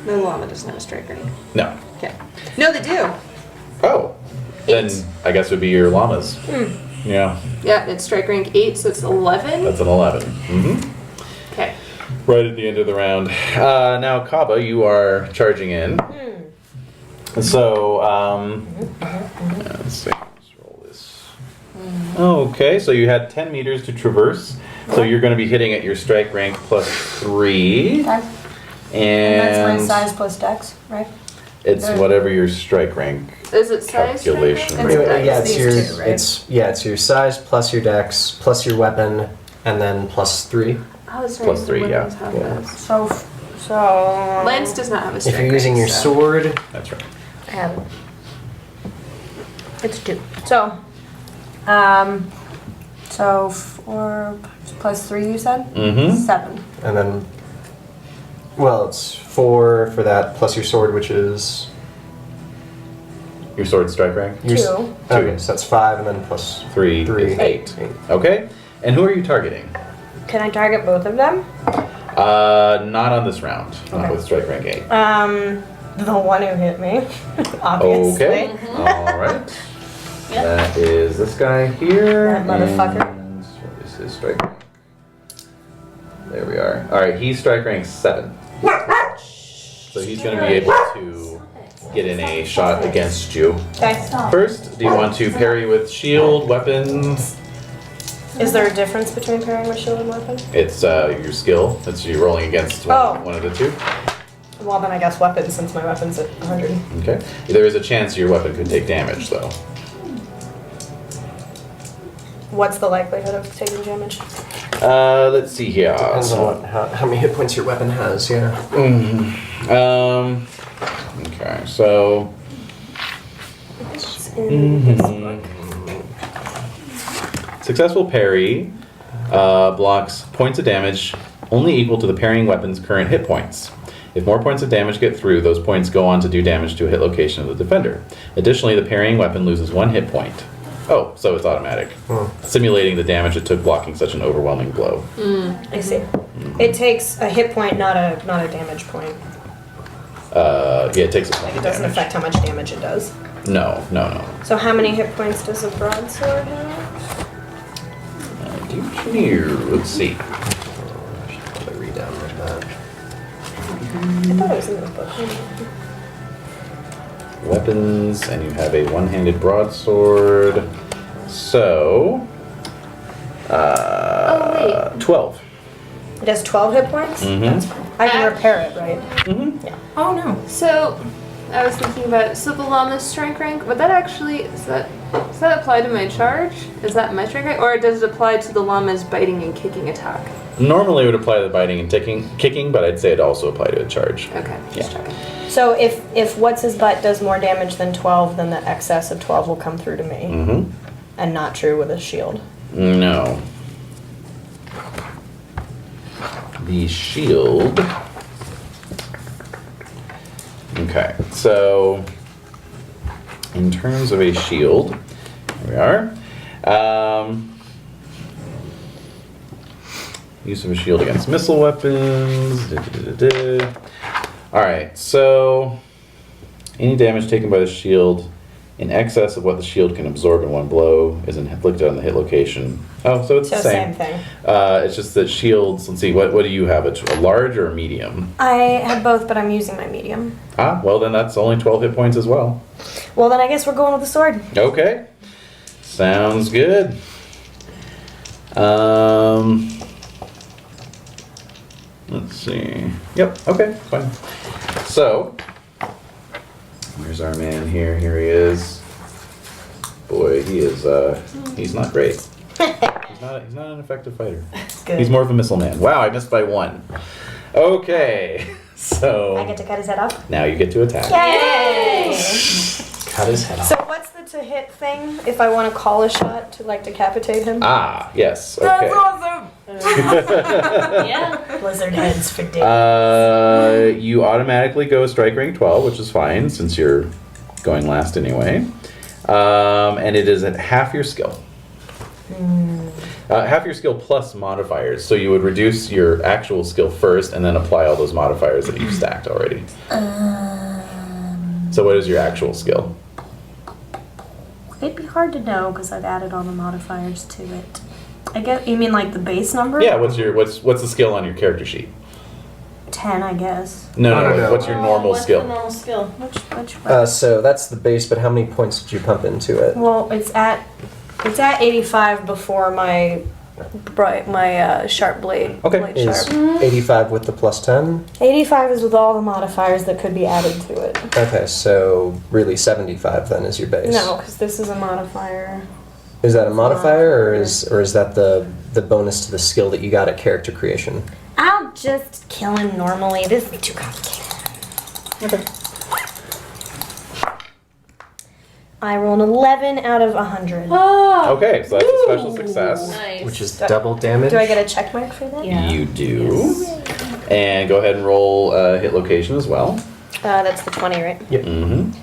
Speaker 6: the llama doesn't have a strike rank?
Speaker 1: no.
Speaker 6: Okay. No, they do.
Speaker 1: Oh, then
Speaker 6: 8.
Speaker 1: I guess it would be your llamas. Yeah,
Speaker 6: Yeah, it's strike rank 8, so it's 11.
Speaker 1: that's an 11.
Speaker 6: Okay.
Speaker 1: Right at the end of the round. Now, Kaba, you are charging in. So, let's see. Let's roll this. Okay, so you had 10 meters to traverse. So you're going to be hitting at your strike rank +3.
Speaker 7: Okay.
Speaker 1: And
Speaker 7: that's my size plus dex, right?
Speaker 1: it's whatever your strike rank
Speaker 6: Is it size?
Speaker 1: calculation.
Speaker 6: It's
Speaker 1: rate.
Speaker 4: Yeah, it's
Speaker 7: These
Speaker 4: your
Speaker 7: two, right?
Speaker 4: it's your size plus your dex plus your weapon and then +3.
Speaker 6: Oh, that's right.
Speaker 1: Plus 3,
Speaker 6: the
Speaker 1: yeah.
Speaker 6: weapons have
Speaker 4: Yeah.
Speaker 6: those.
Speaker 7: So
Speaker 6: Lance does not have a
Speaker 4: If
Speaker 6: strike
Speaker 4: you're using
Speaker 6: rank,
Speaker 4: your
Speaker 6: so-
Speaker 4: sword,
Speaker 1: That's right.
Speaker 7: I have it. It's 2. So 4 plus 3 you said?
Speaker 1: Mm-hmm.
Speaker 7: 7.
Speaker 4: and then well, it's 4 for that plus your sword, which is
Speaker 1: Your sword strike rank?
Speaker 4: your
Speaker 7: 2.
Speaker 4: Okay, so that's 5 and then plus
Speaker 1: 3
Speaker 4: 3.
Speaker 1: is 8. Okay. And who are you targeting?
Speaker 7: Can I target both of them?
Speaker 1: Not on this round. Not
Speaker 7: Okay.
Speaker 1: with strike rank 8.
Speaker 7: The one who hit me, obviously.
Speaker 1: Okay. All right. That is this guy here.
Speaker 7: That motherfucker.
Speaker 1: And what is his strike rank? There we are. All right. He's strike rank 7. So he's going to be able to get in a shot against you.
Speaker 7: Okay.
Speaker 1: First, do you want to parry with shield, weapons?
Speaker 7: Is there a difference between parrying with shield and weapon?
Speaker 1: It's your skill. It's you rolling against one of the two.
Speaker 7: Well, then I guess weapon, since my weapon's at 100.
Speaker 1: Okay. There is a chance your weapon could take damage, though.
Speaker 7: What's the likelihood of taking damage?
Speaker 1: Let's see here.
Speaker 4: Depends on how many hit points your weapon has, yeah.
Speaker 1: Okay, so.
Speaker 7: It's in this book.
Speaker 1: Successful parry blocks points of damage only equal to the parrying weapon's current hit points. If more points of damage get through, those points go on to do damage to a hit location of the defender. Additionally, the parrying weapon loses 1 hit point. Oh, so it's automatic. Simulating the damage it took blocking such an overwhelming blow.
Speaker 7: I see. It takes a hit point, not a damage point.
Speaker 1: Yeah, it takes a point
Speaker 7: It
Speaker 1: of
Speaker 7: doesn't
Speaker 1: damage.
Speaker 7: affect how much damage it does.
Speaker 1: No.
Speaker 7: So how many hit points does a broadsword have?
Speaker 1: Let's see.
Speaker 4: Should I read down like that?
Speaker 7: I thought it was in this book.
Speaker 1: Weapons, and you have a one-handed broadsword. So, 12.
Speaker 7: It has 12 hit points?
Speaker 1: Mm-hmm.
Speaker 7: I can repair it, right?
Speaker 1: Mm-hmm.
Speaker 7: Yeah.
Speaker 2: Oh no.
Speaker 6: So, I was thinking about, so the llama's strength rank, would that actually, does that apply to my charge? Is that my strength rank? Or does it apply to the llama's biting and kicking attack?
Speaker 1: Normally it would apply to the biting and kicking, but I'd say it also apply to a charge.
Speaker 6: Okay, just checking.
Speaker 7: So if what's his butt does more damage than 12, then the excess of 12 will come through to me.
Speaker 1: Mm-hmm.
Speaker 7: And not true with a shield.
Speaker 1: No. The shield. Okay, so in terms of a shield, here we are. Use of a shield against missile weapons. Alright, so any damage taken by the shield in excess of what the shield can absorb in one blow is inflicted on the hit location. Oh, so it's
Speaker 7: So
Speaker 1: the same.
Speaker 7: same thing.
Speaker 1: It's just that shields, let's see, what do you have? A large or a medium?
Speaker 7: I have both, but I'm using my medium.
Speaker 1: Ah, well then that's only 12 hit points as well.
Speaker 7: Well, then I guess we're going with the sword.
Speaker 1: Okay. Sounds good. Let's see. Yep, okay, fine. So, where's our man here? Here he is. Boy, he is, he's not great. He's not an effective fighter.
Speaker 7: Good.
Speaker 1: He's more of a missile man. Wow, I missed by 1. Okay, so
Speaker 7: I get to cut his head off?
Speaker 1: now you get to attack.
Speaker 7: Yay!
Speaker 4: Cut his head off.
Speaker 7: So what's the to hit thing if I want to call a shot to like decapitate him?
Speaker 1: Ah, yes,
Speaker 7: That's
Speaker 1: okay.
Speaker 7: awesome!
Speaker 3: Yeah.
Speaker 7: Blizzard heads for days.
Speaker 1: You automatically go strike rank 12, which is fine since you're going last anyway. And it is at half your skill. Half your skill plus modifiers. So you would reduce your actual skill first and then apply all those modifiers that you've stacked already. So what is your actual skill?
Speaker 7: It'd be hard to know because I've added all the modifiers to it. I guess you mean like the base number?
Speaker 1: Yeah, what's the skill on your character sheet?
Speaker 7: 10, I guess.
Speaker 1: No. What's your normal
Speaker 3: What's
Speaker 1: skill?
Speaker 3: the normal skill?
Speaker 7: Which
Speaker 4: So that's the base, but how many points did you pump into it?
Speaker 7: Well, it's at 85 before my sharp blade.
Speaker 4: Okay,
Speaker 7: blade
Speaker 4: is
Speaker 7: sharp.
Speaker 4: 85 with the plus 10?
Speaker 7: 85 is with all the modifiers that could be added to it.
Speaker 4: Okay, so really 75 then is your base.
Speaker 7: No, because this is a modifier.
Speaker 4: Is that a modifier, or is that the bonus to the skill that you got at character creation?
Speaker 7: I'll just kill him normally. This is too complicated.
Speaker 4: Okay.
Speaker 7: I roll an 11 out of 100.
Speaker 3: Oh.
Speaker 1: Okay, so that's a special success.
Speaker 3: Nice.
Speaker 4: Which is double damage.
Speaker 7: Do I get a check mark for that?
Speaker 3: Yeah.
Speaker 1: You do. And go ahead and roll hit location as well.
Speaker 7: That's the 20, right?
Speaker 1: Mm-hmm.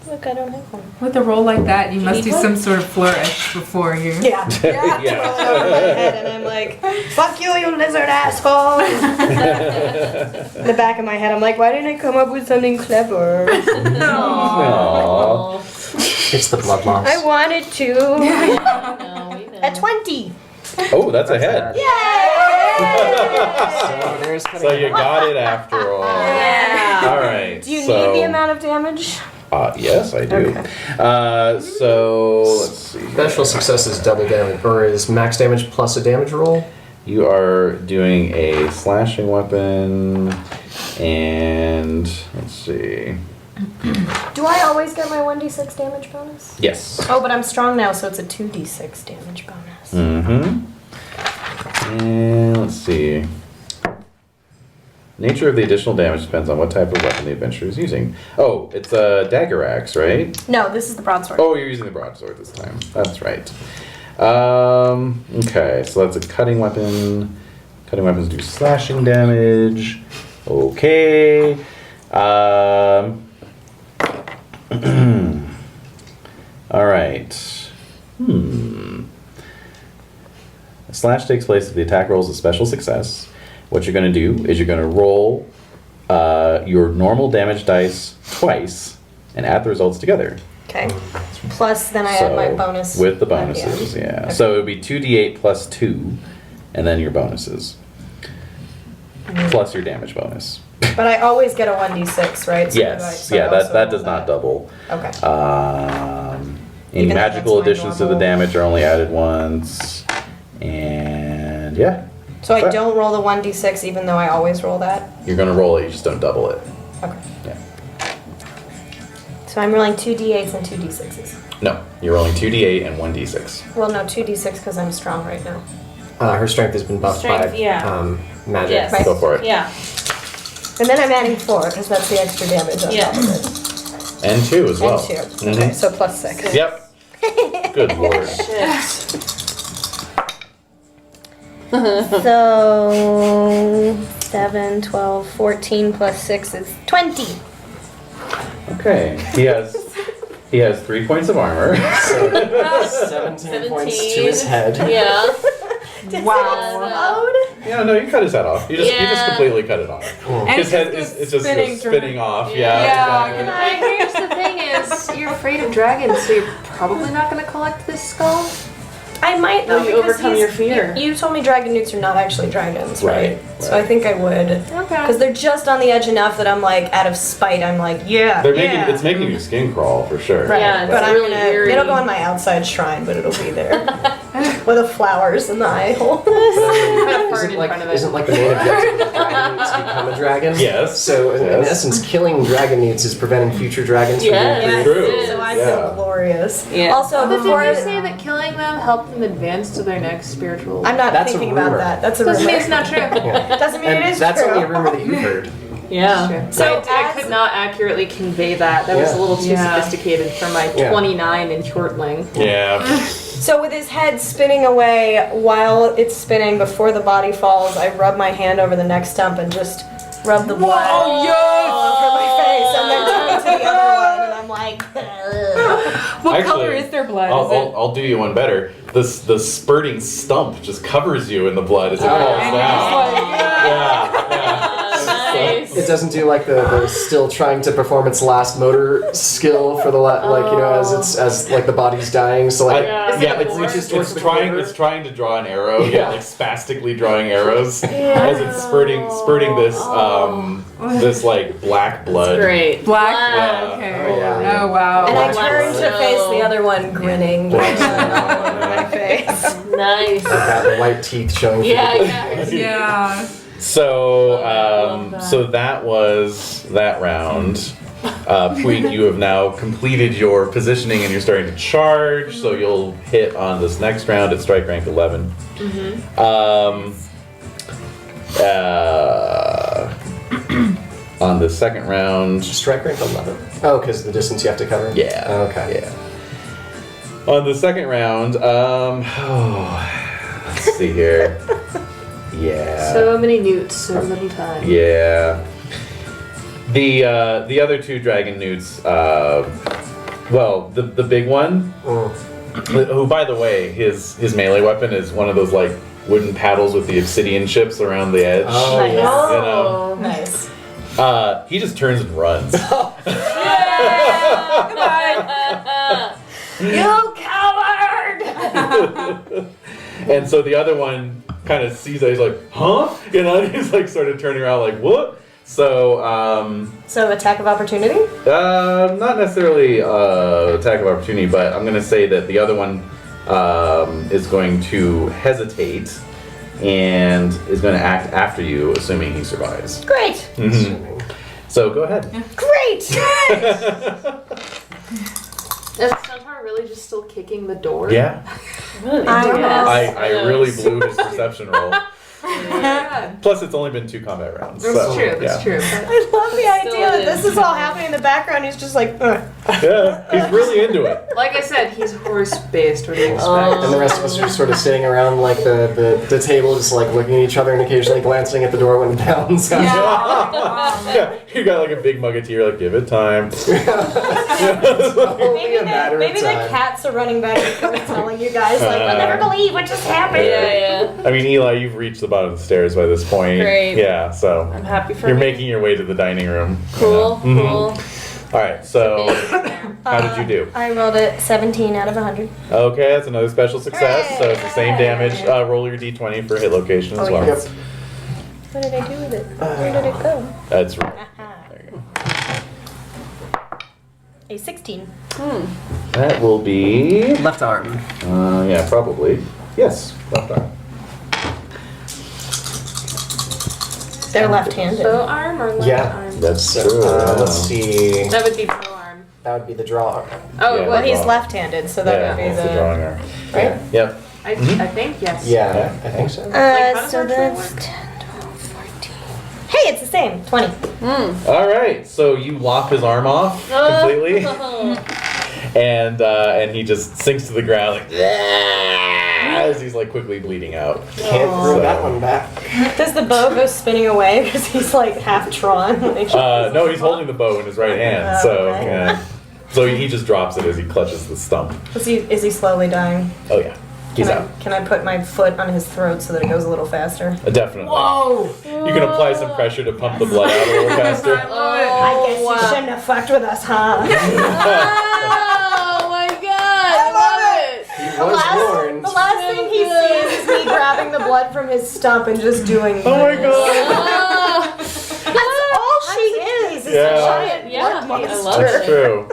Speaker 7: Look, I don't have one.
Speaker 2: With a roll like that, you must
Speaker 3: need
Speaker 2: do
Speaker 3: one?
Speaker 2: some sort of flourish before you.
Speaker 7: Yeah.
Speaker 1: Yeah.
Speaker 7: Over my head, and I'm like, fuck you, you lizard asshole. In the back of my head, I'm like, why didn't I come up with something clever?
Speaker 1: Aww.
Speaker 4: It's the blood loss.
Speaker 7: I wanted to.
Speaker 3: No, we know.
Speaker 7: A 20.
Speaker 1: Oh, that's a hit.
Speaker 4: So there's
Speaker 1: So you got it after all.
Speaker 3: Yeah.
Speaker 1: All right.
Speaker 7: Do you
Speaker 1: so,
Speaker 7: need the amount of damage?
Speaker 1: Yes, I do.
Speaker 7: Okay.
Speaker 1: So let's see.
Speaker 4: Special success is double damage, or is max damage plus a damage roll?
Speaker 1: You are doing a slashing weapon, and let's see.
Speaker 7: Do I always get my 1d6 damage bonus?
Speaker 1: Yes.
Speaker 7: Oh, but I'm strong now, so it's a 2d6 damage bonus.
Speaker 1: Mm-hmm. And let's see. Nature of the additional damage depends on what type of weapon the adventurer is using. Oh, it's a dagger axe, right?
Speaker 7: No, this is the broadsword.
Speaker 1: Oh, you're using the broadsword this time. That's right. Okay, so that's a cutting weapon. Cutting weapons do slashing damage. Okay. All right. A slash takes place if the attack rolls a special success. What you're going to do is you're going to roll your normal damage dice twice and add the results together.
Speaker 7: Okay. Plus, then I add my bonus.
Speaker 1: With the bonuses, yeah.
Speaker 7: Okay.
Speaker 1: So it would be 2d8 plus 2, and then your bonuses. Plus your damage bonus.
Speaker 7: But I always get a 1d6, right? So
Speaker 1: Yes,
Speaker 7: so I
Speaker 1: yeah,
Speaker 7: also
Speaker 1: that
Speaker 7: roll
Speaker 1: does not double.
Speaker 7: Okay.
Speaker 1: Any
Speaker 7: Even though
Speaker 1: magical
Speaker 7: that's my
Speaker 1: additions to the
Speaker 7: normal-
Speaker 1: damage are only added once. And yeah,
Speaker 7: So I
Speaker 1: But-
Speaker 7: don't roll the 1d6 even though I always roll that?
Speaker 1: you're going to roll it, you just don't double it.
Speaker 7: Okay.
Speaker 1: Yeah.
Speaker 7: So I'm rolling 2d8s and 2d6s.
Speaker 1: No, you're rolling 2d8 and 1d6.
Speaker 7: Well, no, 2d6 because I'm strong right now.
Speaker 4: Her strength has been buffed
Speaker 3: Strength,
Speaker 4: by
Speaker 3: yeah.
Speaker 4: magic.
Speaker 3: Yes.
Speaker 7: Right.
Speaker 1: Go for it.
Speaker 3: Yeah.
Speaker 7: And then I'm adding 4 because that's the extra damage on
Speaker 3: Yeah.
Speaker 7: top of it.
Speaker 1: And 2 as well.
Speaker 7: And 2.
Speaker 1: Mhm.
Speaker 7: Okay, so plus 6.
Speaker 1: Yep. Good lord.
Speaker 3: Shit.
Speaker 7: So 7, 12, 14 plus 6 is 20.
Speaker 1: Okay. He has 3 points of armor.
Speaker 4: 17 points to his head.
Speaker 3: Yeah.
Speaker 7: Wow.
Speaker 1: Yeah, no, you cut his head off. You just
Speaker 3: Yeah.
Speaker 1: completely cut it off.
Speaker 2: And
Speaker 1: His
Speaker 2: it
Speaker 1: head
Speaker 2: just
Speaker 1: is
Speaker 2: goes
Speaker 1: it's just
Speaker 2: spinning
Speaker 1: spinning off. Yeah.
Speaker 2: Yeah,
Speaker 1: exactly.
Speaker 6: Here's the thing is, you're afraid of dragons, so you're probably not going to collect this skull.
Speaker 7: I might though
Speaker 3: Will you
Speaker 7: because
Speaker 3: overcome your fear?
Speaker 7: You told me dragon newts are not actually dragons, right?
Speaker 1: Right,
Speaker 7: So I think I would.
Speaker 6: Okay.
Speaker 7: Because they're just on the edge enough that I'm like, out of spite, I'm like, yeah.
Speaker 1: They're
Speaker 7: yeah.
Speaker 1: making it's making your skin crawl for sure.
Speaker 7: Right,
Speaker 3: Yeah, it's
Speaker 7: but I'm
Speaker 3: really
Speaker 7: gonna.
Speaker 3: eerie.
Speaker 7: It'll go on my outside shrine, but it'll be there with the flowers in the eye hole.
Speaker 4: Isn't like, isn't like the main objective of dragon newts to become a dragon?
Speaker 1: Yes.
Speaker 4: So in
Speaker 1: Yes.
Speaker 4: essence, killing dragon newts is preventing future dragons from
Speaker 3: Yes.
Speaker 4: being
Speaker 1: True.
Speaker 3: It is.
Speaker 7: So I
Speaker 1: Yeah.
Speaker 7: feel glorious.
Speaker 3: Yeah.
Speaker 7: Also,
Speaker 6: But
Speaker 7: before
Speaker 6: did you say that killing them helped them advance to their next spiritual?
Speaker 7: I'm not
Speaker 4: That's a
Speaker 7: thinking about
Speaker 4: rumor.
Speaker 7: that. That's a
Speaker 6: Doesn't
Speaker 7: rumor.
Speaker 6: mean it's not true.
Speaker 4: Yeah.
Speaker 7: Doesn't mean
Speaker 4: And
Speaker 7: it is
Speaker 4: that's
Speaker 7: true.
Speaker 4: only a rumor that you heard.
Speaker 3: Yeah.
Speaker 7: So
Speaker 6: I
Speaker 7: as-
Speaker 6: could not accurately convey that. That was
Speaker 4: Yeah.
Speaker 6: a little too
Speaker 3: Yeah.
Speaker 6: sophisticated for my
Speaker 4: Yeah.
Speaker 6: 29 in Shortling.
Speaker 1: Yeah.
Speaker 7: So with his head spinning away while it's spinning before the body falls, I rub my hand over the neck stump and just rub the blood all over my face, and then turn to the other one, and I'm like,
Speaker 2: What
Speaker 1: Actually,
Speaker 2: color is their blood?
Speaker 1: I'll do you one better. The spurting stump just covers you in the blood as it falls
Speaker 2: and
Speaker 1: down.
Speaker 2: you're just like,
Speaker 1: Yeah.
Speaker 3: Nice.
Speaker 4: It doesn't do like the still trying to perform its last motor skill for the as like the body's dying. So like
Speaker 1: it's trying to draw an arrow. Yeah, like spastically drawing arrows as it's spurting this like black blood.
Speaker 3: Great.
Speaker 2: Black?
Speaker 1: Yeah.
Speaker 2: Okay.
Speaker 4: Oh, yeah.
Speaker 2: Oh, wow.
Speaker 5: And I
Speaker 3: Wow.
Speaker 5: turn to face the other one, grinning.
Speaker 7: My face.
Speaker 3: Nice.
Speaker 4: got the white teeth showing.
Speaker 3: Yeah.
Speaker 2: Yeah.
Speaker 1: So,
Speaker 3: love that.
Speaker 1: so that was that round. Puig, you have now completed your positioning and you're starting to charge. So you'll hit on this next round at strike rank 11. On the second round,
Speaker 4: Strike rank 11. Oh, because the distance you have to cover.
Speaker 1: yeah.
Speaker 4: Okay.
Speaker 1: Yeah. On the second round, let's see here. Yeah.
Speaker 6: So many newts, so little time.
Speaker 1: Yeah. The other two dragon newts, well, the big one, who by the way, his melee weapon is one of those like wooden paddles with the obsidian chips around the edge.
Speaker 4: Oh,
Speaker 7: Nice.
Speaker 4: yeah.
Speaker 1: You know?
Speaker 7: Nice.
Speaker 1: He just turns and runs.
Speaker 7: You coward!
Speaker 1: And so the other one kind of sees that, he's like, huh? You know, and he's like sort of turning around like, what? So,
Speaker 7: So attack of opportunity?
Speaker 1: not necessarily attack of opportunity, but I'm going to say that the other one is going to hesitate and is going to act after you, assuming he survives.
Speaker 7: Great.
Speaker 1: Mhm. So go ahead.
Speaker 7: Great.
Speaker 6: Is Centaur really just still kicking the door?
Speaker 1: Yeah, I really blew his perception roll. Plus, it's only been 2 combat rounds.
Speaker 6: That's
Speaker 1: so,
Speaker 6: true, that's
Speaker 1: yeah.
Speaker 6: true.
Speaker 7: I love the idea that
Speaker 3: is.
Speaker 7: this is all happening in the background. He's just like,
Speaker 1: Yeah, he's really into it.
Speaker 6: Like I said, he's horse-based. What do you expect?
Speaker 4: And the rest of us are just sort of sitting around like the table, just like looking at each other and occasionally glancing at the door when it pounds.
Speaker 1: Yeah, you got like a big mug of tea, you're like, give it time.
Speaker 4: Only a matter
Speaker 7: maybe
Speaker 4: of
Speaker 7: the
Speaker 4: time.
Speaker 7: cats are running back and forth telling you guys, like, you'll never believe what just happened.
Speaker 3: Yeah.
Speaker 1: I mean, Eli, you've reached the bottom of the stairs by this point.
Speaker 3: Great.
Speaker 1: Yeah, so
Speaker 3: I'm happy for
Speaker 1: you're
Speaker 3: me.
Speaker 1: making your way to the dining room.
Speaker 3: Cool.
Speaker 1: Mhm.
Speaker 3: Cool.
Speaker 1: All right, so how did you do?
Speaker 7: I rolled a 17 out of 100.
Speaker 1: Okay, that's another special success. So it's the same damage. Roll your d20 for hit location as well.
Speaker 4: Yep.
Speaker 7: What did I do with it? Where did it go?
Speaker 1: That's right.
Speaker 7: Aha.
Speaker 1: There you go.
Speaker 7: A 16.
Speaker 1: That will be.
Speaker 4: Left arm.
Speaker 1: Yeah, probably. Yes, left arm.
Speaker 7: They're left-handed.
Speaker 6: Bow arm or left
Speaker 4: Yeah.
Speaker 6: arm?
Speaker 1: That's
Speaker 4: So,
Speaker 1: true.
Speaker 4: let's see.
Speaker 6: That would be bow arm.
Speaker 4: That would be the draw arm.
Speaker 6: Oh,
Speaker 1: Yeah.
Speaker 7: Well, he's
Speaker 1: Wrong.
Speaker 7: left-handed, so that
Speaker 1: Yeah,
Speaker 7: would be
Speaker 1: that's the
Speaker 7: the...
Speaker 1: drawing arm.
Speaker 7: Right?
Speaker 1: Yep.
Speaker 6: I think yes.
Speaker 4: Yeah, I think so.
Speaker 6: Like, how does
Speaker 7: So
Speaker 6: our trade
Speaker 7: that's
Speaker 6: work?
Speaker 7: 10, 12, 14. Hey, it's the same. 20.
Speaker 1: All right, so you lop his arm off completely, and he just sinks to the ground like as he's like quickly bleeding out.
Speaker 4: Can't grow that one back.
Speaker 7: Does the bow go spinning away because he's like half Tron?
Speaker 1: No, he's holding the bow in his right hand, so
Speaker 7: okay.
Speaker 1: yeah. So he just drops it as he clutches the stump.
Speaker 7: Is he slowly dying?
Speaker 1: Oh yeah, he's out.
Speaker 7: Can I put my foot on his throat so that it goes a little faster?
Speaker 1: Definitely.
Speaker 2: Whoa!
Speaker 1: You can apply some pressure to pump the blood out a little faster.
Speaker 7: I guess you shouldn't have fucked with us, huh?
Speaker 3: Oh my god! I love it.
Speaker 4: He was warned.
Speaker 7: The last thing he sees is me grabbing the blood from his stump and just doing
Speaker 1: Oh my
Speaker 7: this.
Speaker 1: god!
Speaker 7: That's all she is. Is
Speaker 1: Yeah.
Speaker 7: a giant
Speaker 3: Yeah,
Speaker 7: blood
Speaker 3: I
Speaker 7: monster.
Speaker 3: love
Speaker 1: That's
Speaker 3: it.
Speaker 1: true.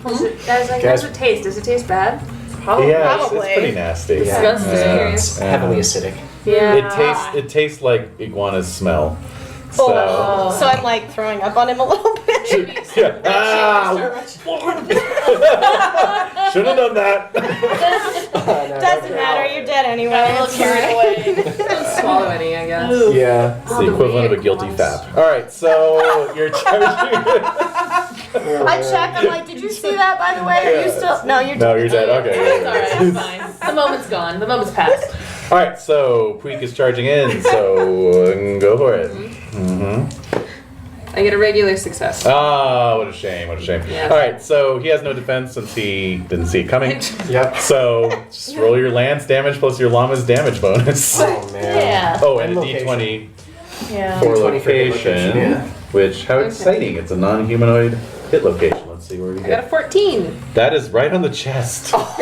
Speaker 6: Guys, like,
Speaker 1: Guys-
Speaker 6: how's it taste? Does it taste bad?
Speaker 1: Yeah, it's
Speaker 7: Probably.
Speaker 1: pretty nasty.
Speaker 6: Disgusting.
Speaker 1: Yeah.
Speaker 4: It's heavily acidic.
Speaker 6: Yeah.
Speaker 1: It tastes like iguana's smell.
Speaker 7: Oh.
Speaker 1: So
Speaker 7: So I'm like throwing up on him a little bit.
Speaker 1: yeah. Ah, should have done that.
Speaker 7: Doesn't matter. You're dead anyway.
Speaker 3: I look
Speaker 7: It's
Speaker 3: carried
Speaker 7: fine.
Speaker 3: away.
Speaker 6: Don't swallow any, I guess.
Speaker 4: Yeah.
Speaker 1: It's the equivalent of a guilty fap. All right, so you're charging.
Speaker 7: I check. I'm like, did you see that? By the way, are you still? No, you're.
Speaker 1: No, you're dead.
Speaker 3: It's
Speaker 1: Okay.
Speaker 3: alright, I'm fine. The moment's gone. The moment's passed.
Speaker 1: All right, so Puig is charging in. So go for it. Mm-hmm.
Speaker 6: I get a regular success.
Speaker 1: Ah, what a shame. What a shame.
Speaker 6: Yeah.
Speaker 1: All right, so he has no defense since he didn't see it coming.
Speaker 4: Yep.
Speaker 1: So just roll your lance damage plus your llama's damage bonus.
Speaker 4: Oh man.
Speaker 3: Yeah.
Speaker 1: Oh, and a
Speaker 4: And
Speaker 1: d20.
Speaker 5: Yeah.
Speaker 1: for
Speaker 4: 20 for hit
Speaker 1: location,
Speaker 4: location, yeah.
Speaker 1: which, how
Speaker 6: Okay.
Speaker 1: exciting. It's a non-humanoid hit location. Let's see where we
Speaker 6: I got a
Speaker 1: get.
Speaker 6: 14.
Speaker 1: That is right on the chest.
Speaker 2: Wow.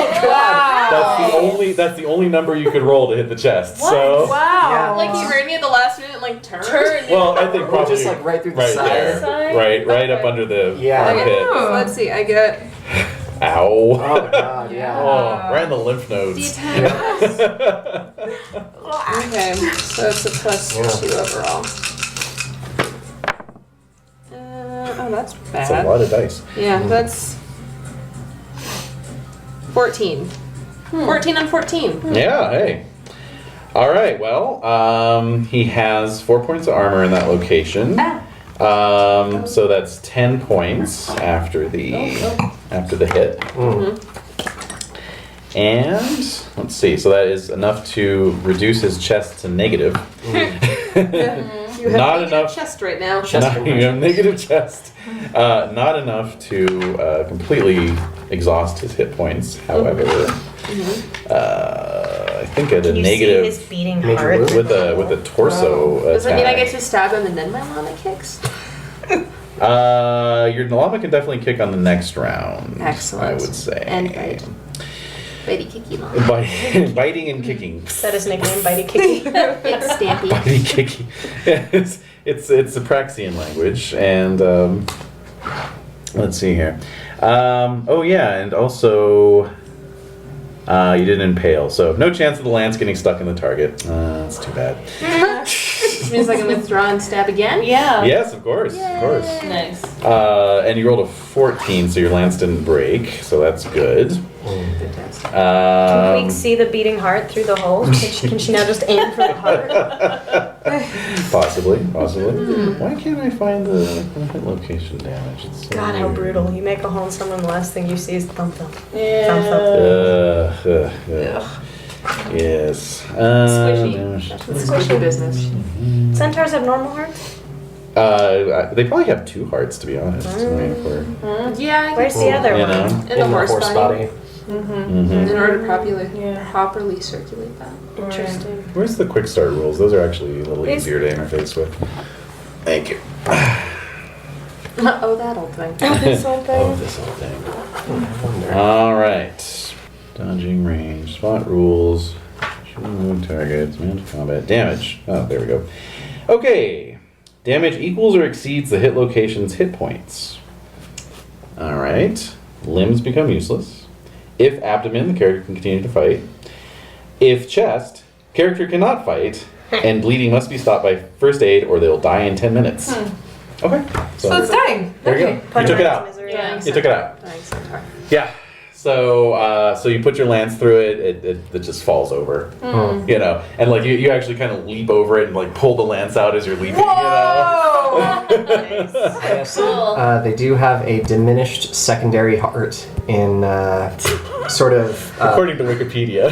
Speaker 1: That's the only number you could roll to hit the chest. So,
Speaker 2: Wow.
Speaker 6: Like you heard me at the last minute, like turn.
Speaker 1: well, I think
Speaker 4: Or
Speaker 1: probably
Speaker 4: just like right through the
Speaker 1: right
Speaker 4: side.
Speaker 1: there.
Speaker 3: Side?
Speaker 1: Right up
Speaker 6: Okay.
Speaker 1: under the
Speaker 4: Yeah.
Speaker 1: armpit.
Speaker 2: Oh.
Speaker 6: Let's see, I get
Speaker 1: Ow.
Speaker 4: Oh god, yeah.
Speaker 1: Oh, right in the lymph nodes.
Speaker 6: D10. Okay, so it's a plus
Speaker 4: Yeah.
Speaker 6: 2 overall. Oh, that's bad.
Speaker 1: That's a lot of dice.
Speaker 6: Yeah, that's 14. 14 on 14.
Speaker 1: Yeah, hey. All right, well, he has 4 points of armor in that location. So that's 10 points after the hit. And let's see, so that is enough to reduce his chest to negative.
Speaker 6: You have
Speaker 1: Not
Speaker 6: negative
Speaker 1: enough.
Speaker 6: chest right now.
Speaker 1: You have negative chest. Not enough to completely exhaust his hit points. However, I think at a
Speaker 7: Can you
Speaker 1: negative
Speaker 7: see his beating
Speaker 4: Major
Speaker 7: heart?
Speaker 4: wound?
Speaker 1: with a torso
Speaker 6: Does that mean I
Speaker 1: attack.
Speaker 6: get to stab him and then my llama kicks?
Speaker 1: Your llama can definitely kick on the next round.
Speaker 6: Excellent.
Speaker 1: I would say.
Speaker 6: And bite. Bitey kicky llama.
Speaker 1: Biting and kicking.
Speaker 7: Is that his nickname, Bitey Kicky?
Speaker 6: It's Stampy.
Speaker 1: Biting kicky. it's a Praxian language, and let's see here. Oh yeah, and also you didn't impale, so no chance of the lance getting stuck in the target. That's too bad.
Speaker 6: Which means I can withdraw and stab again?
Speaker 3: Yeah.
Speaker 1: Yes, of course, of course.
Speaker 3: Nice.
Speaker 1: And you rolled a 14, so your lance didn't break, so that's good.
Speaker 6: Fantastic.
Speaker 7: Can we see the beating heart through the hole? Can she now just aim for the heart?
Speaker 1: Possibly. Why can't I find the hit location damage? It's so
Speaker 7: God, how
Speaker 1: weird.
Speaker 7: brutal. You make a hole in someone, the last thing you see is thump thump.
Speaker 3: Yeah.
Speaker 1: Yes.
Speaker 6: Squishy. That's the squishy business.
Speaker 7: Centaurs have normal hearts?
Speaker 1: They probably have 2 hearts, to be honest. I mean, if we're,
Speaker 6: Yeah, I
Speaker 7: Where's
Speaker 6: guess
Speaker 7: the other
Speaker 1: you
Speaker 7: one?
Speaker 1: know.
Speaker 6: in the horse body.
Speaker 1: Mhm.
Speaker 6: In order to properly circulate that.
Speaker 7: Interesting.
Speaker 1: Where's the quick start rules? Those are actually a little
Speaker 7: These-
Speaker 1: easier to interface with. Thank you.
Speaker 6: Oh, that old thing.
Speaker 7: This whole
Speaker 1: Oh,
Speaker 7: thing.
Speaker 1: this whole thing. All right. Dodging range, spot rules, move targets, man combat, damage. Oh, there we go. Okay. Damage equals or exceeds the hit location's hit points. All right. Limbs become useless. If abdomen, the character can continue to fight. If chest, character cannot fight, and bleeding must be stopped by first aid or they'll die in 10 minutes. Okay.
Speaker 2: So it's dying.
Speaker 1: there you go.
Speaker 7: Put
Speaker 1: You took
Speaker 7: him
Speaker 1: it
Speaker 7: out
Speaker 1: out.
Speaker 7: of misery.
Speaker 3: Yeah.
Speaker 1: You took it out.
Speaker 6: Dying centaur.
Speaker 1: Yeah. So you put your lance through it, it just falls over. You know, and like you actually kind of leap over it and like pull the lance out as you're leaping. You know.
Speaker 4: Yes,
Speaker 3: Cool.
Speaker 4: they do have a diminished secondary heart in sort of.
Speaker 1: According to Wikipedia.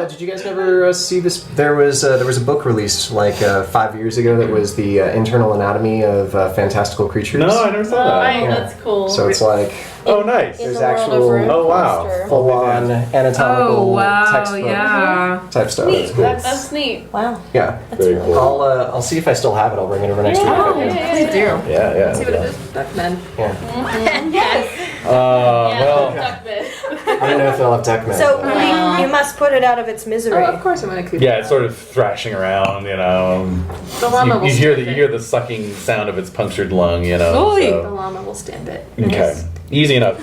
Speaker 4: Did you guys never see this? There was a book released like 5 years ago that was the internal anatomy of fantastical creatures.
Speaker 1: No, I never saw that.
Speaker 3: Oh, that's cool.
Speaker 4: So it's like
Speaker 1: Oh, nice.
Speaker 7: In
Speaker 4: There's
Speaker 7: the world of
Speaker 4: actual-
Speaker 7: Rune
Speaker 1: Oh, wow.
Speaker 7: Cluster.
Speaker 4: full-on anatomical
Speaker 2: Oh wow,
Speaker 4: textbook
Speaker 2: yeah.
Speaker 4: type stuff.
Speaker 3: Neat.
Speaker 1: cool.
Speaker 3: That's neat.
Speaker 7: Wow.
Speaker 4: Yeah.
Speaker 1: Very cool.
Speaker 4: I'll see if I still have it. I'll bring it over next week.
Speaker 3: Yeah,
Speaker 4: Okay.
Speaker 3: yeah,
Speaker 2: Please do.
Speaker 1: Yeah.
Speaker 6: See what it is? Duckmen.
Speaker 4: Yeah.
Speaker 2: Yes.
Speaker 1: Well,
Speaker 3: Duck bit.
Speaker 4: I don't know if they'll have deck men.
Speaker 7: So
Speaker 4: but-
Speaker 7: you must put it out of its
Speaker 6: Oh,
Speaker 7: misery.
Speaker 6: of course I'm gonna keep
Speaker 1: yeah,
Speaker 6: it.
Speaker 1: it's sort of thrashing around, you know.
Speaker 6: The llama will
Speaker 1: You hear
Speaker 6: stamp
Speaker 1: the sucking sound of its punctured lung, you know.
Speaker 2: Oy.
Speaker 6: The
Speaker 1: So.
Speaker 6: llama will stamp it.
Speaker 1: Okay, easy enough.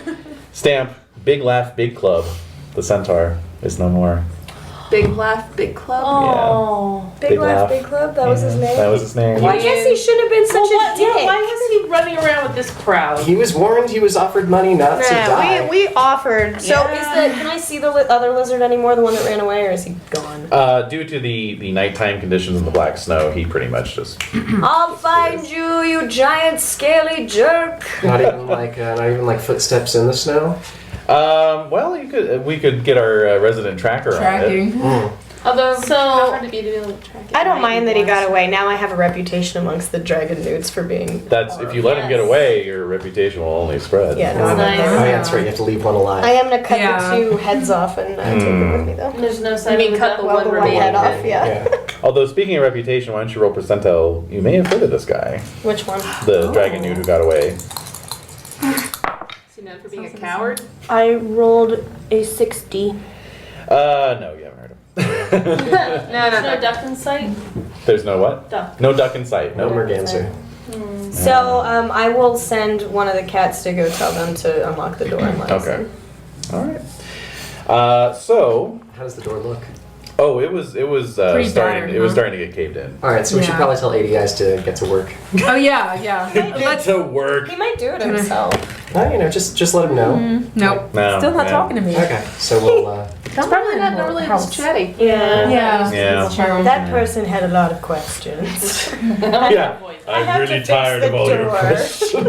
Speaker 1: Stamp, big laugh, big club. The centaur is no more.
Speaker 6: Big laugh, big club.
Speaker 3: Oh.
Speaker 7: Big
Speaker 1: Big
Speaker 7: Laugh,
Speaker 1: Laugh.
Speaker 7: Big Club, that was his name?
Speaker 1: That was his name.
Speaker 7: I guess he shouldn't have been such a dick.
Speaker 3: Why was he running around with this crowd?
Speaker 4: He was warned. He was offered money not to die.
Speaker 7: Yeah, we offered. So
Speaker 3: Yeah.
Speaker 7: can I see the other lizard anymore, the one that ran away, or is he gone?
Speaker 1: Due to the nighttime conditions and the black snow, he pretty much just.
Speaker 7: I'll find you, you giant scaly jerk.
Speaker 4: Not even like footsteps in the snow.
Speaker 1: Well, we could get our resident tracker on it.
Speaker 2: Tracking.
Speaker 6: Although,
Speaker 3: So-
Speaker 6: how hard to be to be able to track it?
Speaker 7: I don't mind that he got away. Now I have a reputation amongst the dragon newts for being.
Speaker 1: That's if you let him get
Speaker 3: Yes.
Speaker 1: away, your reputation will only spread.
Speaker 7: Yeah, no, I'm
Speaker 3: Nice.
Speaker 7: not
Speaker 4: Oh
Speaker 7: there.
Speaker 4: yeah, that's right. You have to leave one alive.
Speaker 7: I am gonna cut
Speaker 2: Yeah.
Speaker 7: the two heads off and take it with me though.
Speaker 3: There's no
Speaker 6: I
Speaker 3: sign
Speaker 6: mean,
Speaker 3: of
Speaker 6: cut the
Speaker 7: Well,
Speaker 6: one
Speaker 7: the one
Speaker 6: remaining
Speaker 7: head off,
Speaker 6: head.
Speaker 7: yeah.
Speaker 4: Yeah.
Speaker 1: Although, speaking of reputation, why don't you roll percentile? You may have heard of this guy.
Speaker 7: Which one?
Speaker 1: The dragon dude who got away.
Speaker 6: Is he known for being a coward?
Speaker 5: I rolled a 60.
Speaker 1: No, you haven't heard of him.
Speaker 3: There's no duck in sight?
Speaker 1: There's no what?
Speaker 3: Duck.
Speaker 1: No duck in sight.
Speaker 4: No
Speaker 1: No.
Speaker 4: Merganser.
Speaker 7: So I will send one of the cats to go tell them to unlock the door and let us
Speaker 1: Okay.
Speaker 7: in.
Speaker 1: All right. So,
Speaker 4: How does the door look?
Speaker 1: oh, it was
Speaker 2: Pretty
Speaker 1: starting.
Speaker 2: battered,
Speaker 1: It was
Speaker 2: huh?
Speaker 1: starting to get caved in.
Speaker 4: All right, so we should
Speaker 2: Yeah.
Speaker 4: probably tell AD guys to get to work.
Speaker 2: Oh yeah. Let's.
Speaker 1: to work.
Speaker 7: He might do it himself.
Speaker 4: Just let him know.
Speaker 2: Nope.
Speaker 1: No,
Speaker 2: Still not
Speaker 1: yeah.
Speaker 2: talking to me.
Speaker 4: Okay, so we'll.
Speaker 6: It's probably not normally this chatty.
Speaker 7: Yeah.
Speaker 2: Yeah.
Speaker 1: Yeah.
Speaker 2: It's true.
Speaker 7: That person had a lot of questions.
Speaker 1: Yeah.
Speaker 7: I have to fix the door.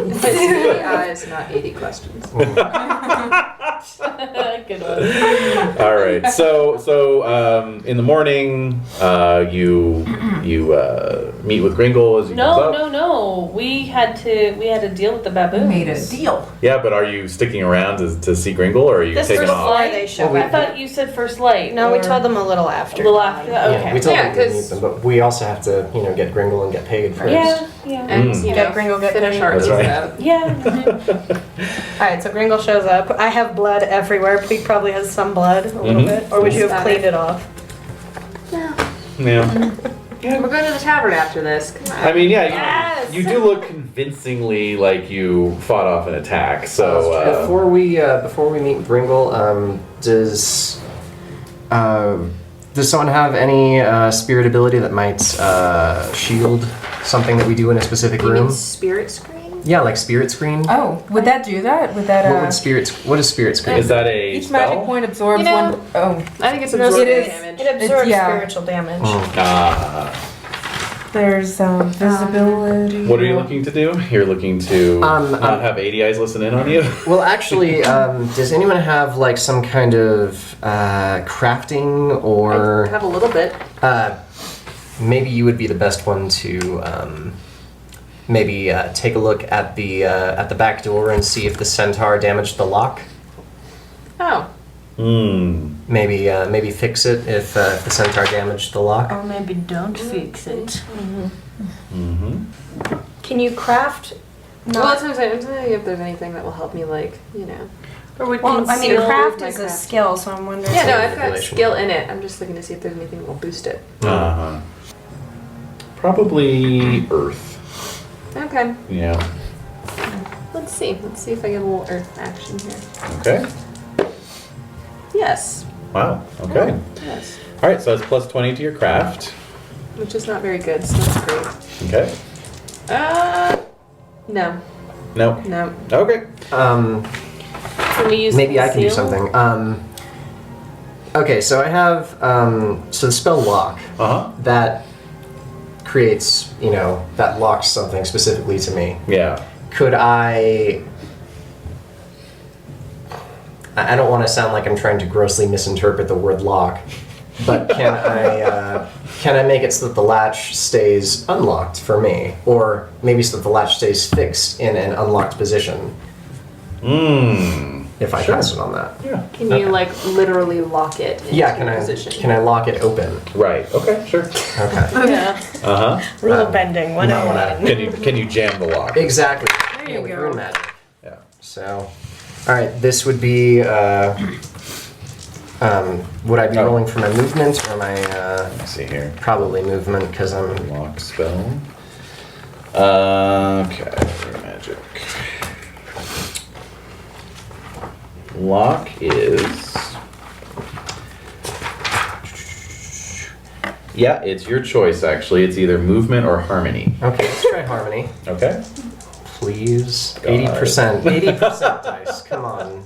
Speaker 6: The eyes, not 80 questions.
Speaker 3: Good one.
Speaker 1: All right. So in the morning, you meet with Gringle as you comes up.
Speaker 3: No. We had to deal with the baboons.
Speaker 2: Made a deal.
Speaker 1: Yeah, but are you sticking around to see Gringle, or are you
Speaker 7: This
Speaker 1: taking
Speaker 7: first
Speaker 1: off?
Speaker 7: floor they show
Speaker 3: I
Speaker 7: up.
Speaker 3: thought you said first light.
Speaker 7: No, we
Speaker 3: or-
Speaker 7: told them a little after.
Speaker 3: A little after that?
Speaker 4: Yeah,
Speaker 3: Okay.
Speaker 4: we told
Speaker 6: Yeah,
Speaker 4: them to
Speaker 6: 'cause-
Speaker 4: meet them, but we also have to, get Gringle and get paid first.
Speaker 3: Yeah.
Speaker 6: And,
Speaker 1: Mm.
Speaker 6: you
Speaker 7: Get
Speaker 6: know,
Speaker 7: Gringle, get
Speaker 6: finish
Speaker 7: paid.
Speaker 6: our
Speaker 1: That's
Speaker 6: days
Speaker 1: right.
Speaker 6: out.
Speaker 3: Yeah.
Speaker 7: Alright, so Gringle shows up. I have blood everywhere. Pig probably has some blood, a little
Speaker 1: Mhm.
Speaker 7: bit. Or would you have
Speaker 6: Got
Speaker 7: cleaned
Speaker 6: it.
Speaker 7: it off?
Speaker 1: Yeah.
Speaker 6: We're going to the tavern after this. Come on.
Speaker 1: I mean, yeah,
Speaker 7: Yes!
Speaker 1: you do look convincingly like you fought off an attack. So
Speaker 4: before we meet with Gringle, does someone have any spirit ability that might shield something that we do in a specific
Speaker 6: You mean
Speaker 4: room?
Speaker 6: spirit screen?
Speaker 4: Yeah, like spirit screen.
Speaker 2: Oh, would that do that? Would that?
Speaker 4: What is spirit screen?
Speaker 1: is that a
Speaker 2: Each
Speaker 1: spell?
Speaker 2: magic point absorbs
Speaker 6: You know-
Speaker 2: one. Oh,
Speaker 6: I think it's
Speaker 7: No,
Speaker 6: absorbing
Speaker 2: it is.
Speaker 6: damage.
Speaker 7: It absorbs
Speaker 2: yeah.
Speaker 7: spiritual damage.
Speaker 1: Ah.
Speaker 2: there's visibility.
Speaker 1: What are you looking to do? You're looking to not have ADIs listen in on you?
Speaker 4: Well, actually, does anyone have like some kind of crafting
Speaker 6: I
Speaker 4: or
Speaker 6: have a little bit.
Speaker 4: maybe you would be the best one to maybe take a look at the back door and see if the centaur damaged the lock.
Speaker 6: Oh.
Speaker 1: Hmm.
Speaker 4: Maybe fix it if the centaur damaged the lock.
Speaker 8: Or maybe don't fix it.
Speaker 1: Mm-hmm.
Speaker 7: Can you craft?
Speaker 6: Well, that's what I'm saying. I'm saying if there's anything that will help me, like, you know.
Speaker 3: Or would
Speaker 7: Well, I mean,
Speaker 3: conceal
Speaker 7: craft
Speaker 6: my
Speaker 7: is a
Speaker 6: craft.
Speaker 7: skill, so I'm wondering.
Speaker 6: Yeah, no, I've got
Speaker 4: manipulation.
Speaker 6: skill in it. I'm just looking to see if there's anything that will boost it.
Speaker 1: Uh-huh. Probably Earth.
Speaker 6: Okay.
Speaker 1: Yeah.
Speaker 6: Let's see. Let's see if I get a little earth action here.
Speaker 1: Okay.
Speaker 6: Yes.
Speaker 1: Wow. Okay.
Speaker 6: Yes.
Speaker 1: All right. So that's plus 20 to your craft.
Speaker 6: Which is not very good, so that's great.
Speaker 1: Okay.
Speaker 6: No.
Speaker 1: No.
Speaker 6: No.
Speaker 1: Okay.
Speaker 3: Can we use
Speaker 4: Maybe I can do
Speaker 3: conceal?
Speaker 4: something. Okay, so I have so the spell lock
Speaker 1: Uh huh.
Speaker 4: that creates, that locks something specifically to me.
Speaker 1: Yeah.
Speaker 4: Could I don't want to sound like I'm trying to grossly misinterpret the word lock, but can I make it so that the latch stays unlocked for me, or maybe so that the latch stays fixed in an unlocked position
Speaker 1: Mmm.
Speaker 4: if I
Speaker 1: Sure.
Speaker 4: cast it on that?
Speaker 1: Yeah.
Speaker 6: Can you, like, literally lock it into
Speaker 4: Yeah, can
Speaker 6: position?
Speaker 4: I lock it open?
Speaker 1: Right. Okay. Sure.
Speaker 4: Okay.
Speaker 3: Yeah.
Speaker 1: Uh huh.
Speaker 7: Rule bending 101.
Speaker 1: Can you jam the lock?
Speaker 4: Exactly.
Speaker 2: There
Speaker 4: Yeah,
Speaker 2: you
Speaker 4: with
Speaker 2: go.
Speaker 4: rune magic.
Speaker 1: Yeah.
Speaker 4: So, all right, this would be. Would I be
Speaker 1: Oh.
Speaker 4: rolling for my movement or my
Speaker 1: Let's see here.
Speaker 4: probably movement because I'm
Speaker 1: Lock spell. Okay. Magic. Lock is. Yeah, it's your choice actually. It's either movement or harmony.
Speaker 4: okay. Let's try harmony,
Speaker 1: Okay.
Speaker 4: please.
Speaker 1: God.
Speaker 4: 80%. 80% dice. Come on.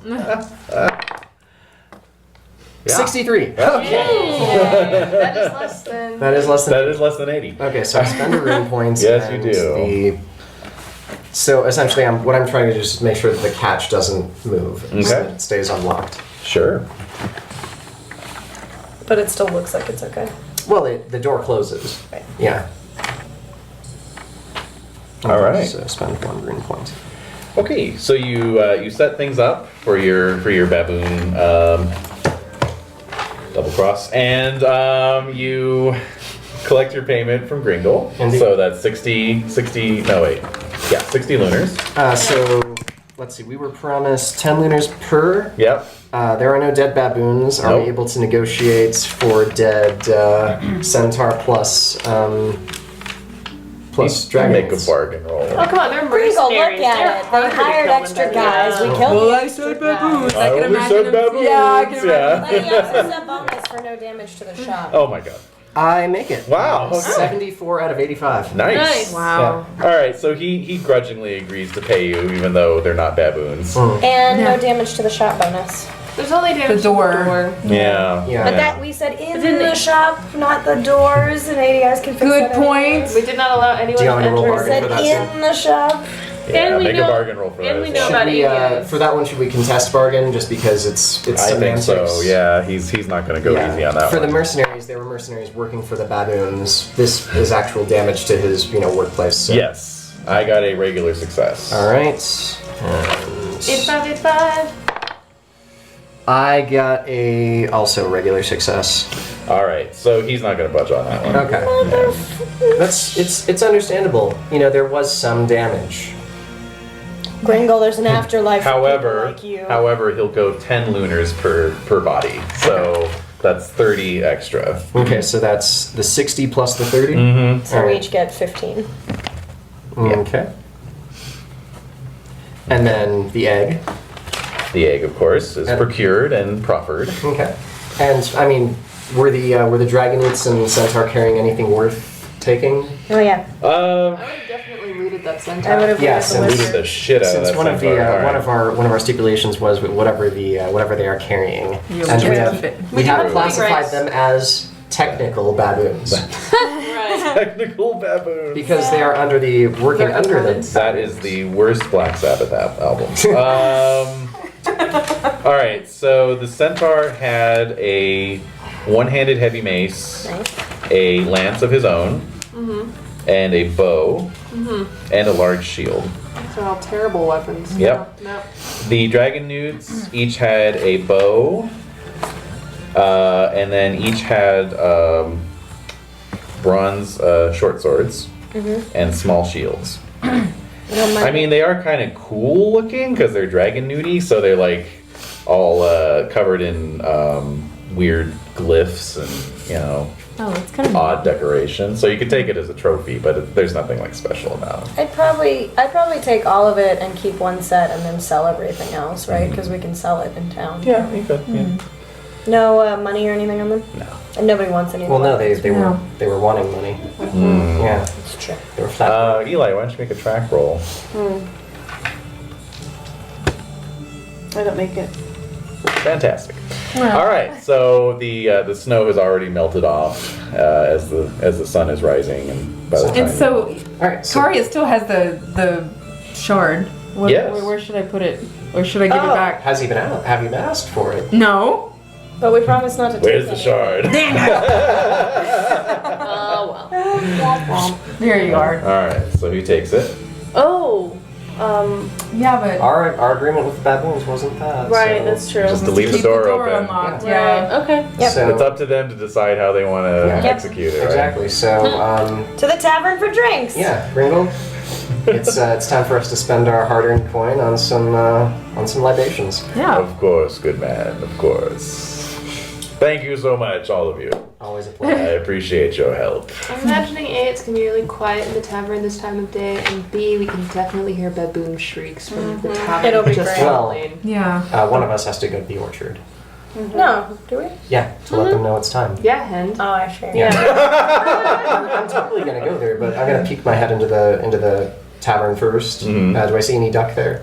Speaker 1: Yeah.
Speaker 4: 63.
Speaker 6: That is less than...
Speaker 4: That is less than.
Speaker 1: That is less than 80.
Speaker 4: Okay, so I spend a rune point.
Speaker 1: Yes, you
Speaker 4: and
Speaker 1: do.
Speaker 4: So essentially, what I'm trying to do is just make sure that the catch doesn't move,
Speaker 1: Okay.
Speaker 4: so that it stays unlocked.
Speaker 1: Sure.
Speaker 7: But it still looks like it's okay.
Speaker 4: Well, the door closes. Yeah.
Speaker 1: All right.
Speaker 4: So spend one rune point.
Speaker 1: Okay, so you set things up for your baboon double cross, and you collect your payment from Gringle.
Speaker 4: Indeed.
Speaker 1: So that's 60 lunars.
Speaker 4: So, let's see, we were promised 10 lunars per.
Speaker 1: Yep.
Speaker 4: There are no dead baboons. Are
Speaker 1: Nope.
Speaker 4: we able to negotiate for dead centaur plus dragon?
Speaker 1: Make a bargain roll.
Speaker 6: Oh, come on, they're
Speaker 7: Gringle,
Speaker 6: mercenaries.
Speaker 7: look at
Speaker 6: They're
Speaker 7: it. They
Speaker 6: harder to
Speaker 7: hired
Speaker 6: kill than
Speaker 7: extra
Speaker 6: baboons.
Speaker 7: guys. We killed
Speaker 2: Well,
Speaker 7: the
Speaker 2: I
Speaker 7: extra
Speaker 2: said
Speaker 7: guys.
Speaker 2: baboons.
Speaker 1: I
Speaker 2: I can
Speaker 1: only
Speaker 2: imagine
Speaker 1: said
Speaker 2: them.
Speaker 1: baboons.
Speaker 2: Yeah, I can imagine.
Speaker 7: But he also said bonus for no damage to the shop.
Speaker 1: Oh my god.
Speaker 4: I make it.
Speaker 1: Wow. Okay.
Speaker 4: 74 out of 85.
Speaker 1: Nice.
Speaker 2: Wow.
Speaker 1: All right, so he grudgingly agrees to pay you, even though they're not baboons.
Speaker 7: And
Speaker 2: Yeah.
Speaker 7: no damage to the shop bonus.
Speaker 6: There's only damage
Speaker 2: The door.
Speaker 6: to the door.
Speaker 1: Yeah.
Speaker 4: Yeah.
Speaker 7: But that we said in the shop, not the doors, and 80 guys can fix
Speaker 2: Good
Speaker 7: that
Speaker 2: point.
Speaker 6: We did not allow anyone
Speaker 4: Do you
Speaker 6: to
Speaker 4: want me to roll
Speaker 6: enter.
Speaker 4: bargain
Speaker 7: Said
Speaker 4: for that,
Speaker 7: in the shop.
Speaker 1: Yeah,
Speaker 6: we
Speaker 1: make
Speaker 6: know-
Speaker 1: a bargain roll for that.
Speaker 6: and we
Speaker 1: as
Speaker 6: know
Speaker 1: well.
Speaker 6: about
Speaker 4: Should we,
Speaker 6: idiots.
Speaker 4: for that one, should we contest bargain just because it's
Speaker 1: I think
Speaker 4: semantics?
Speaker 1: so. Yeah, he's not going to go easy on that
Speaker 4: For
Speaker 1: one.
Speaker 4: the mercenaries, they were mercenaries working for the baboons. This is actual damage to his, workplace. So.
Speaker 1: Yes, I got a regular success.
Speaker 4: All right. And
Speaker 6: 8585.
Speaker 4: I got a also regular success.
Speaker 1: All right, so he's not going to budge on that one.
Speaker 4: Okay. It's understandable. There was some damage.
Speaker 7: Gringle, there's an afterlife for
Speaker 1: However,
Speaker 7: people like you.
Speaker 1: however, he'll go 10 lunars per body, so that's 30 extra.
Speaker 4: Okay, so that's the 60 plus the 30.
Speaker 1: Mm-hmm.
Speaker 7: So we
Speaker 4: Alright.
Speaker 7: each get 15.
Speaker 4: Okay. And then the egg.
Speaker 1: The egg, of course, is procured and proffered.
Speaker 4: Okay. And I mean, were the dragonutes and centaur carrying anything worth taking?
Speaker 7: Oh yeah.
Speaker 6: I would have definitely looted that centaur.
Speaker 7: I would have
Speaker 4: Yes,
Speaker 7: looted
Speaker 4: and
Speaker 7: the
Speaker 1: Looted
Speaker 7: wizard.
Speaker 1: the shit out of
Speaker 4: Since
Speaker 1: that
Speaker 4: one of the
Speaker 1: centaur. All right.
Speaker 4: one of our stipulations was with whatever they are carrying,
Speaker 2: Yeah, we
Speaker 4: and
Speaker 2: get
Speaker 4: we
Speaker 2: to
Speaker 4: have
Speaker 2: keep it.
Speaker 4: we have
Speaker 6: have
Speaker 4: classified
Speaker 6: rights.
Speaker 4: them as technical baboons
Speaker 6: Right.
Speaker 1: Technical baboon.
Speaker 4: because they are under the working
Speaker 6: They're
Speaker 4: under the.
Speaker 6: components.
Speaker 1: That is the worst Black Sabbath album. All right, so the centaur had a one-handed heavy mace,
Speaker 7: Nice.
Speaker 1: a lance of his own, and a bow, and a large shield.
Speaker 6: Those are all terrible weapons.
Speaker 1: Yep.
Speaker 6: No.
Speaker 1: The dragon newts each had a bow, and then each had bronze short swords and small shields. I mean, they are kind of cool looking because they're dragon nudie, so they're like all covered in weird glyphs and
Speaker 2: Oh, it's kind of
Speaker 1: odd decorations. So you could take it as a trophy, but there's nothing like special about it.
Speaker 7: I'd probably take all of it and keep one set and then sell everything else, right? Because we can sell it in town.
Speaker 1: Yeah, you could. Yeah.
Speaker 7: No money or anything on them.
Speaker 1: No.
Speaker 7: And nobody wants any.
Speaker 4: Well, no,
Speaker 7: weapons.
Speaker 4: they were wanting money. Yeah,
Speaker 7: It's true.
Speaker 4: they were flat.
Speaker 1: Eli, why don't you make a track roll?
Speaker 3: I don't make it.
Speaker 1: Fantastic. All right, so the snow has already melted off as the sun is rising, and by the time
Speaker 2: And so,
Speaker 4: All right. So
Speaker 2: Karia still has the shard. What,
Speaker 1: Yes.
Speaker 2: where should I put it? Or should I give it
Speaker 7: Oh.
Speaker 2: back?
Speaker 4: have you been asked for it?
Speaker 2: No.
Speaker 7: But we promised not to.
Speaker 1: where's
Speaker 7: take
Speaker 1: the shard?
Speaker 3: Oh well.
Speaker 2: There you are.
Speaker 1: All right, so who takes it?
Speaker 3: Oh.
Speaker 2: Yeah, but
Speaker 4: Our agreement with the baboons wasn't that.
Speaker 3: Right.
Speaker 4: so-
Speaker 3: That's true.
Speaker 1: Just to leave the
Speaker 2: keep
Speaker 1: door open.
Speaker 2: unlocked.
Speaker 3: Right.
Speaker 2: Yeah.
Speaker 3: Okay.
Speaker 7: Yep.
Speaker 4: So,
Speaker 1: It's up to them to decide how they want to
Speaker 4: Yeah.
Speaker 1: execute it. Right?
Speaker 4: Exactly. So,
Speaker 7: To the tavern for drinks.
Speaker 4: yeah, Gringle, it's time for us to spend our hard-earned coin on some libations.
Speaker 2: Yeah.
Speaker 1: Of course, good man. Of course. Thank you so much, all of you.
Speaker 4: Always a
Speaker 1: I
Speaker 4: pleasure.
Speaker 1: appreciate your help.
Speaker 6: I'm imagining A, it's gonna be really quiet in the tavern this time of day, and B, we can definitely hear baboon shrieks from the tavern.
Speaker 7: It'll be
Speaker 6: just
Speaker 7: great.
Speaker 6: down the
Speaker 4: Well,
Speaker 6: lane.
Speaker 2: Yeah.
Speaker 4: One of us has to go to the orchard.
Speaker 7: No, do we?
Speaker 4: Yeah, to let them know it's time.
Speaker 6: Yeah, Hend.
Speaker 7: Oh, actually.
Speaker 4: Yeah. I'm totally gonna go there, but I'm gonna peek my head into the tavern first.
Speaker 1: Mhm.
Speaker 4: Do I see any duck there?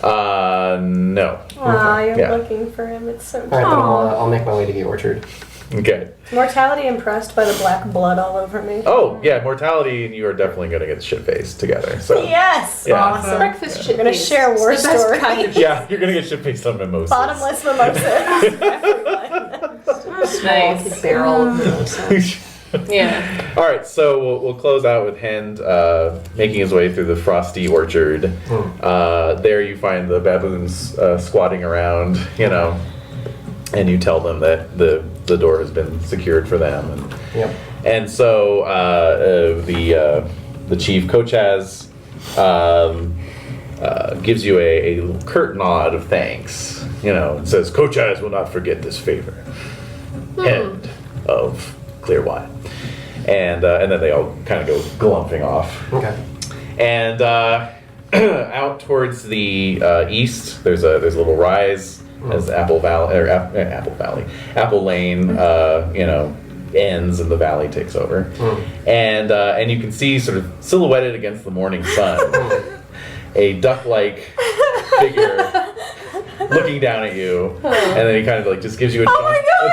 Speaker 1: No.
Speaker 7: Aw, you're
Speaker 1: Yeah.
Speaker 7: looking for him. It's so
Speaker 4: All right, then I'll make my way to the orchard.
Speaker 1: Okay.
Speaker 7: Mortality impressed by the black blood all over me.
Speaker 1: Oh, yeah, Mortality and you are definitely going to get shit-faced together. So,
Speaker 7: Yes!
Speaker 1: Yeah.
Speaker 2: Awesome.
Speaker 6: Breakfast shit.
Speaker 7: We're gonna share war
Speaker 6: It's the best
Speaker 7: stories.
Speaker 6: kind of
Speaker 1: yeah, you're going to get shit-faced on mimosas.
Speaker 7: Bottomless mimosas. Everyone.
Speaker 6: small barrel of mimosa.
Speaker 3: Yeah.
Speaker 1: All right, so we'll close out with Hend making his way through the frosty orchard. There you find the baboons squatting around, and you tell them that the the door has been secured for them. And,
Speaker 4: Yep.
Speaker 1: and so the chief Kochaz gives you a curt nod of thanks. And says, Kochaz will not forget this favor. End of Clearwine. And then they all kind of go glumping off.
Speaker 4: Okay.
Speaker 1: And out towards the east, there's a little rise as Apple Lane, ends and the valley takes over. And you can see sort of silhouetted against the morning sun, a duck-like figure looking down at you, and then he kind of like just gives you a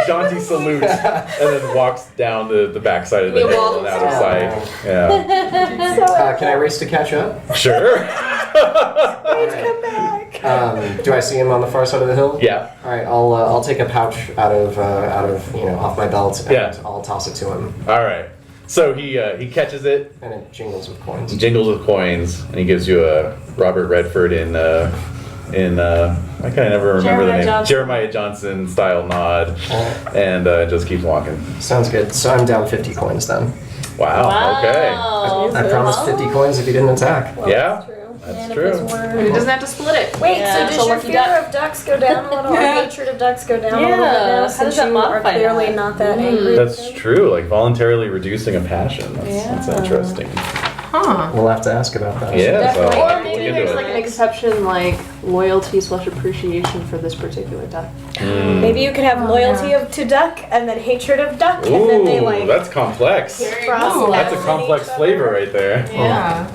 Speaker 1: jaunty salute, and then walks down the backside of the hill and out of sight. Yeah.
Speaker 4: Can I race to catch up?
Speaker 1: Sure.
Speaker 7: Come back.
Speaker 4: Do I see him on the far side of the hill?
Speaker 1: Yeah.
Speaker 4: All right. I'll take a pouch out of off my belt and I'll toss it to him.
Speaker 1: All right. So he catches it,
Speaker 4: And it jingles with coins.
Speaker 1: and he gives you a Robert Redford in I kind of never remember the name.
Speaker 3: Johnson.
Speaker 1: Jeremiah Johnson style nod, and just keeps walking.
Speaker 4: Sounds good. So I'm down 50 coins then.
Speaker 1: Wow. Okay.
Speaker 4: I promised 50 coins if he didn't attack.
Speaker 1: Yeah. That's true.
Speaker 6: He doesn't have to split it.
Speaker 7: Wait,
Speaker 3: Yeah,
Speaker 7: so
Speaker 3: so
Speaker 7: does your
Speaker 3: lucky
Speaker 7: fear
Speaker 3: duck.
Speaker 7: of ducks go down a little? Or hatred of ducks go down a little bit
Speaker 3: Yeah,
Speaker 7: now
Speaker 3: how
Speaker 7: since
Speaker 3: does that
Speaker 7: you are
Speaker 3: modify
Speaker 7: clearly
Speaker 3: that?
Speaker 7: not that angry?
Speaker 1: That's true. Like voluntarily reducing a passion. That's interesting.
Speaker 2: Huh.
Speaker 4: We'll have to ask about that.
Speaker 1: Yeah. So
Speaker 6: Or
Speaker 1: look
Speaker 6: maybe
Speaker 1: into
Speaker 6: there's
Speaker 1: it.
Speaker 6: like an exception, like loyalty/appreciation for this particular duck.
Speaker 7: Maybe you could have loyalty to duck and then hatred of duck, and then they
Speaker 1: Ooh, that's complex.
Speaker 7: cross
Speaker 2: cool.
Speaker 1: That's a
Speaker 7: paths
Speaker 1: complex
Speaker 7: with each
Speaker 1: flavor right there.
Speaker 2: Yeah.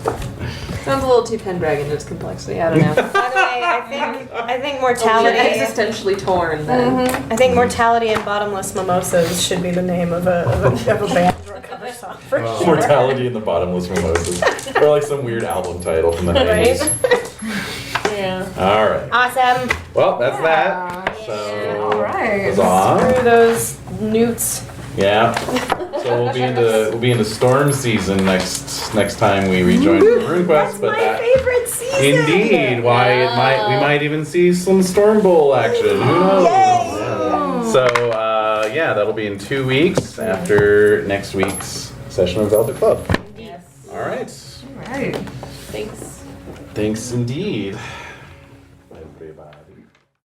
Speaker 6: Sounds a little too Pendragon in its complexity. I don't know.
Speaker 7: other. By the way, I think
Speaker 6: We're
Speaker 7: mortality.
Speaker 6: existentially torn then.
Speaker 7: I think mortality and bottomless mimosas should be the name of a band or a cover song for sure.
Speaker 1: Mortality in the Bottomless Mimosas. Or like some weird album title from the 90s.
Speaker 3: Yeah.
Speaker 1: All right.
Speaker 7: Awesome.
Speaker 1: Well, that's that. So,
Speaker 2: All right.
Speaker 1: huzzah.
Speaker 7: Screw those newts.
Speaker 1: Yeah. So we'll be into storm season next time we rejoin RuneQuest.
Speaker 7: That's
Speaker 1: But
Speaker 7: my
Speaker 1: that
Speaker 7: favorite season.
Speaker 1: indeed, why we might even see some Storm Bowl action. Who knows? So that'll be in 2 weeks after next week's session of Velvet Club.
Speaker 3: Yes.
Speaker 1: All right.
Speaker 2: All right.
Speaker 3: Thanks.
Speaker 1: Thanks indeed.